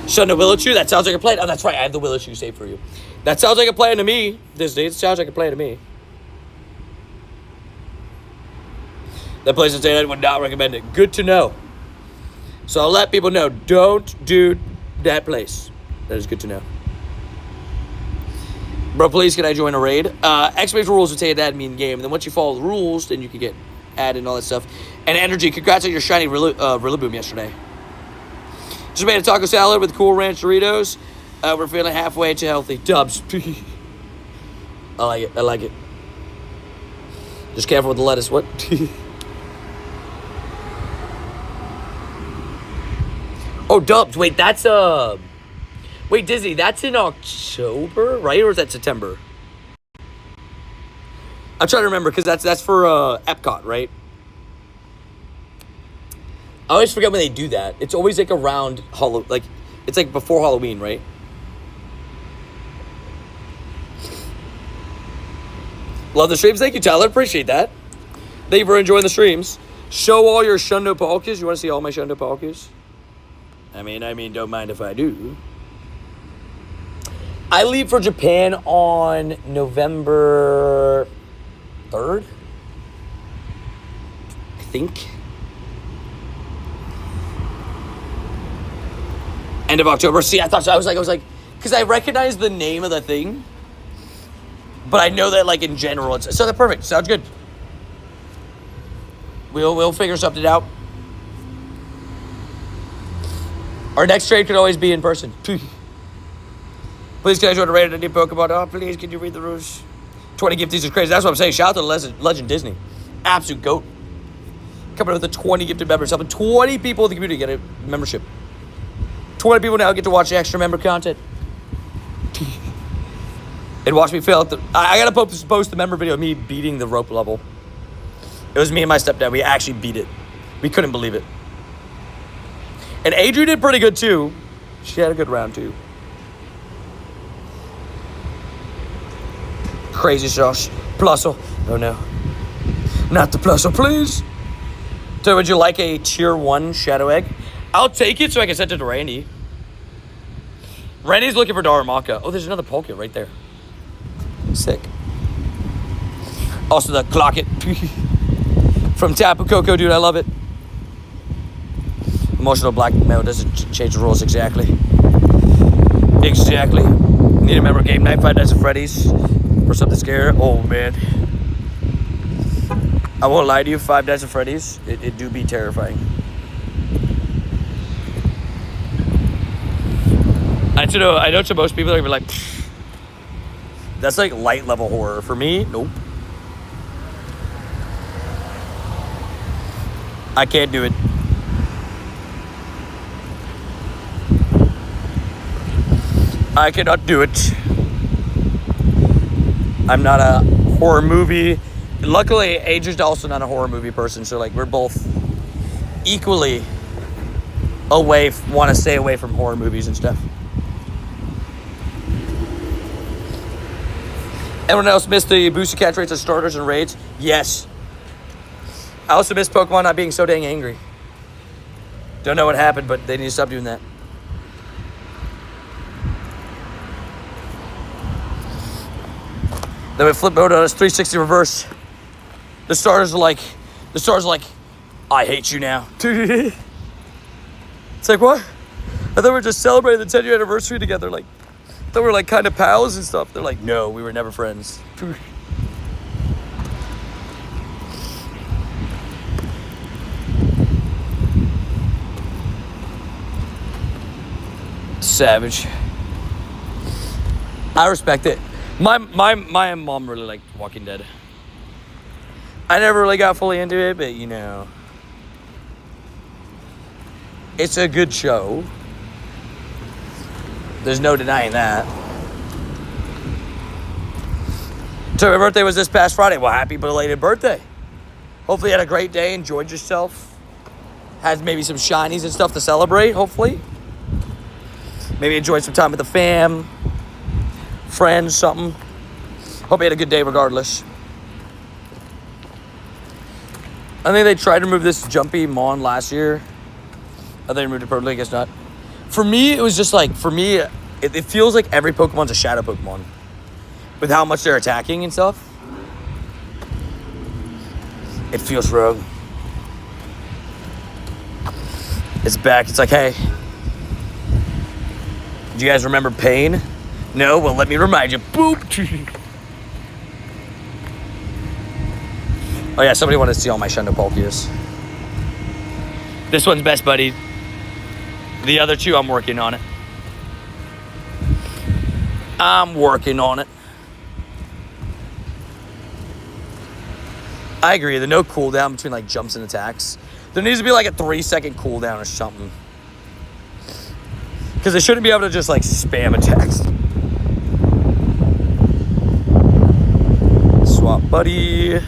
S1: Shundo Willow-Chew, that sounds like a plan. Oh, that's right. I have the Willow-Chew saved for you. That sounds like a plan to me, Disney. It sounds like a plan to me. That place in St. Ed would not recommend it. Good to know. So I'll let people know. Don't do that place. That is good to know. Bro, please, can I join a raid? X-Base rules would say it add me in game. And then once you follow the rules, then you can get added and all that stuff. And Energy, congrats on your shiny Rillaboom yesterday. Just made a taco salad with Cool Ranch Doritos. We're feeling halfway to healthy. Dubs. I like it. I like it. Just careful with the lettuce. What? Oh, Dubs. Wait, that's Wait, Disney, that's in October, right? Or is that September? I'm trying to remember because that's for Epcot, right? I always forget when they do that. It's always like around it's like before Halloween, right? Love the streams. Thank you, Tyler. Appreciate that. Thank you for enjoying the streams. Show all your Shundo Palkias. You want to see all my Shundo Palkias? I mean, don't mind if I do. I leave for Japan on November 3rd. I think. End of October. See, I was like, because I recognize the name of the thing, but I know that, like, in general, it's so that's perfect. Sounds good. We'll figure something out. Our next trade could always be in person. Please, can I join a raid on a new Pokemon? Oh, please, can you read the rules? 20 gifties is crazy. That's what I'm saying. Shout out to Legend Disney. Absolute GOAT. Coming up with the 20 gifted members. Helping 20 people in the community get a membership. 20 people now get to watch the extra member content. And watch me fail. I gotta post the member video of me beating the rope level. It was me and my stepdad. We actually beat it. We couldn't believe it. And Adrian did pretty good too. She had a good round too. Crazy sauce. Plussel. Oh no. Not the Plussel, please. So would you like a tier 1 Shadow Egg? I'll take it so I can send it to Randy. Randy's looking for Daramaka. Oh, there's another Palkia right there. Sick. Also the Clock It. From Tapu Koko, dude, I love it. Emotional blackmail doesn't change the rules exactly. Exactly. Need a member game night, Five Nights at Freddy's. For something scary. Oh, man. I won't lie to you, Five Nights at Freddy's, it do be terrifying. I know to most people, they're gonna be like, pfft, that's like light level horror. For me, nope. I can't do it. I cannot do it. I'm not a horror movie. Luckily, Adrian's also not a horror movie person, so like we're both equally want to stay away from horror movies and stuff. Everyone else missed the boosted catch rates of starters and raids? Yes. I also missed Pokemon not being so dang angry. Don't know what happened, but they need to stop doing that. Then we flip mode on us 360 reverse. The starters are like, I hate you now. It's like, what? I thought we were just celebrating the 10-year anniversary together. Like, I thought we were like kind of pals and stuff. They're like, no, we were never friends. Savage. I respect it. My mom really liked Walking Dead. I never really got fully into it, but you know, it's a good show. There's no denying that. So my birthday was this past Friday. Well, happy belated birthday. Hopefully you had a great day, enjoyed yourself. Had maybe some shinies and stuff to celebrate, hopefully. Maybe enjoyed some time with the fam, friends, something. Hope you had a good day regardless. I think they tried to remove this jumpy Mon last year. I think they removed it permanently, I guess not. For me, it was just like, it feels like every Pokemon's a shadow Pokemon. With how much they're attacking and stuff. It feels wrong. It's back. It's like, hey. Do you guys remember pain? No? Well, let me remind you. Boop! Oh yeah, somebody wanted to see all my Shundo Palkias. This one's best buddy. The other two, I'm working on it. I'm working on it. I agree, the no cooldown between like jumps and attacks. There needs to be like a 3-second cooldown or something. Because they shouldn't be able to just like spam attacks. Swap buddy.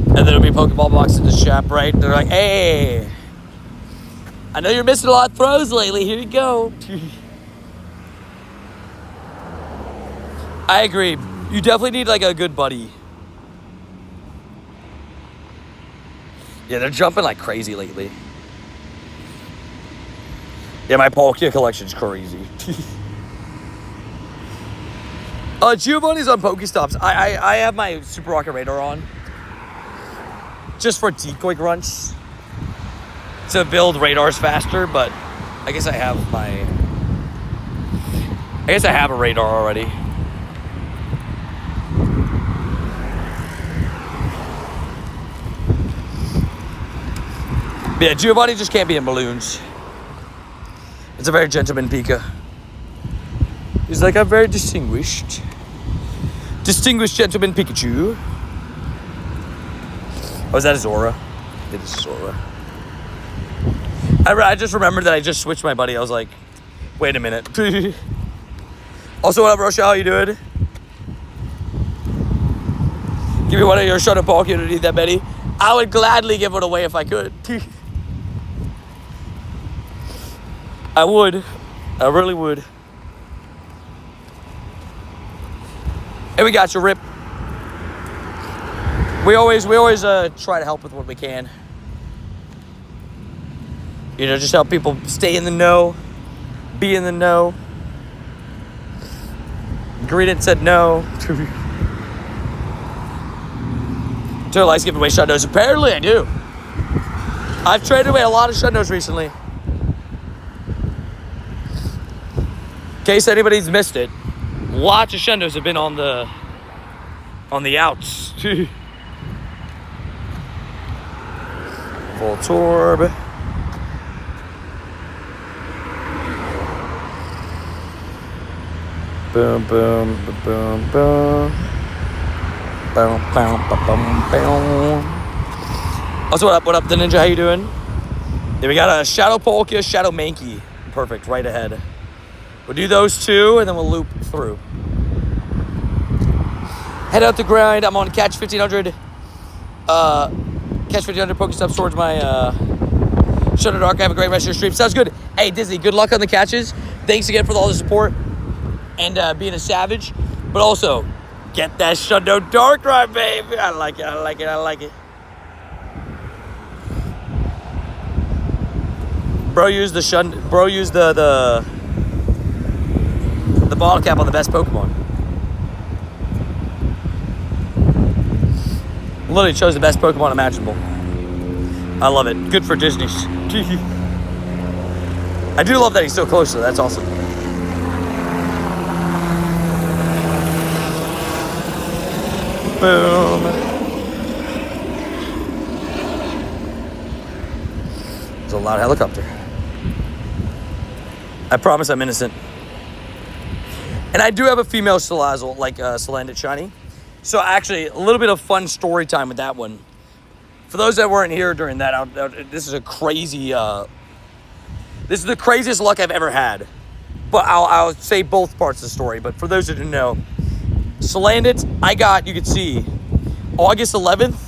S1: And then there'll be Pokeball box in the shop, right? They're like, hey, I know you're missing a lot of throws lately. Here you go. I agree. You definitely need like a good buddy. Yeah, they're jumping like crazy lately. Yeah, my Palkia collection's crazy. Giovanni's on Pokestops. I have my Super Rocket Radar on. Just for decoy grunts. To build radars faster, but I guess I have a radar already. Yeah, Giovanni just can't be in balloons. It's a very gentleman Pika. He's like, I'm very distinguished. Distinguished gentleman Pikachu. Oh, is that Zora? It is Zora. I just remembered that I just switched my buddy. I was like, wait a minute. Also, what up, Rochelle? How you doing? Give me one of your Shadow Palkia to need that many. I would gladly give it away if I could. I would. I really would. Hey, we got you, Rip. We always try to help with what we can. You know, just help people stay in the know, be in the know. Greedent said no. Taylor likes giving away Shundos. Apparently I do. I've traded away a lot of Shundos recently. In case anybody's missed it, lots of Shundos have been on the outs. Full Torb. Boom, boom, boom, boom. Boom, boom, boom, boom. Also, what up, the Ninja? How you doing? Yeah, we got a Shadow Palkia, Shadow Mankey. Perfect, right ahead. We'll do those two, and then we'll loop through. Head out the grind. I'm on Catch 1500. Catch 1500 Pokestops towards my Shadow Dark. Have a great rest of your stream. Sounds good. Hey, Disney, good luck on the catches. Thanks again for all the support and being a savage. But also, get that Shadow Dark right, baby. I like it. I like it. I like it. Bro used the bottle cap on the best Pokemon. Literally chose the best Pokemon imaginable. I love it. Good for Disney. I do love that he's so close to it. That's awesome. Boom. There's a loud helicopter. I promise I'm innocent. And I do have a female Salazzle, like Salandit Shiny. So actually, a little bit of fun story time with that one. For those that weren't here during that, this is a crazy, this is the craziest luck I've ever had. But I'll say both parts of the story. But for those that didn't know, Salandit, I got, you could see, August 11th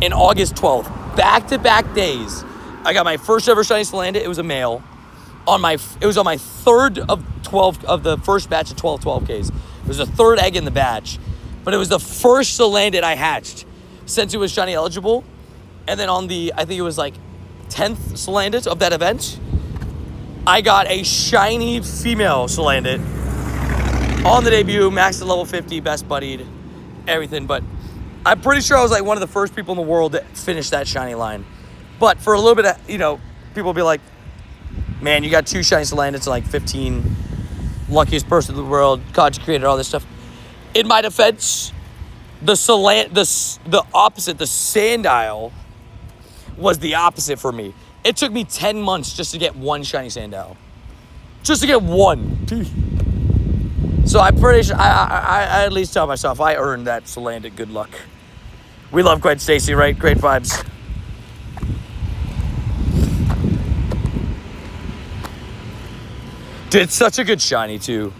S1: and August 12th. Back-to-back days. I got my first ever Shiny Salandit. It was a male. It was on my third of 12 of the first batch of 12Ks. It was the third egg in the batch. But it was the first Salandit I hatched since it was Shiny eligible. And then on the, I think it was like 10th Salandit of that event, I got a shiny female Salandit on the debut, maxed at level 50, best buddied, everything. But I'm pretty sure I was like one of the first people in the world that finished that shiny line. But for a little bit of, you know, people will be like, man, you got 2 shiny Salandits and like 15, luckiest person in the world, God created all this stuff. In my defense, the opposite, the Sandile was the opposite for me. It took me 10 months just to get one shiny Sandile. Just to get one. So I'm pretty sure, I at least tell myself I earned that Salandit good luck. We love Gwen Stacy, right? Great vibes. Dude, it's such a good shiny, too.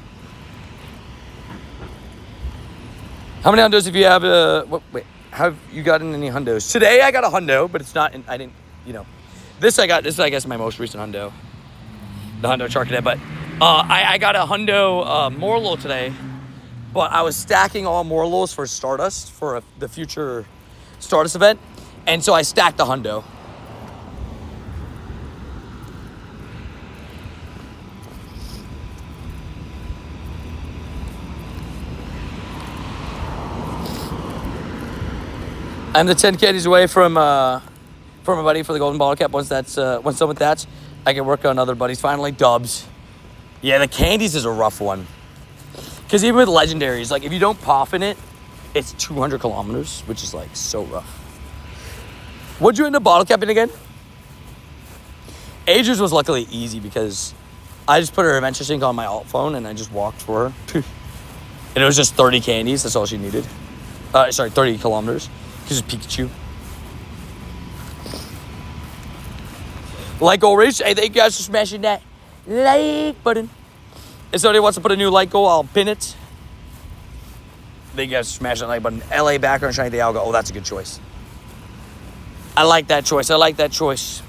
S1: How many hundos have you have? Have you gotten any hundos? Today I got a hundo, but it's not. I didn't. You know, this I got. This is, I guess, my most recent hundo. The hundo Charcadet, but I got a hundo Morlo today, but I was stacking all Morlos for Stardust for the future Stardust event, and so I stacked the hundo. I'm the 10 candies away from a buddy for the golden bottle cap. Once done with that, I can work on other buddies. Finally, dubs. Yeah, the candies is a rough one. Because even with legendaries, like if you don't pop in it, it's 200 kilometers, which is like so rough. What'd you end up bottle capping again? Ages was luckily easy because I just put her adventure sync on my alt phone and I just walked for her. And it was just 30 candies. That's all she needed. 30 kilometers. Because it's Pikachu. Like goal reach. Hey, thank you guys for smashing that like button. If somebody wants to put a new like goal, I'll pin it. They guys smash that like button. LA background shiny Dialga. Oh, that's a good choice. I like that choice. I like that choice.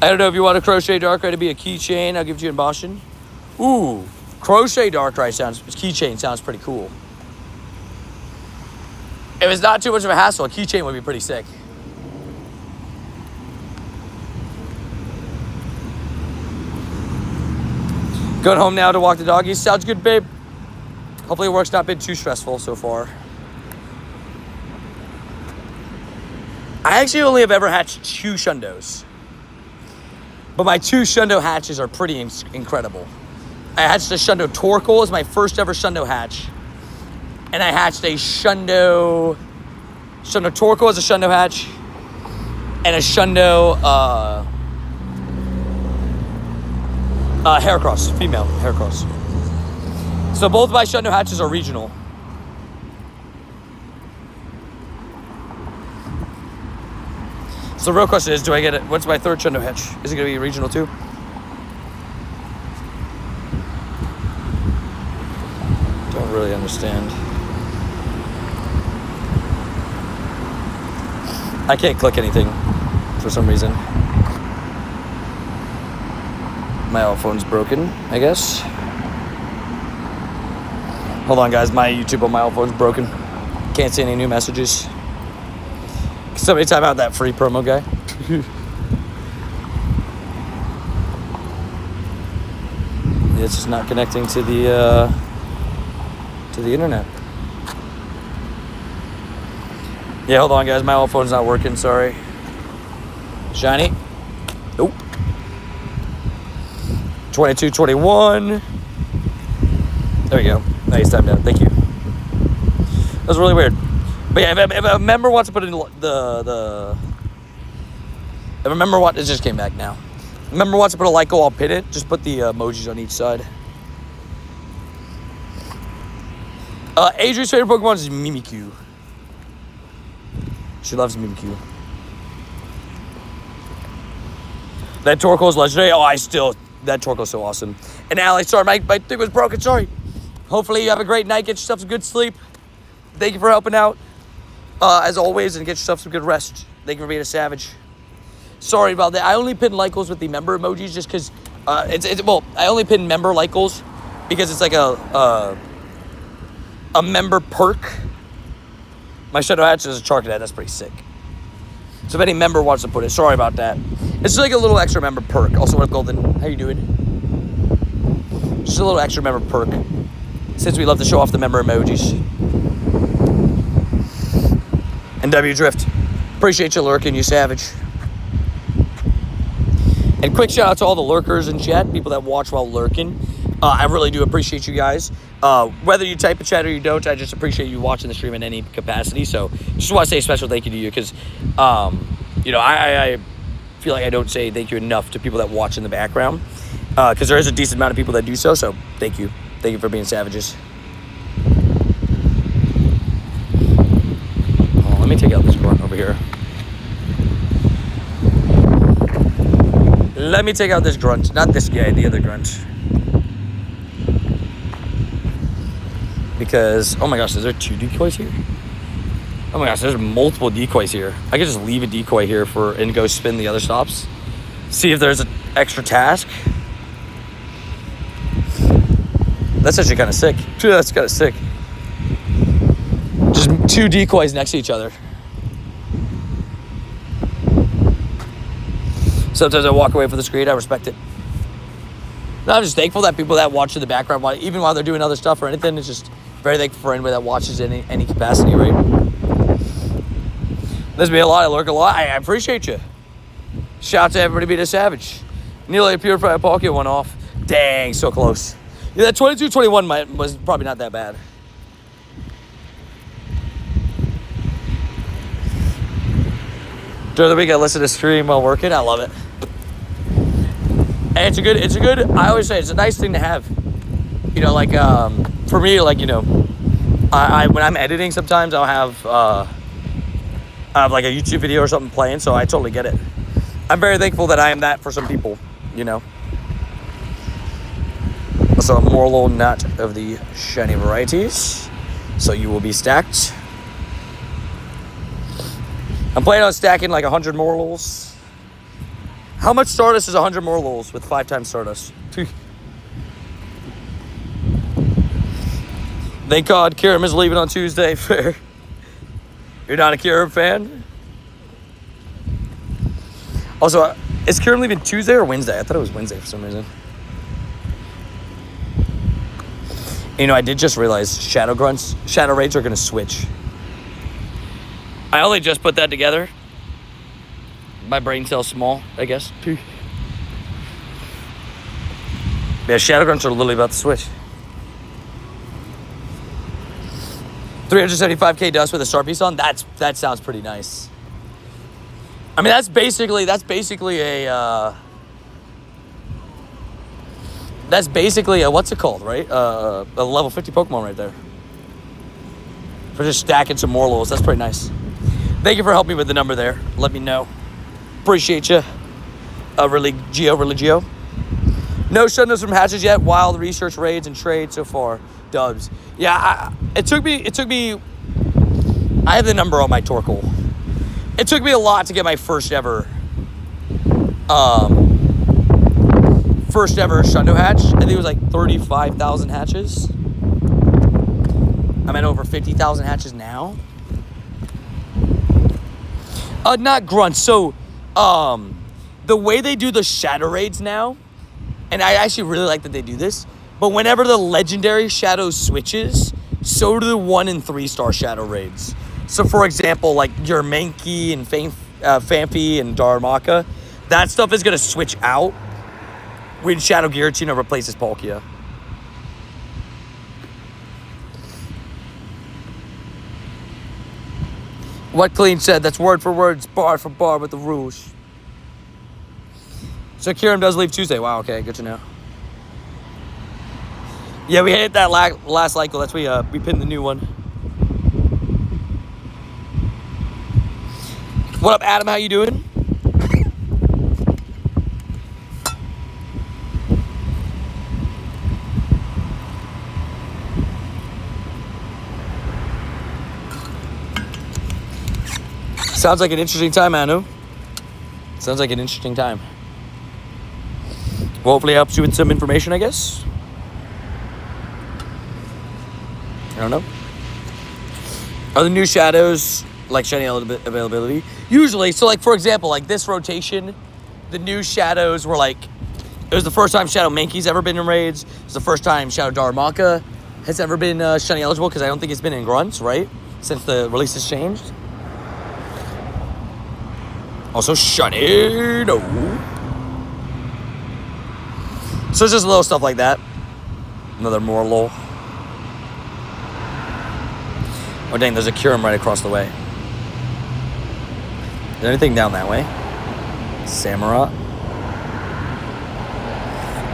S1: I don't know if you want a Crochet Darkrai to be a keychain. I'll give it to you in Boston. Ooh, Crochet Darkrai keychain sounds pretty cool. If it's not too much of a hassle, a keychain would be pretty sick. Going home now to walk the doggies. Sounds good, babe. Hopefully work's not been too stressful so far. I actually only have ever hatched 2 Shundos. But my 2 Shundo hatches are pretty incredible. I hatched a Shundo Torkoal as my first ever Shundo hatch. And I hatched a Shundo Torkoal as a Shundo hatch. And a Shundo Heracross, female Heracross. So both my Shundo hatches are regional. So the real question is, do I get it? What's my 3rd Shundo hatch? Is it going to be regional too? Don't really understand. I can't click anything for some reason. My iPhone's broken, I guess. Hold on, guys. My YouTube on my iPhone's broken. Can't see any new messages. Somebody type out that free promo guy. It's just not connecting to the internet. Yeah, hold on, guys. My old phone's not working. Sorry. Shiny. Nope. 22, 21. There we go. Nice time down. Thank you. That was really weird. But yeah, if a member wants to put in if a member it just came back now. If a member wants to put a like goal, I'll pin it. Just put the emojis on each side. Adrian's favorite Pokemon is Mimikyu. She loves Mimikyu. That Torkoal is legendary. That Torkoal is so awesome. And Alex, sorry, my thing was broken. Sorry. Hopefully you have a great night. Get yourself some good sleep. Thank you for helping out, as always, and get yourself some good rest. Thank you for being a savage. Sorry about that. I only pin like goals with the member emojis just because I only pin member like goals because it's like a member perk. My Shadow Hatch is a Charcadet. That's pretty sick. So if any member wants to put it, sorry about that. It's just like a little extra member perk. Also, what up, Golden? How you doing? Just a little extra member perk. Since we love to show off the member emojis. And W Drift. Appreciate you lurking, you savage. And quick shout out to all the lurkers in chat, people that watch while lurking. I really do appreciate you guys. Whether you type a chat or you don't, I just appreciate you watching the stream in any capacity. So just want to say a special thank you to you because, I feel like I don't say thank you enough to people that watch in the background because there is a decent amount of people that do so. So thank you. Thank you for being savages. Oh, let me take out this grunt over here. Let me take out this grunt. Not this guy, the other grunt. Because, oh my gosh, is there 2 decoys here? Oh my gosh, there's multiple decoys here. I could just leave a decoy here and go spin the other stops. See if there's an extra task. That's actually kind of sick. That's kind of sick. Just 2 decoys next to each other. Sometimes I walk away from the screen. I respect it. No, I'm just thankful that people that watch in the background, even while they're doing other stuff or anything, it's just very thankful for anybody that watches in any capacity, right? There's been a lot. I lurk a lot. I appreciate you. Shout out to everybody being a savage. Nearly a purified Palkia went off. Dang, so close. Yeah, that 22-21 was probably not that bad. During the week, I listen to stream while working. I love it. And it's a good, I always say it's a nice thing to have. You know, like, for me, like, you know, when I'm editing sometimes I'll have like a YouTube video or something playing, so I totally get it. I'm very thankful that I am that for some people, you know. So a Morlo not of the shiny varieties. So you will be stacked. I'm planning on stacking like 100 Morlos. How much Stardust is 100 Morlos with 5 times Stardust? Thank God Kyurem is leaving on Tuesday. Fair. You're not a Kyurem fan? Also, is Kyurem leaving Tuesday or Wednesday? I thought it was Wednesday for some reason. You know, I did just realize Shadow Raids are going to switch. I only just put that together. My brain cell's small, I guess. Yeah, Shadow Grunts are literally about to switch. 375k dust with a star piece on. That sounds pretty nice. I mean, that's basically a what's it called, right? A level 50 Pokemon right there. For just stacking some Morlos, that's pretty nice. Thank you for helping me with the number there. Let me know. Appreciate you. Religio. No shutdowns from hatches yet. Wild research raids and trades so far. Dubs. Yeah, it took me. I have the number on my Torkoal. It took me a lot to get my first ever Shundo hatch. I think it was like 35,000 hatches. I'm at over 50,000 hatches now. Not grunts. So, the way they do the shadow raids now, and I actually really like that they do this, but whenever the legendary shadow switches, so do the 1 and 3 star shadow raids. So, for example, like your Mankey and Phanpy and Darmaka, that stuff is going to switch out when Shadow Giratina replaces Palkia. What Clean said, that's word for word, bar for bar with the rules. So Kyurem does leave Tuesday. Wow, okay, good to know. Yeah, we hit that last cycle. That's we pinned the new one. What up, Adam? How you doing? Sounds like an interesting time, Anu. Sounds like an interesting time. Well, hopefully it helps you with some information, I guess. I don't know. Are the new shadows like shiny availability? Usually, so like for example, like this rotation, the new shadows were like, it was the first time Shadow Mankey's ever been in raids. It's the first time Shadow Darmaka has ever been shiny eligible because I don't think it's been in grunts, right? Since the release has changed. Also, shiny, no. So it's just little stuff like that. Another Morlo. Oh dang, there's a Kyurem right across the way. Is there anything down that way? Samurott.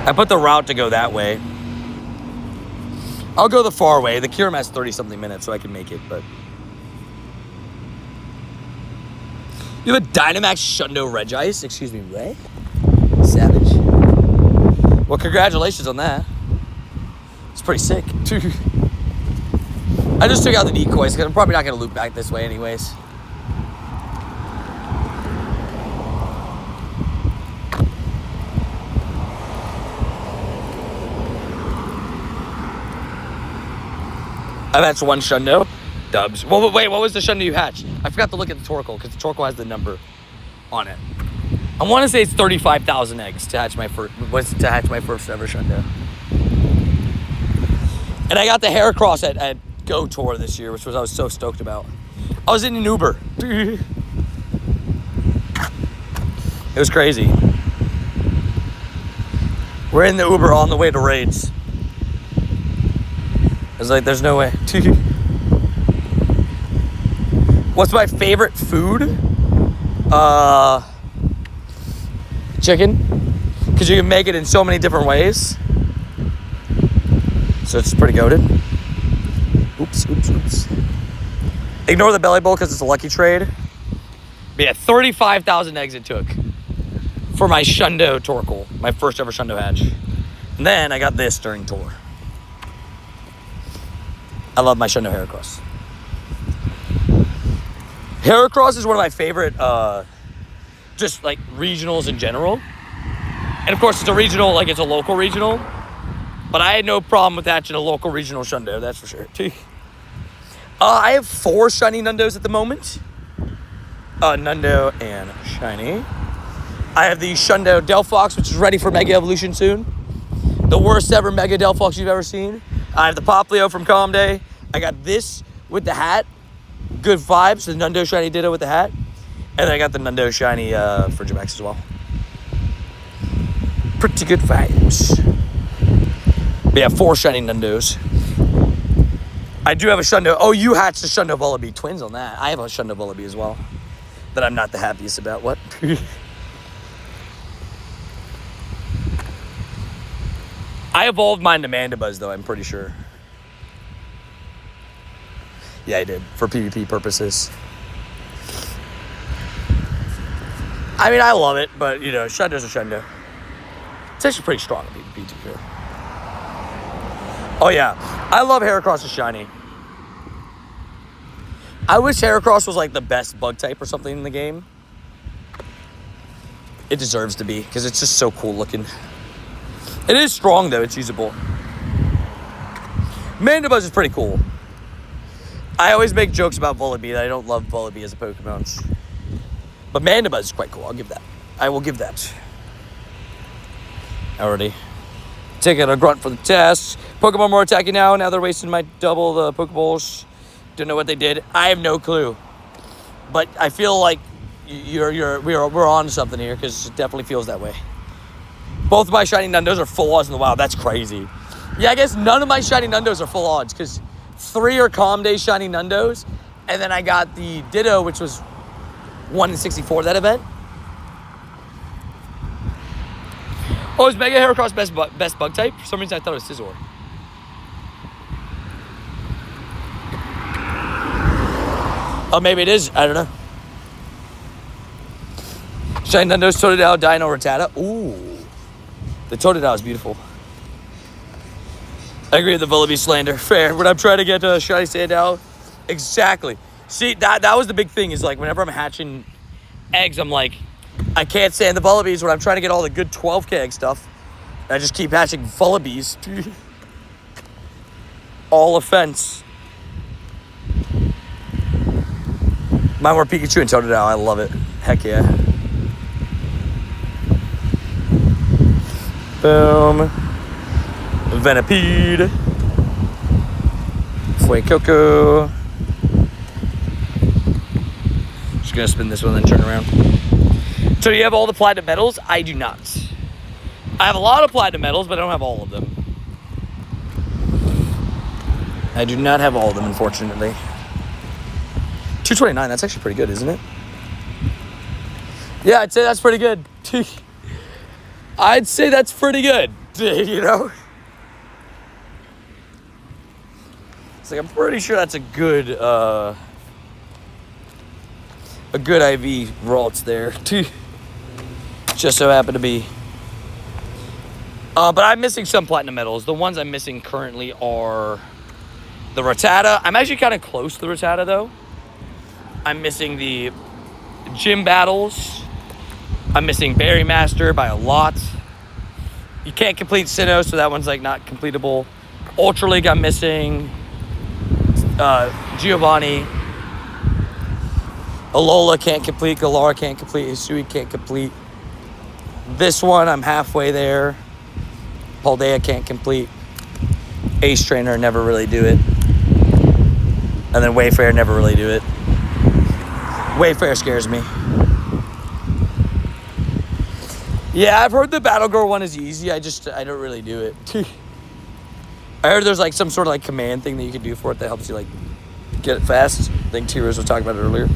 S1: I put the route to go that way. I'll go the far way. The Kyurem has 30-something minutes, so I can make it, but... You have a Dynamax Shundo Regice? Excuse me, Ray? Savage. Well, congratulations on that. It's pretty sick. I just took out the decoys because I'm probably not going to loop back this way anyways. I've hatched one Shundo. Dubs. Well, wait, what was the Shundo you hatched? I forgot to look at the Torkoal because the Torkoal has the number on it. I want to say it's 35,000 eggs to hatch my first ever Shundo. And I got the Heracross at Go Tour this year, which I was so stoked about. I was in an Uber. It was crazy. We're in the Uber on the way to raids. I was like, there's no way. What's my favorite food? Chicken. Because you can make it in so many different ways. So it's pretty goated. Oops. Ignore the belly bowl because it's a lucky trade. But yeah, 35,000 eggs it took for my Shundo Torkoal. My first ever Shundo hatch. And then I got this during tour. I love my Shundo Heracross. Heracross is one of my favorite, just like regionals in general. And of course, it's a regional, like it's a local regional. But I had no problem with hatching a local regional Shundo, that's for sure. I have 4 shiny Nundos at the moment. Nundo and shiny. I have the Shundo Delphox, which is ready for Mega Evolution soon. The worst ever Mega Delphox you've ever seen. I have the Poplio from Calm Day. I got this with the hat. Good vibes. The Nundo Shiny Ditto with the hat. And then I got the Nundo Shiny Frigimax as well. Pretty good vibes. We have 4 shiny Nundos. I do have a Shundo. Oh, you hatched a Shundo Vullaby. Twins on that. I have a Shundo Vullaby as well. That I'm not the happiest about. What? I evolved mine to Mandibuzz, though, I'm pretty sure. Yeah, I did. For PvP purposes. I mean, I love it, but, you know, Shundo's a Shundo. It's actually pretty strong in PvP, to be fair. Oh, yeah. I love Heracross as shiny. I wish Heracross was, like, the best bug type or something in the game. It deserves to be, because it's just so cool looking. It is strong, though. It's usable. Mandibuzz is pretty cool. I always make jokes about Vullaby that I don't love Vullaby as a Pokemon. But Mandibuzz is quite cool. I'll give that. I will give that. Alrighty. Taking a grunt for the test. Pokemon more attacking now. Now they're wasting my double the Pokeballs. Don't know what they did. I have no clue. But I feel like we're on to something here because it definitely feels that way. Both of my shiny Nundos are full odds in the wild. That's crazy. Yeah, I guess none of my shiny Nundos are full odds because 3 are Calm Day shiny Nundos. And then I got the Ditto, which was 1 in 64 that event. Oh, is Mega Heracross best bug type? For some reason, I thought it was Scizor. Oh, maybe it is. I don't know. Shiny Nundos, Totodile, Dino, Rattata. Ooh. The Totodile is beautiful. I agree with the Vullaby slander. Fair. When I'm trying to get a shiny Sandile. Exactly. See, that was the big thing is like whenever I'm hatching eggs, I'm like, I can't stand the Vullabies when I'm trying to get all the good 12k egg stuff. I just keep hatching Vullabies. All offense. Mine were Pikachu and Totodile. I love it. Heck yeah. Boom. Venipede. Fuecoco. Just gonna spin this one and then turn around. So do you have all the platinum medals? I do not. I have a lot of platinum medals, but I don't have all of them. I do not have all of them, unfortunately. 229, that's actually pretty good, isn't it? Yeah, I'd say that's pretty good. I'd say that's pretty good, you know? It's like, I'm pretty sure that's a good IV Ralts there. Just so happen to be. But I'm missing some platinum medals. The ones I'm missing currently are the Rattata. I'm actually kind of close to the Rattata, though. I'm missing the gym battles. I'm missing Berry Master by a lot. You can't complete Sinnoh, so that one's like not completable. Ultra League I'm missing. Giovanni. Alola can't complete. Galar can't complete. Hisui can't complete. This one I'm halfway there. Paldea can't complete. Ace Trainer never really do it. And then Wayfair never really do it. Wayfair scares me. Yeah, I've heard the Battle Girl one is easy. I don't really do it. I heard there's like some sort of like command thing that you can do for it that helps you like get it fast. I think T-Rose was talking about it earlier.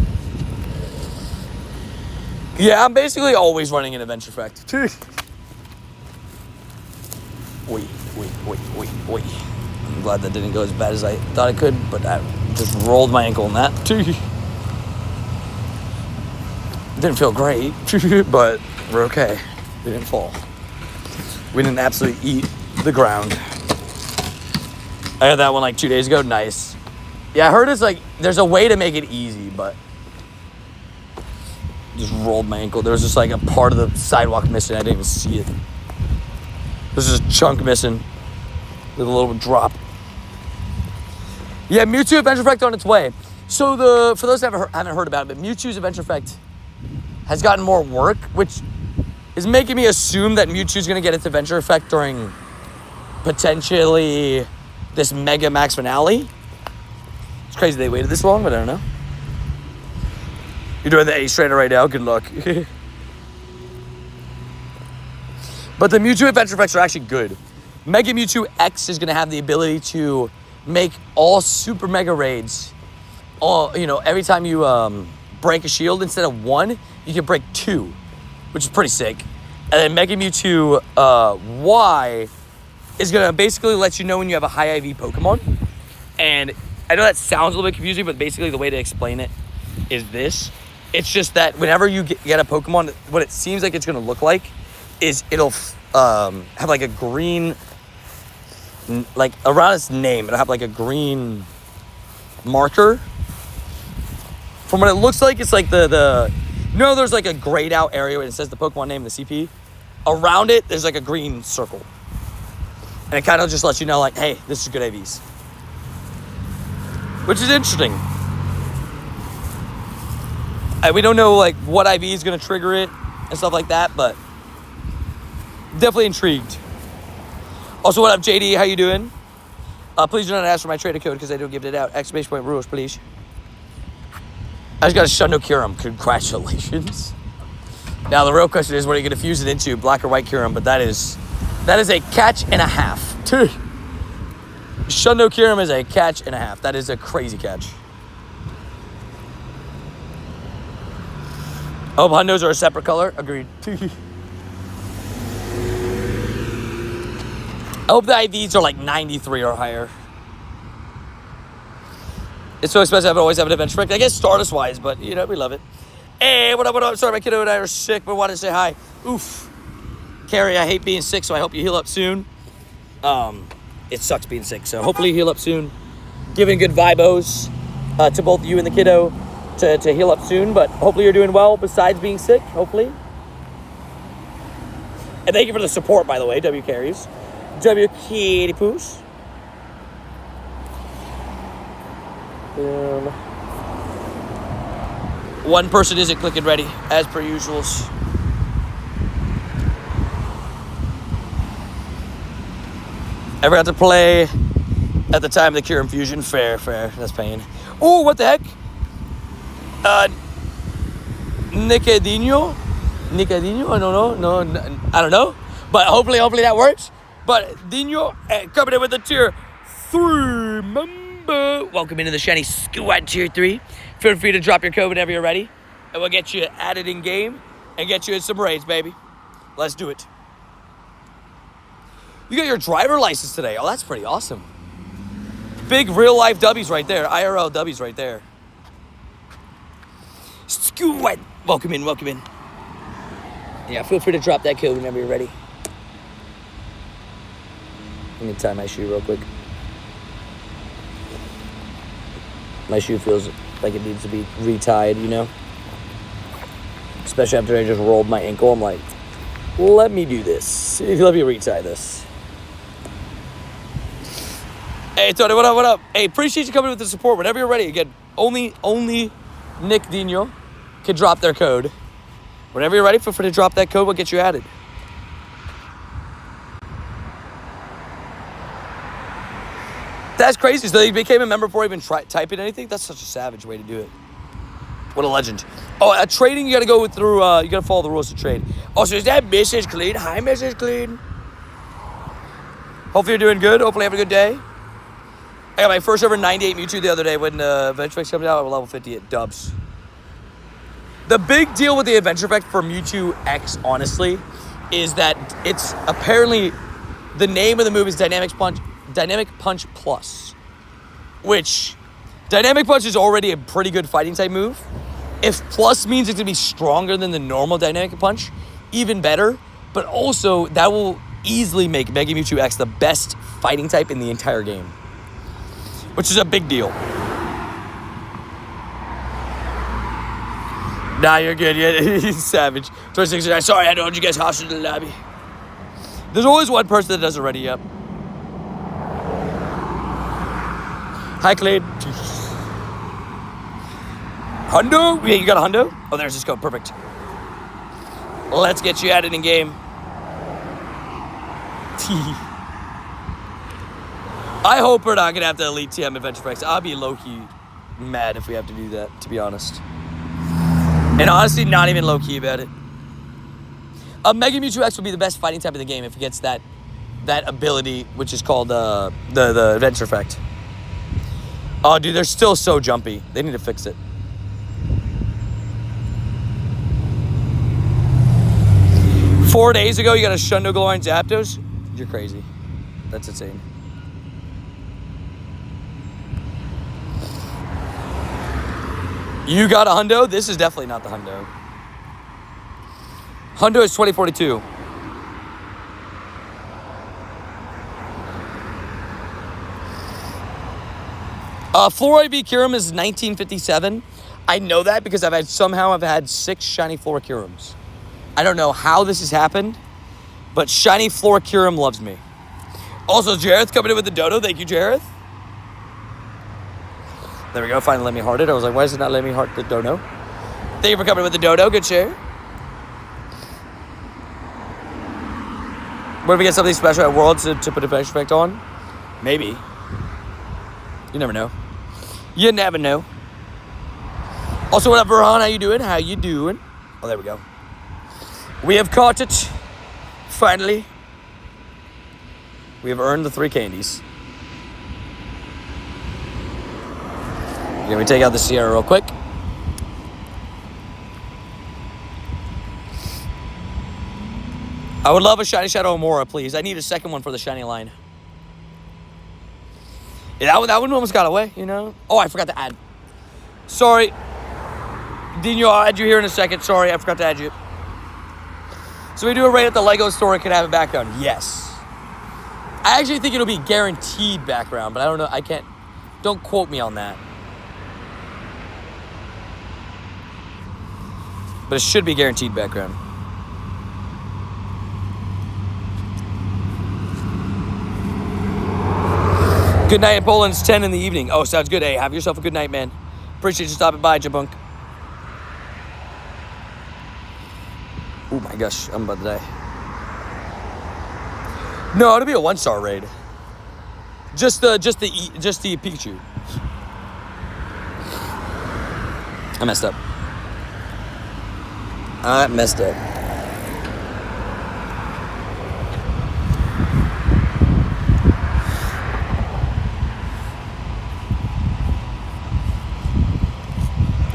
S1: Yeah, I'm basically always running an Adventure Effect. Wait. I'm glad that didn't go as bad as I thought it could, but I just rolled my ankle on that. Didn't feel great, but we're okay. We didn't fall. We didn't absolutely eat the ground. I got that one like 2 days ago. Nice. Yeah, I heard it's like, there's a way to make it easy, but just rolled my ankle. There was just like a part of the sidewalk missing. I didn't even see it. There's just a chunk missing with a little drop. Yeah, Mewtwo Adventure Effect on its way. So for those that haven't heard about it, but Mewtwo's Adventure Effect has gotten more work, which is making me assume that Mewtwo's going to get its Adventure Effect during potentially this Mega Max finale. It's crazy they waited this long, but I don't know. You're doing the Ace Trainer right now. Good luck. But the Mewtwo Adventure Effects are actually good. Mega Mewtwo X is going to have the ability to make all Super Mega Raids. Every time you break a shield, instead of 1, you can break 2, which is pretty sick. And then Mega Mewtwo Y is going to basically let you know when you have a high IV Pokemon. And I know that sounds a little bit confusing, but basically the way to explain it is this. It's just that whenever you get a Pokemon, what it seems like it's going to look like is it'll have like a green, like around its name, it'll have like a green marker. From what it looks like, it's like there's like a grayed out area where it says the Pokemon name, the CP. Around it, there's like a green circle. And it kind of just lets you know, like, hey, this is good IVs. Which is interesting. We don't know, like, what IV is going to trigger it and stuff like that, but definitely intrigued. Also, what up, JD? How you doing? Please do not ask for my trader code because I don't give it out. Exclamation point rules, please. I just got a Shundo Kyurem. Congratulations. Now, the real question is, what are you going to fuse it into? Black or white Kyurem? But that is a catch and a half. Shundo Kyurem is a catch and a half. That is a crazy catch. Oh, Hundos are a separate color. Agreed. I hope the IVs are like 93 or higher. It's so expensive, I always have an Adventure Effect. I guess Stardust-wise, but, we love it. Hey, what up? Sorry, my kiddo and I are sick, but wanted to say hi. Oof. Carrie, I hate being sick, so I hope you heal up soon. It sucks being sick, so hopefully you heal up soon. Giving good vibos to both you and the kiddo to heal up soon, but hopefully you're doing well besides being sick, hopefully. And thank you for the support, by the way, W Carries. W Kitty Poos. One person isn't clicking ready, as per usuals. I forgot to play at the time of the Kyurem Fusion. Fair. That's pain. Oh, what the heck? Nicodino? I don't know. No, I don't know. But hopefully that works. But Dino coming in with a tier 3 member. Welcome into the Shiny Squad tier 3. Feel free to drop your code whenever you're ready. And we'll get you added in game and get you in some raids, baby. Let's do it. You got your driver license today. Oh, that's pretty awesome. Big real life W's right there. IRL W's right there. Squad. Welcome in. Yeah, feel free to drop that code whenever you're ready. Let me tie my shoe real quick. My shoe feels like it needs to be retied, Especially after I just rolled my ankle. I'm like, let me do this. Let me retie this. Hey, Tony, what up? Hey, appreciate you coming with the support. Whenever you're ready. Again, only Nick Dino can drop their code. Whenever you're ready, feel free to drop that code. We'll get you added. That's crazy. So they became a member before even typing anything? That's such a savage way to do it. What a legend. Oh, trading, you got to go through, you got to follow the rules to trade. Oh, so is that Mrs. Clean? Hi, Mrs. Clean. Hopefully you're doing good. Hopefully you have a good day. I got my first ever 98 Mewtwo the other day when Adventure Effect comes out. I'm level 50 at Dubs. The big deal with the Adventure Effect for Mewtwo X, honestly, is that it's apparently the name of the move is Dynamic Punch Plus, which Dynamic Punch is already a pretty good fighting type move. If Plus means it's going to be stronger than the normal Dynamic Punch, even better. But also, that will easily make Mega Mewtwo X the best fighting type in the entire game, which is a big deal. Nah, you're good. He's savage. 26. Sorry, I had to hold you guys hostage in the lobby. There's always one person that doesn't ready up. Hi, Clade. Hundo? Yeah, you got a hundo? Oh, there's this code. Perfect. Let's get you added in game. I hope we're not going to have to Elite TM Adventure Packs. I'll be low-key mad if we have to do that, to be honest. And honestly, not even low-key about it. Mega Mewtwo X will be the best fighting type in the game if it gets that ability, which is called the Adventure Effect. Oh, dude, they're still so jumpy. They need to fix it. Four days ago, you got a Shundo, Galarian, Zapdos? You're crazy. That's insane. You got a hundo? This is definitely not the hundo. Hundo is 2042. Fluorite V Kyurem is 1957. I know that because I've had 6 shiny Flora Kyurems. I don't know how this has happened, but shiny Flora Kyurem loves me. Also, Jareth coming in with the dodo. Thank you, Jareth. There we go. Finally let me heart it. I was like, why does it not let me heart the dodo? Thank you for coming with the dodo. Good share. What if we get something special at Worlds to put a Adventure Effect on? Maybe. You never know. You never know. Also, what up, Verhan? How you doing? How you doing? Oh, there we go. We have caught it. Finally. We have earned the 3 candies. Let me take out the Sierra real quick. I would love a Shiny Shadow Amora, please. I need a second one for the Shiny line. Yeah, that one almost got away, you know? Oh, I forgot to add. Sorry. Dino, I'll add you here in a second. Sorry, I forgot to add you. So we do it right at the Lego store and can have a background. Yes. I actually think it'll be guaranteed background, but I don't know. I can't. Don't quote me on that. But it should be guaranteed background. Good night in Poland. It's 10 in the evening. Oh, sounds good. Hey, have yourself a good night, man. Appreciate you stopping by, Jabunk. Oh my gosh, I'm about to die. No, it'll be a 1-star raid. Just the Pikachu. I messed up.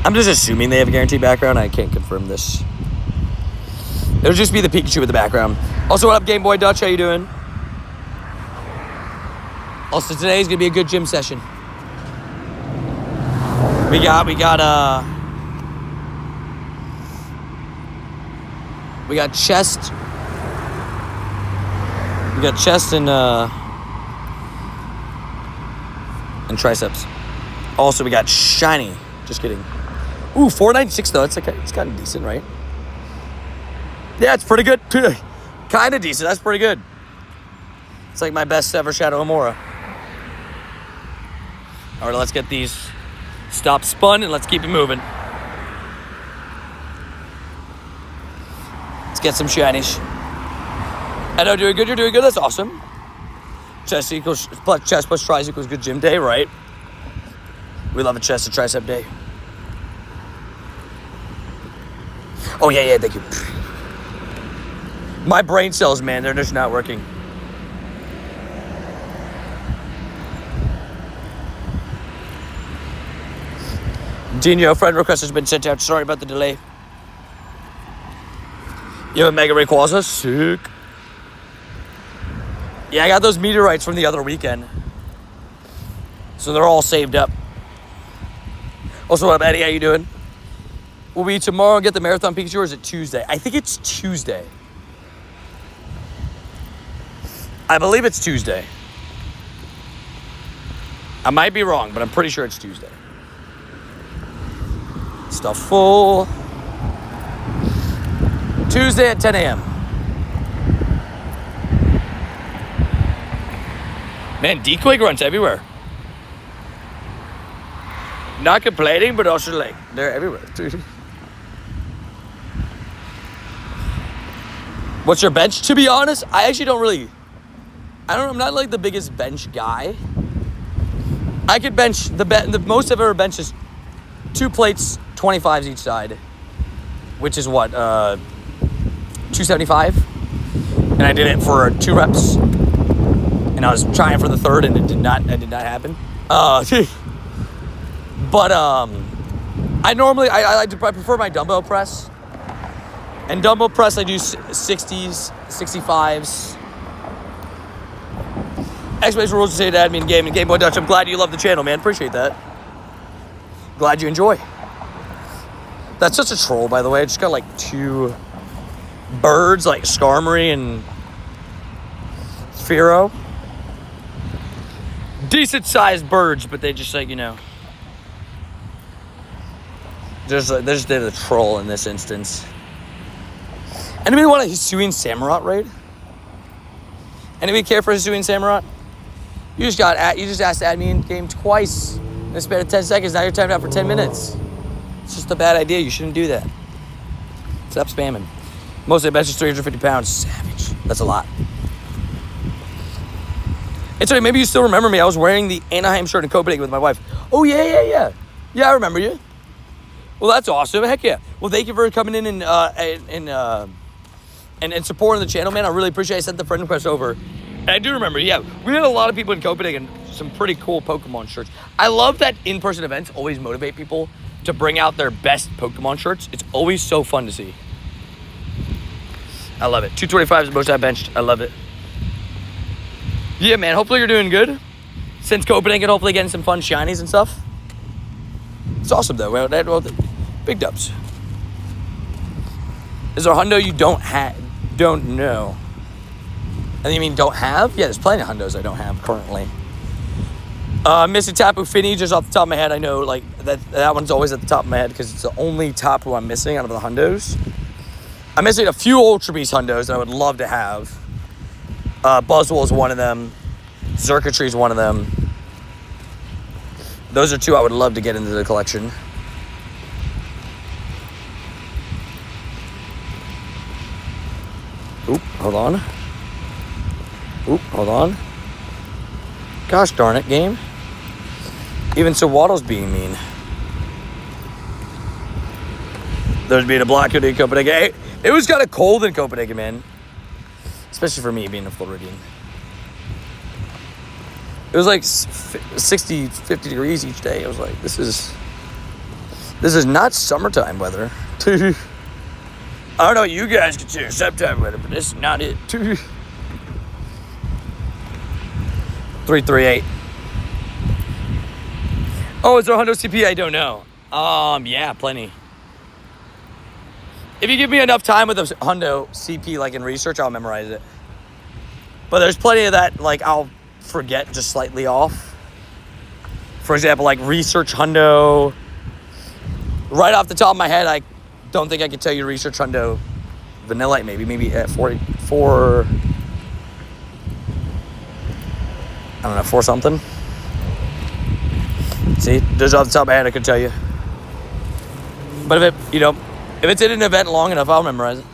S1: I'm just assuming they have a guaranteed background. I can't confirm this. It'll just be the Pikachu with the background. Also, what up, Game Boy Dutch? How you doing? Also, today's gonna be a good gym session. We got chest. We got chest and triceps. Also, we got shiny. Just kidding. Ooh, 496 though. It's kind of decent, right? Yeah, it's pretty good. Kind of decent. That's pretty good. It's like my best ever Shadow Amora. All right, let's get these stop spun and let's keep it moving. Let's get some shinies. Hello, doing good. You're doing good. That's awesome. Chest plus tries equals good gym day, right? We love a chest and tricep day. Oh, yeah, thank you. My brain cells, man, they're just not working. Dino, friend request has been sent out. Sorry about the delay. You have a Mega Rayquaza? Sick. Yeah, I got those meteorites from the other weekend. So they're all saved up. Also, what up, Eddie? How you doing? Will we tomorrow get the Marathon Pikachu, or is it Tuesday? I think it's Tuesday. I believe it's Tuesday. I might be wrong, but I'm pretty sure it's Tuesday. Stuff full. Tuesday at 10 a.m. Man, decoy grunts everywhere. Not complaining, but also like they're everywhere. What's your bench? To be honest, I actually don't really. I'm not like the biggest bench guy. I could bench the most I've ever benched is 2 plates, 25s each side, which is what 275, and I did it for 2 reps, and I was trying for the 3rd, and it did not happen. But I normally I prefer my dumbbell press. And dumbbell press, I do 60s, 65s. Exclamation rules to say to admin game and Game Boy Dutch. I'm glad you love the channel, man. Appreciate that. Glad you enjoy. That's such a troll, by the way. I just got like 2 birds, like Skarmory and Fearow. Decent sized birds, but they just like, you know. They're the troll in this instance. Anybody want a Hisuian Samurott raid? Anybody care for Hisuian Samurott? You just asked to add me in game twice in the span of 10 seconds. Now you're timed out for 10 minutes. It's just a bad idea. You shouldn't do that. Stop spamming. Most of the bench is 350 pounds. Savage. That's a lot. It's okay. Maybe you still remember me. I was wearing the Anaheim shirt in Copenhagen with my wife. Oh, yeah. Yeah, I remember you. Well, that's awesome. Heck yeah. Well, thank you for coming in and supporting the channel, man. I really appreciate it. I sent the friend request over. And I do remember, yeah, we had a lot of people in Copenhagen, some pretty cool Pokemon shirts. I love that in-person events always motivate people to bring out their best Pokemon shirts. It's always so fun to see. I love it. 225 is the most I benched. I love it. Yeah, man. Hopefully you're doing good. Since Copenhagen, hopefully getting some fun shinies and stuff. It's awesome, though. Well, big dubs. Is there a hundo you don't know? And you mean don't have? Yeah, there's plenty of hundos I don't have currently. Missing Tapu Fini, just off the top of my head, I know like that one's always at the top of my head because it's the only Tapu I'm missing out of the hundos. I'm missing a few Ultra Beast hundos that I would love to have. Buzzwole is one of them. Xurkitree is one of them. Those are 2 I would love to get into the collection. Oop, hold on. Gosh darn it, game. Even so, Waddle's being mean. There's being a block in Copenhagen. It was kind of cold in Copenhagen, man. Especially for me being a Floridian. It was like 60, 50 degrees each day. I was like, this is not summertime weather. I don't know what you guys consider summertime weather, but this is not it. 338. Oh, is there a hundo CP? I don't know. Yeah, plenty. If you give me enough time with a hundo CP, like in research, I'll memorize it. But there's plenty of that, like, I'll forget just slightly off. For example, like research hundo. Right off the top of my head, I don't think I could tell you research hundo Vanillite, maybe at 4. I don't know, 4 something. See, just off the top of my head, I could tell you. But if it's in an event long enough, I'll memorize it.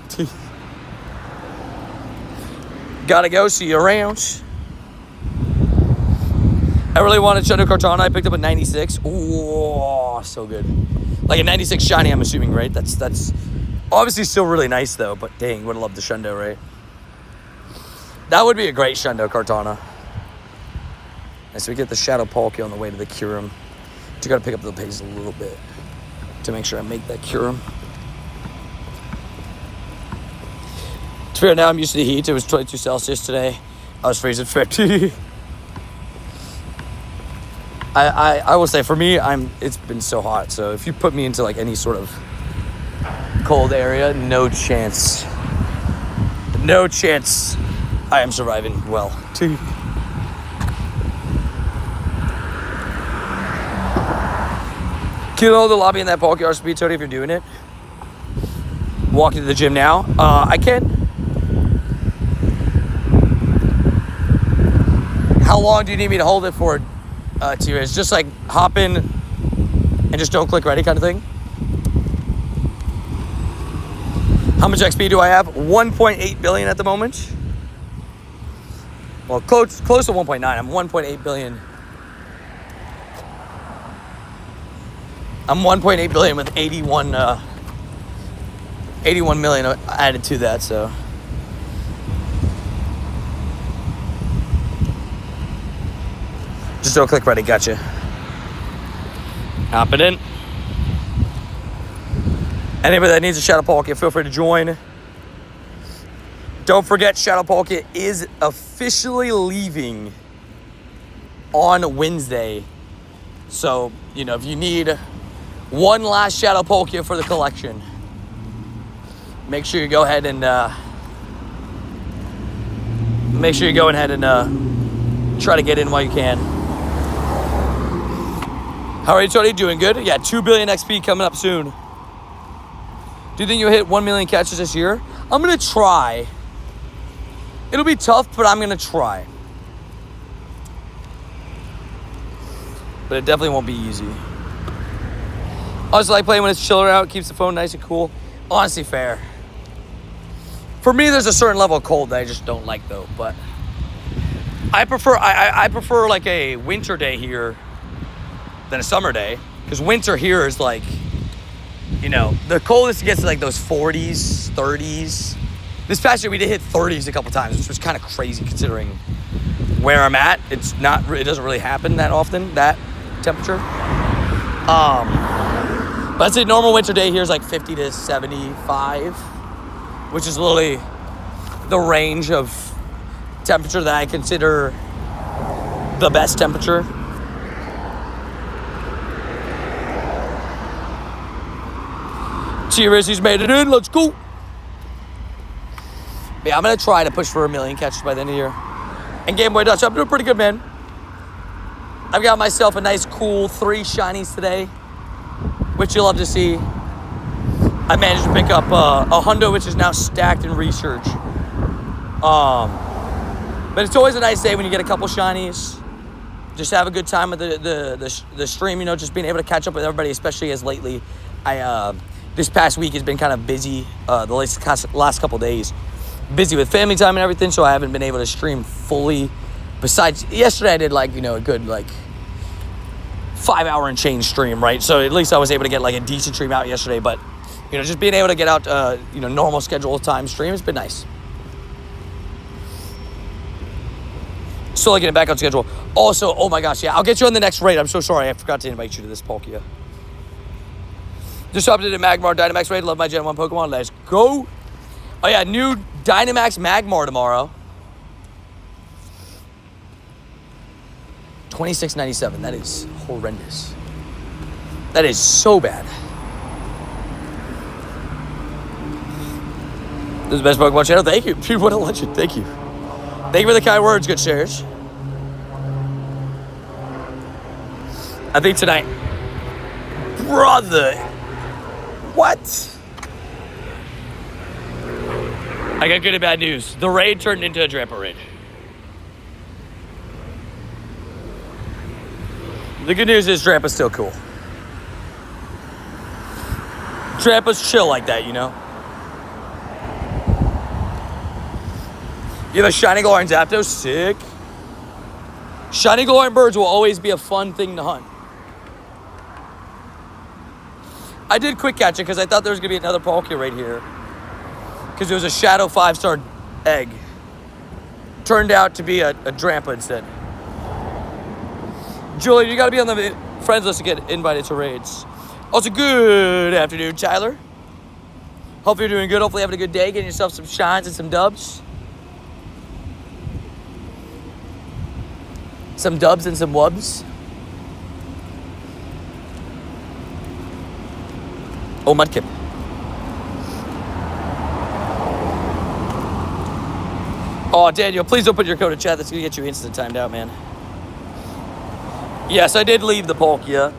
S1: Gotta go, see you around. I really wanted Shadow Kartana. I picked up a 96. Oh, so good. Like a 96 shiny, I'm assuming, right? That's obviously still really nice, though. But dang, would have loved the Shundo, right? That would be a great Shundo Kartana. And so we get the Shadow Palkia on the way to the Kyurem. Just got to pick up the pace a little bit to make sure I make that Kyurem. To be fair, now I'm used to the heat. It was 22 Celsius today. I was freezing 50. I will say, for me, it's been so hot. So if you put me into like any sort of cold area, no chance I am surviving well. Kilo the lobby in that Palkia speed, Tony, if you're doing it. Walking to the gym now. I can. How long do you need me to hold it for, T-Riz? Just like hop in and just don't click ready kind of thing. How much XP do I have? 1.8 billion at the moment. Well, close to 1.9. I'm 1.8 billion. I'm 1.8 billion with 81 million added to that, so. Just don't click ready, gotcha. Hop it in. Anybody that needs a Shadow Palkia, feel free to join. Don't forget, Shadow Palkia is officially leaving on Wednesday. So, you know, if you need one last Shadow Palkia for the collection, make sure you go ahead and try to get in while you can. How are you, Tony? Doing good? Yeah, 2 billion XP coming up soon. Do you think you'll hit 1 million catches this year? I'm going to try. It'll be tough, but I'm going to try. But it definitely won't be easy. I also like playing when it's chilling out. It keeps the phone nice and cool. Honestly, fair. For me, there's a certain level of cold that I just don't like, though. But I prefer like a winter day here than a summer day. Because winter here is like, you know, the coldest gets to like those 40s, 30s. This past year we did hit 30s a couple times, which was kind of crazy considering where I'm at. It doesn't really happen that often, that temperature. But I'd say normal winter day here is like 50 to 75, which is literally the range of temperature that I consider the best temperature. Cheers, he's made it in. Let's go. Yeah, I'm going to try to push for 1 million catches by the end of the year. And Game Boy Dutch, I'm doing pretty good, man. I've got myself a nice, cool 3 shinies today, which you'll love to see. I managed to pick up a hundo, which is now stacked in research. But it's always a nice day when you get a couple shinies. Just have a good time with the stream, you know, just being able to catch up with everybody, especially as lately this past week has been kind of busy, the last couple days. Busy with family time and everything, so I haven't been able to stream fully. Besides, yesterday I did like, you know, a good like 5 hour and change stream, right? So at least I was able to get like a decent stream out yesterday, but, you know, just being able to get out, you know, normal schedule time stream has been nice. Slowly getting back on schedule. Also, oh my gosh, yeah, I'll get you on the next raid. I'm so sorry, I forgot to invite you to this Palkia. Just updated Magmar Dynamax raid. Love my Gen 1 Pokemon. Let's go. Oh yeah, new Dynamax Magmar tomorrow. $26.97. That is horrendous. That is so bad. This is the best Pokemon channel. Thank you. Dude, what a legend. Thank you. Thank you for the kind words, good shares. I think tonight... Brother... What? I got good and bad news. The raid turned into a Drampa raid. The good news is Drampa's still cool. Drampa's chill like that, you know? You have a Shiny Galarian Zapdos? Sick. Shiny Galarian birds will always be a fun thing to hunt. I did quick catch it because I thought there was going to be another Palkia right here. Because it was a Shadow 5-star egg. Turned out to be a Drampa instead. Julie, you got to be on the friends list to get invited to raids. Also, good afternoon, Tyler. Hope you're doing good. Hopefully having a good day. Getting yourself some shines and some dubs. Some dubs and some wubs. Oh, Mudkip. Oh, Daniel, please don't put your code in chat. That's going to get you instant timed out, man. Yes, I did leave the Palkia.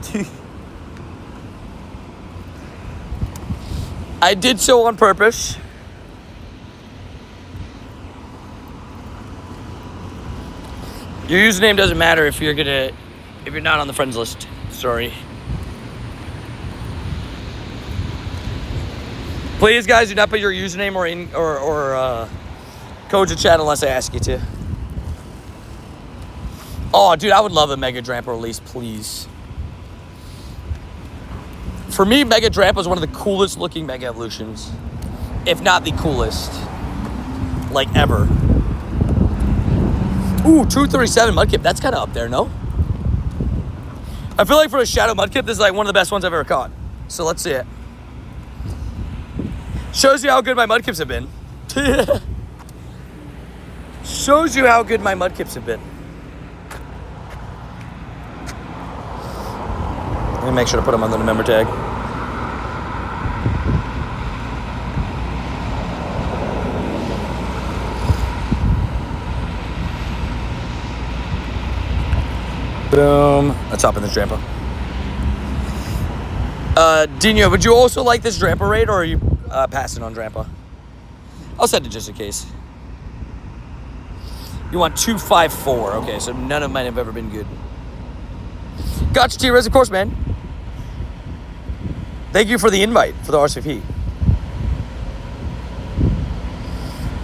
S1: I did so on purpose. Your username doesn't matter if you're not on the friends list. Sorry. Please, guys, do not put your username or codes in chat unless I ask you to. Oh, dude, I would love a Mega Drampa release, please. For me, Mega Drampa is one of the coolest looking Mega Evolutions. If not the coolest. Like, ever. Ooh, 237 Mudkip. That's kind of up there, no? I feel like for a Shadow Mudkip, this is like one of the best ones I've ever caught. So let's see it. Shows you how good my Mudkips have been. Shows you how good my Mudkips have been. Let me make sure to put them on the member tag. Boom. Let's hop in this Drampa. Dino, would you also like this Drampa raid, or are you passing on Drampa? I'll send it just in case. You want 254. Okay, so none of mine have ever been good. Gotcha, T-Rez, of course, man. Thank you for the invite for the RCP.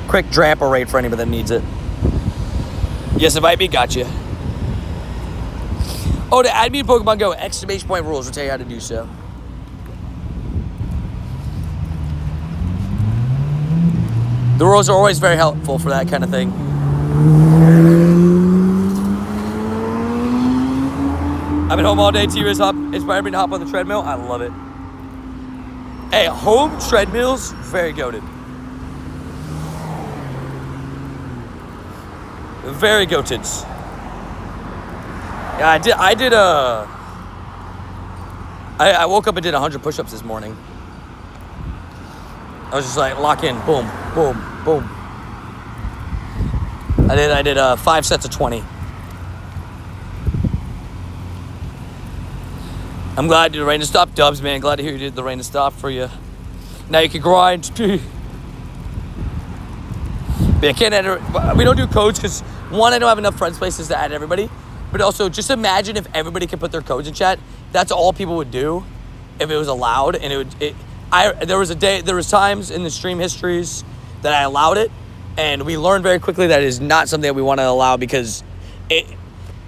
S1: Quick Drampa raid for anybody that needs it. Yes, invite me. Gotcha. Oh, to add me to Pokemon Go, exclamation point rules will tell you how to do so. The rules are always very helpful for that kind of thing. I've been home all day. T-Riz inspired me to hop on the treadmill. I love it. Hey, home treadmills, very goated. Very goated. Yeah, I woke up and did 100 push-ups this morning. I was just like, lock in, boom, boom, boom. I did 5 sets of 20. I'm glad you did the rain to stop, Dubs, man. Glad to hear you did the rain to stop for you. Now you can grind. But I can't add, we don't do codes because, one, I don't have enough friends places to add everybody. But also, just imagine if everybody could put their codes in chat. That's all people would do if it was allowed. And there was times in the stream histories that I allowed it, and we learned very quickly that it is not something that we want to allow because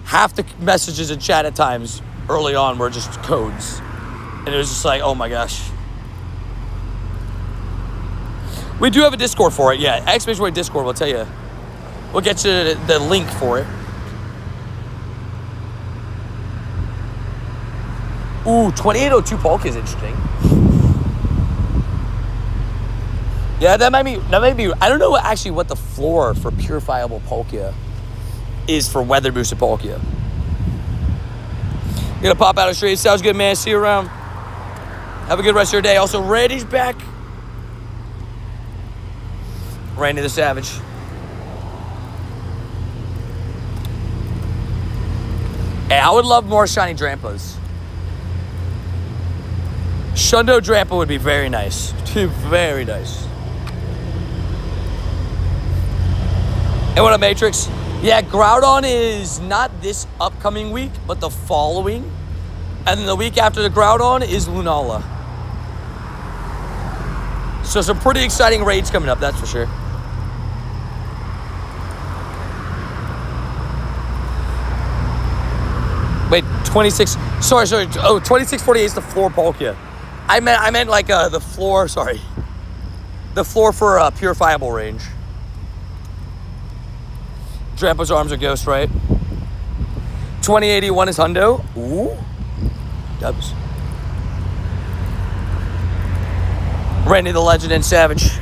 S1: half the messages in chat at times early on were just codes. And it was just like, oh my gosh. We do have a Discord for it, yeah. Exclamation point Discord, we'll tell you. We'll get you the link for it. Ooh, 2802 Palkia is interesting. Yeah, that might be. I don't know actually what the floor for purifiable Palkia is for weather boosted Palkia. You're gonna pop out of street. Sounds good, man. See you around. Have a good rest of your day. Also, Randy's back. Randy the Savage. Hey, I would love more shiny Drampas. Shundo Drampa would be very nice. Very nice. And what a Matrix. Yeah, Groudon is not this upcoming week, but the following. And then the week after the Groudon is Lunala. So some pretty exciting raids coming up, that's for sure. Wait, 26. Sorry. Oh, 2648 is the floor Palkia. I meant like the floor, sorry. The floor for purifiable range. Drampa's arms are ghost, right? 2081 is Hundo. Ooh. Dubs. Randy the Legend and Savage.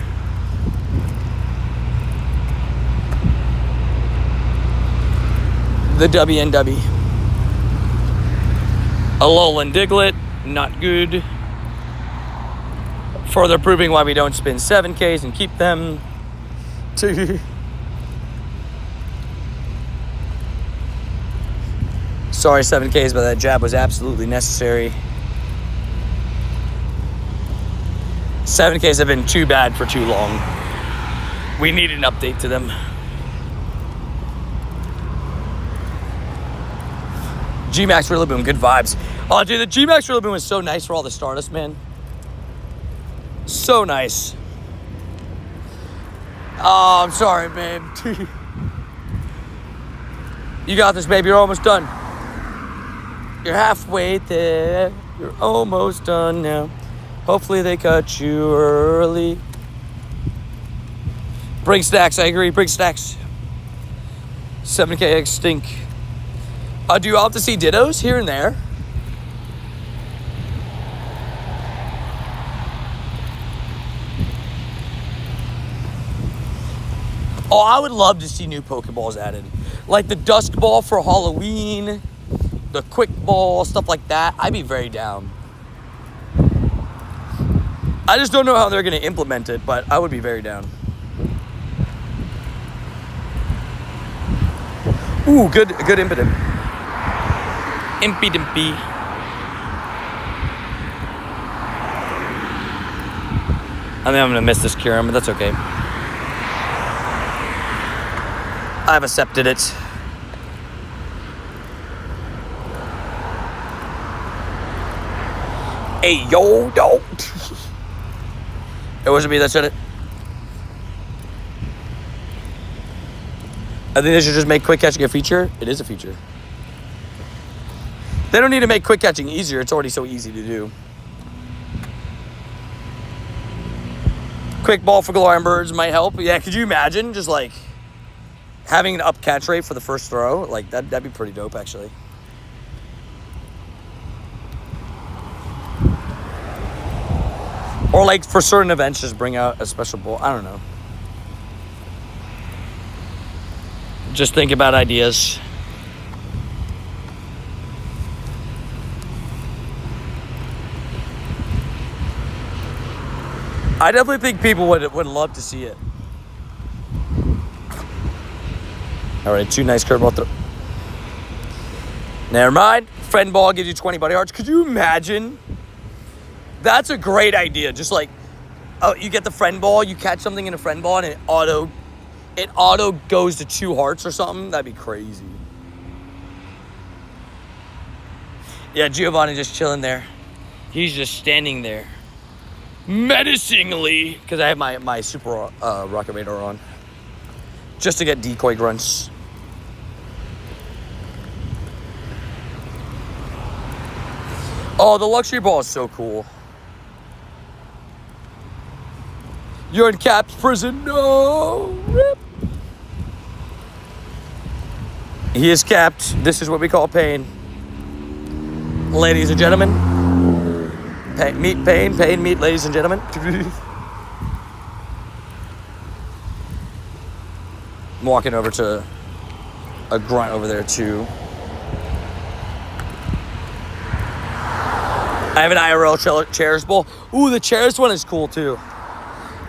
S1: The WNW. Alolan Diglett, not good. Further proving why we don't spin 7Ks and keep them. Sorry, 7Ks, but that jab was absolutely necessary. 7Ks have been too bad for too long. We need an update to them. G-Max Rillaboom, good vibes. Oh, dude, the G-Max Rillaboom is so nice for all the Stardust, man. So nice. Oh, I'm sorry, babe. You got this, babe. You're almost done. You're halfway there. You're almost done now. Hopefully they cut you early. Bring stacks, I agree. Bring stacks. 7K stink. Do you all have to see Dittos here and there? Oh, I would love to see new Pokeballs added. Like the Dusk Ball for Halloween, the Quick Ball, stuff like that. I'd be very down. I just don't know how they're going to implement it, but I would be very down. Ooh, good Impidimp. Impidimpy. I think I'm going to miss this Kyurem, but that's okay. I've accepted it. Hey, yo, dog. It wasn't me that said it. I think they should just make quick catching a feature. It is a feature. They don't need to make quick catching easier. It's already so easy to do. Quick ball for Galarian birds might help. Yeah, could you imagine just like having an up catch rate for the first throw? Like that'd be pretty dope, actually. Or like for certain events, just bring out a special ball. I don't know. Just think about ideas. I definitely think people would love to see it. All right, 2 nice curveball throw. Never mind. Friend ball gives you 20 buddy hearts. Could you imagine? That's a great idea. Just like, oh, you get the friend ball, you catch something in a friend ball, and it auto goes to 2 hearts or something. That'd be crazy. Yeah, Giovanni just chilling there. He's just standing there. Menacingly, because I have my super rocket radar on, just to get decoy grunts. Oh, the luxury ball is so cool. You're in Cap's prison. No. Rip. He is capped. This is what we call pain, ladies and gentlemen. Meet pain, meet, ladies and gentlemen. I'm walking over to a grunt over there, too. I have an IRL chairs bowl. Ooh, the chairs one is cool, too.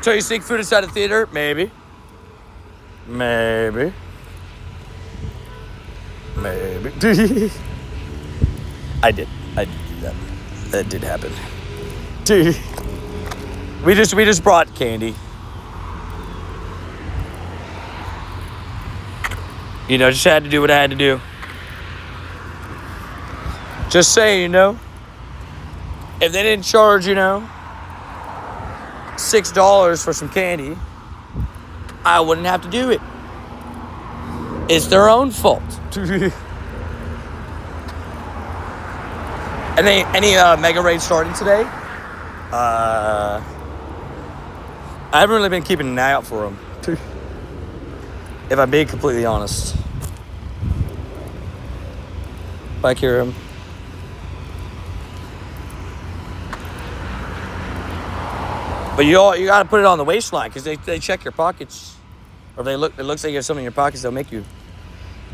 S1: So you sneak food inside the theater? Maybe. Maybe. I did do that. That did happen. Dude, we just brought candy. You know, just had to do what I had to do. Just saying, you know, if they didn't charge, you know, $6 for some candy, I wouldn't have to do it. It's their own fault. Any mega raids starting today? I haven't really been keeping an eye out for them, if I'm being completely honest. Bye, Kyurem. But you gotta put it on the waistline because they check your pockets, or it looks like you have something in your pockets. They'll make you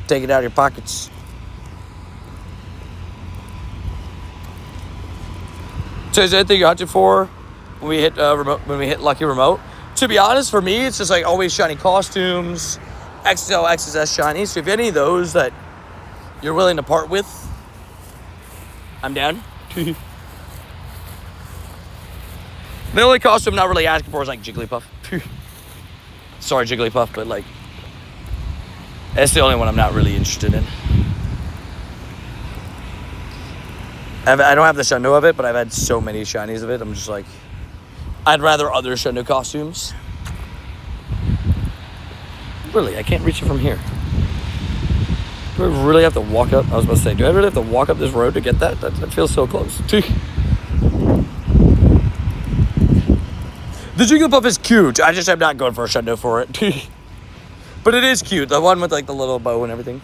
S1: take it out of your pockets. So is there anything you're hunting for when we hit Lucky Remote? To be honest, for me, it's just like always shiny costumes, XL, XSS shiny. So if any of those that you're willing to part with, I'm down. The only costume I'm not really asking for is like Jigglypuff. Sorry, Jigglypuff, but like, that's the only one I'm not really interested in. I don't have the Shundo of it, but I've had so many shinies of it. I'm just like, I'd rather other Shundo costumes. Really, I can't reach it from here. Do I really have to walk up? I was about to say, do I really have to walk up this road to get that? That feels so close. The Jigglypuff is cute. I just am not going for a Shundo for it. But it is cute. The one with like the little bow and everything.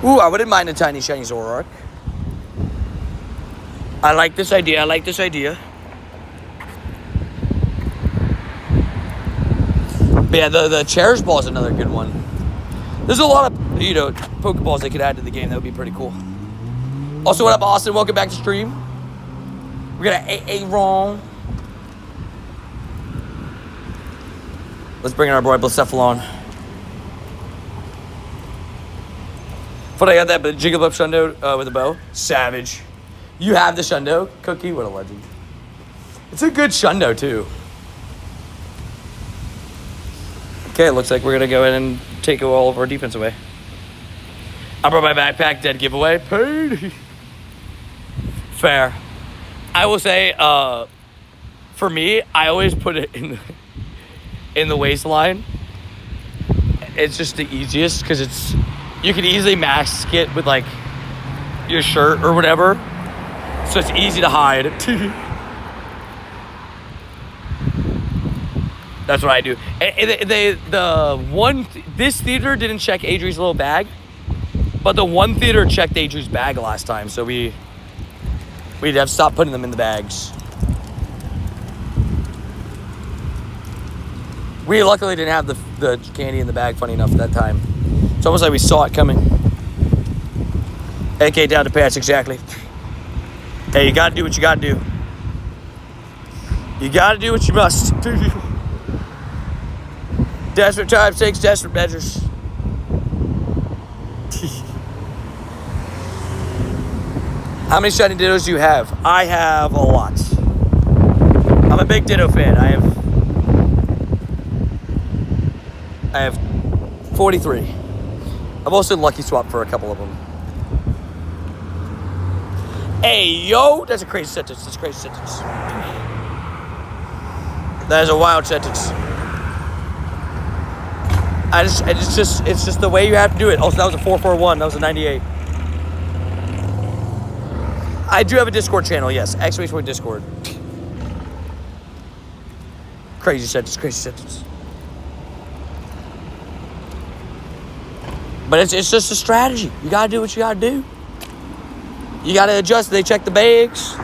S1: Ooh, I wouldn't mind a tiny shiny Zoroark. I like this idea. But yeah, the Cherish Ball is another good one. There's a lot of, Pokeballs they could add to the game. That would be pretty cool. Also, what up, Austin? Welcome back to stream. We got an AA wrong. Let's bring in our boy Blacephalon. But I got that Jigglypuff Shundo with a bow. Savage. You have the Shundo. Cookie, what a legend. It's a good Shundo, too. Okay, it looks like we're going to go in and take all of our defense away. I brought my backpack. Dead giveaway. Paid. Fair. I will say, for me, I always put it in the waistline. It's just the easiest because you can easily mask it with like your shirt or whatever, so it's easy to hide. That's what I do. This theater didn't check Adri's little bag, but the one theater checked Adri's bag last time, so we'd have stopped putting them in the bags. We luckily didn't have the candy in the bag, funny enough, at that time. It's almost like we saw it coming. AK down to patch, exactly. Hey, you gotta do what you gotta do. You gotta do what you must. Desperate times takes desperate measures. How many shiny Dittos do you have? I have a lot. I'm a big Ditto fan. I have 43. I've also lucky swapped for a couple of them. Hey, yo! That's a crazy sentence. That is a wild sentence. It's just the way you have to do it. Also, that was a 441. That was a 98. I do have a Discord channel, yes. !point Discord. Crazy sentence. But it's just a strategy. You gotta do what you gotta do. You gotta adjust. They check the bags.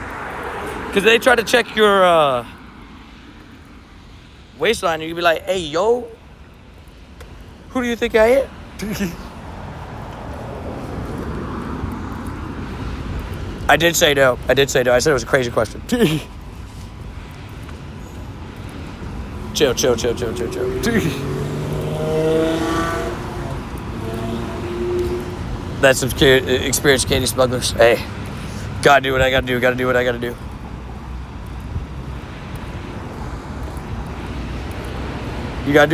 S1: Because they try to check your waistline, and you can be like, hey, yo, who do you think I am? I did say no. I said it was a crazy question. Chill. That's some experienced candy smugglers. Hey, gotta do what I gotta do. You gotta do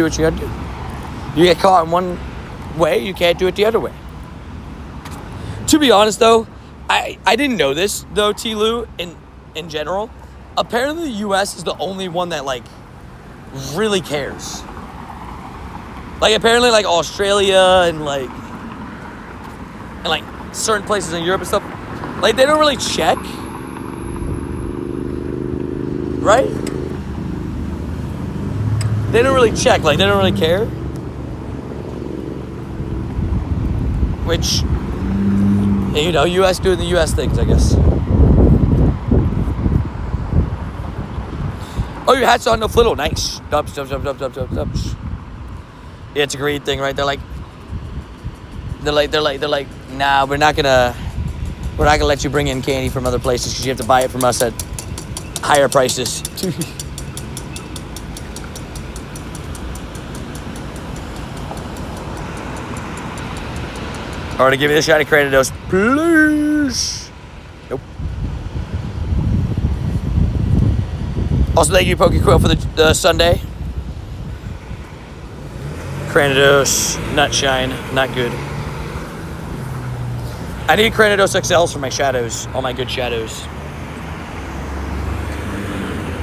S1: what you gotta do. You get caught in one way, you can't do it the other way. To be honest, though, I didn't know this, though, T-Lou, in general. Apparently, the U.S. is the only one that, like, really cares. Like, apparently, like, Australia and, like, certain places in Europe and stuff, like, they don't really check. Right? They don't really check. Like, they don't really care. Which, you know, U.S. doing the U.S. things, I guess. Oh, your hat's on the flittle. Nice. Dubs. Yeah, it's a great thing, right? They're like, nah, we're not gonna let you bring in candy from other places because you have to buy it from us at higher prices. Alright, give me the shiny Cranidos, please. Nope. Also, thank you, PokeQuill, for the Sunday. Cranidos, not shine, not good. I need Cranidos XLs for my shadows, all my good shadows.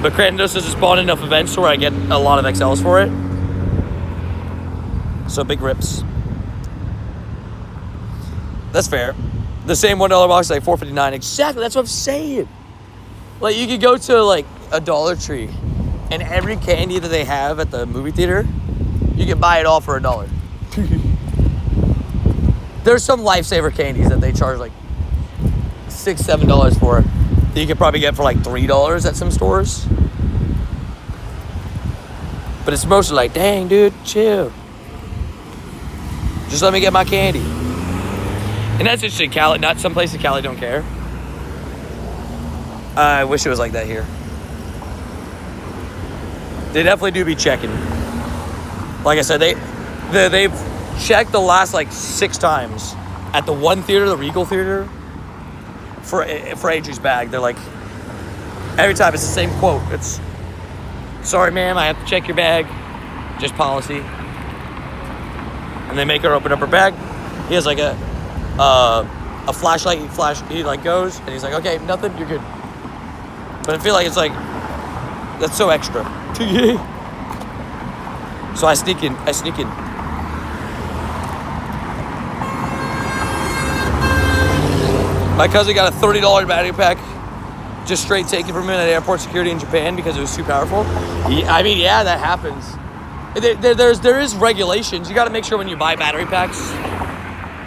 S1: But Cranidos doesn't spawn enough events where I get a lot of XLs for it. So big rips. That's fair. The same $1 box is like $4.59. Exactly, that's what I'm saying. Like, you could go to like a Dollar Tree, and every candy that they have at the movie theater, you can buy it all for $1. There's some lifesaver candies that they charge like $6, $7 for that you could probably get for like $3 at some stores. But it's mostly like, dang, dude, chill. Just let me get my candy. And that's interesting. Cali, not some places in Cali don't care. I wish it was like that here. They definitely do be checking. Like I said, they've checked the last like 6 times at the one theater, the Regal Theater, for Adri's bag. They're like, every time it's the same quote. It's, sorry ma'am, I have to check your bag. Just policy. And they make her open up her bag. He has like a flashlight. He like goes and he's like, okay, nothing, you're good. But I feel like it's like, that's so extra. So I sneak in. My cousin got a $30 battery pack just straight taken from him at airport security in Japan because it was too powerful. I mean, yeah, that happens. There is regulations. You got to make sure when you buy battery packs,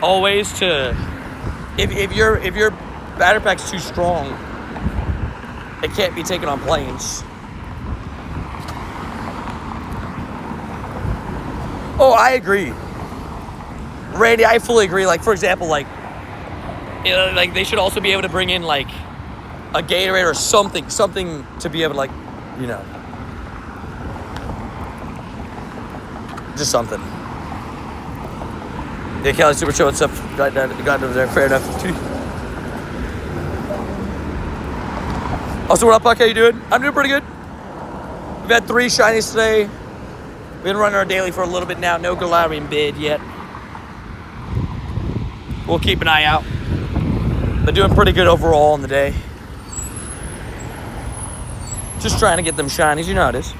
S1: always to, if your battery pack's too strong, it can't be taken on planes. Oh, I agree. Randy, I fully agree. Like, for example, like, you know, like they should also be able to bring in like a Gatorade or something to be able to, like, you know, just something. Yeah, Kelly Super Show and stuff got over there. Fair enough. Also, what up, Puck? How you doing? I'm doing pretty good. We've had 3 shinies today. We've been running our daily for a little bit now. No Galarian bid yet. We'll keep an eye out. But doing pretty good overall in the day. Just trying to get them shinies. You know how it is.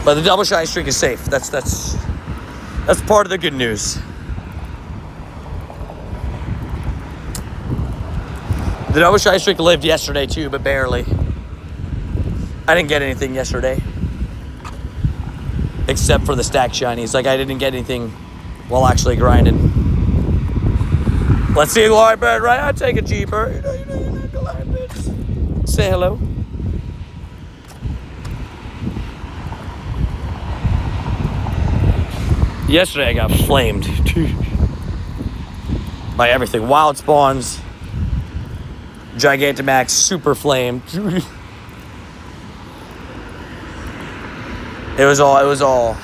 S1: But the double shiny streak is safe. That's part of the good news. The double shiny streak lived yesterday too, but barely. I didn't get anything yesterday. Except for the stack shinies. Like, I didn't get anything while actually grinding. Let's see Galarian bird, right? I'll take a Jeeper. You know, Galarian birds. Say hello. Yesterday I got flamed by everything. Wild spawns, Gigantamax, super flamed. It was all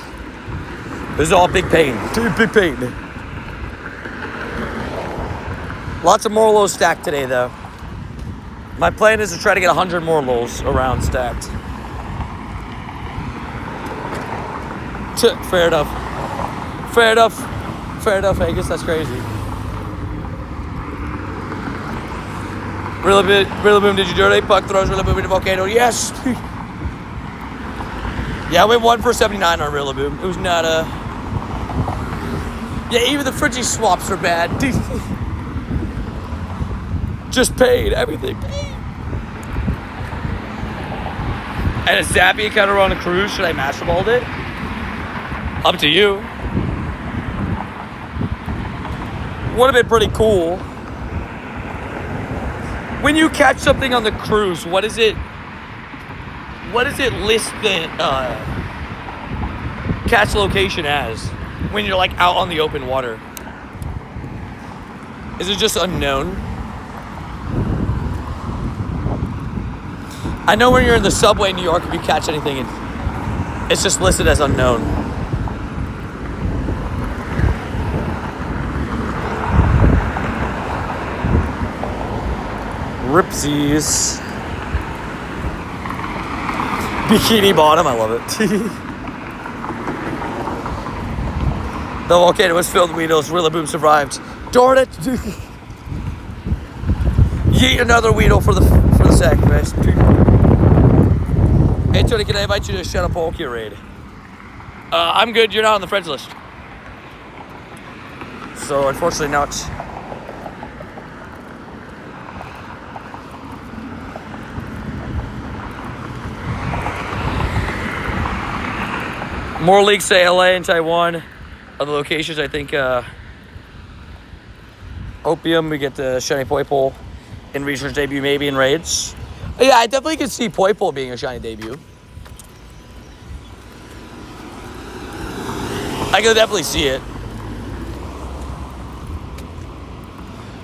S1: big pain. Big pain. Lots of more lows stacked today, though. My plan is to try to get 100 more lows around stacked. Fair enough. Fair enough. Fair enough, Vegas. That's crazy. Rillaboom, did you donate? Puck throws Rillaboom into Volcano. Yes! Yeah, I went 1 for 79 on Rillaboom. It was not a... Yeah, even the Fridgie swaps are bad. Just paid. Everything paid. And a Zappy kind of on a cruise. Should I Master Balled it? Up to you. Would have been pretty cool. When you catch something on the cruise, what does it list the catch location as when you're like out on the open water? Is it just unknown? I know when you're in the subway in New York, if you catch anything, it's just listed as unknown. Ripsies. Bikini Bottom, I love it. The volcano was filled with Weedles. Rillaboom survived. Darn it! Yeet another Weedle for the sacrifice. Hey Tony, can I invite you to shut up Palkia raid? I'm good. You're not on the friends list. So unfortunately not. More leagues say LA and Taiwan are the locations. I think Opium, we get the shiny Poipole in research debut, maybe in raids. Yeah, I definitely could see Poipole being a shiny debut. I could definitely see it.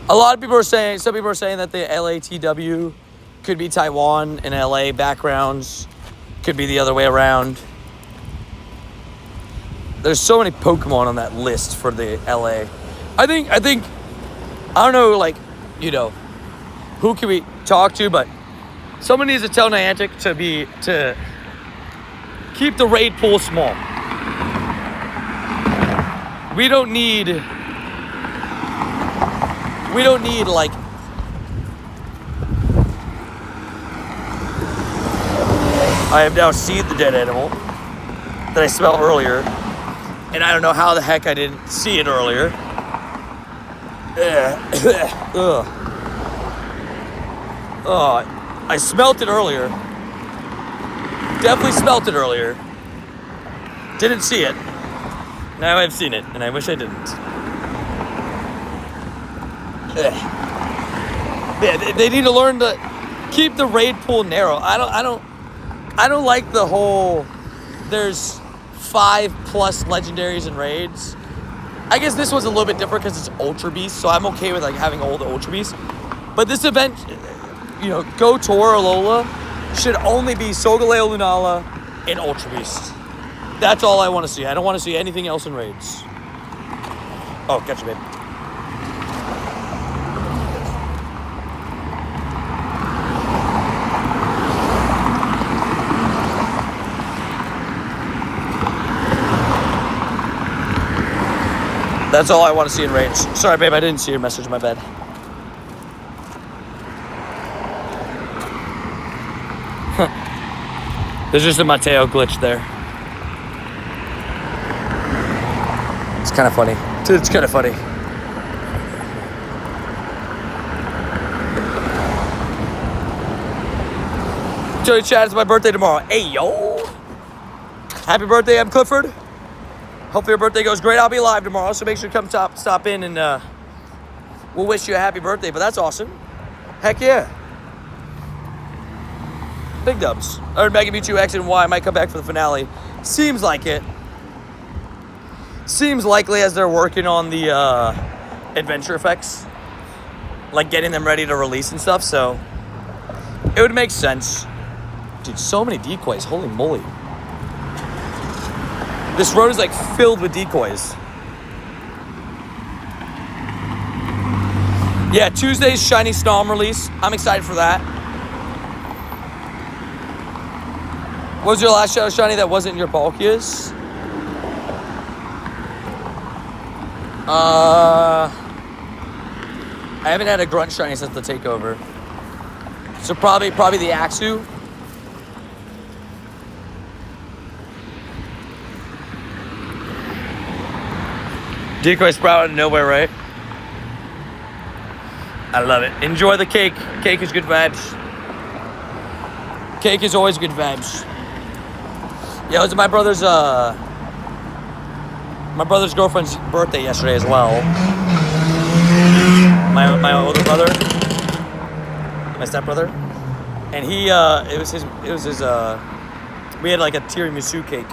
S1: A lot of people are saying, some people are saying that the LATW could be Taiwan and LA backgrounds. Could be the other way around. There's so many Pokemon on that list for the LA. I think, I don't know, like, you know, who can we talk to, but someone needs to tell Niantic to keep the raid pool small. We don't need like I have now seen the dead animal that I smelled earlier. And I don't know how the heck I didn't see it earlier. I smelt it earlier. Definitely smelt it earlier. Didn't see it. Now I've seen it, and I wish I didn't. Yeah, they need to learn to keep the raid pool narrow. I don't like the whole. There's 5+ legendaries and raids. I guess this was a little bit different because it's Ultra Beast, so I'm okay with like having all the Ultra Beasts. But this event, you know, Go Tor Alola should only be Solgaleo Lunala and Ultra Beast. That's all I want to see. I don't want to see anything else in raids. Oh, gotcha, babe. That's all I want to see in raids. Sorry, babe, I didn't see your message. My bad. There's just a Mateo glitch there. It's kind of funny. It's kind of funny. Joey Chad, it's my birthday tomorrow. Hey, yo. Happy birthday, I'm Clifford. Hopefully your birthday goes great. I'll be live tomorrow, so make sure to come stop in and we'll wish you a happy birthday. But that's awesome. Heck yeah. Big dubs. I heard Mega Mewtwo X and Y might come back for the finale. Seems like it. Seems likely as they're working on the adventure effects. Like getting them ready to release and stuff, so it would make sense. Dude, so many decoys. Holy moly. This road is like filled with decoys. Yeah, Tuesday's Shiny Snom release. I'm excited for that. What was your last Shadow Shiny that wasn't your Palkias? I haven't had a Grunt Shiny since the takeover. So probably the Axu. Decoy sprout out of nowhere, right? I love it. Enjoy the cake. Cake is good vibes. Cake is always good vibes. Yeah, it was my brother's girlfriend's birthday yesterday as well. My older brother, my stepbrother, and he it was his we had like a tiramisu cake.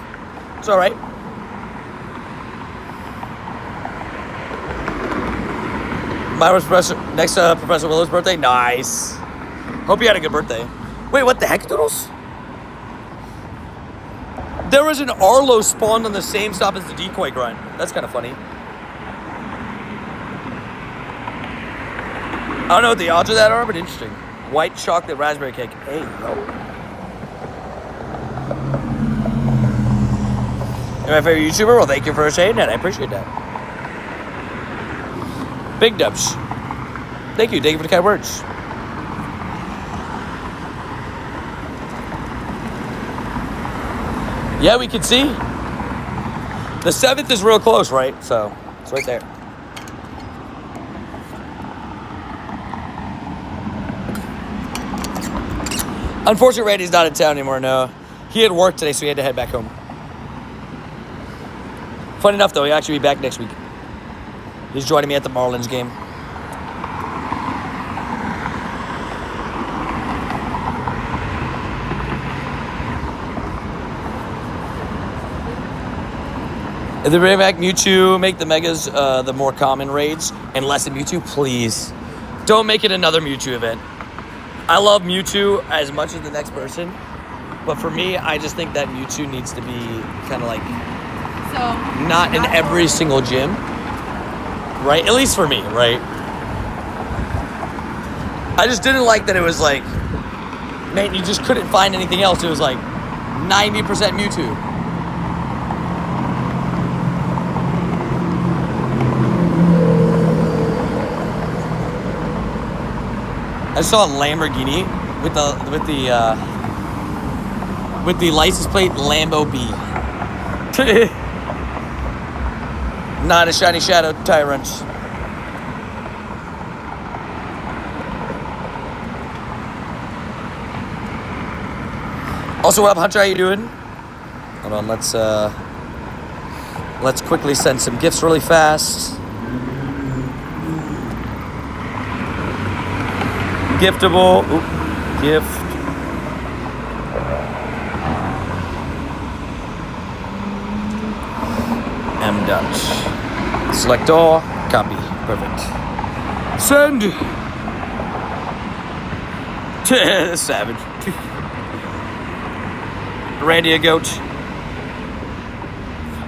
S1: It's all right. Mine was next to Professor Willow's birthday. Nice. Hope you had a good birthday. Wait, what the heck, Doodles? There was an Arlo spawned on the same stop as the decoy grunt. That's kind of funny. I don't know what the odds of that are, but interesting. White chocolate raspberry cake. Hey, yo. You're my favorite YouTuber? Well, thank you for saying that. I appreciate that. Big dubs. Thank you. Thank you for the kind words. Yeah, we can see. The 7th is real close, right? So, it's right there. Unfortunately, Randy's not in town anymore, no. He had work today, so he had to head back home. Fun enough, though, he'll actually be back next week. He's joining me at the Marlins game. If they bring back Mewtwo, make the Megas the more common raids, and less of Mewtwo, please. Don't make it another Mewtwo event. I love Mewtwo as much as the next person, but for me, I just think that Mewtwo needs to be kind of like not in every single gym, right? At least for me, right? I just didn't like that it was like, man, you just couldn't find anything else. It was like 90% Mewtwo. I saw a Lamborghini with the license plate Lambo B. Not a shiny shadow tyrant. Also, what up, Hunter? How you doing? Hold on, let's quickly send some gifts really fast. Giftable. Oop, gift. M dot. Select all. Copy. Perfect. Send. Savage. Randy a goat.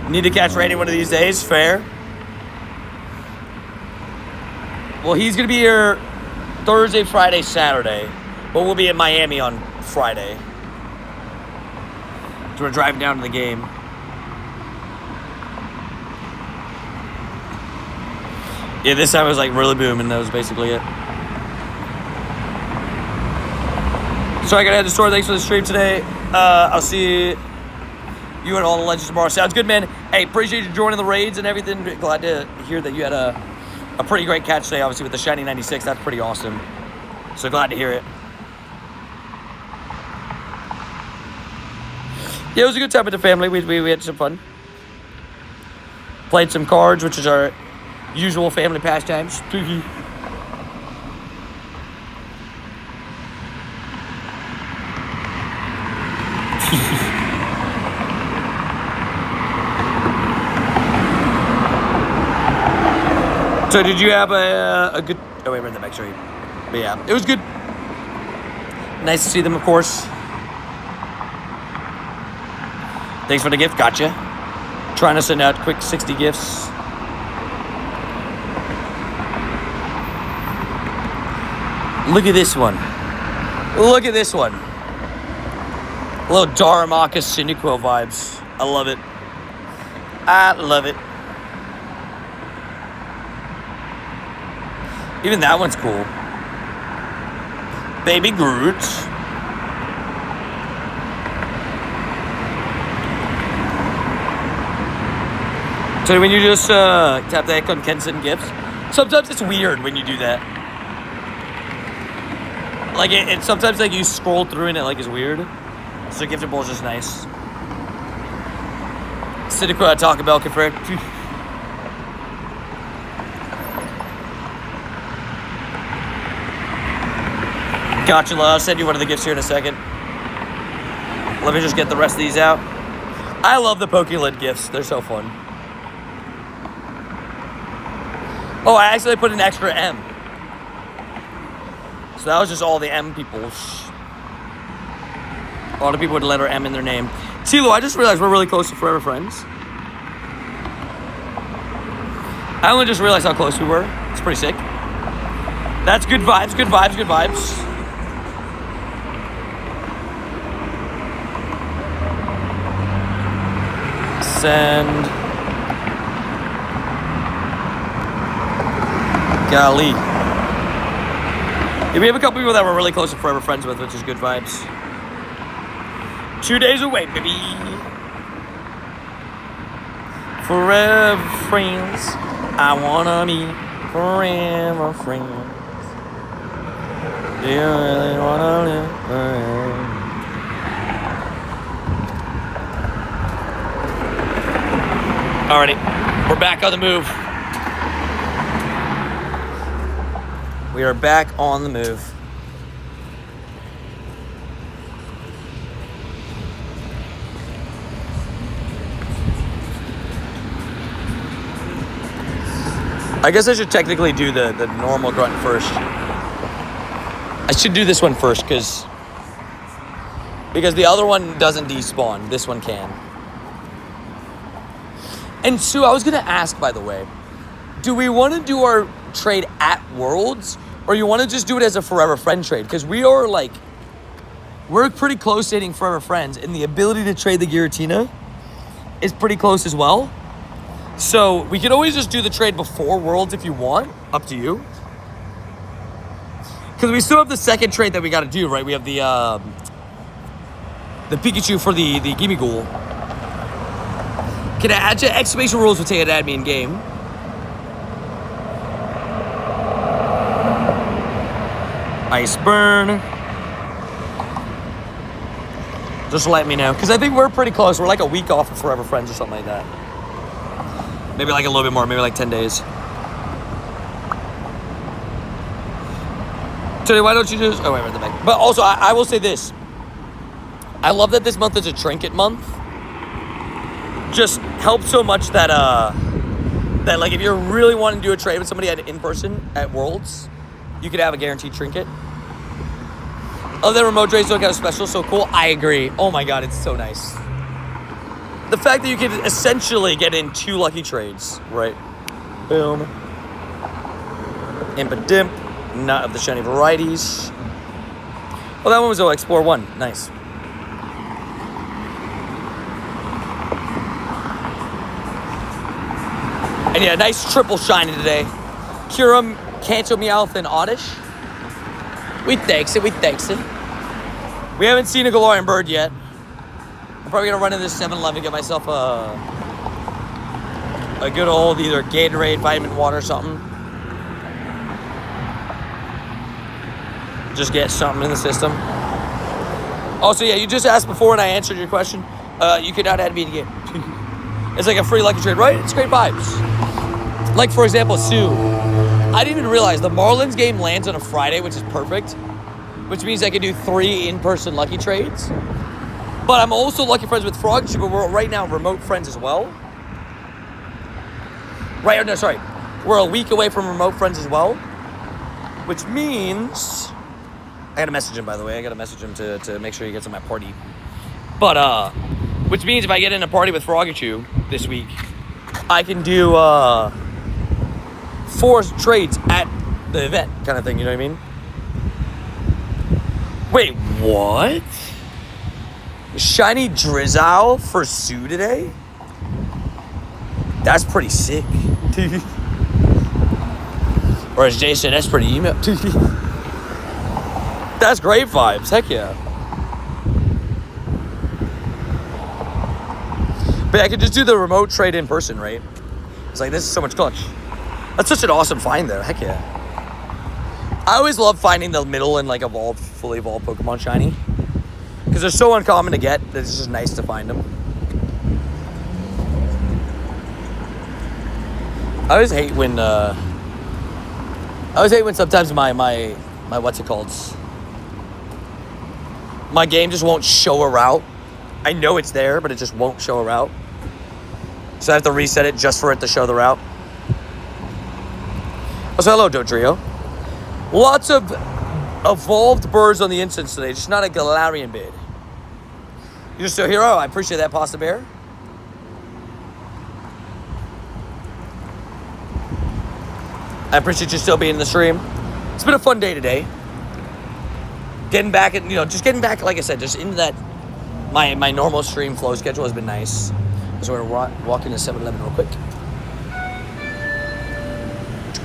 S1: Need to catch Randy one of these days. Fair. Well, he's gonna be here Thursday, Friday, Saturday, but we'll be in Miami on Friday. So we're driving down to the game. Yeah, this time it was like really booming. That was basically it. So I gotta head to the store. Thanks for the stream today. I'll see you and all the legends tomorrow. Sounds good, man. Hey, appreciate you joining the raids and everything. Glad to hear that you had a pretty great catch today, obviously, with the shiny 96. That's pretty awesome. So glad to hear it. Yeah, it was a good time with the family. We had some fun. Played some cards, which is our usual family pastimes. So did you have a good... Oh, wait, we're in the back, sorry. But yeah, it was good. Nice to see them, of course. Thanks for the gift. Gotcha. Trying to send out quick 60 gifts. Look at this one. Look at this one. A little Darumaka Cyndaquil vibes. I love it. I love it. Even that one's cool. Baby Groot. So when you just tap the icon, can send gifts. Sometimes it's weird when you do that. Like it sometimes like you scroll through and it like is weird. So giftable is just nice. Cyndaquil at Taco Bell confirmed. Gotcha, love. I'll send you one of the gifts here in a second. Let me just get the rest of these out. I love the Pokélid gifts. They're so fun. Oh, I actually put an extra M. So that was just all the M people. All the people with the letter M in their name. Tilo, I just realized we're really close to forever friends. I only just realized how close we were. It's pretty sick. That's good vibes, good vibes, good vibes. Send Gali. Yeah, we have a couple people that we're really close and forever friends with, which is good vibes. 2 days away, baby. Forever friends. I wanna be forever friends. Do you really wanna live forever? Alrighty, we're back on the move. We are back on the move. I guess I should technically do the normal grunt first. I should do this one first because the other one doesn't despawn. This one can. And Sue, I was going to ask, by the way, do we want to do our trade at Worlds or you want to just do it as a Forever Friend trade? Because we're pretty close to hitting Forever Friends and the ability to trade the Giratina is pretty close as well. So we could always just do the trade before Worlds if you want. Up to you. Because we still have the second trade that we got to do, right? We have the Pikachu for the Gimme Ghoul. Can I add to exclamation rules will take it add me in game? Ice Burn. Just let me know. Because I think we're pretty close. We're like a week off of Forever Friends or something like that. Maybe like a little bit more, maybe like 10 days. Today, why don't you just... Oh, wait, we're at the back. But also, I will say this. I love that this month is a trinket month. Just helps so much that, that like, if you're really wanting to do a trade with somebody in person at Worlds, you could have a guaranteed trinket. Other than remote trades don't count as special, so cool. I agree. Oh my God, it's so nice. The fact that you can essentially get in 2 lucky trades, right? Boom. Impidimp, not of the shiny varieties. Oh, that one was Explore 1. Nice. And yeah, nice triple shiny today. Kyurem, Kanto, Meowth, and Oddish. We thanks it. We haven't seen a Galarian bird yet. I'm probably gonna run into this 7-Eleven, get myself a good old either Gatorade, vitamin water, or something. Just get something in the system. Also, yeah, you just asked before and I answered your question. You could not add me in the game. It's like a free lucky trade, right? It's great vibes. Like, for example, Sue. I didn't even realize the Marlins game lands on a Friday, which is perfect. Which means I can do 3 in-person lucky trades. But I'm also lucky friends with Frog, but we're right now remote friends as well. We're a week away from remote friends as well. Which means... I gotta message him, by the way. I gotta message him to make sure he gets in my party. But, which means if I get in a party with Frogachu this week, I can do 4 trades at the event kind of thing, you know what I mean? Wait, what? Shiny Drizzle for Sue today? That's pretty sick. Or as Jay said, that's pretty email. That's great vibes. Heck yeah. But I could just do the remote trade in person, right? It's like, this is so much clutch. That's such an awesome find there. Heck yeah. I always love finding the middle and like fully evolved Pokemon shiny. Because they're so uncommon to get that it's just nice to find them. I always hate when sometimes my what's it called? My game just won't show a route. I know it's there, but it just won't show a route. So I have to reset it just for it to show the route. So hello, Dodrio. Lots of evolved birds on the instance today, just not a Galarian bid. You're still here. Oh, I appreciate that, Pasta Bear. I appreciate you still being in the stream. It's been a fun day today. Getting back, like I said, just into that my normal stream flow schedule has been nice. So we're gonna walk into 7-Eleven real quick.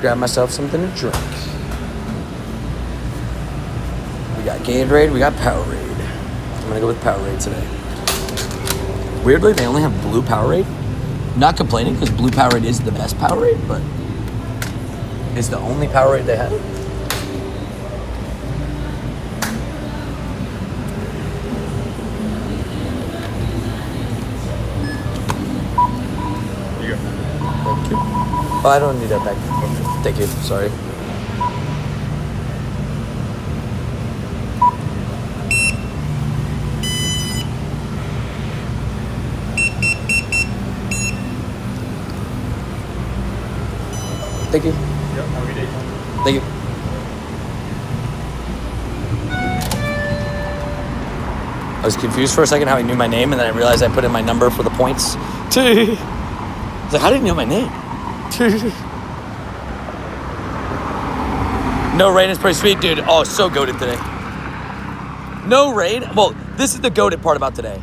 S1: Grab myself something to drink. We got Gatorade, we got Powerade. I'm gonna go with Powerade today. Weirdly, they only have blue Powerade. Not complaining because blue Powerade is the best Powerade, but it's the only Powerade they have. Thank you. Oh, I don't need that back. Thank you. Sorry. Thank you.
S4: Yep, have a good day.
S1: Thank you. I was confused for a second how he knew my name, and then I realized I put in my number for the points. I was like, how did he know my name? No rain is pretty sweet, dude. Oh, so goated today. No rain? Well, this is the goated part about today.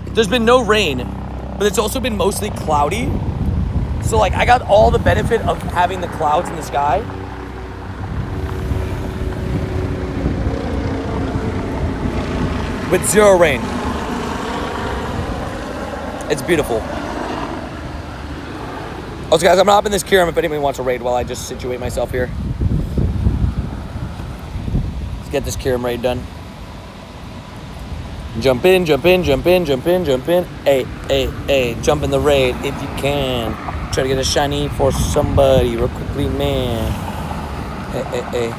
S1: There's been no rain, but it's also been mostly cloudy. So, like, I got all the benefit of having the clouds in the sky. With zero rain. It's beautiful. Also, guys, I'm gonna hop in this Kyurem if anybody wants a raid while I just situate myself here. Let's get this Kyurem raid done. Jump in, jump in, jump in, jump in, jump in. Hey, hey, hey, jump in the raid if you can. Try to get a shiny for somebody real quickly, man. Hey, hey, hey.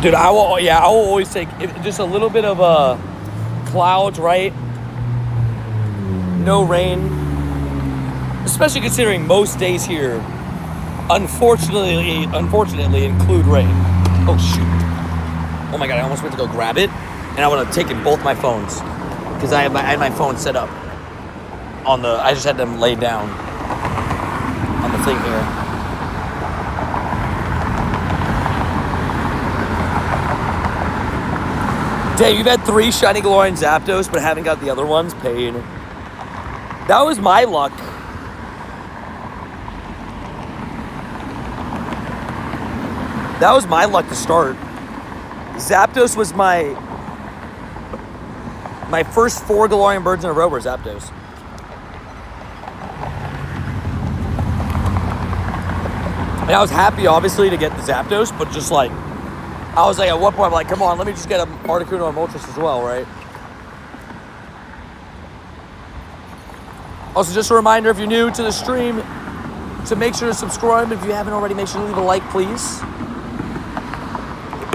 S1: Dude, I will always take just a little bit of clouds, right? No rain. Especially considering most days here, unfortunately include rain. Oh, shoot. Oh my God, I almost went to go grab it, and I would have taken both my phones because I had my phone set up on the, I just had them laid down on the thing here. Dang, you've had 3 shiny Galarian Zapdos, but haven't got the other ones. Pain. That was my luck. That was my luck to start. Zapdos was my first 4 Galarian birds in a row were Zapdos. And I was happy, obviously, to get the Zapdos, but just like, I was like, at one point, I'm like, come on, let me just get a Articuno and Moltres as well, right? Also, just a reminder, if you're new to the stream, to make sure to subscribe. If you haven't already, make sure to leave a like, please.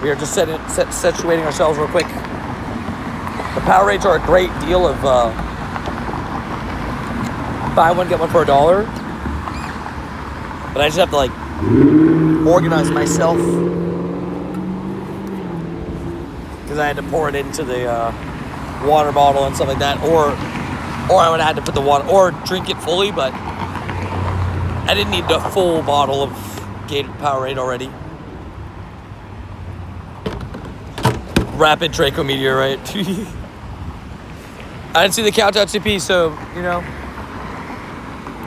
S1: We are just situating ourselves real quick. The Powerades are a great deal of buy one, get one for $1. But I just have to, like, organize myself. Because I had to pour it into the water bottle and stuff like that, or I would have had to put the water, or drink it fully, but I didn't need the full bottle of Gated Powerade already. Rapid Draco Meteorite. I didn't see the countdown CP, so, you know.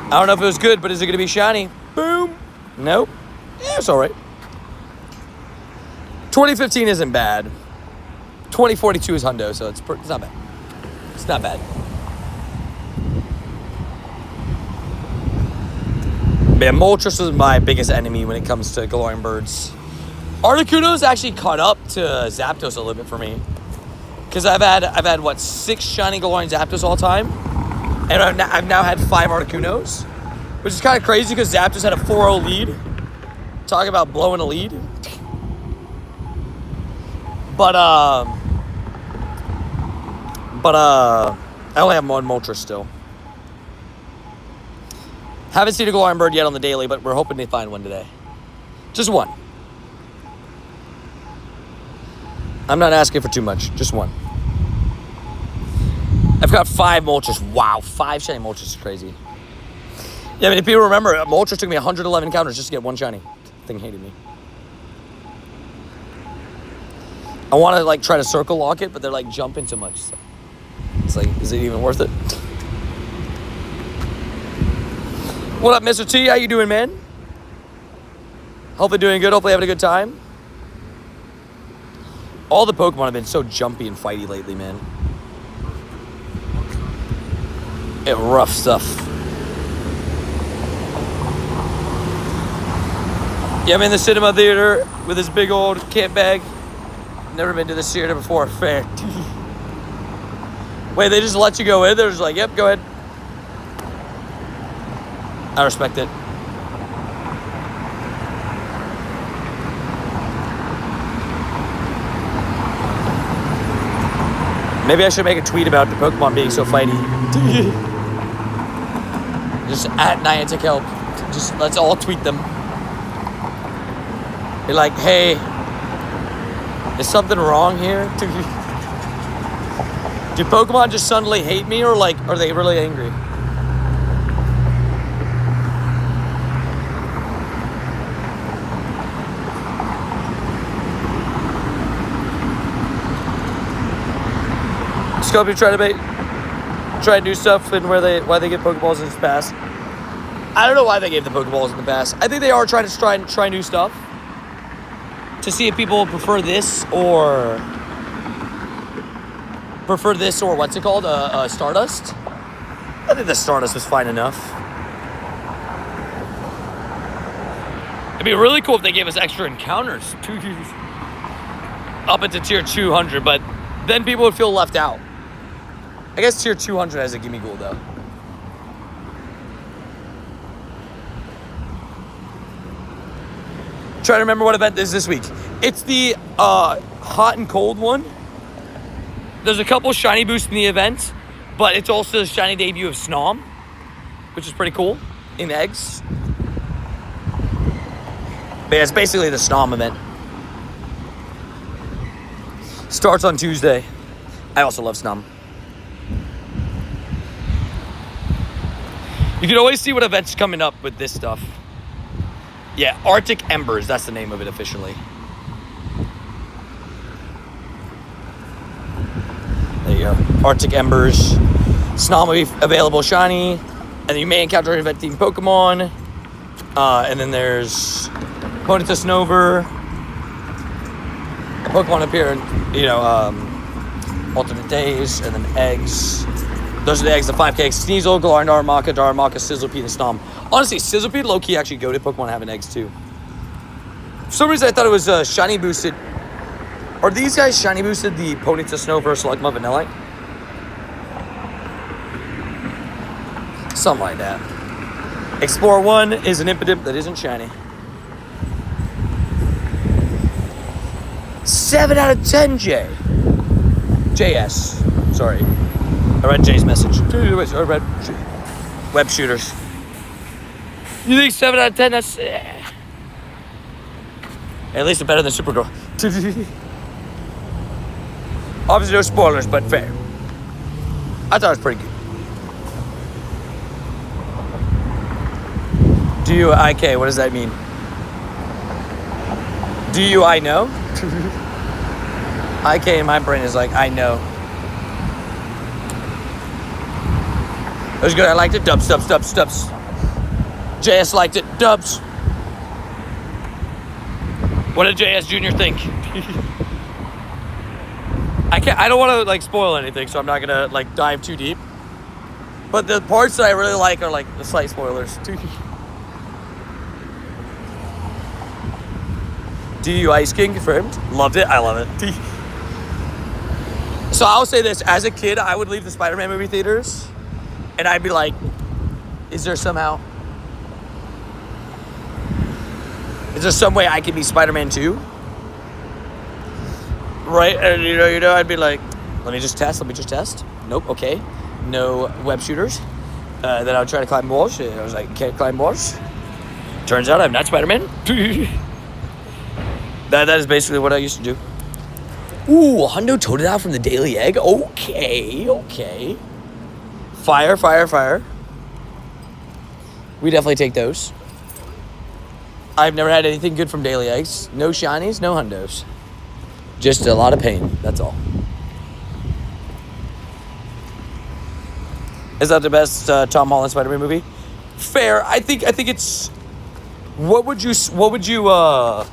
S1: I don't know if it was good, but is it going to be shiny? Boom. Nope. Yeah, it's all right. 2015 isn't bad. 2042 is hundo, so it's not bad. It's not bad. Man, Moltres was my biggest enemy when it comes to Galarian birds. Articuno's actually caught up to Zapdos a little bit for me. Because I've had what, 6 shiny Galarian Zapdos all time? And I've now had 5 Articunos. Which is kind of crazy because Zapdos had a 4-0 lead. Talk about blowing a lead. But I only have one Moltres still. Haven't seen a Galarian bird yet on the daily, but we're hoping to find one today. Just one. I'm not asking for too much. Just one. I've got 5 Moltres. Wow, 5 shiny Moltres is crazy. Yeah, I mean, if people remember, Moltres took me 111 counters just to get one shiny. thing hating me. I want to like try to circle lock it, but they're like jumping too much. So it's like, is it even worth it? What up, Mr. T? How you doing, man? Hopefully doing good. Hopefully having a good time. All the Pokemon have been so jumpy and fighty lately, man. Rough stuff. Yeah, I'm in the cinema theater with this big old kit bag. Never been to this theater before. Fair. Wait, they just let you go in? They're just like, yep, go ahead. I respect it. Maybe I should make a tweet about the Pokemon being so fighty. Just at Niantic Help. Just let's all tweet them. Be like, hey, is something wrong here? Do Pokemon just suddenly hate me, or like, are they really angry? Scope, try and do stuff and why they get Pokeballs in the past. I don't know why they gave the Pokeballs in the past. I think they are trying to try new stuff to see if people prefer this or what's it called? Stardust. I think the Stardust was fine enough. It'd be really cool if they gave us extra encounters up into tier 200, but then people would feel left out. I guess tier 200 has a gimme gold though. Trying to remember what event is this week. It's the hot and cold one. There's a couple shiny boosts in the event, but it's also the shiny debut of Snom, which is pretty cool in eggs. But yeah, it's basically the Snom event. Starts on Tuesday. I also love Snom. You can always see what events coming up with this stuff. Yeah, Arctic Embers, that's the name of it officially. There you go. Arctic Embers. Snom will be available shiny. And then you may encounter an event themed Pokemon. And then there's Ponyta Snover. Pokemon appear in, alternate days, and then eggs. Those are the eggs, the 5K eggs. Sneasel, Galarian, Darumaka, Sizzlipede, and Snom. Honestly, Sizzlipede, low-key, actually go to Pokemon having eggs, too. For some reason, I thought it was shiny boosted. Are these guys shiny boosted the Ponyta Snover, Slugma, Vanillite? Something like that. Explorer 1 is an Impidimp that isn't shiny. 7 out of 10, Jay. JS. Sorry. I read Jay's message. I read web shooters. You think 7 out of 10? That's... At least it's better than Supergirl. Obviously no spoilers, but fair. I thought it was pretty good. D-U-I-K, what does that mean? D-U-I know? I-K in my brain is like, I know. It was good. I liked it. Dubs. JS liked it. Dubs. What did JS Jr. think? I don't want to like spoil anything, so I'm not gonna like dive too deep. But the parts that I really like are like the slight spoilers. DU Ice King confirmed. Loved it. I love it. So I'll say this: as a kid, I would leave the Spider-Man movie theaters. And I'd be like, is there some way I can be Spider-Man too? Right? And you know, I'd be like, let me just test. Nope, okay. No web shooters. Then I would try to climb walls. I was like, can't climb walls. Turns out I'm not Spider-Man. That is basically what I used to do. Ooh, Hundo Totodile from the Daily Egg. Okay. Fire. We definitely take those. I've never had anything good from Daily Eggs. No shinies, no hundos. Just a lot of pain, that's all. Is that the best Tom Holland Spider-Man movie? Fair. I think it's... What would you I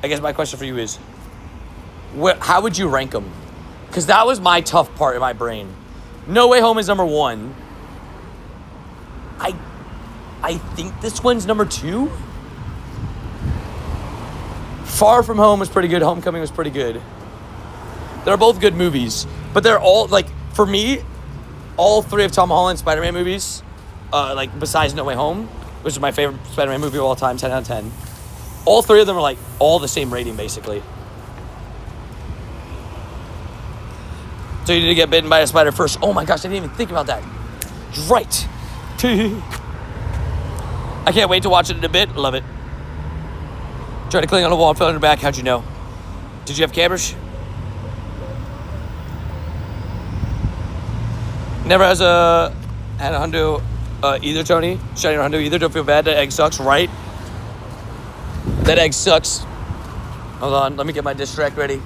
S1: guess my question for you is, how would you rank them? Because that was my tough part in my brain. No Way Home is number 1. I think this one's number 2. Far From Home was pretty good. Homecoming was pretty good. They're both good movies. But they're all, like, for me, all 3 of Tom Holland's Spider-Man movies, like, besides No Way Home, which is my favorite Spider-Man movie of all time, 10 out of 10. All 3 of them are, like, all the same rating, basically. So you didn't get bitten by a spider first. Oh my gosh, I didn't even think about that. Right. I can't wait to watch it in a bit. Love it. Tried to cling on a wall and fell on your back. How'd you know? Did you have cabbage? Never had a hundo either, Tony. Shiny or hundo either. Don't feel bad. That egg sucks, right? That egg sucks. Hold on, let me get my distract ready.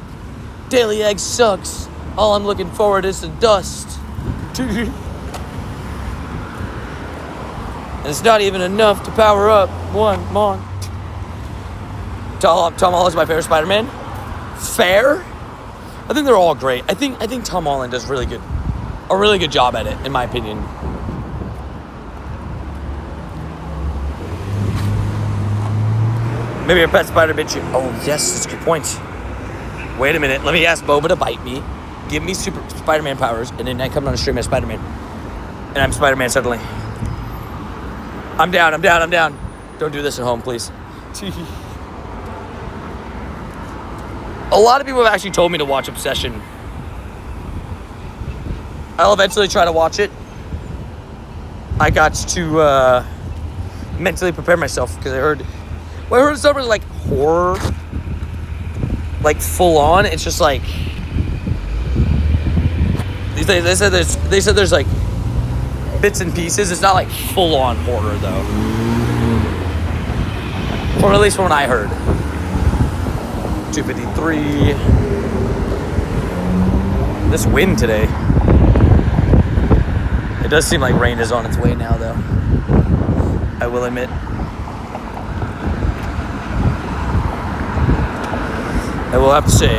S1: Daily Egg sucks. All I'm looking forward is the dust. And it's not even enough to power up one more. Tom Holland's my favorite Spider-Man. Fair? I think they're all great. I think Tom Holland does a really good job at it, in my opinion. Maybe a pet spider bit you. Oh yes, that's a good point. Wait a minute, let me ask Boba to bite me. Give me super Spider-Man powers, and then I come on a stream as Spider-Man. And I'm Spider-Man suddenly. I'm down. Don't do this at home, please. A lot of people have actually told me to watch Obsession. I'll eventually try to watch it. I got to mentally prepare myself because I heard something like horror, like full on. It's just like they said there's like bits and pieces. It's not like full on horror though, or at least from what I heard. 253. This wind today. It does seem like rain is on its way now, though. I will admit. I will have to say,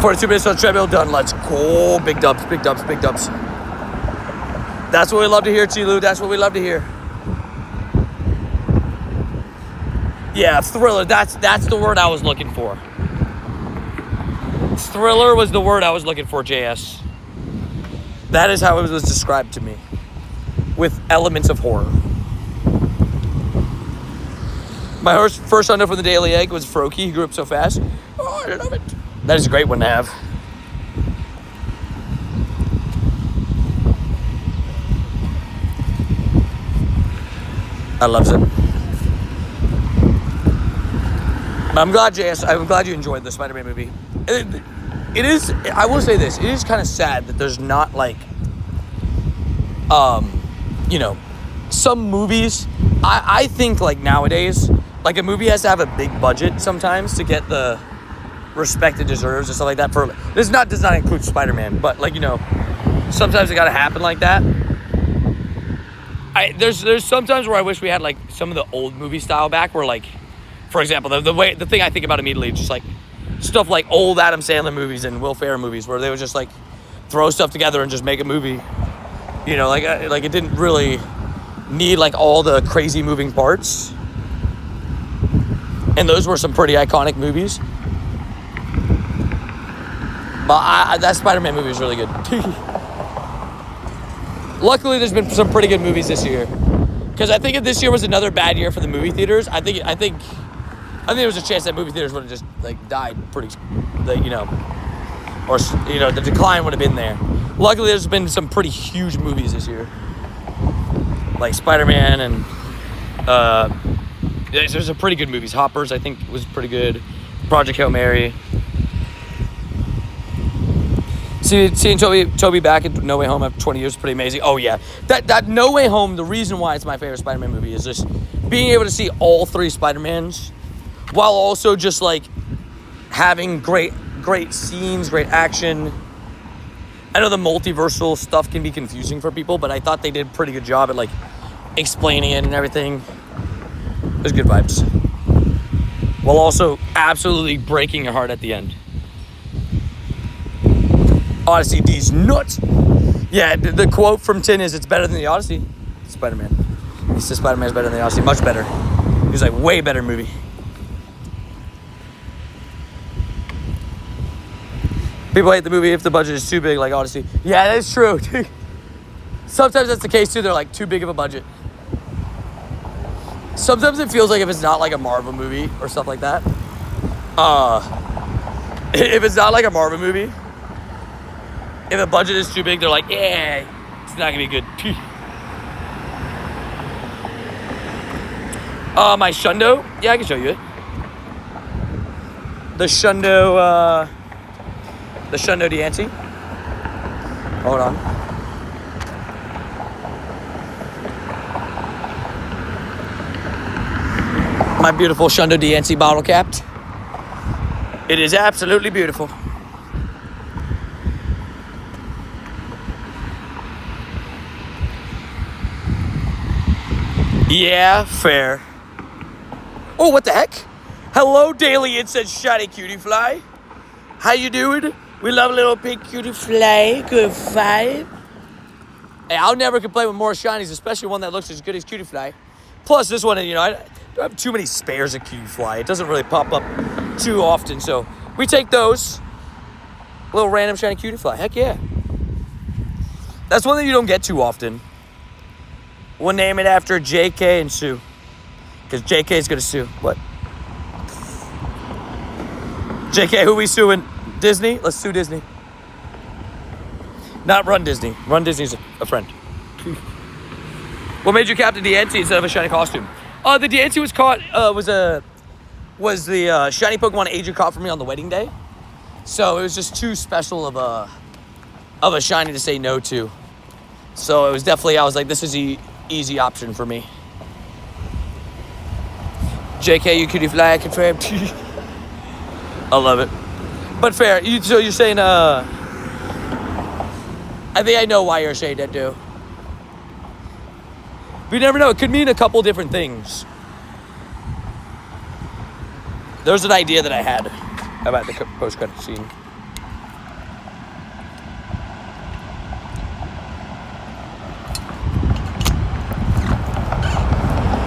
S1: 42 minutes on treadmill done. Let's go. Big dubs. That's what we love to hear, Chilu. That's what we love to hear. Yeah, thriller. That's the word I was looking for. Thriller was the word I was looking for, JS. That is how it was described to me. With elements of horror. My first hundo from the Daily Egg was Froakie. He grew up so fast. Oh, I love it. That is a great one to have. I loves it. I'm glad, JS. I'm glad you enjoyed the Spider-Man movie. It is. I will say this. It is kind of sad that there's not like, some movies. I think like nowadays, like a movie has to have a big budget sometimes to get the respect it deserves and stuff like that. Does not include Spider-Man, but like sometimes it gotta happen like that. There's sometimes where I wish we had like some of the old movie style back, where like, for example, the thing I think about immediately is just like stuff like old Adam Sandler movies and Will Ferrell movies, where they would just like throw stuff together and just make a movie. Like it didn't really need like all the crazy moving parts. And those were some pretty iconic movies. But that Spider-Man movie was really good. Luckily, there's been some pretty good movies this year. Because I think if this year was another bad year for the movie theaters, I think there was a chance that movie theaters would have just like died pretty, or the decline would have been there. Luckily, there's been some pretty huge movies this year, like Spider-Man and there's some pretty good movies. Hoppers, I think, was pretty good. Project Hail Mary. Seeing Toby back in No Way Home after 20 years is pretty amazing. Oh yeah, that No Way Home. The reason why it's my favorite Spider-Man movie is just being able to see all three Spider-Mans, while also just like having great scenes, great action. I know the multiversal stuff can be confusing for people, but I thought they did a pretty good job at like explaining it and everything. It was good vibes, while also absolutely breaking your heart at the end. Odyssey D's nuts. Yeah, the quote from Tin is, "It's better than the Odyssey." Spider-Man. He says Spider-Man's better than the Odyssey. Much better. He was like, way better movie. People hate the movie if the budget is too big, like Odyssey. Yeah, that's true. Sometimes that's the case too. They're like too big of a budget. Sometimes it feels like if it's not like a Marvel movie or stuff like that. If it's not like a Marvel movie, if the budget is too big, they're like, yeah, it's not gonna be good. My Shundo? Yeah, I can show you it. The Shundo Deante. Hold on. My beautiful Shundo Deante bottle capped. It is absolutely beautiful. Yeah, fair. Oh, what the heck? Hello, Daily. It says shiny cutie fly. How you doing? We love a little pink cutie fly. Good vibe. Hey, I'll never complain with more shinies, especially one that looks as good as cutie fly. Plus, this one, you know, I don't have too many spares of cutie fly. It doesn't really pop up too often, so we take those. A little random shiny cutie fly. Heck yeah. That's one that you don't get too often. We'll name it after JK and Sue. Because JK is going to sue. What? JK, who we suing? Disney? Let's sue Disney. Not Run Disney. Run Disney's a friend. What made you Captain Deante instead of a shiny costume? The Deante was caught, was the shiny Pokemon Adrian caught for me on the wedding day. So it was just too special of a shiny to say no to. So it was definitely, I was like, this is the easy option for me. JK, you cutie fly, confirmed. I love it. But fair, so you're saying, I think I know why you're saying that, dude. But you never know, it could mean a couple different things. There's an idea that I had about the post-credit scene.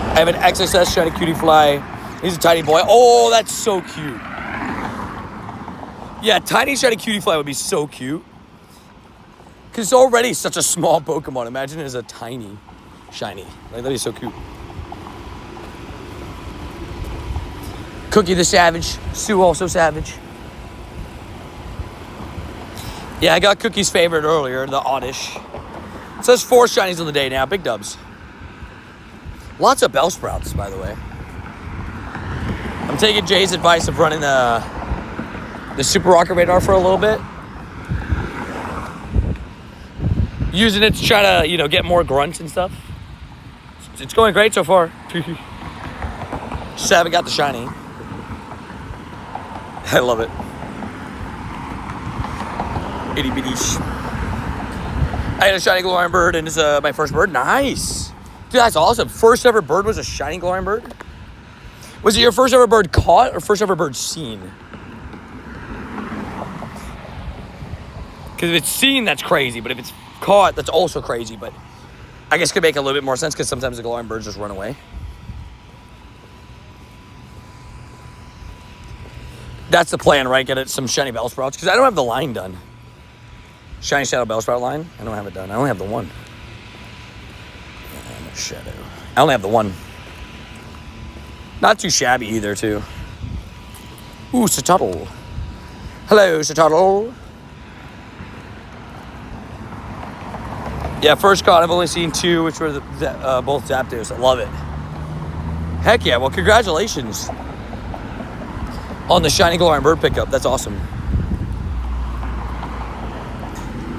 S1: I have an XXS shiny cutie fly. He's a tiny boy. Oh, that's so cute. Yeah, tiny shiny cutie fly would be so cute. Because it's already such a small Pokemon. Imagine it as a tiny shiny. Like, that'd be so cute. Cookie the Savage. Sue also Savage. Yeah, I got Cookie's favorite earlier, the Oddish. It says 4 shinies on the day now. Big dubs. Lots of Bellsprouts, by the way. I'm taking Jay's advice of running the Super Rocket Radar for a little bit. Using it to try to, you know, get more grunts and stuff. It's going great so far. Just haven't got the shiny. I love it. Itty bitty. I had a shiny Galarian bird, and it's my first bird. Nice. Dude, that's awesome. First ever bird was a shiny Galarian bird? Was it your first ever bird caught or first ever bird seen? Because if it's seen, that's crazy. But if it's caught, that's also crazy. But I guess it could make a little bit more sense because sometimes the Galarian birds just run away. That's the plan, right? Get it some shiny Bellsprouts. Because I don't have the line done. Shiny Shadow Bellsprout line. I don't have it done. I only have the one. Shadow. I only have the one. Not too shabby either, too. Ooh, Satotl. Hello, Satotl. Yeah, first caught. I've only seen 2, which were both Zapdos. I love it. Heck yeah. Well, congratulations on the shiny Galarian bird pickup. That's awesome.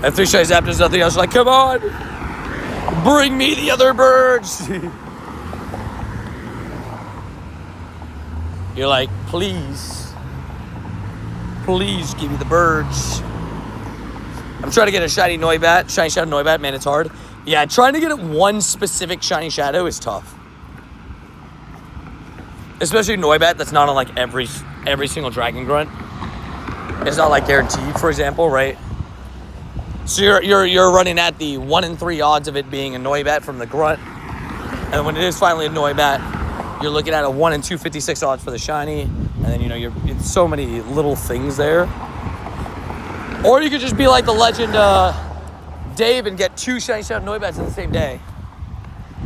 S1: have 3 shinies after there's nothing else. Like, come on. Bring me the other birds. You're like, please. Please give me the birds. I'm trying to get a shiny Noibat. Shiny Shadow Noibat, man, it's hard. Yeah, trying to get it one specific shiny Shadow is tough. Especially Noibat that's not on like every single Dragon Grunt. It's not like guaranteed, for example, right? So you're running at the 1 in 3 odds of it being a Noibat from the Grunt. And when it is finally a Noibat, you're looking at a 1 in 256 odds for the shiny. And then, you know, it's so many little things there. Or you could just be like the legend Dave and get 2 shiny Shadow Noibats in the same day.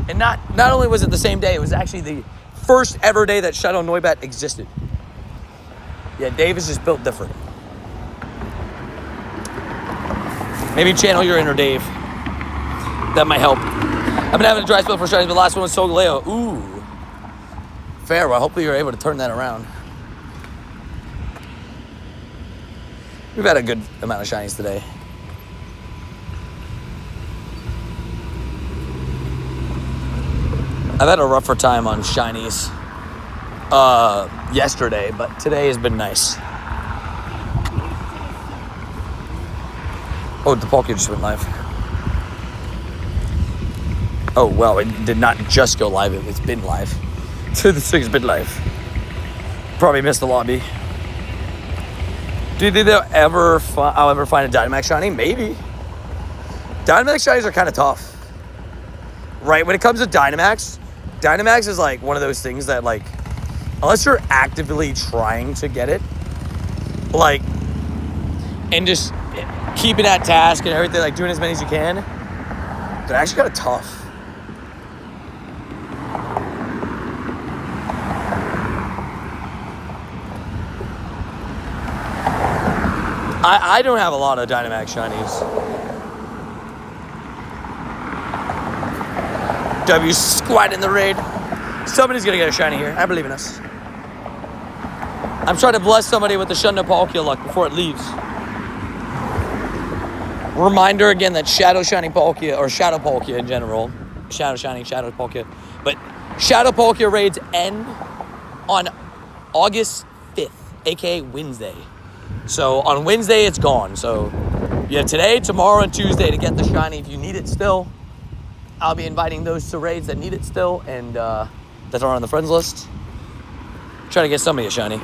S1: And not only was it the same day, it was actually the first ever day that Shadow Noibat existed. Yeah, Dave is just built different. Maybe channel your inner Dave. That might help. I've been having a dry spell for shinies, but the last one was Solgaleo. Ooh. Fair. Well, hopefully you're able to turn that around. We've had a good amount of shinies today. I've had a rougher time on shinies yesterday, but today has been nice. Oh, the Palkia just went live. Oh, well, it did not just go live. It's been live. This thing's been live. Probably missed the lobby. Do you think I'll ever find a Dynamax shiny? Maybe. Dynamax shinies are kind of tough. Right? When it comes to Dynamax is like one of those things that, like, unless you're actively trying to get it, like, and just keeping that task and everything, like doing as many as you can, they're actually kind of tough. I don't have a lot of Dynamax shinies. W squat in the raid. Somebody's gonna get a shiny here. I believe in us. I'm trying to bless somebody with the Shundo Palkia luck before it leaves. Reminder again that Shadow Shiny Palkia, or Shadow Palkia in general, Shadow Shiny, Shadow Palkia, but Shadow Palkia raids end on August 5th, aka Wednesday. So on Wednesday, it's gone. So you have today, tomorrow, and Tuesday to get the shiny if you need it still. I'll be inviting those to raids that need it still and that are on the friends list. Try to get somebody a shiny.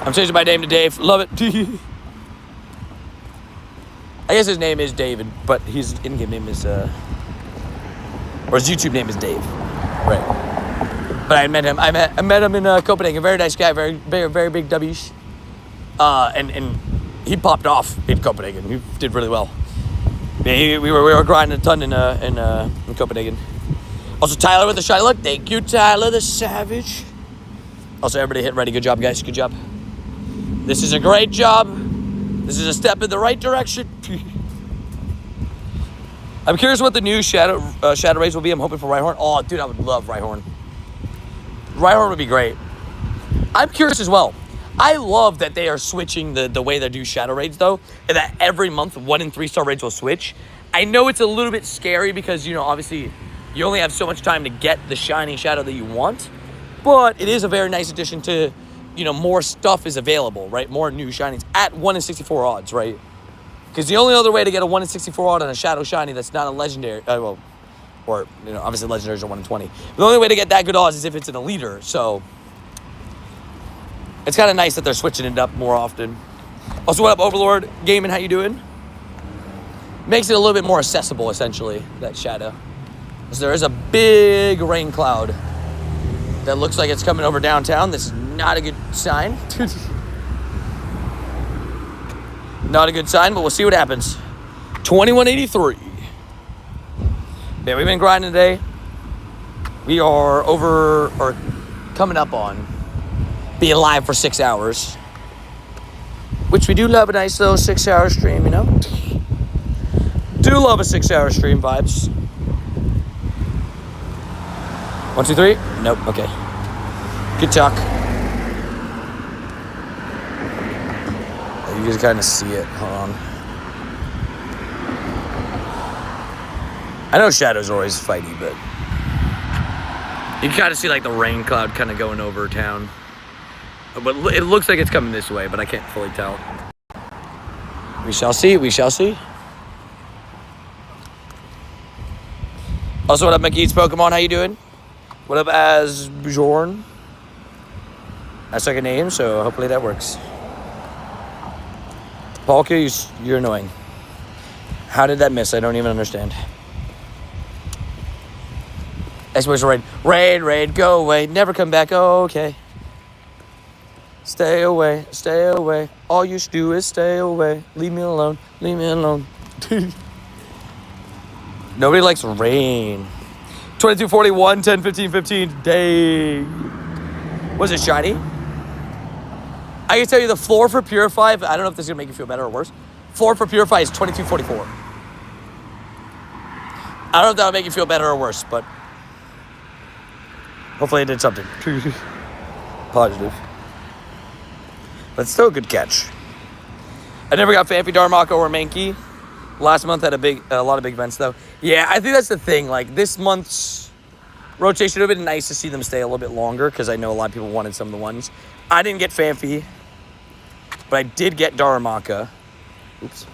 S1: I'm changing my name to Dave. Love it. I guess his name is David, but his in-game name is, or his YouTube name is Dave. Right. But I met him. I met him in Copenhagen. Very nice guy. Very, very, very big W's. And he popped off in Copenhagen. He did really well. Yeah, we were grinding a ton in Copenhagen. Also, Tyler with the shiny look. Thank you, Tyler the Savage. Also, everybody hit ready. Good job, guys. Good job. This is a great job. This is a step in the right direction. I'm curious what the new Shadow Rays will be. I'm hoping for Rhyhorn. Oh, dude, I would love Rhyhorn. Rhyhorn would be great. I'm curious as well. I love that they are switching the way they do Shadow Raids, though, and that every month 1 and 3 star raids will switch. I know it's a little bit scary because, you know, obviously you only have so much time to get the shiny Shadow that you want, but it is a very nice addition to, you know, more stuff is available, right? More new shinies at 1 in 64 odds, right? Because the only other way to get a 1 in 64 odd on a Shadow shiny that's not a legendary, or, you know, obviously legendaries are 1 in 20. The only way to get that good odds is if it's an eliter, so it's kind of nice that they're switching it up more often. Also, what up, Overlord Gaming? How you doing? Makes it a little bit more accessible, essentially, that Shadow. So there is a big rain cloud that looks like it's coming over downtown. This is not a good sign. Not a good sign, but we'll see what happens. 2183. Yeah, we've been grinding today. We are coming up on being live for 6 hours, which we do love a nice little 6 hour stream, you know? Do love a 6 hour stream vibes. 1, 2, 3? Nope, okay. Good talk. You can kind of see it, hold on. I know shadows are always fighty, but you can kind of see like the rain cloud kind of going over town. But it looks like it's coming this way, but I can't fully tell. We shall see. We shall see. Also, what up, Mickey Eats Pokemon? How you doing? What up, Asbjorn? That's like a name, so hopefully that works. Palkia, you're annoying. How did that miss? I don't even understand. Exclamation raid. Raid, go away. Never come back. Oh, okay. Stay away. All you should do is stay away. Leave me alone. Nobody likes rain. 2241, 10, 15, 15. Dang. Was it shiny? I can tell you the floor for Purify, I don't know if this is going to make you feel better or worse. Floor for Purify is 2244. I don't know if that'll make you feel better or worse, but hopefully it did something. Positive. But still a good catch. I never got Phanpy, Darmaka, or Mankey. Last month had a lot of big events, though. Yeah, I think that's the thing. Like, this month's rotation would have been nice to see them stay a little bit longer because I know a lot of people wanted some of the ones. I didn't get Phanpy, but I did get Darmaka. Oops.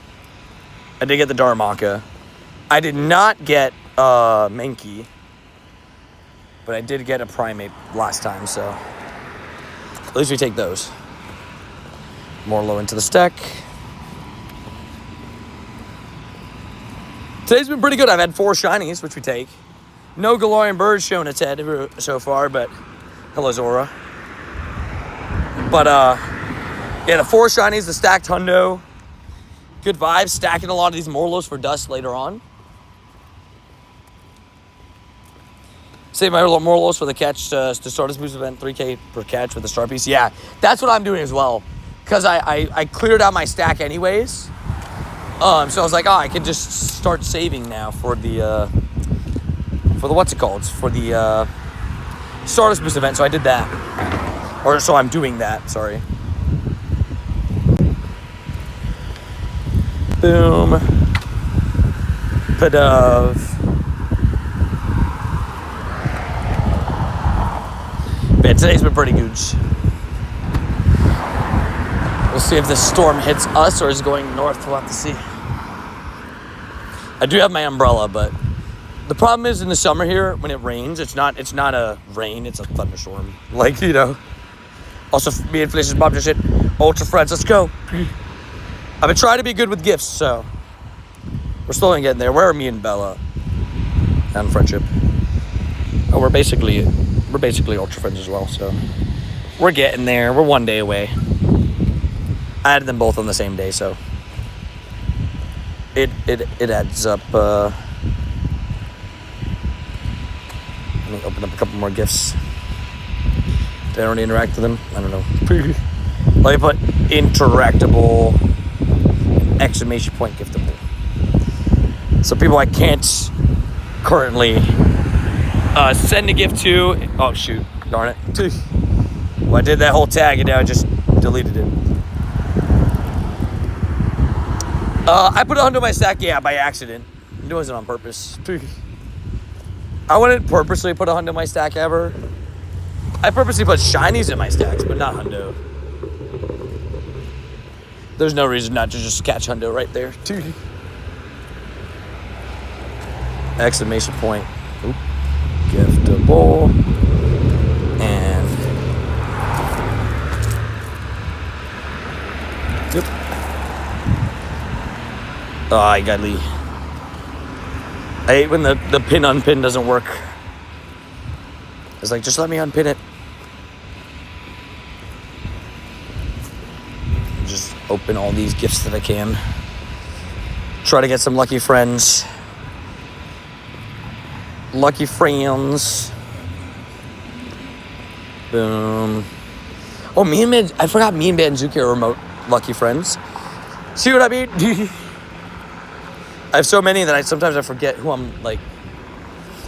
S1: I did get the Darmaka. I did not get Mankey, but I did get a Primate last time, so at least we take those. More low into the stack. Today's been pretty good. I've had 4 shinies, which we take. No Galarian bird showing its head so far, but hello, Zora. But, yeah, the 4 shinies, the stacked hundo. Good vibes. Stacking a lot of these Morlos for dust later on. Save my Morlos for the catch to start this boost event. 3K per catch with the star piece. Yeah, that's what I'm doing as well. Because I cleared out my stack anyways. So I was like, I can just start saving now for the what's it called? For the Stardust Boost event. So I did that. Or so I'm doing that, sorry. Boom. Pidove. Man, today's been pretty good. We'll see if this storm hits us or is going north. We'll have to see. I do have my umbrella, but the problem is in the summer here, when it rains, it's not a rain, it's a thunderstorm. Like, you know. Also, me and Felicia's Bob just hit Ultra Friends. Let's go. I've been trying to be good with gifts, so we're slowly getting there. Where are me and Bella? And Friendship. Oh, we're basically Ultra Friends as well, so we're getting there. We're one day away. I added them both on the same day, so it adds up. Let me open up a couple more gifts. Did I already interact with them? I don't know. Let me put interactable, exclamation point giftable. So people I can't currently send a gift to. Oh shoot, darn it. Well, I did that whole tag and now I just deleted it. I put a hundo in my stack, yeah, by accident. It wasn't on purpose. I wouldn't purposely put a hundo in my stack ever. I purposely put shinies in my stacks, but not hundo. There's no reason not to just catch hundo right there. Exclamation point. Oop. Giftable. And yep. Oh, I got Lee. I hate when the pin unpin doesn't work. It's like, just let me unpin it. Just open all these gifts that I can. Try to get some lucky friends. Lucky friends. Boom. Oh, I forgot me and Banzuki are remote lucky friends. See what I mean? I have so many that sometimes I forget who I'm like.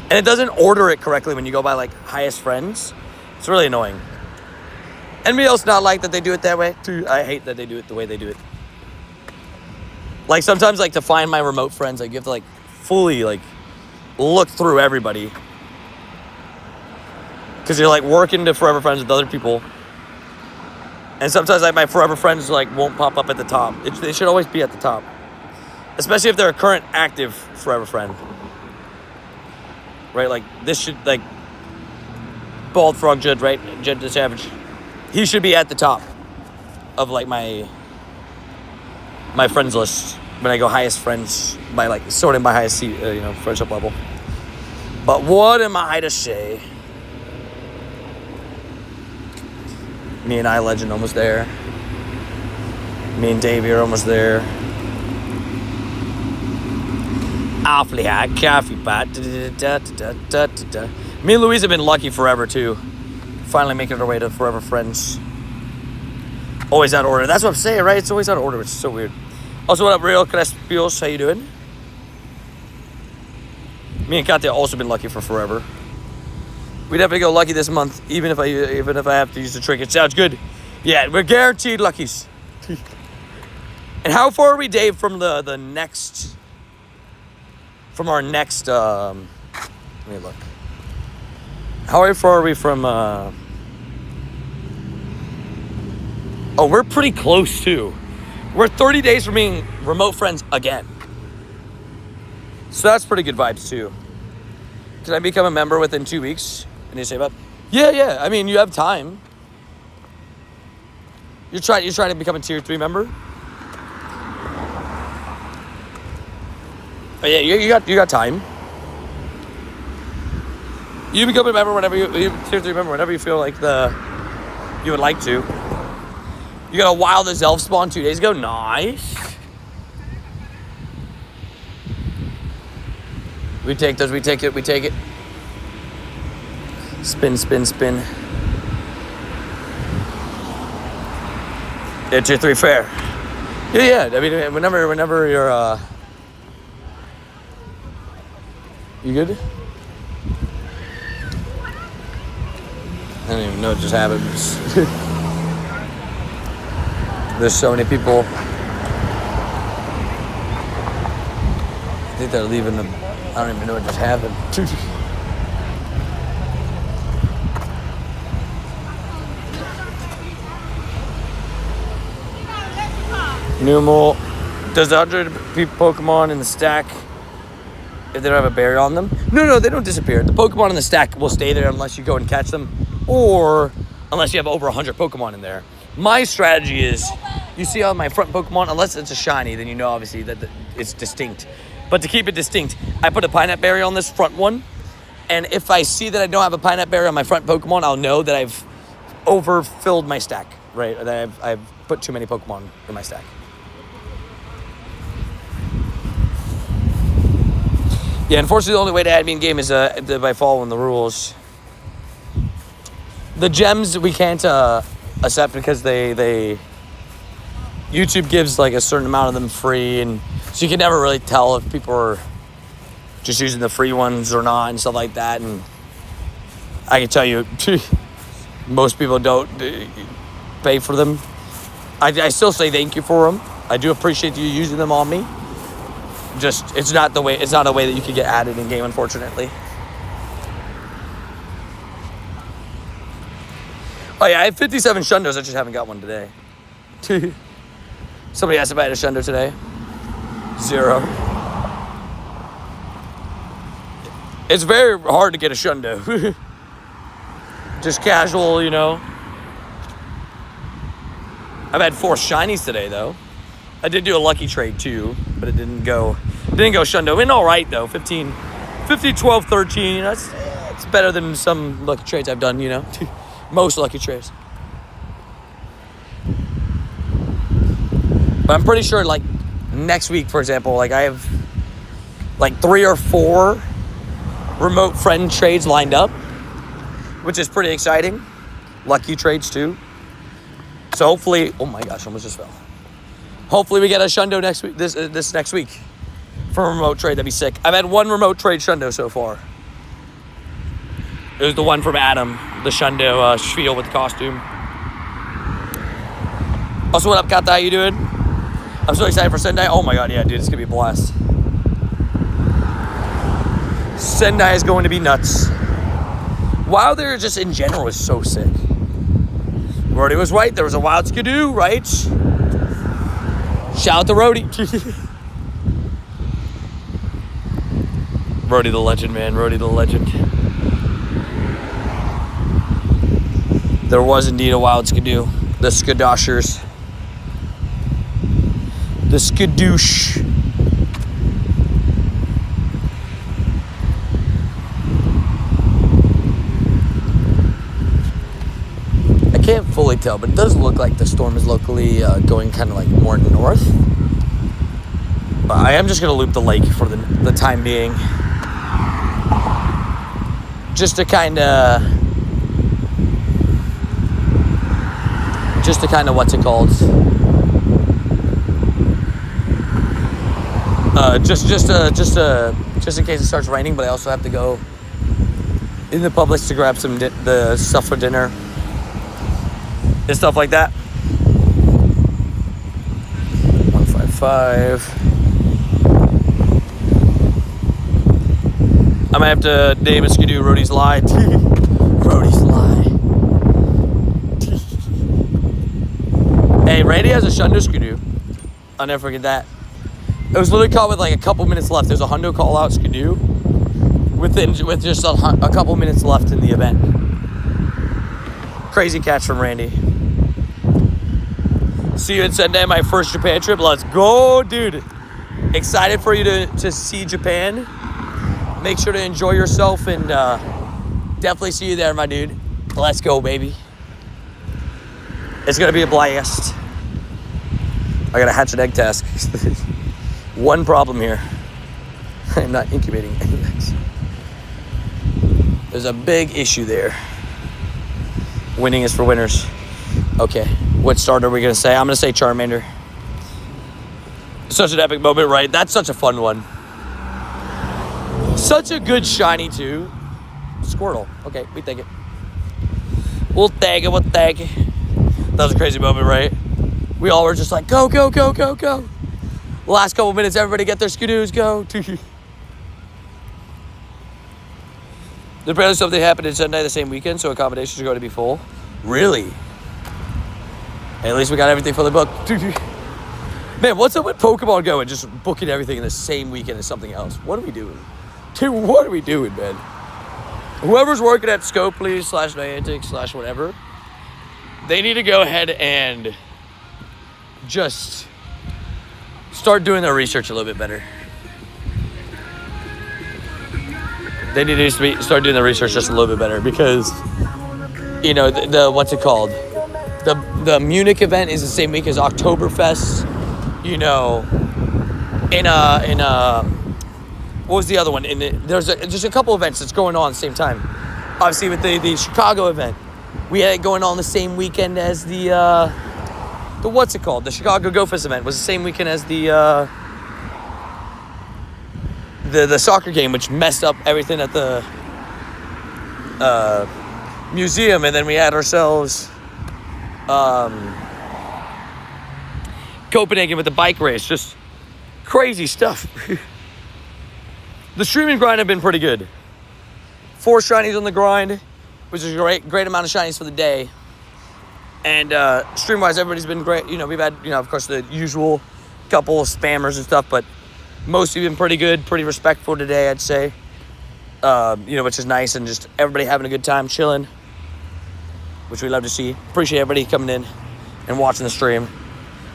S1: And it doesn't order it correctly when you go by like highest friends. It's really annoying. Anybody else not like that they do it that way? I hate that they do it the way they do it. Like sometimes like to find my remote friends, like you have to like fully like look through everybody. Because you're like working to forever friends with other people. And sometimes like my forever friends like won't pop up at the top. They should always be at the top. Especially if they're a current active forever friend. Right, like this should like Bald Frog Judd, right? Judd the Savage. He should be at the top of like my friends list when I go highest friends by like sorting by highest friendship level. But what am I to say? Me and iLegend almost there. Me and Davey are almost there. Awfully high coffee pot. Me and Louise have been lucky forever too. Finally making our way to forever friends. Always out of order. That's what I'm saying, right? It's always out of order, which is so weird. Also, what up, Real Crespios? How you doing? Me and Katya also been lucky for forever. We definitely go lucky this month, even if I have to use the trick. It sounds good. Yeah, we're guaranteed luckies. And how far are we, Dave, from the next? From our next. Let me look. How far are we from? Oh, we're pretty close too. We're 30 days from being remote friends again. So that's pretty good vibes too. Can I become a member within 2 weeks? And you say about? Yeah. I mean, you have time. You're trying to become a tier 3 member? Oh yeah, you got time. You become a member whenever you tier 3 member whenever you feel like you would like to. You got a wild as elf spawn 2 days ago. Nice. We take those. We take it. Spin. Yeah, tier 3 fair. Yeah. I mean, whenever you're you good? I don't even know what just happened. There's so many people. I think they're leaving them. I don't even know what just happened. Numeral. Does the 100 Pokemon in the stack, if they don't have a berry on them? No, they don't disappear. The Pokemon in the stack will stay there unless you go and catch them, or unless you have over 100 Pokemon in there. My strategy is, you see on my front Pokemon, unless it's a shiny, then you know obviously that it's distinct. But to keep it distinct, I put a Pineapple Berry on this front one, and if I see that I don't have a Pineapple Berry on my front Pokemon, I'll know that I've overfilled my stack, right? That I've put too many Pokemon in my stack. Yeah, unfortunately, the only way to add me in game is by following the rules. The gems we can't accept because they YouTube gives like a certain amount of them free, and so you can never really tell if people are just using the free ones or not and stuff like that. And I can tell you, most people don't pay for them. I still say thank you for them. I do appreciate you using them on me. Just it's not a way that you can get added in game, unfortunately. Oh yeah, I have 57 Shundos. I just haven't got one today. Somebody asked if I had a Shundo today. 0. It's very hard to get a Shundo. Just casual, you know. I've had 4 shinies today though. I did do a lucky trade too, but it didn't go Shundo. And all right though, 15, 12, 13. It's better than some lucky trades I've done, you know. Most lucky trades. But I'm pretty sure like next week, for example, like I have like 3 or 4 remote friend trades lined up, which is pretty exciting. Lucky trades too. So hopefully, oh my gosh, almost just fell. Hopefully we get a Shundo next week. This next week for a remote trade. That'd be sick. I've had 1 remote trade Shundo so far. It was the one from Adam, the Shundo spiel with the costume. Also, what up, Kata? How you doing? I'm so excited for Sunday. Oh my god, yeah, dude, it's gonna be a blast. Sendai is going to be nuts. Wild there just in general is so sick. Rody was right. There was a wild skidoo, right? Shout out to Rody. Rody the legend, man. Rody the legend. There was indeed a wild skidoo. The skidoshers. The skidoosh. I can't fully tell, but it does look like the storm is locally going kind of like more north. But I am just going to loop the lake for the time being. Just to kind of, what's it called? Just in case it starts raining, but I also have to go in the Publix to grab some the stuff for dinner and stuff like that. 155. I might have to name a skidoo Rody's Lie. Rody's Lie. Hey, Randy has a Shundo skidoo. I'll never forget that. It was literally caught with like a couple minutes left. There's a hundo call out skidoo with just a couple minutes left in the event. Crazy catch from Randy. See you in Sendai, my first Japan trip. Let's go, dude. Excited for you to see Japan. Make sure to enjoy yourself and definitely see you there, my dude. Let's go, baby. It's going to be a blast. I got to hatch an egg task. One problem here. I'm not incubating eggs. There's a big issue there. Winning is for winners. Okay, what starter are we going to say? I'm going to say Charmander. Such an epic moment, right? That's such a fun one. Such a good shiny, too. Squirtle. Okay, we take it. We'll tag it, That was a crazy moment, right? We all were just like, go, go, go, go, go. The last couple minutes, everybody get their skidoos, go. Apparently something happened in Sendai the same weekend, so accommodations are going to be full. Really? Hey, at least we got everything fully booked. Man, what's up with Pokemon Go and just booking everything in the same weekend as something else? What are we doing? Dude, what are we doing, man? Whoever's working at Scopely / Niantic / whatever, they need to go ahead and just start doing their research a little bit better. They need to start doing their research just a little bit better because, you know, the what's it called? The Munich event is the same week as Oktoberfest. You know, what was the other one? There's just a couple events that's going on at the same time. Obviously, with the Chicago event, we had it going on the same weekend as the what's it called? The Chicago Go Fest event was the same weekend as the soccer game, which messed up everything at the museum, and then we had ourselves Copenhagen with the bike race. Just crazy stuff. The streaming grind have been pretty good. 4 shinies on the grind, which is a great amount of shinies for the day. And stream-wise, everybody's been great. You know, we've had, of course, the usual couple of spammers and stuff, but mostly been pretty good, pretty respectful today, I'd say. Which is nice, and just everybody having a good time, chilling, which we love to see. Appreciate everybody coming in and watching the stream.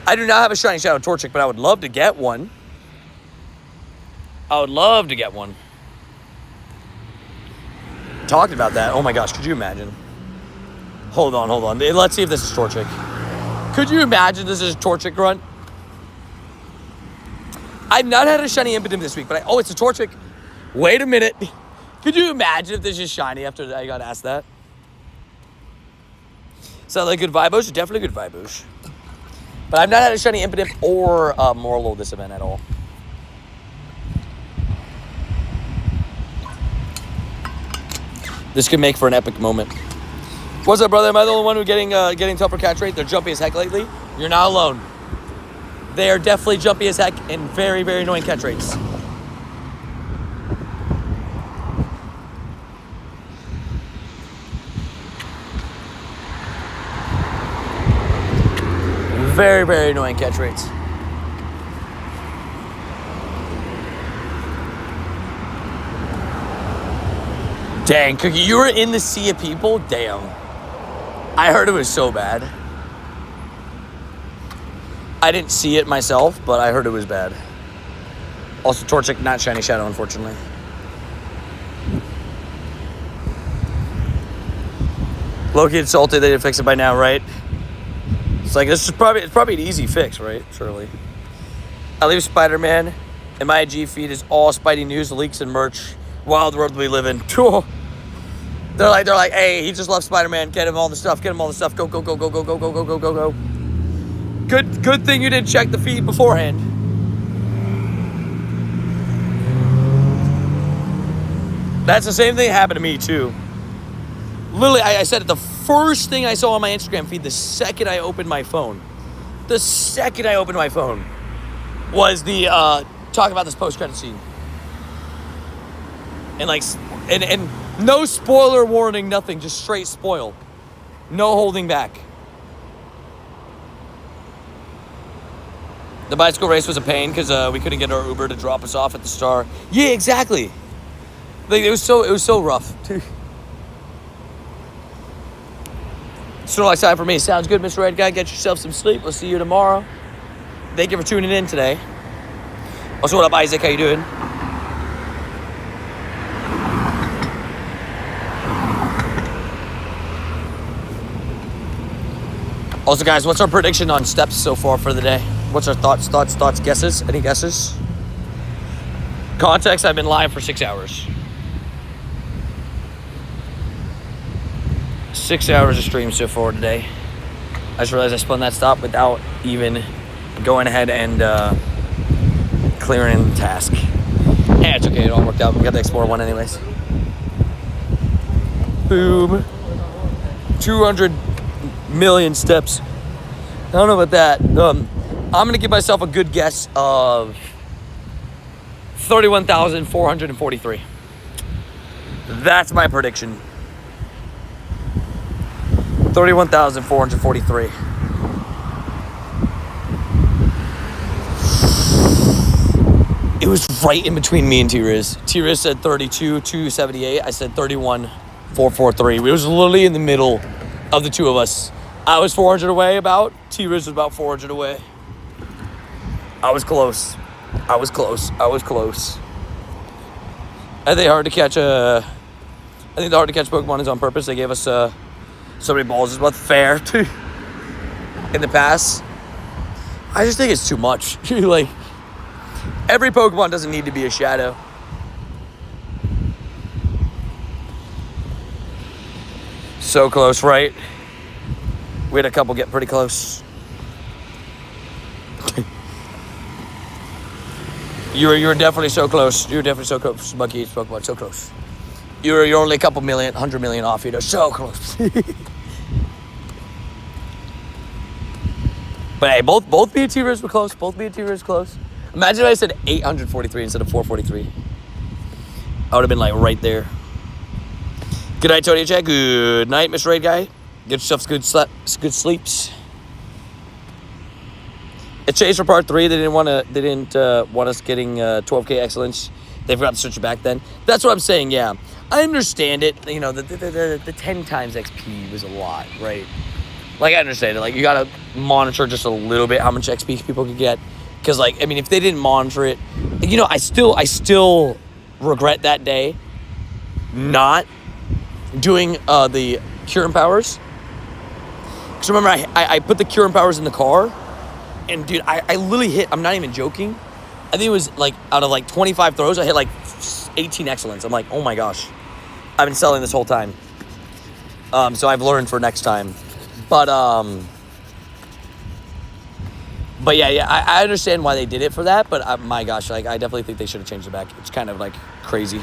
S1: I do not have a shiny Shadow Torchic, but I would love to get one. Talked about that. Oh my gosh, could you imagine? Hold on. Let's see if this is Torchic. Could you imagine this is Torchic Grunt? I've not had a shiny Impidimp this week, but it's a Torchic. Wait a minute. Could you imagine if this is shiny after I got asked that? Sound like good vibos? Definitely good vibos. But I've not had a shiny Impidimp or Morlo this event at all. This could make for an epic moment. What's up, brother? Am I the only one who's getting tougher catch rate? They're jumpy as heck lately. You're not alone. They are definitely jumpy as heck and very, very annoying catch rates. Very, very annoying catch rates. Dang, Cookie, you were in the sea of people? Damn. I heard it was so bad. I didn't see it myself, but I heard it was bad. Also, Torchic, not Shiny Shadow, unfortunately. Loki insulted they didn't fix it by now, right? It's like, it's probably an easy fix, right? Surely. I leave Spider-Man, and my IG feed is all Spidey news, leaks, and merch. Wild world we live in. They're like, hey, he just left Spider-Man. Get him all the stuff. Get him all the stuff. Go, go, go, go, go, go, go, go, go, go, go. Good thing you didn't check the feed beforehand. That's the same thing happened to me too. Literally, I said it, the first thing I saw on my Instagram feed the second I opened my phone. The second I opened my phone was the talk about this post-credit scene. And like, and no spoiler warning, nothing, just straight spoil. No holding back. The bicycle race was a pain because we couldn't get our Uber to drop us off at the Star. Yeah, exactly. Like, it was so rough. So like time for me. Sounds good, Mr. Red Guy. Get yourself some sleep. We'll see you tomorrow. Thank you for tuning in today. Also, what up, Isaac? How you doing? Also, guys, what's our prediction on steps so far for the day? What's our thoughts, guesses? Any guesses? Context, I've been live for 6 hours. 6 hours of stream so far today. I just realized I spun that stop without even going ahead and clearing the task. Yeah, it's okay. It all worked out. We got the Explorer one anyways. Boom. 200 million steps. I don't know about that. I'm going to give myself a good guess of 31,443. That's my prediction. 31,443. It was right in between me and T-Riz. T-Riz said 32,278. I said 31,443. It was literally in the middle of the two of us. I was 400 away about. T-Riz was about 400 away. I was close. I think the hard to catch Pokemon is on purpose. They gave us so many balls. It's about fair in the past. I just think it's too much. Like, every Pokemon doesn't need to be a shadow. So close, right? We had a couple get pretty close. You were definitely so close. You were definitely so close. Monkey eats Pokemon, so close. You're only a couple million, 100 million off. You know, so close. But hey, both B and T-Riz were close. Close. Imagine if I said 843 instead of 443. I would have been like right there. Good night, Tony Jack. Good night, Mr. Raid Guy. Get yourself good sleeps. It's Chase for part 3. They didn't want us getting 12K excellence. They forgot to switch it back then. That's what I'm saying. Yeah, I understand it. You know, the 10 times XP was a lot, right? Like, I understand it. Like, you gotta monitor just a little bit how much XP people could get. Because, like, I mean, if they didn't monitor it, you know, I still regret that day not doing the Kyurem powers. Because remember, I put the Kyurem powers in the car, and dude, I literally hit, I'm not even joking, I think it was like, out of like 25 throws, I hit like 18 excellence. I'm like, oh my gosh, I've been selling this whole time. So I've learned for next time. But yeah, I understand why they did it for that, but my gosh, like, I definitely think they should have changed it back. It's kind of like crazy.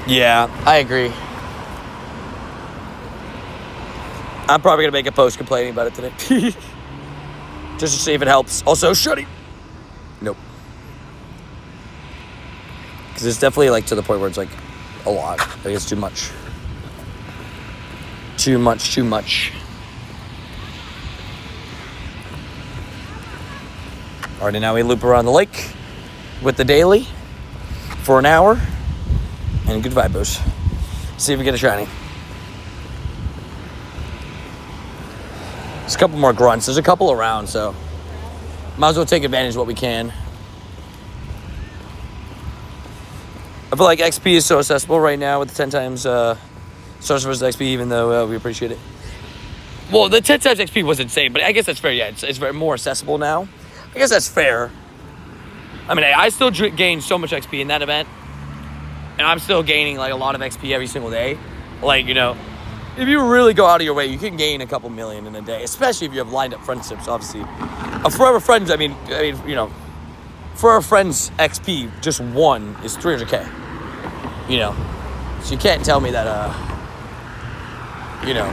S1: Yeah, I agree. I'm probably gonna make a post complaining about it today. Just to see if it helps. Also, shutty. Nope. Because it's definitely like to the point where it's like a lot. I think it's too much. Too much. Alrighty, now we loop around the lake with the daily for an hour. And good vibos. See if we get a shiny. There's a couple more grunts. There's a couple around, so might as well take advantage of what we can. I feel like XP is so accessible right now with the 10 times Stardust versus XP, even though we appreciate it. Well, the 10 times XP was insane, but I guess that's fair. Yeah, it's very more accessible now. I guess that's fair. I mean, I still gained so much XP in that event, and I'm still gaining like a lot of XP every single day. Like, you know, if you really go out of your way, you can gain a couple million in a day, especially if you have lined up friendships, obviously. Forever Friends, I mean, you know, Forever Friends XP, just one is 300K. You know, so you can't tell me that, you know,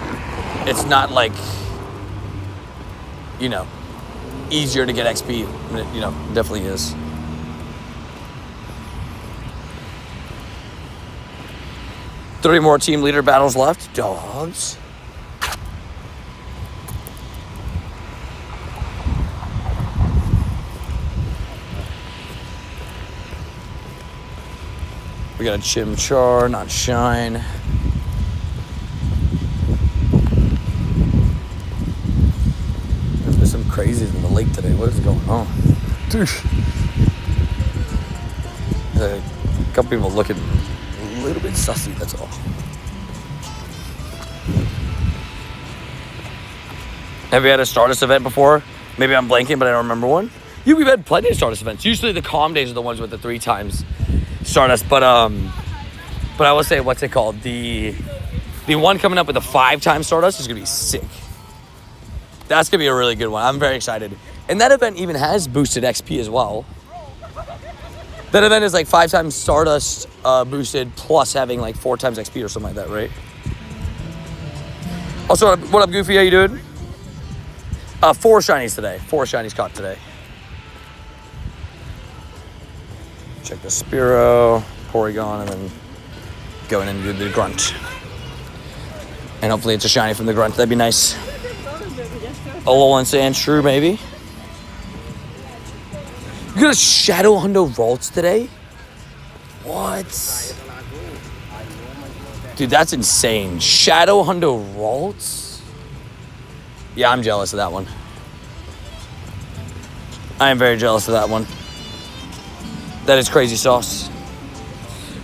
S1: it's not like, you know, easier to get XP. You know, it definitely is. Three more team leader battles left. Dogs. We got a Chimchar, not Shine. There's some crazies in the lake today. What is going on? Dude. A couple people looking a little bit sussy, that's all. Have you had a Stardust event before? Maybe I'm blanking, but I don't remember one. Yeah, we've had plenty of Stardust events. Usually the calm days are the ones with the 3 times Stardust, but I will say, what's it called? The one coming up with the 5 times Stardust is gonna be sick. That's gonna be a really good one. I'm very excited. And that event even has boosted XP as well. That event is like 5 times Stardust boosted plus having like 4 times XP or something like that, right? Also, what up, Goofy? How you doing? 4 shinies today. 4 shinies caught today. Check the Spearow, Porygon, and then going into the Grunt. And hopefully it's a shiny from the Grunt. That'd be nice. Alolan Sandshrew, maybe. You got a Shadow Hundo Ralts today? What? Dude, that's insane. Shadow Hundo Ralts? Yeah, I'm jealous of that one. I am very jealous of that one. That is crazy sauce.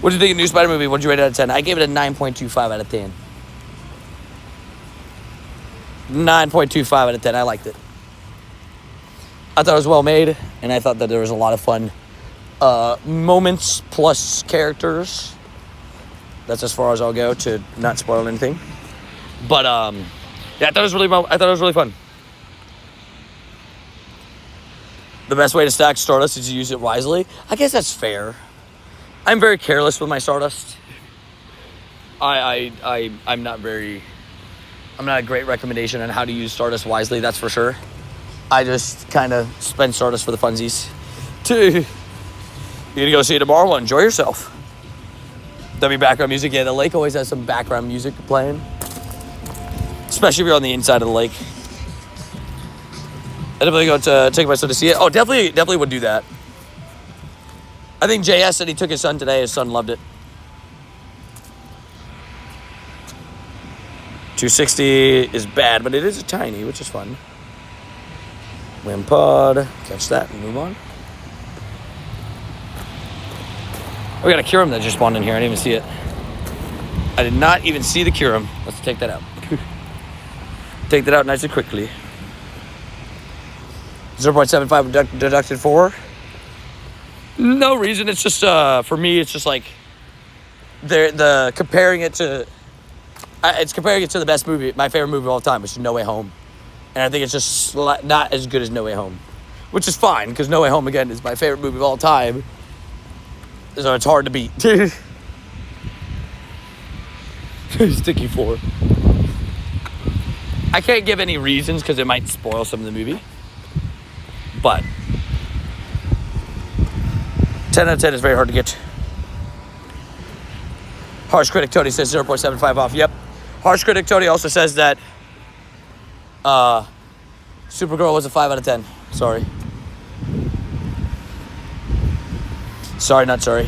S1: What do you think of the new Spider movie? What did you rate it out of 10? I gave it a 9.25 out of 10. 9.25 out of 10. I liked it. I thought it was well made, and I thought that there was a lot of fun moments plus characters. That's as far as I'll go to not spoil anything. But yeah, I thought it was really fun. The best way to stack Stardust is to use it wisely. I guess that's fair. I'm very careless with my Stardust. I'm not a great recommendation on how to use Stardust wisely, that's for sure. I just kind of spend Stardust for the funsies. You're gonna go see it tomorrow? Well, enjoy yourself. There'll be background music. Yeah, the lake always has some background music playing. Especially if you're on the inside of the lake. I definitely go to take my son to see it. Oh, definitely would do that. I think JS said he took his son today. His son loved it. 260 is bad, but it is a tiny, which is fun. Wimpod. Catch that and move on. We got a Kyurem that just spawned in here. I didn't even see it. I did not even see the Kyurem. Let's take that out. Take that out nice and quickly. 0.75 deducted for. No reason. It's just for me. It's just like the comparing it to. It's comparing it to the best movie, my favorite movie of all time, which is No Way Home, and I think it's just not as good as No Way Home, which is fine because No Way Home again is my favorite movie of all time. So it's hard to beat. Sticky 4. I can't give any reasons because it might spoil some of the movie. But 10 out of 10 is very hard to get. Harsh Critic Tony says 0.75 off. Yep. Harsh Critic Tony also says that Supergirl was a 5 out of 10. Sorry. Sorry, not sorry.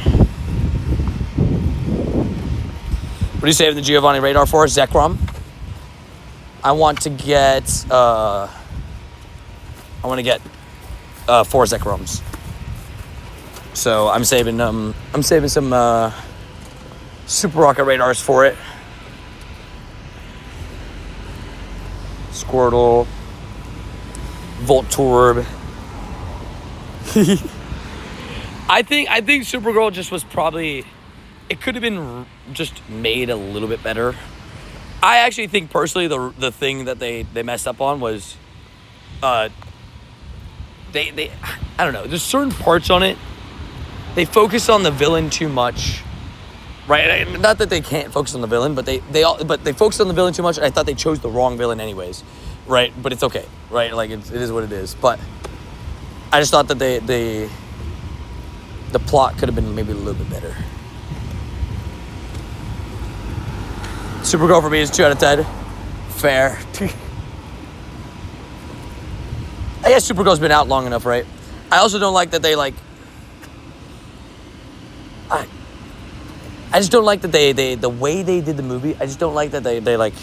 S1: What are you saving the Giovanni radar for? Zekrom. I want to get 4 Zekroms. So I'm saving some Super Rocket radars for it. Squirtle. Voltorb. I think Supergirl just was probably, it could have been just made a little bit better. I actually think personally the thing that they messed up on was they I don't know, there's certain parts on it, they focus on the villain too much. Right? Not that they can't focus on the villain, but they focused on the villain too much, and I thought they chose the wrong villain anyways. Right? But it's okay. Right? Like it is what it is. But I just thought that the plot could have been maybe a little bit better. Supergirl for me is 2 out of 10. Fair. I guess Supergirl's been out long enough, right? I also don't like that they like. I just don't like that they the way they did the movie. I just don't like that they like.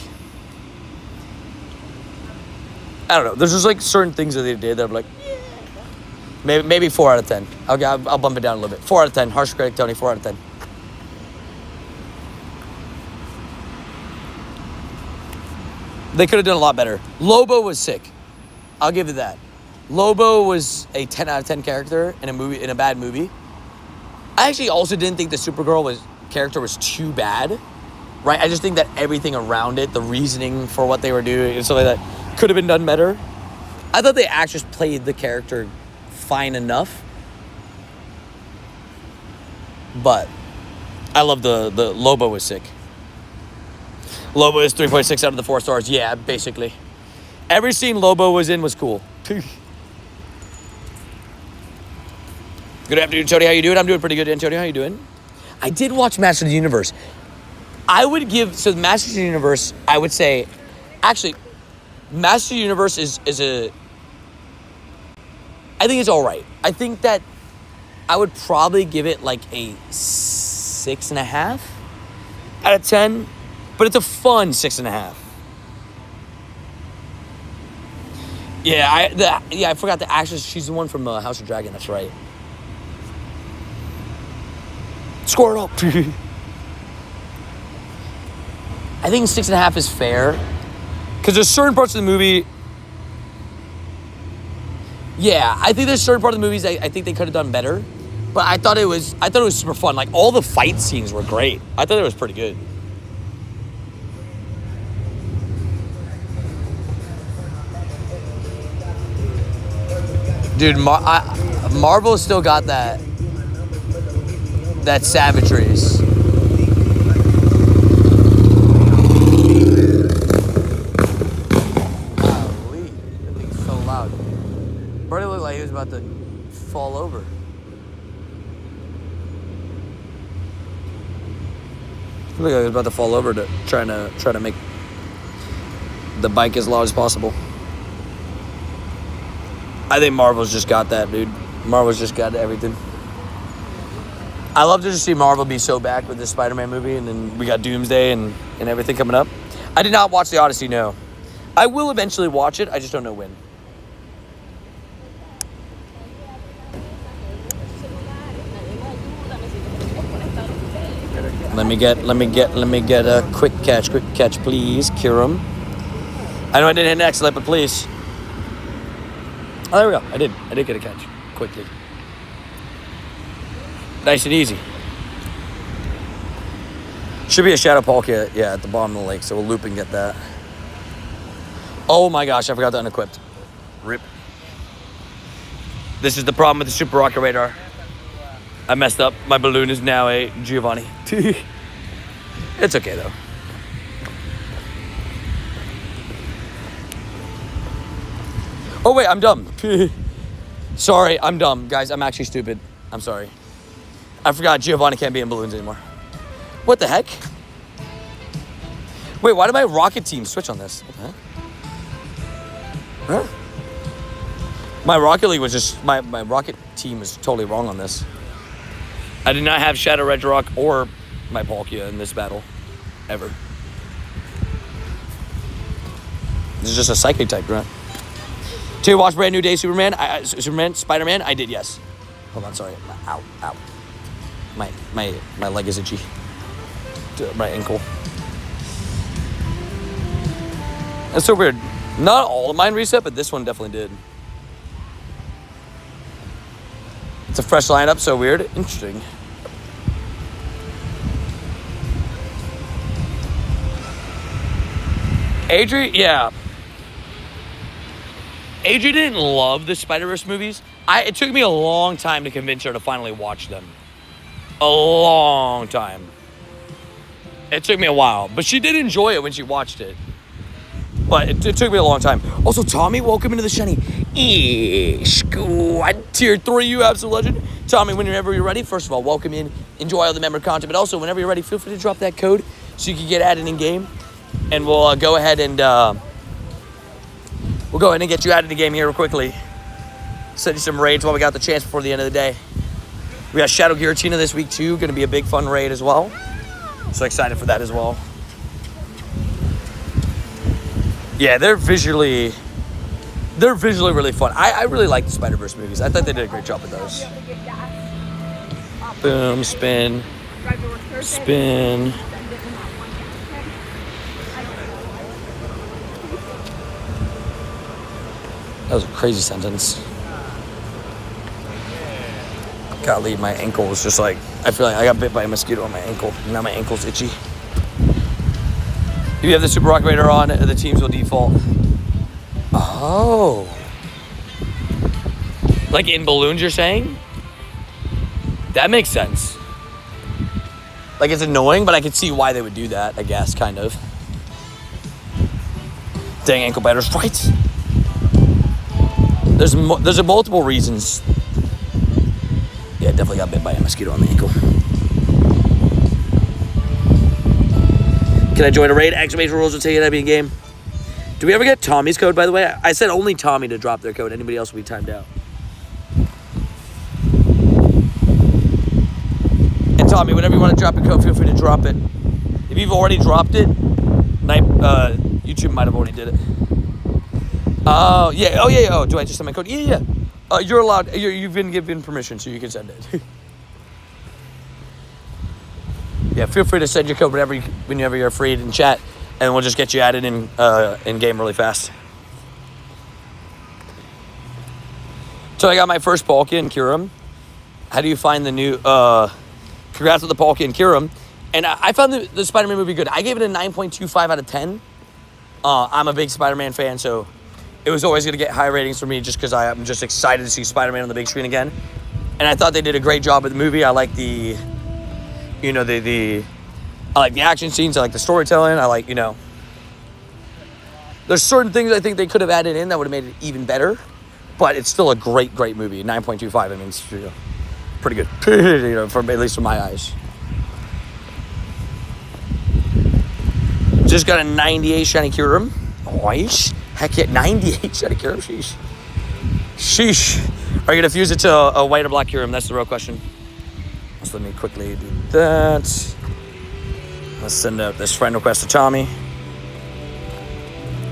S1: I don't know. There's just like certain things that they did that I'm like, maybe 4 out of 10. I'll bump it down a little bit. 4 out of 10. Harsh Critic Tony, 4 out of 10. They could have done a lot better. Lobo was sick. I'll give it that. Lobo was a 10 out of 10 character in a bad movie. I actually also didn't think the Supergirl character was too bad. Right? I just think that everything around it, the reasoning for what they were doing and stuff like that, could have been done better. I thought the actress played the character fine enough. But I love the Lobo was sick. Lobo is 3.6 out of the 4 stars. Yeah, basically. Every scene Lobo was in was cool. Good afternoon, Tony. How you doing? I'm doing pretty good, Antonio. How you doing? I did watch Master of the Universe. I would give... So, Master of the Universe, I would say... Actually, Master of the Universe is a... I think it's all right. I think that I would probably give it like a 6.5 out of 10. But it's a fun 6.5. Yeah, I forgot the actress. She's the one from House of Dragon. That's right. Squirtle. I think 6.5 is fair. Because there's certain parts of the movie... Yeah, I think there's certain parts of the movies I think they could have done better. But I thought it was super fun. Like, all the fight scenes were great. I thought it was pretty good. Dude, Marvel still got that savageries. Golly, that thing's so loud. Birdie looked like he was about to fall over. Looked like he was about to fall over to try to make the bike as loud as possible. I think Marvel's just got that, dude. Marvel's just got everything. I love to just see Marvel be so back with this Spider-Man movie, and then we got Doomsday and everything coming up. I did not watch The Odyssey, no. I will eventually watch it, I just don't know when. Let me get a quick catch, please, Kyurem. I know I didn't hit next, but please. Oh, there we go. I did get a catch quickly. Nice and easy. Should be a Shadow Palkia, yeah, at the bottom of the lake, so we'll loop and get that. Oh my gosh, I forgot the unequipped. Rip. This is the problem with the Super Rocket Radar. I messed up. My balloon is now a Giovanni. It's okay, though. Oh, wait, I'm dumb. Sorry, I'm dumb. Guys, I'm actually stupid. I'm sorry. I forgot Giovanni can't be in balloons anymore. What the heck? Wait, why did my Rocket team switch on this? What the heck? Huh? My Rocket League was just... My Rocket team was totally wrong on this. I did not have Shadow Regirock or my Palkia in this battle. Ever. This is just a Psychic type, right? Did you watch Brand New Day Superman? Spider-Man? I did, yes. Hold on, sorry. Ow. My leg is itchy. My ankle. That's so weird. Not all of mine reset, but this one definitely did. It's a fresh lineup, so weird. Interesting. Adri, yeah. Adri didn't love the Spider-Verse movies. It took me a long time to convince her to finally watch them. A long time. It took me a while, but she did enjoy it when she watched it. But it took me a long time. Also, Tommy, welcome into the shiny. Squad tier 3, you absolute legend. Tommy, whenever you're ready, first of all, welcome in. Enjoy all the member content. But also, whenever you're ready, feel free to drop that code so you can get added in game. And we'll go ahead and get you added in the game here real quickly. Send you some raids while we got the chance before the end of the day. We got Shadow Giratina this week too. Going to be a big fun raid as well. So excited for that as well. Yeah, they're visually really fun. I really like the Spider-Verse movies. I thought they did a great job with those. Boom, spin. Spin. That was a crazy sentence. Golly, my ankle was just like, I feel like I got bit by a mosquito on my ankle. And now my ankle's itchy. If you have the Super Rock Raider on, the teams will default. Oh. Like in balloons, you're saying? That makes sense. Like, it's annoying, but I could see why they would do that, I guess, kind of. Dang ankle biters, right? There's multiple reasons. Yeah, definitely got bit by a mosquito on the ankle. Can I join a raid? Exclamation rules will tell you that be a game. Do we ever get Tommy's code, by the way? I said only Tommy to drop their code. Anybody else will be timed out. And Tommy, whenever you want to drop a code, feel free to drop it. If you've already dropped it, YouTube might have already did it. Oh, yeah. Oh, yeah. Oh, do I just send my code? Yeah. You're allowed. You've been given permission, so you can send it. Yeah, feel free to send your code whenever you're free in chat, and we'll just get you added in game really fast. So I got my first Palkia and Kyurem. How do you find the new... congrats with the Palkia and Kyurem. And I found the Spider-Man movie good. I gave it a 9.25 out of 10. I'm a big Spider-Man fan, so it was always going to get high ratings for me just because I'm just excited to see Spider-Man on the big screen again. And I thought they did a great job with the movie. I like the... I like the action scenes. I like the storytelling. I like, there's certain things I think they could have added in that would have made it even better. But it's still a great movie. 9.25. I mean, it's pretty good. At least from my eyes. Just got a 98 shiny Kyurem. Nice. Heck yeah, 98 shiny Kyurem. Sheesh. Are you gonna fuse it to a white or black Kyurem? That's the real question. So let me quickly do that. Let's send out this friend request to Tommy.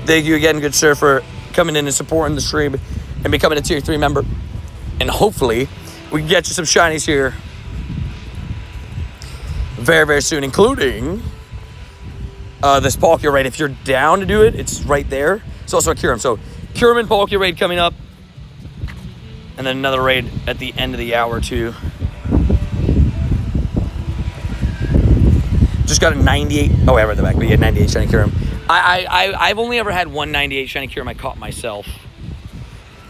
S1: Thank you again, good sir, for coming in and supporting the stream and becoming a tier 3 member. And hopefully, we can get you some shinies here very soon, including this Palkia raid. If you're down to do it, it's right there. It's also a Kyurem. So, Kyurem and Palkia raid coming up. And then another raid at the end of the hour, too. Just got a 98. Oh, I read the back. We get 98 shiny Kyurem. I've only ever had one 98 shiny Kyurem I caught myself.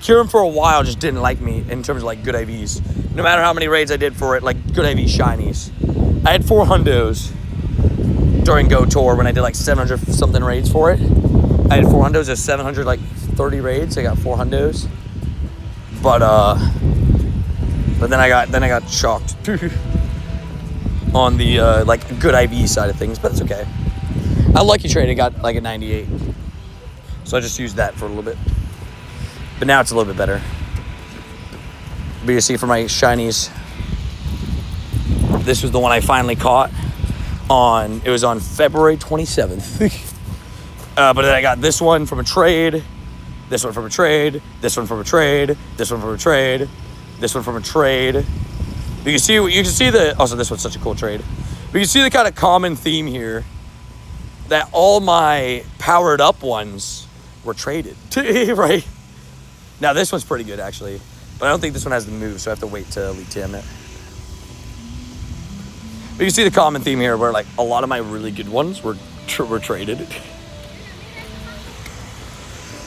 S1: Kyurem for a while just didn't like me in terms of like good IVs. No matter how many raids I did for it, like good IV shinies. I had 4 hundos during Go Tour when I did like 700 something raids for it. I had 4 hundos at 730 raids. I got 4 hundos. But then I got shocked. on the like good IV side of things, but it's okay. I lucky traded, got like a 98, so I just used that for a little bit. But now it's a little bit better. But you see, for my shinies, this was the one I finally caught on. It was on February 27th. But then I got this one from a trade, this one from a trade, this one from a trade, this one from a trade, this one from a trade. You can see the. Also, this one's such a cool trade. But you can see the kind of common theme here, that all my powered up ones were traded, right? Now this one's pretty good actually, but I don't think this one has the move, so I have to wait to Elite TM it. But you see the common theme here, where like a lot of my really good ones were traded.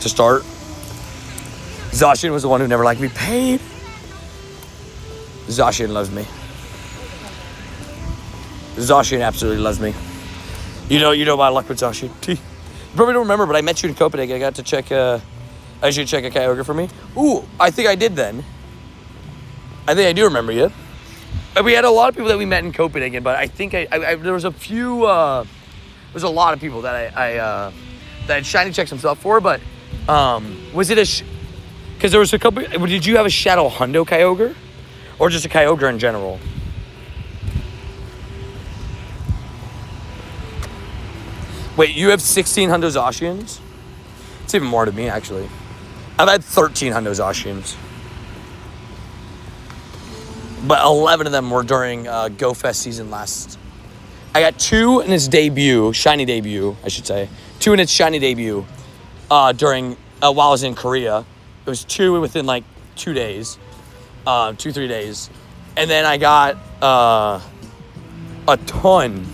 S1: To start, Zacian was the one who never liked me paid. Zacian loves me. Zacian absolutely loves me. You know my luck with Zacian. You probably don't remember, but I met you in Copenhagen. I got to check. I should check a Kyogre for me. Ooh, I think I did then. I think I do remember you. We had a lot of people that we met in Copenhagen, but I think there was a few. There's a lot of people that I that shiny checked some stuff for, but was it because there was a couple. Did you have a Shadow Hundo Kyogre, or just a Kyogre in general? Wait, you have 16 Hundo Zacians? It's even more to me, actually. I've had 13 Hundo Zacians. But 11 of them were during Go Fest season last. I got 2 in its debut, shiny debut, I should say. 2 in its shiny debut during, while I was in Korea. It was 2 within like 2 days, 2-3 days. And then I got a ton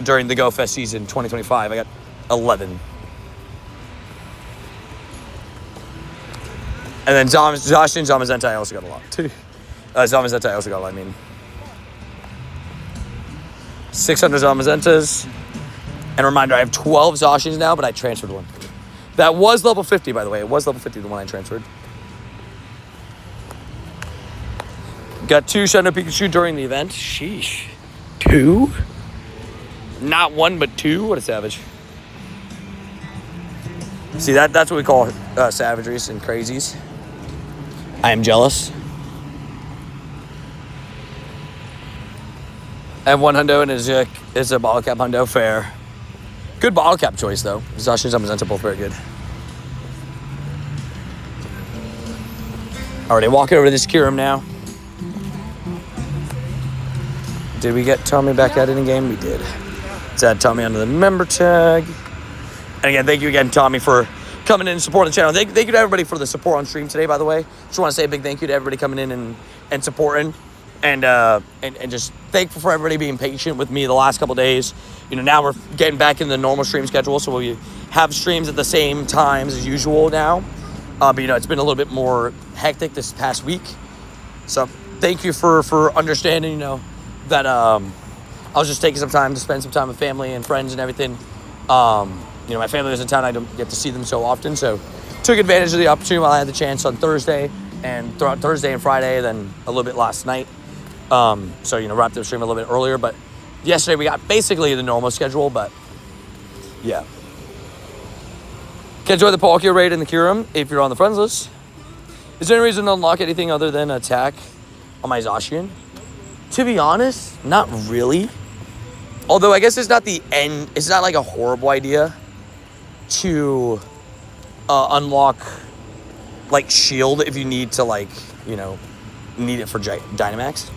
S1: during the Go Fest season 2025. I got 11. And then Zacian, Zamazenta, I also got a lot too. Zamazenta, I also got a lot, 600 Zamazentas. And a reminder, I have 12 Zacians now, but I transferred one. That was level 50, by the way. It was level 50, the one I transferred. Got 2 Shadow Pikachu during the event. Sheesh. 2? Not 1, but 2? What a savage. See, that's what we call savageries and crazies. I am jealous. I have 1 Hundo and it's a bottle cap Hundo. Fair. Good bottle cap choice, though. Zacian and Zamazenta both very good. Alrighty, walking over to this Kyurem now. Did we get Tommy back at it in game? We did. Let's add Tommy under the member tag. And again, thank you again, Tommy, for coming in and supporting the channel. Thank you to everybody for the support on stream today, by the way. Just want to say a big thank you to everybody coming in and supporting. And just thankful for everybody being patient with me the last couple days. You know, now we're getting back in the normal stream schedule, so we have streams at the same times as usual now. But, you know, it's been a little bit more hectic this past week. So thank you for understanding, you know, that I was just taking some time to spend some time with family and friends and everything. You know, my family was in town. I don't get to see them so often, so took advantage of the opportunity while I had the chance on Thursday and throughout Thursday and Friday, then a little bit last night. So, you know, wrapped the stream a little bit earlier, but yesterday we got basically the normal schedule, but yeah. Can enjoy the Palkia raid in the Kyurem if you're on the friends list. Is there any reason to unlock anything other than attack on my Zacian? To be honest, not really. Although I guess it's not the end, it's not like a horrible idea to unlock like shield if you need to, like, you know, need it for Dynamax.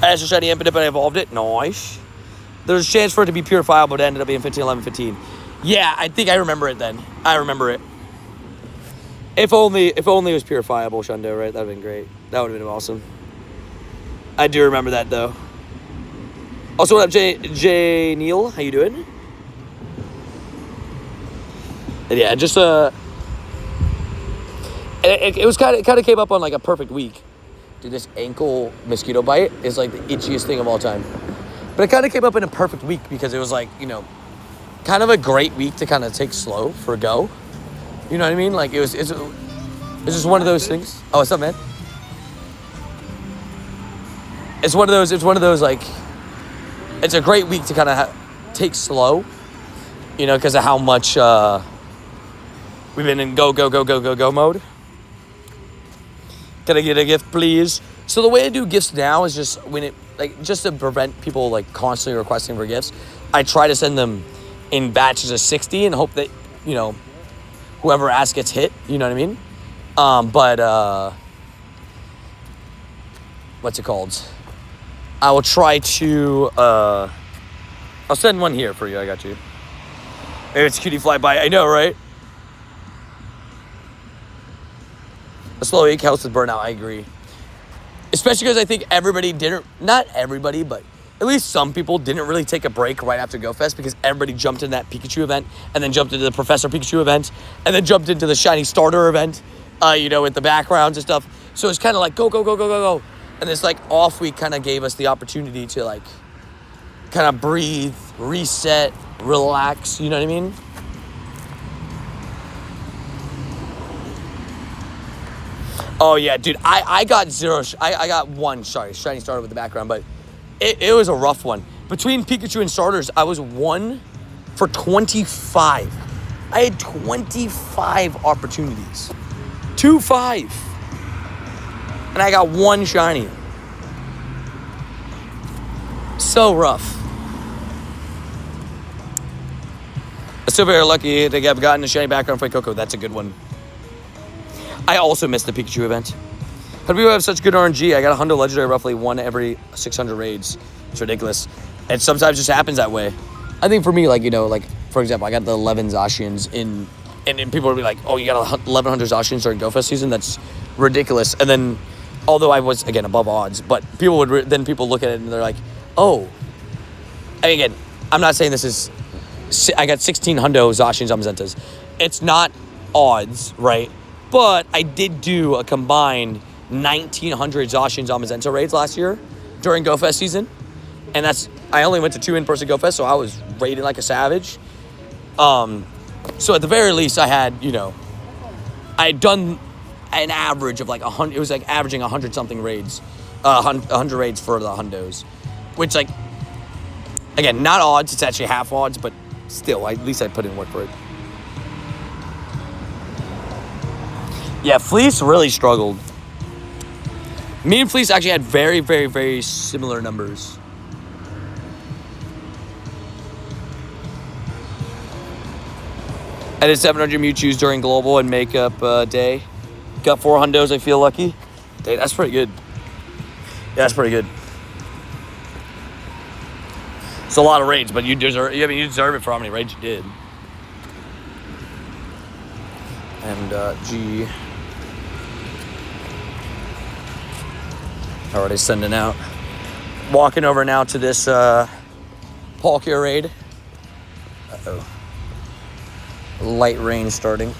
S1: I asked for shiny Impidimp and I evolved it. Nice. There's a chance for it to be purifiable, but it ended up being 15, 11, 15. Yeah, I think I remember it then. I remember it. If only it was purifiable, Shundo, right? That would have been great. That would have been awesome. I do remember that, though. Also, what up, J Neil? How you doing? And yeah, just it was kind of came up on like a perfect week. Dude, this ankle mosquito bite is like the itchiest thing of all time. But it kind of came up in a perfect week because it was like, you know, kind of a great week to kind of take slow for a go. You know what I mean? Like it's just one of those things. Oh, what's up, man? it's one of those like, it's a great week to kind of take slow, you know, because of how much we've been in go mode. Can I get a gift, please? So the way I do gifts now is just just to prevent people like constantly requesting for gifts, I try to send them in batches of 60 and hope that, you know, whoever asks gets hit, you know what I mean? But what's it called? I will try to, I'll send one here for you, I got you. Maybe it's cutie fly by, I know, right? A slow week helps with burnout, I agree. Especially because I think everybody not everybody, but at least some people didn't really take a break right after GoFest because everybody jumped in that Pikachu event and then jumped into the Professor Pikachu event and then jumped into the Shiny Starter event, you know, with the backgrounds and stuff. So it's kind of like go. And this like off week kind of gave us the opportunity to like kind of breathe, reset, relax, you know what I mean? Oh yeah, dude, I got I got one, shiny starter with the background, but it was a rough one. Between Pikachu and starters, I was 1 for 25. I had 25 opportunities. 25. And I got one shiny. So rough. I'm still very lucky to have gotten a shiny background for Coco. That's a good one. I also missed the Pikachu event. How do people have such good RNG? I got a Hundo Legendary roughly 1 every 600 raids. It's ridiculous. And sometimes it just happens that way. I think for me, like, you know, like, for example, I got the 11 Zacians in, and people would be like, oh, you got 1,100 Zacians during GoFest season? That's ridiculous. And then, although I was, again, above odds, but people would, then people look at it and they're like, oh. And again, I'm not saying this is, I got 16 Hundo Zacians Amazentas. It's not odds, right? But I did do a combined 1,900 Zacian Zamazenta raids last year during GoFest season. And I only went to 2 in-person GoFest, so I was raiding like a savage. So at the very least, I had, you know, I had done an average of like 100, it was like averaging 100-something raids, 100 raids for the Hundos. Which, like, again, not odds, it's actually half odds, but still, at least I put in work for it. Yeah, Fleece really struggled. Me and Fleece actually had very, very, very similar numbers. I did 700 Mewtwo's during Global and Makeup Day. Got 4 Hundos, I feel lucky. Dang, that's pretty good. Yeah, that's pretty good. It's a lot of raids, but you deserve it for how many raids you did. And, G. Already sending out. Walking over now to this Palkia raid. Uh-oh. Light rain starting.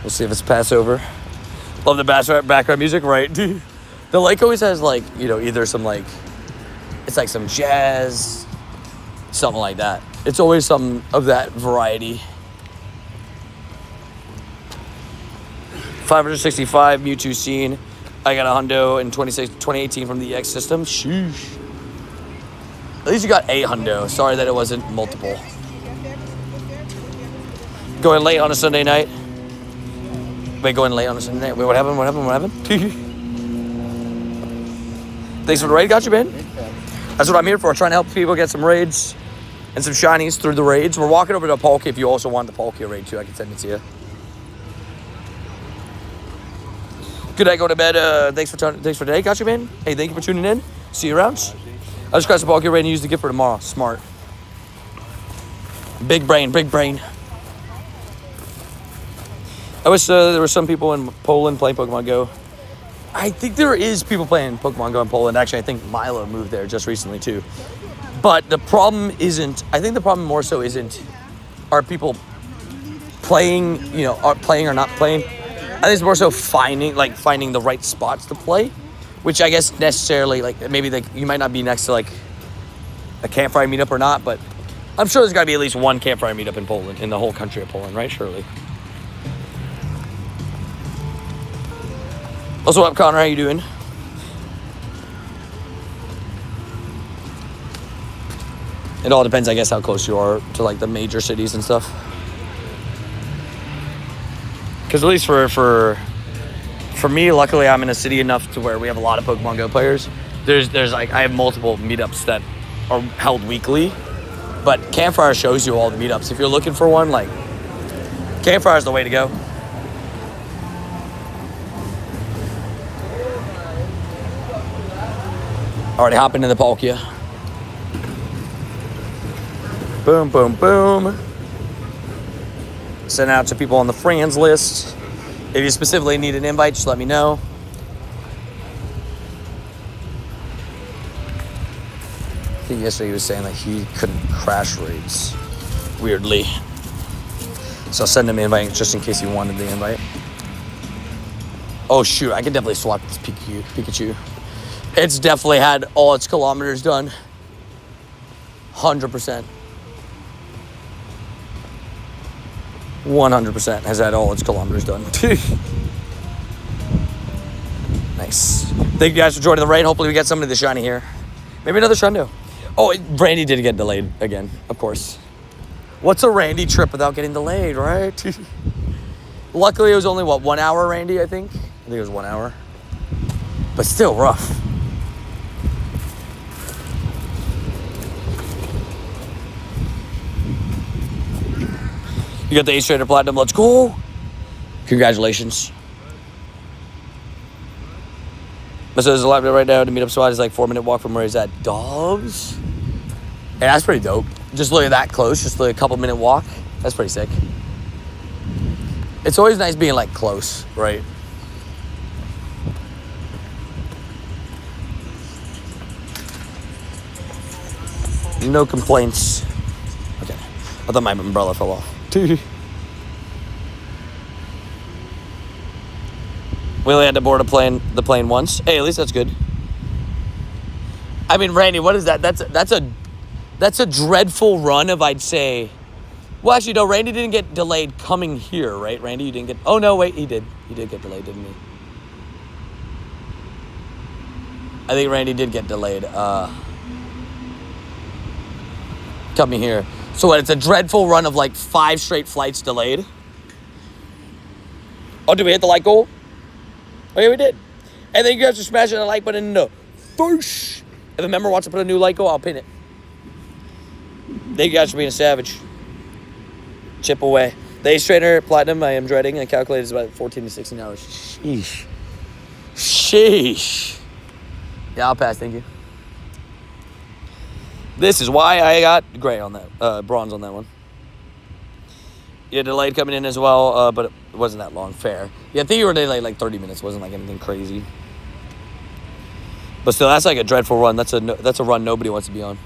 S1: We'll see if it's Passover. Love the background music, right? The lake always has, like, you know, either some, like, it's like some jazz, something like that. It's always something of that variety. 565 Mewtwo scene. I got a Hundo in 2018 from the EX system. Sheesh. At least you got a Hundo. Sorry that it wasn't multiple. Going late on a Sunday night. Wait, going late on a Sunday night. Wait, what happened? Thanks for the raid. Got you, man. That's what I'm here for. Trying to help people get some raids and some shinies through the raids. We're walking over to Palkia. If you also want the Palkia raid too, I can send it to you. Good night, go to bed. Thanks for today. Got you, man. Hey, thank you for tuning in. See you around. I just got the Palkia raid and used the gift for tomorrow. Smart. Big brain. I wish there were some people in Poland playing Pokemon Go. I think there is people playing Pokemon Go in Poland. Actually, I think Milo moved there just recently too. But the problem isn't, I think the problem more so isn't, are people playing, you know, are playing or not playing. I think it's more so finding the right spots to play, which I guess necessarily, like, maybe you might not be next to, like, a campfire meetup or not, but I'm sure there's got to be at least one campfire meetup in Poland, in the whole country of Poland, right? Surely. Also, what up, Connor? How you doing? It all depends, I guess, how close you are to like the major cities and stuff. Because at least for me, luckily, I'm in a city enough to where we have a lot of Pokemon Go players. There's like I have multiple meetups that are held weekly, but Campfire shows you all the meetups. If you're looking for one, like Campfire is the way to go. Already hopping in the Palkia. Boom, boom, boom. Send out to people on the friends list. If you specifically need an invite, just let me know. I think yesterday he was saying that he couldn't crash raids. Weirdly. So I'll send him an invite just in case he wanted the invite. Oh shoot, I could definitely swap this Pikachu. It's definitely had all its kilometers done. 100%. 100% has had all its kilometers done. Nice. Thank you guys for joining the raid. Hopefully we get somebody to shiny here. Maybe another Shundo. Oh, Randy did get delayed again, of course. What's a Randy trip without getting delayed, right? Luckily it was only, 1 hour, Randy, I think? I think it was 1 hour. But still rough. You got the Ace Trader Platinum. Let's go. Congratulations. So there's a laptop right now. The meetup spot is like 4-minute walk from where he's at. Dogs? Hey, that's pretty dope. Just look at that close. Just like a couple-minute walk. That's pretty sick. It's always nice being like close, right? No complaints. Okay. I thought my umbrella fell off. We only had to board the plane once. Hey, at least that's good. I mean, Randy, what is that? That's a dreadful run of, I'd say. Well, actually, no. Randy didn't get delayed coming here, right? Randy, you didn't get. Oh no, wait, he did. He did get delayed, didn't he? I think Randy did get delayed. Coming here. So it's a dreadful run of like 5 straight flights delayed. Oh, did we hit the like goal? Oh, yeah, we did. And then you guys are smashing the like button in the face. If a member wants to put a new like goal, I'll pin it. Thank you guys for being a savage. Chip away. The Ace Trainer Platinum, I am dreading. I calculated it's about 14 to 16 hours. Sheesh. Sheesh. Yeah, I'll pass. Thank you. This is why I got gray on that, bronze on that one. Yeah, delayed coming in as well, but it wasn't that long. Fair. Yeah, I think you were delayed like 30 minutes. Wasn't like anything crazy. But still, that's like a dreadful run. That's a run nobody wants to be on.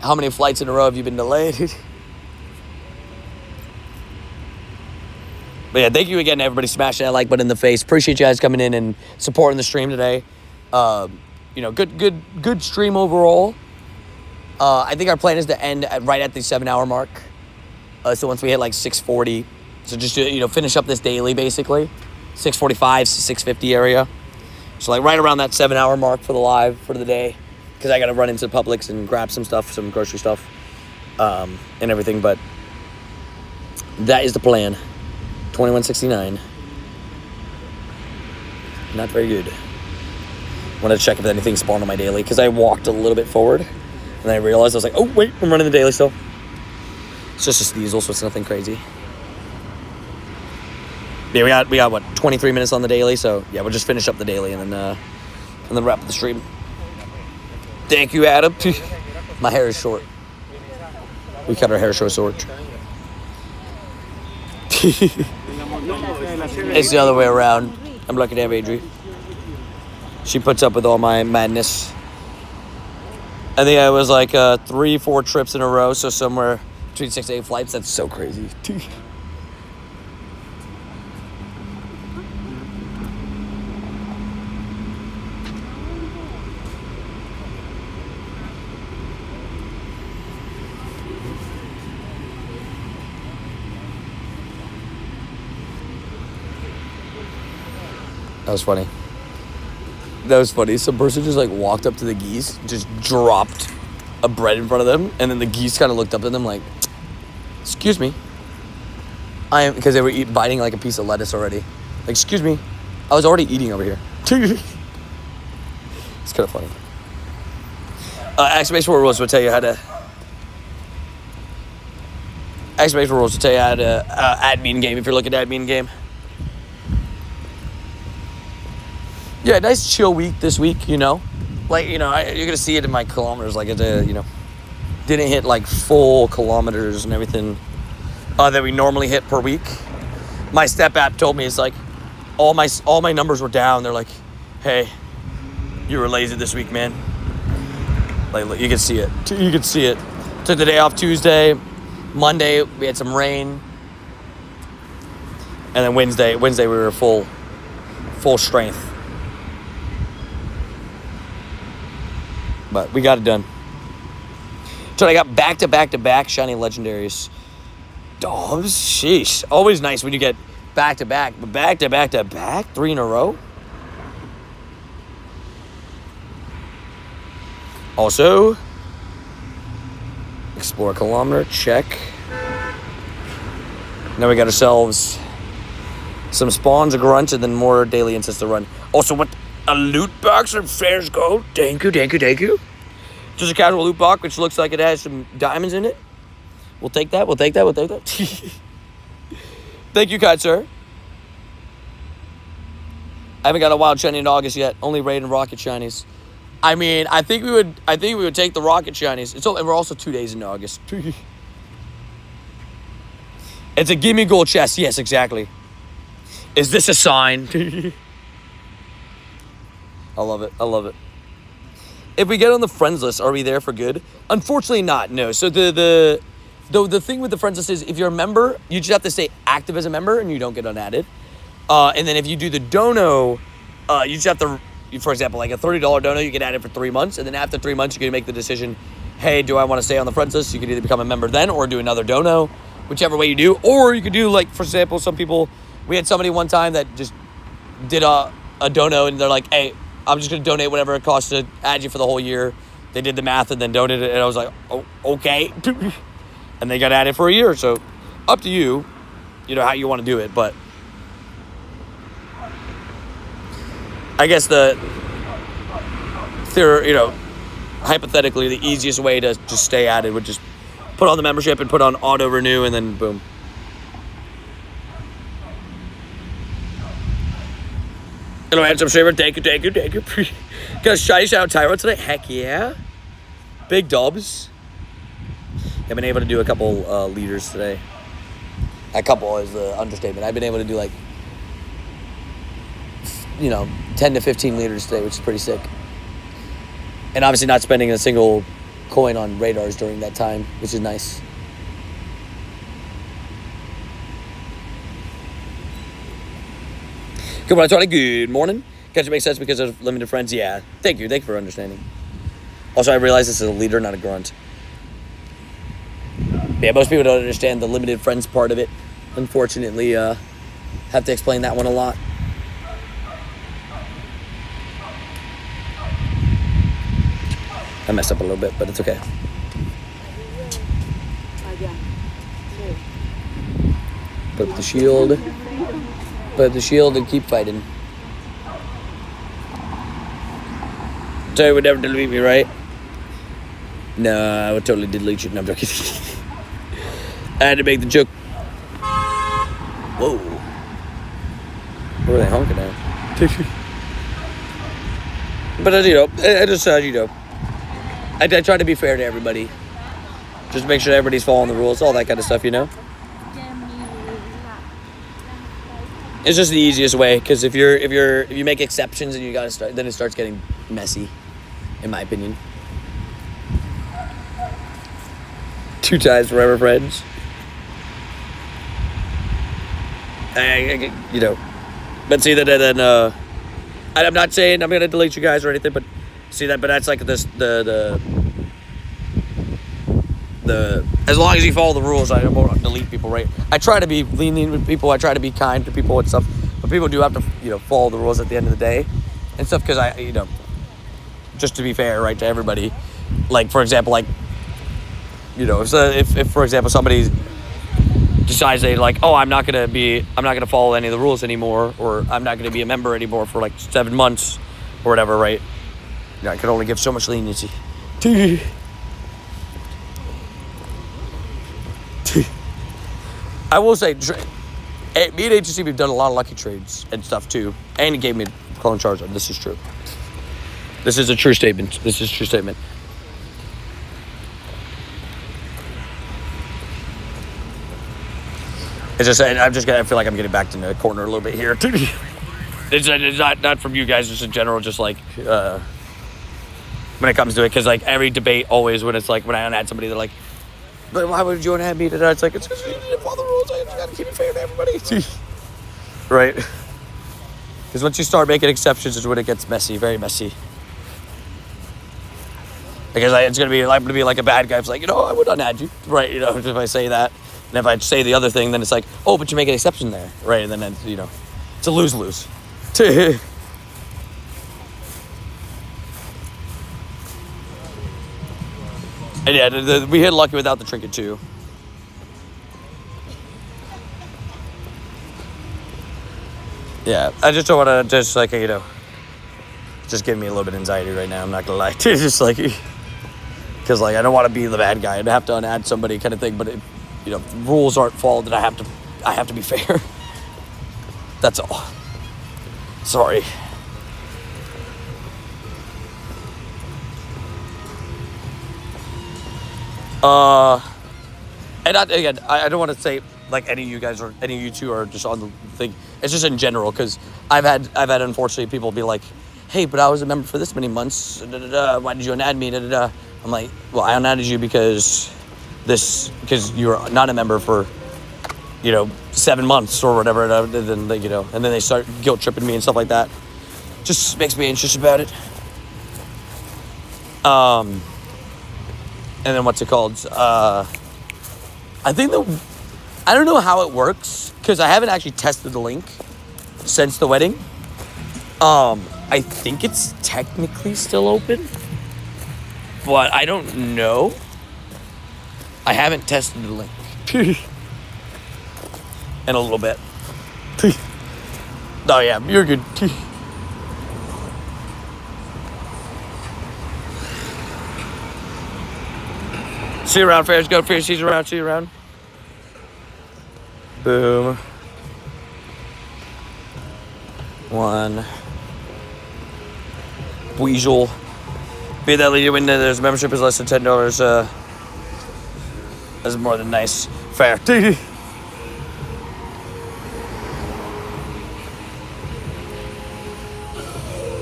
S1: How many flights in a row have you been delayed? But yeah, thank you again to everybody smashing that like button in the face. Appreciate you guys coming in and supporting the stream today. You know, good stream overall. I think our plan is to end right at the 7-hour mark. So once we hit like 6:40, so just to, finish up this daily basically, 6:45 to 6:50 area. So like right around that 7-hour mark for the live for the day, because I got to run into Publix and grab some stuff, some grocery stuff, and everything. But that is the plan. 2169. Not very good. Wanted to check if anything spawned on my daily because I walked a little bit forward. And then I realized, I was like, oh, wait, I'm running the daily still. It's just a Sneasel, so it's nothing crazy. Yeah, we got what, 23 minutes on the daily, so yeah, we'll just finish up the daily and then wrap up the stream. Thank you, Adam. My hair is short. We cut our hair short. It's the other way around. I'm lucky to have Adri. She puts up with all my madness. I think I was like 3-4 trips in a row, so somewhere between 6 to 8 flights. That's so crazy. That was funny. That was funny. Some person just like walked up to the geese, just dropped a bread in front of them, and then the geese kind of looked up at them like, "Excuse me, I am," because they were biting like a piece of lettuce already. Like, "Excuse me, I was already eating over here." It's kind of funny. Exclamation rules will tell you how to. Exclamation rules will tell you how to add me in game if you're looking to add me in game. Yeah, nice chill week this week, you know. Like, you know, you're going to see it in my kilometers. Like, it, you know, didn't hit like full kilometers and everything that we normally hit per week. My step app told me, it's like, all my numbers were down. They're like, "Hey, you were lazy this week, man." Like, you can see it. You can see it. Took the day off Tuesday. Monday, we had some rain. And then Wednesday we were full strength. But we got it done. So I got back-to-back shiny legendaries. Oh, sheesh. Always nice when you get back-to-back. But back-to-back-to-back? 3 in a row? Also, explore a kilometer. Check. Now we got ourselves some spawns, a grunt, and then more daily instants to run. Also, what? A loot box from Fair's Gold? Thank you. Just a casual loot box, which looks like it has some diamonds in it. We'll take that. Thank you, kind sir. I haven't got a wild shiny in August yet. Only raid and rocket shinies. I mean, I think we would take the rocket shinies. And we're also 2 days in August. It's a gimme gold chest. Yes, exactly. Is this a sign? I love it. If we get on the friends list, are we there for good? Unfortunately not, no. So the thing with the friends list is if you're a member, you just have to stay active as a member and you don't get unadded. And then if you do the dono, you just have to, for example, like a $30 dono, you get added for 3 months. And then after 3 months, you can make the decision, hey, do I want to stay on the friends list? You can either become a member then or do another dono, whichever way you do. Or you could do, like, for example, some people, we had somebody one time that just did a dono and they're like, hey, I'm just going to donate whatever it costs to add you for the whole year. They did the math and then donated it. And I was like, oh, okay. And they got added for a year. So up to you, you know, how you want to do it. But I guess hypothetically, the easiest way to just stay added would just put on the membership and put on auto renew and then boom. Hello, handsome streamer. Thank you. Got a shiny shout Tyro today. Heck yeah. Big dubs. I've been able to do a couple leaders today. A couple is the understatement. I've been able to do 10 to 15 liters today, which is pretty sick. And obviously not spending a single coin on radars during that time, which is nice. Good morning, Tony. Good morning. Catch it makes sense because of limited friends. Yeah. Thank you for understanding. Also, I realize this is a leader, not a grunt. Yeah, most people don't understand the limited friends part of it. Unfortunately, have to explain that one a lot. I messed up a little bit, but it's okay. Put up the shield. Put up the shield and keep fighting. So you would never delete me, right? No, I would totally delete you. No, I'm joking. I had to make the joke. Whoa. Where are they honking at? But as you know, I try to be fair to everybody. Just make sure everybody's following the rules, all that kind of stuff, you know? It's just the easiest way, because if you make exceptions and you gotta start, then it starts getting messy, in my opinion. 2 times forever friends. But see that then I'm not saying I'm gonna delete you guys or anything, but see that, but that's like this the as long as you follow the rules, I won't delete people, right? I try to be lenient with people. I try to be kind to people and stuff. But people do have to, follow the rules at the end of the day and stuff. Because just to be fair, right, to everybody, like, for example, like, if for example, somebody decides they like, oh, I'm not gonna follow any of the rules anymore, or I'm not gonna be a member anymore for like 7 months or whatever, right? I can only give so much leniency. I will say, me and HC, we've done a lot of lucky trades and stuff too, and he gave me a clone Charizard. This is true. This is a true statement. It's just, I feel like I'm getting backed in the corner a little bit here. It's not from you guys, just in general, just like, when it comes to it, because like every debate always, when it's like, when I unadd somebody, they're like, but why would you unadd me? It's like, it's because you didn't follow the rules. I just gotta keep it fair to everybody. Right? Because once you start making exceptions is when it gets messy, very messy. Because I'm gonna be like a bad guy. It's like, I would unadd you, right? If I say that, and if I say the other thing, then it's like, oh, but you make an exception there, right? And then it's a lose-lose. And yeah, we hit lucky without the trinket too. Yeah, I just don't want to just like, just give me a little bit of anxiety right now. I'm not gonna lie. It's just like, because like I don't want to be the bad guy and have to unadd somebody kind of thing. But rules aren't followed, that I have to be fair. That's all. Sorry. And again, I don't want to say like any of you guys or any of you two are just on the thing. It's just in general, because I've had unfortunately people be like, hey, but I was a member for this many months. Why did you unadd me? I'm like, well, I unadded you because you're not a member for 7 months or whatever. And then they start guilt tripping me and stuff like that. Just makes me anxious about it. And then what's it called? I don't know how it works, because I haven't actually tested the link since the wedding. I think it's technically still open, but I don't know. I haven't tested the link in a little bit. Oh yeah, you're good. See you around, Fairs. Go, Fairs. See you around. See you around. Boom. 1. Weasel. Be that lady when there's membership is less than $10. That's more than nice. Fair.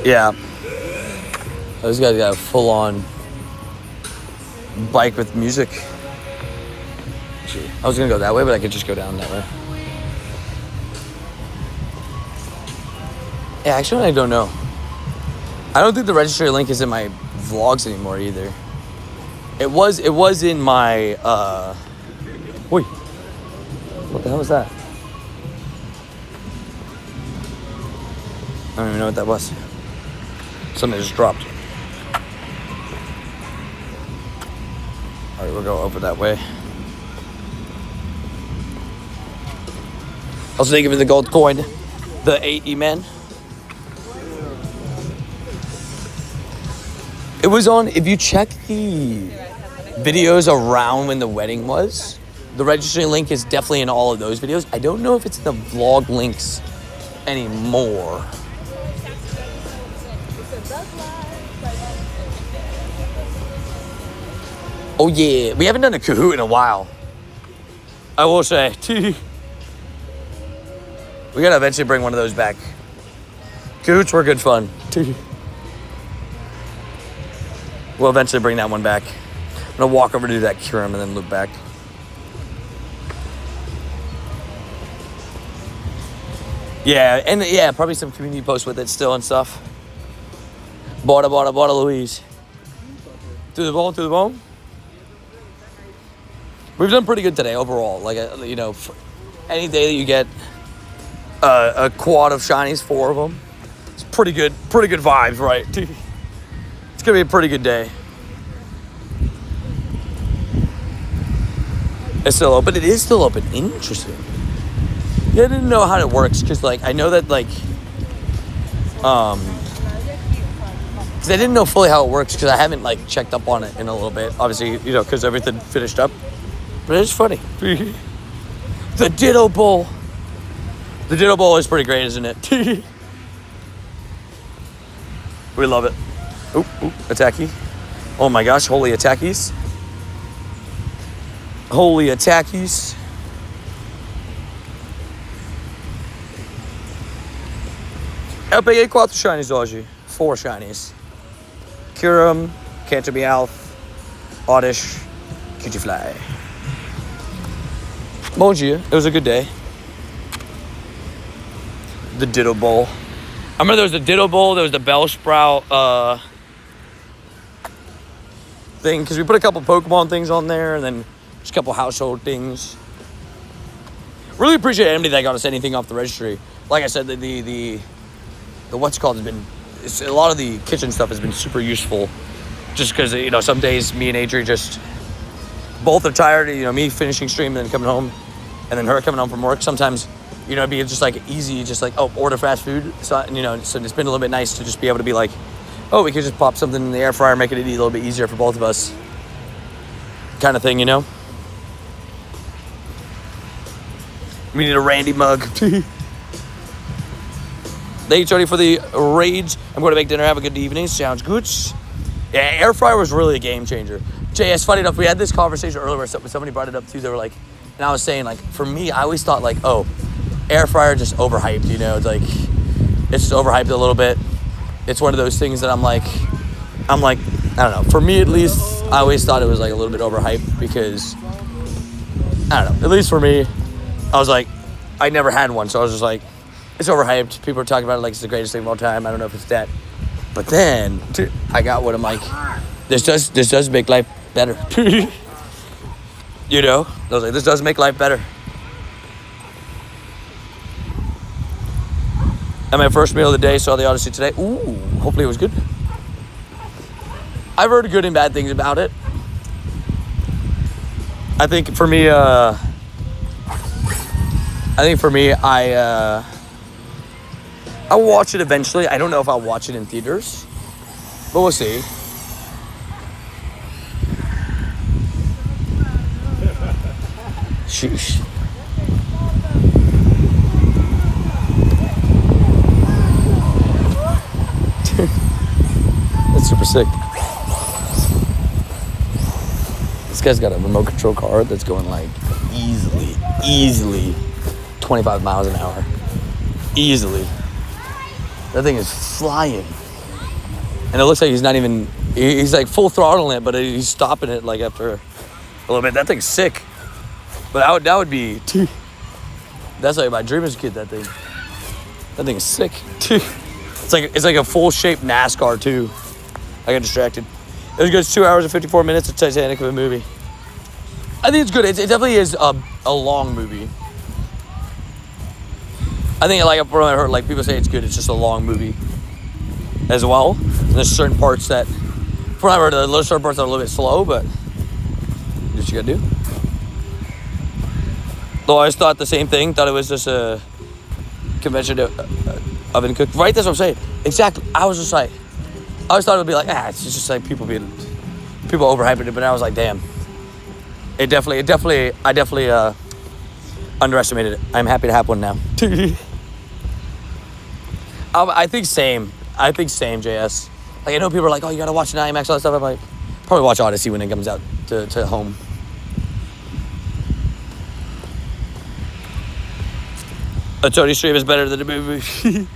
S1: Yeah. Those guys got a full-on bike with music. I was gonna go that way, but I could just go down that way. Yeah, actually, I don't know. I don't think the registry link is in my vlogs anymore either. It was in my Wait. What the hell was that? I don't even know what that was. Something just dropped. Alright, we'll go over that way. Also, thank you for the gold coin. The 8 E-Man. It was on, if you check the videos around when the wedding was, the registry link is definitely in all of those videos. I don't know if it's in the vlog links anymore. Oh yeah, we haven't done a Kahoot in a while. I will say. We gotta eventually bring one of those back. Kahoots were good fun. We'll eventually bring that one back. I'm gonna walk over to do that Kyurem and then loop back. Yeah, and yeah, probably some community posts with it still and stuff. Bada, Louise. Through the bone. We've done pretty good today overall. Like, any day that you get a quad of shinies, 4 of them. It's pretty good vibes, right? It's gonna be a pretty good day. It's still open. It is still open. Interesting. Yeah, I didn't know how it works because, like, I know that, like, because I didn't know fully how it works because I haven't, like, checked up on it in a little bit. Obviously, you know, because everything finished up. But it's funny. The Ditto Bowl. The Ditto Bowl is pretty great, isn't it? We love it. Oop, attacky. Oh my gosh, holy attackies. Holy attackies. Eu peguei 4 shinies hoje. 4 shinies. Kyurem, Cantermeowth, Oddish, Cutiefly. Bom dia. It was a good day. The Ditto Bowl. I remember there was the Ditto Bowl, there was the Bellsprout thing, because we put a couple Pokemon things on there, and then just a couple household things. Really appreciate anybody that got us anything off the registry. Like I said, the what's called has been, a lot of the kitchen stuff has been super useful. Just because, you know, some days me and Adri just both are tired. You know, me finishing stream and then coming home, and then her coming home from work. Sometimes, you know, it'd be just like easy, just like, oh, order fast food. So, you know, so it's been a little bit nice to just be able to be like, oh, we could just pop something in the air fryer, make it a little bit easier for both of us, kind of thing, you know. We need a Randy mug. Thanks, Tony, for the raids. I'm going to make dinner. Have a good evening. Sounds good. Yeah, air fryer was really a game changer. JS, funny enough, we had this conversation earlier where somebody brought it up too. They were like, and I was saying, like, for me, I always thought, like, oh, air fryer just overhyped, you know, it's like, it's just overhyped a little bit. It's one of those things that I'm like, I don't know, for me at least, I always thought it was like a little bit overhyped because, I don't know, at least for me, I was like, I never had one, so I was just like, it's overhyped. People are talking about it like it's the greatest thing of all time. I don't know if it's that. But then, I got what I'm like, this does make life better. You know, I was like, this does make life better. And my first meal of the day, saw the Odyssey today. Ooh, hopefully it was good. I've heard good and bad things about it. I think for me, I'll watch it eventually. I don't know if I'll watch it in theaters, but we'll see. Sheesh. That's super sick. This guy's got a remote control car that's going like easily 25 miles an hour. Easily. That thing is flying. And it looks like he's not even, he's like full throttling it, but he's stopping it like after a little bit. That thing's sick. But that would be, that's like my dream as a kid, that thing. That thing is sick. It's like a full shape NASCAR too. I got distracted. It was good. It's 2 hours and 54 minutes of Titanic of a movie. I think it's good. It definitely is a long movie. I think, like, I've heard, like, people say it's good. It's just a long movie as well. And there's certain parts that, from what I've heard, there's certain parts that are a little bit slow, but do what you gotta do. Though I always thought the same thing. Thought it was just a convention oven cooked. Right, that's what I'm saying. Exactly. I was just like, I always thought it would be like, it's just like people overhyping it, but I was like, damn. I definitely underestimated it. I'm happy to have one now. I think same, JS. Like, I know people are like, oh, you gotta watch an IMAX, all that stuff. I'm like, probably watch Odyssey when it comes out to home. A Tony stream is better than a movie.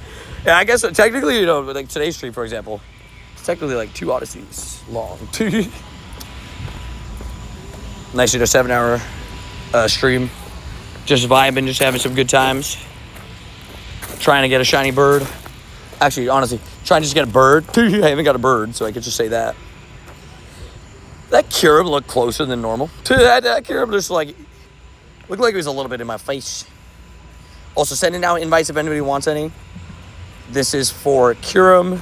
S1: Yeah, I guess technically, you know, like today's stream, for example, it's technically like 2 Odysseys long. Nice, 7-hour stream. Just vibing, just having some good times. Trying to get a shiny bird. Actually, honestly, trying to just get a bird. I haven't got a bird, so I could just say that. That Kyurem looked closer than normal. That Kyurem just like, looked like it was a little bit in my face. Also, sending out invites if anybody wants any. This is for Kyurem.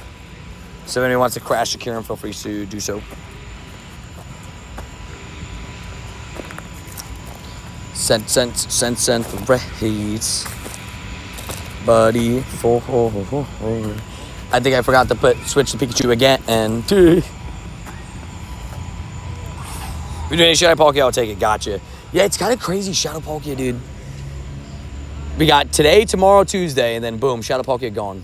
S1: So if anybody wants to crash the Kyurem, feel free to do so. Sent rates. Buddy, I think I forgot to switch to Pikachu again. And if you're doing any Shadow Palkia, I'll take it. Gotcha. Yeah, it's kind of crazy, Shadow Palkia, dude. We got today, tomorrow, Tuesday, and then boom, Shadow Palkia gone.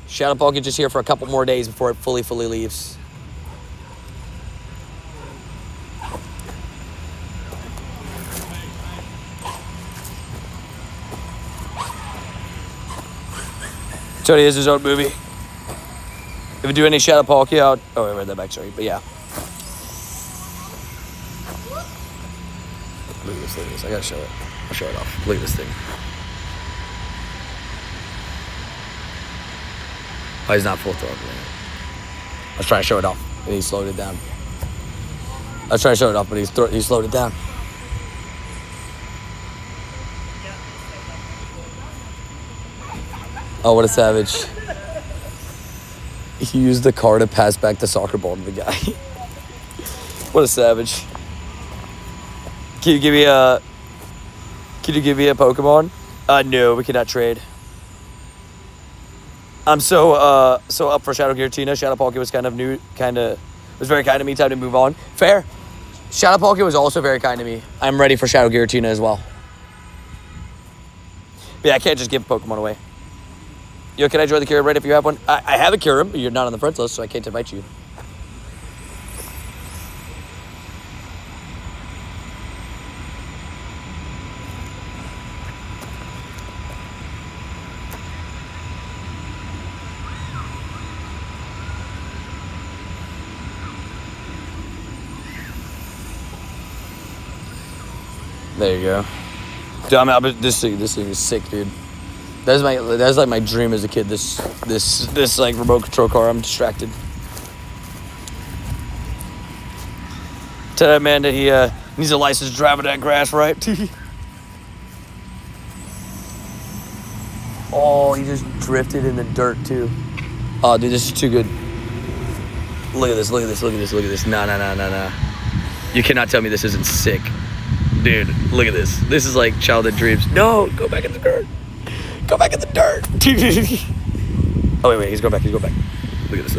S1: Shadow Palkia just here for a couple more days before it fully leaves. Tony, this is his own movie. If we do any Shadow Palkia, I read that back, sorry, but yeah. Look at this, I gotta show it. I'll show it off. Look at this thing. Oh, he's not full throttle. I was trying to show it off, and he slowed it down. I was trying to show it off, but he slowed it down. Oh, what a savage. He used the car to pass back the soccer ball to the guy. What a savage. Can you give me a Pokemon? No, we cannot trade. I'm so up for Shadow Giratina. Shadow Palkia was was very kind to me. Time to move on. Fair. Shadow Palkia was also very kind to me. I'm ready for Shadow Giratina as well. But yeah, I can't just give Pokemon away. Yo, can I join the Kyurem right if you have one? I have a Kyurem, but you're not on the friends list, so I can't invite you. There you go. Dude, this thing is sick, dude. That's like my dream as a kid. This like remote control car. I'm distracted. Tell that man that he needs a license driving that grass, right? Oh, he just drifted in the dirt too. Oh, dude, this is too good. Look at this. Look at this. Look at this. Look at this. Nah. You cannot tell me this isn't sick, dude. Look at this. This is like childhood dreams. No, go back in the dirt. Go back in the dirt. Oh, wait, he's going back. Look at this.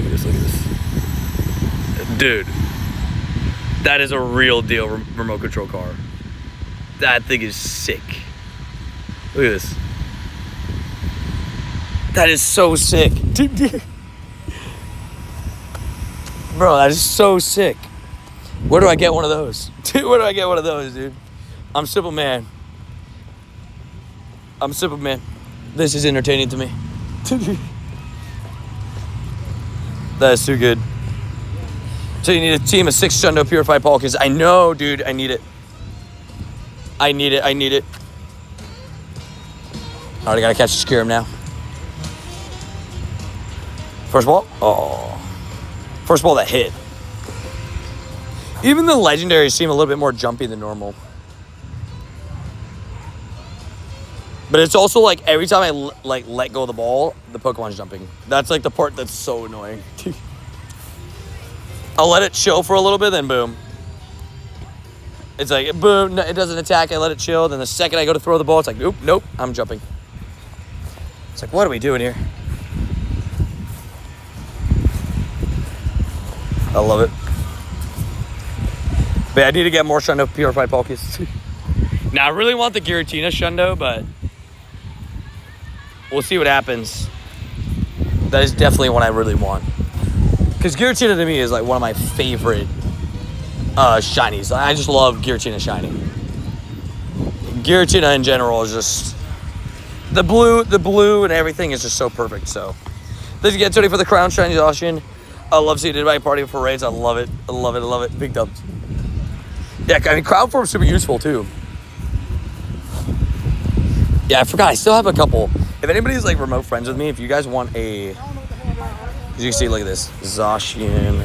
S1: Dude, that is a real deal remote control car. That thing is sick. Look at this. That is so sick. Bro, that is so sick. Where do I get one of those? Where do I get one of those, dude? I'm simple man. This is entertaining to me. That is too good. So you need a team of 6 Shundo Purified Palkias. I know, dude. I need it. I already gotta catch the Kyurem now. First ball? Oh. First ball that hit. Even the legendaries seem a little bit more jumpy than normal. But it's also like every time I let go of the ball, the Pokemon's jumping. That's like the part that's so annoying. I'll let it chill for a little bit, then boom. It's like, boom, it doesn't attack, I let it chill. Then the second I go to throw the ball, it's like, nope, I'm jumping. It's like, what are we doing here? I love it. But yeah, I need to get more Shundo Purified Palkias. Now, I really want the Giratina Shundo, but we'll see what happens. That is definitely what I really want. Because Giratina to me is like one of my favorite shinies. I just love Giratina shiny. Giratina in general is just the blue and everything is just so perfect. So thank you again, Tony, for the crown shiny auction. I love seeing invite party for raids. I love it. Big dubs. Yeah, I mean crown form's super useful too. Yeah, I forgot. I still have a couple. If anybody's like remote friends with me, if you guys want a, as you can see, look at this, Zacian.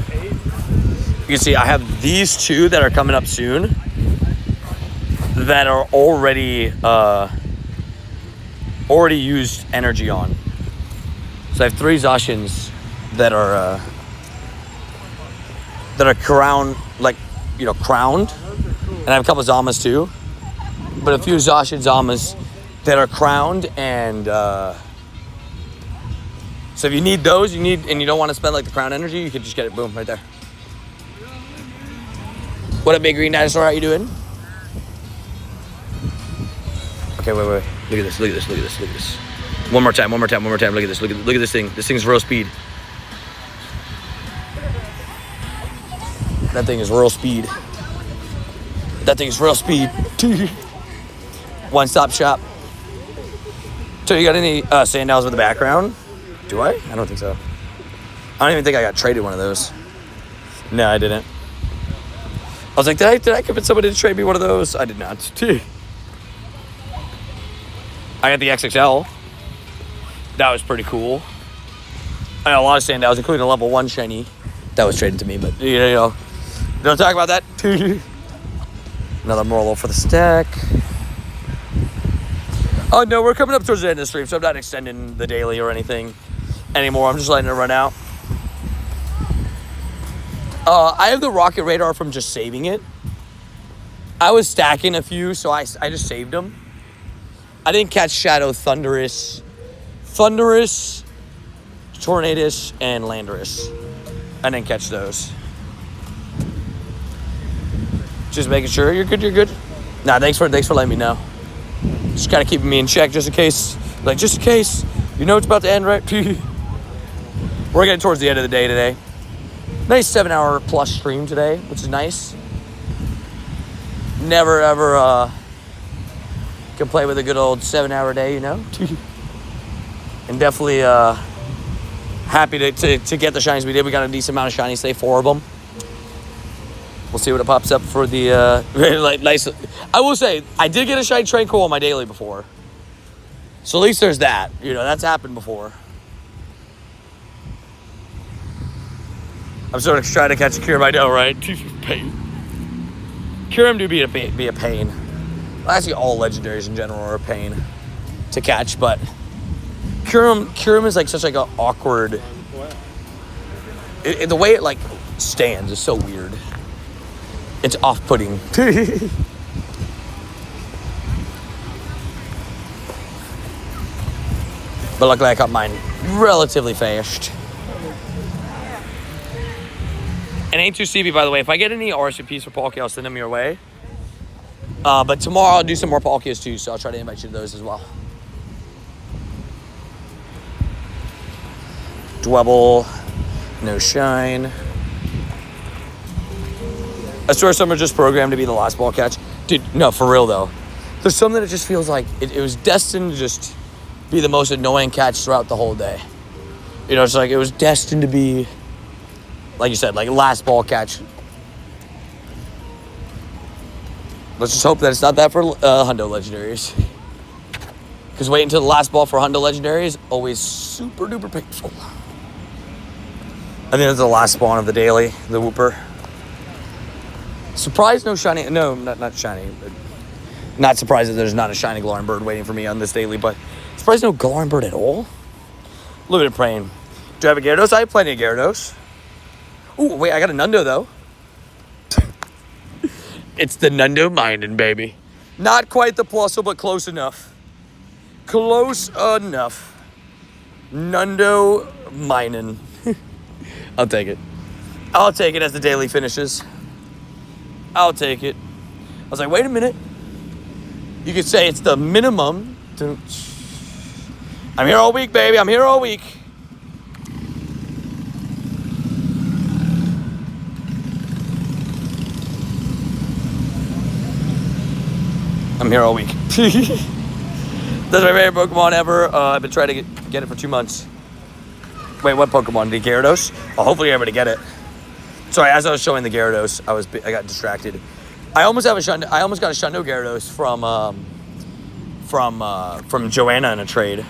S1: You can see I have these 2 that are coming up soon that are already already used energy on. So I have 3 Zacians that are crowned, like, you know, crowned. And I have a couple of Zamas too. But a few Zacian Zamas that are crowned, and so if you need those, and you don't want to spend like the crown energy, you could just get it, boom, right there. What up, big green dinosaur? How you doing? Okay, wait. Look at this. One more time. Look at this. Look at this thing. This thing's real speed. That thing is real speed. One-stop shop. So you got any sandals with the background? Do I? I don't think so. I don't even think I got traded one of those. No, I didn't. I was like, did I convince somebody to trade me one of those? I did not. I got the XXL. That was pretty cool. I got a lot of sandals, including a level 1 shiny. That was traded to me, but you know, don't talk about that. Another Morlo for the stack. Oh no, we're coming up towards the end of the stream, so I'm not extending the daily or anything anymore. I'm just letting it run out. I have the rocket radar from just saving it. I was stacking a few, so I just saved them. I didn't catch Shadow, Thundurus, Tornadus, and Landorus. I didn't catch those. Just making sure you're good. Nah, thanks for letting me know. Just kind of keeping me in check just in case. You know it's about to end, right? We're getting towards the end of the day today. Nice 7-hour plus stream today, which is nice. Never ever complain with a good old 7-hour day, you know? And definitely happy to get the shinies we did. We got a decent amount of shinies today, 4 of them. We'll see what it pops up for the nice. I will say, I did get a shiny Tranquil on my daily before. So at least there's that. You know, that's happened before. I'm sort of trying to catch a Kyurem, I know, right? Pain. Kyurem do be a pain. Well, actually, all legendaries in general are a pain to catch, but Kyurem is like such like an awkward. The way it like stands is so weird. It's off-putting. But luckily I got mine relatively fast. And A2CB, by the way, if I get any RSVPs for Palkia, I'll send them your way. But tomorrow I'll do some more Palkias too, so I'll try to invite you to those as well. Dwebble, no shine. I swear some are just programmed to be the last ball catch. Dude, no, for real though. There's some that it just feels like it was destined to just be the most annoying catch throughout the whole day. You know, it's like it was destined to be, like you said, like last ball catch. Let's just hope that it's not that for Hundo Legendaries. Because waiting until the last ball for Hundo Legendary is always super duper painful. I think that's the last spawn of the daily, the Whooper. Surprised no shiny, no, not shiny. Not surprised that there's not a shiny Galarian bird waiting for me on this daily, but surprised no Galarian bird at all. A little bit of praying. Do I have a Gyarados? I have plenty of Gyarados. Ooh, wait, I got a Nundo though. It's the Nundo Minin', baby. Not quite the Plusle, but close enough. Close enough. Nundo Minin'. I'll take it. I'll take it as the daily finishes. I'll take it. I was like, wait a minute. You could say it's the minimum. I'm here all week, baby. I'm here all week. I'm here all week. That's my favorite Pokemon ever. I've been trying to get it for 2 months. Wait, what Pokemon? The Gyarados? Oh, hopefully I'm able to get it. Sorry, as I was showing the Gyarados, I got distracted. I almost got a Shundo Gyarados from Joanna in a trade.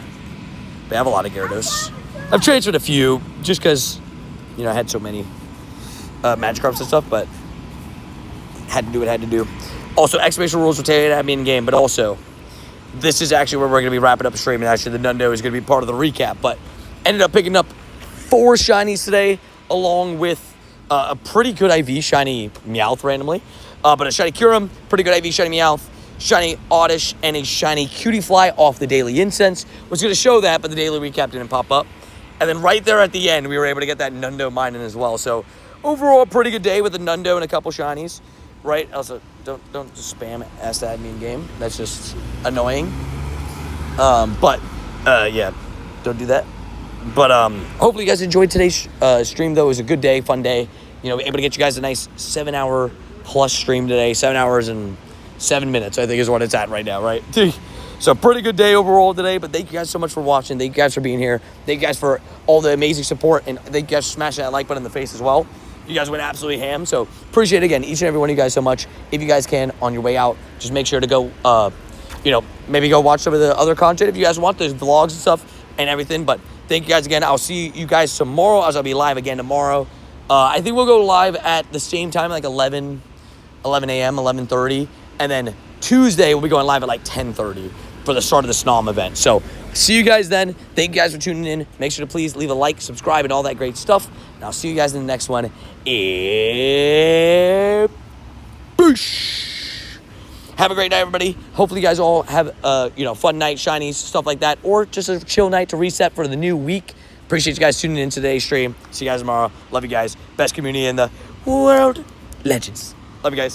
S1: They have a lot of Gyarados. I've traded with a few just because, you know, I had so many Magikarps and stuff, but had to do what I had to do. Also, exclamation rules will tell you to have me in game, but also this is actually where we're going to be wrapping up the stream, and actually the Nundo is going to be part of the recap. But ended up picking up 4 shinies today, along with a pretty good IV shiny Meowth randomly. But a shiny Kyurem, pretty good IV shiny Meowth, shiny Oddish, and a shiny Cutie Fly off the daily incense. Was going to show that, but the daily recap didn't pop up. And then right there at the end, we were able to get that Nundo mine in as well. So overall, pretty good day with the Nundo and a couple shinies. Right? Also, don't just spam ask that in game. That's just annoying. Yeah, don't do that. But hopefully you guys enjoyed today's stream, though. It was a good day, fun day. You know, able to get you guys a nice 7-hour plus stream today. 7 hours and 7 minutes, I think, is what it's at right now, right? So pretty good day overall today. But thank you guys so much for watching. Thank you guys for being here. Thank you guys for all the amazing support. And thank you guys for smashing that like button in the face as well. You guys went absolutely ham. So appreciate it again, each and every one of you guys so much. If you guys can, on your way out, just make sure to go, maybe go watch some of the other content if you guys want. There's vlogs and stuff and everything. But thank you guys again. I'll see you guys tomorrow, as I'll be live again tomorrow. I think we'll go live at the same time, like 11 a.m., 11:30. And then Tuesday, we'll be going live at like 10:30 for the start of the Snom event. So see you guys then. Thank you guys for tuning in. Make sure to please leave a like, subscribe, and all that great stuff. And I'll see you guys in the next one. Boosh. Have a great night, everybody. Hopefully you guys all have fun night, shinies, stuff like that, or just a chill night to reset for the new week. Appreciate you guys tuning in today's stream. See you guys tomorrow. Love you guys. Best community in the world. Legends. Love you guys.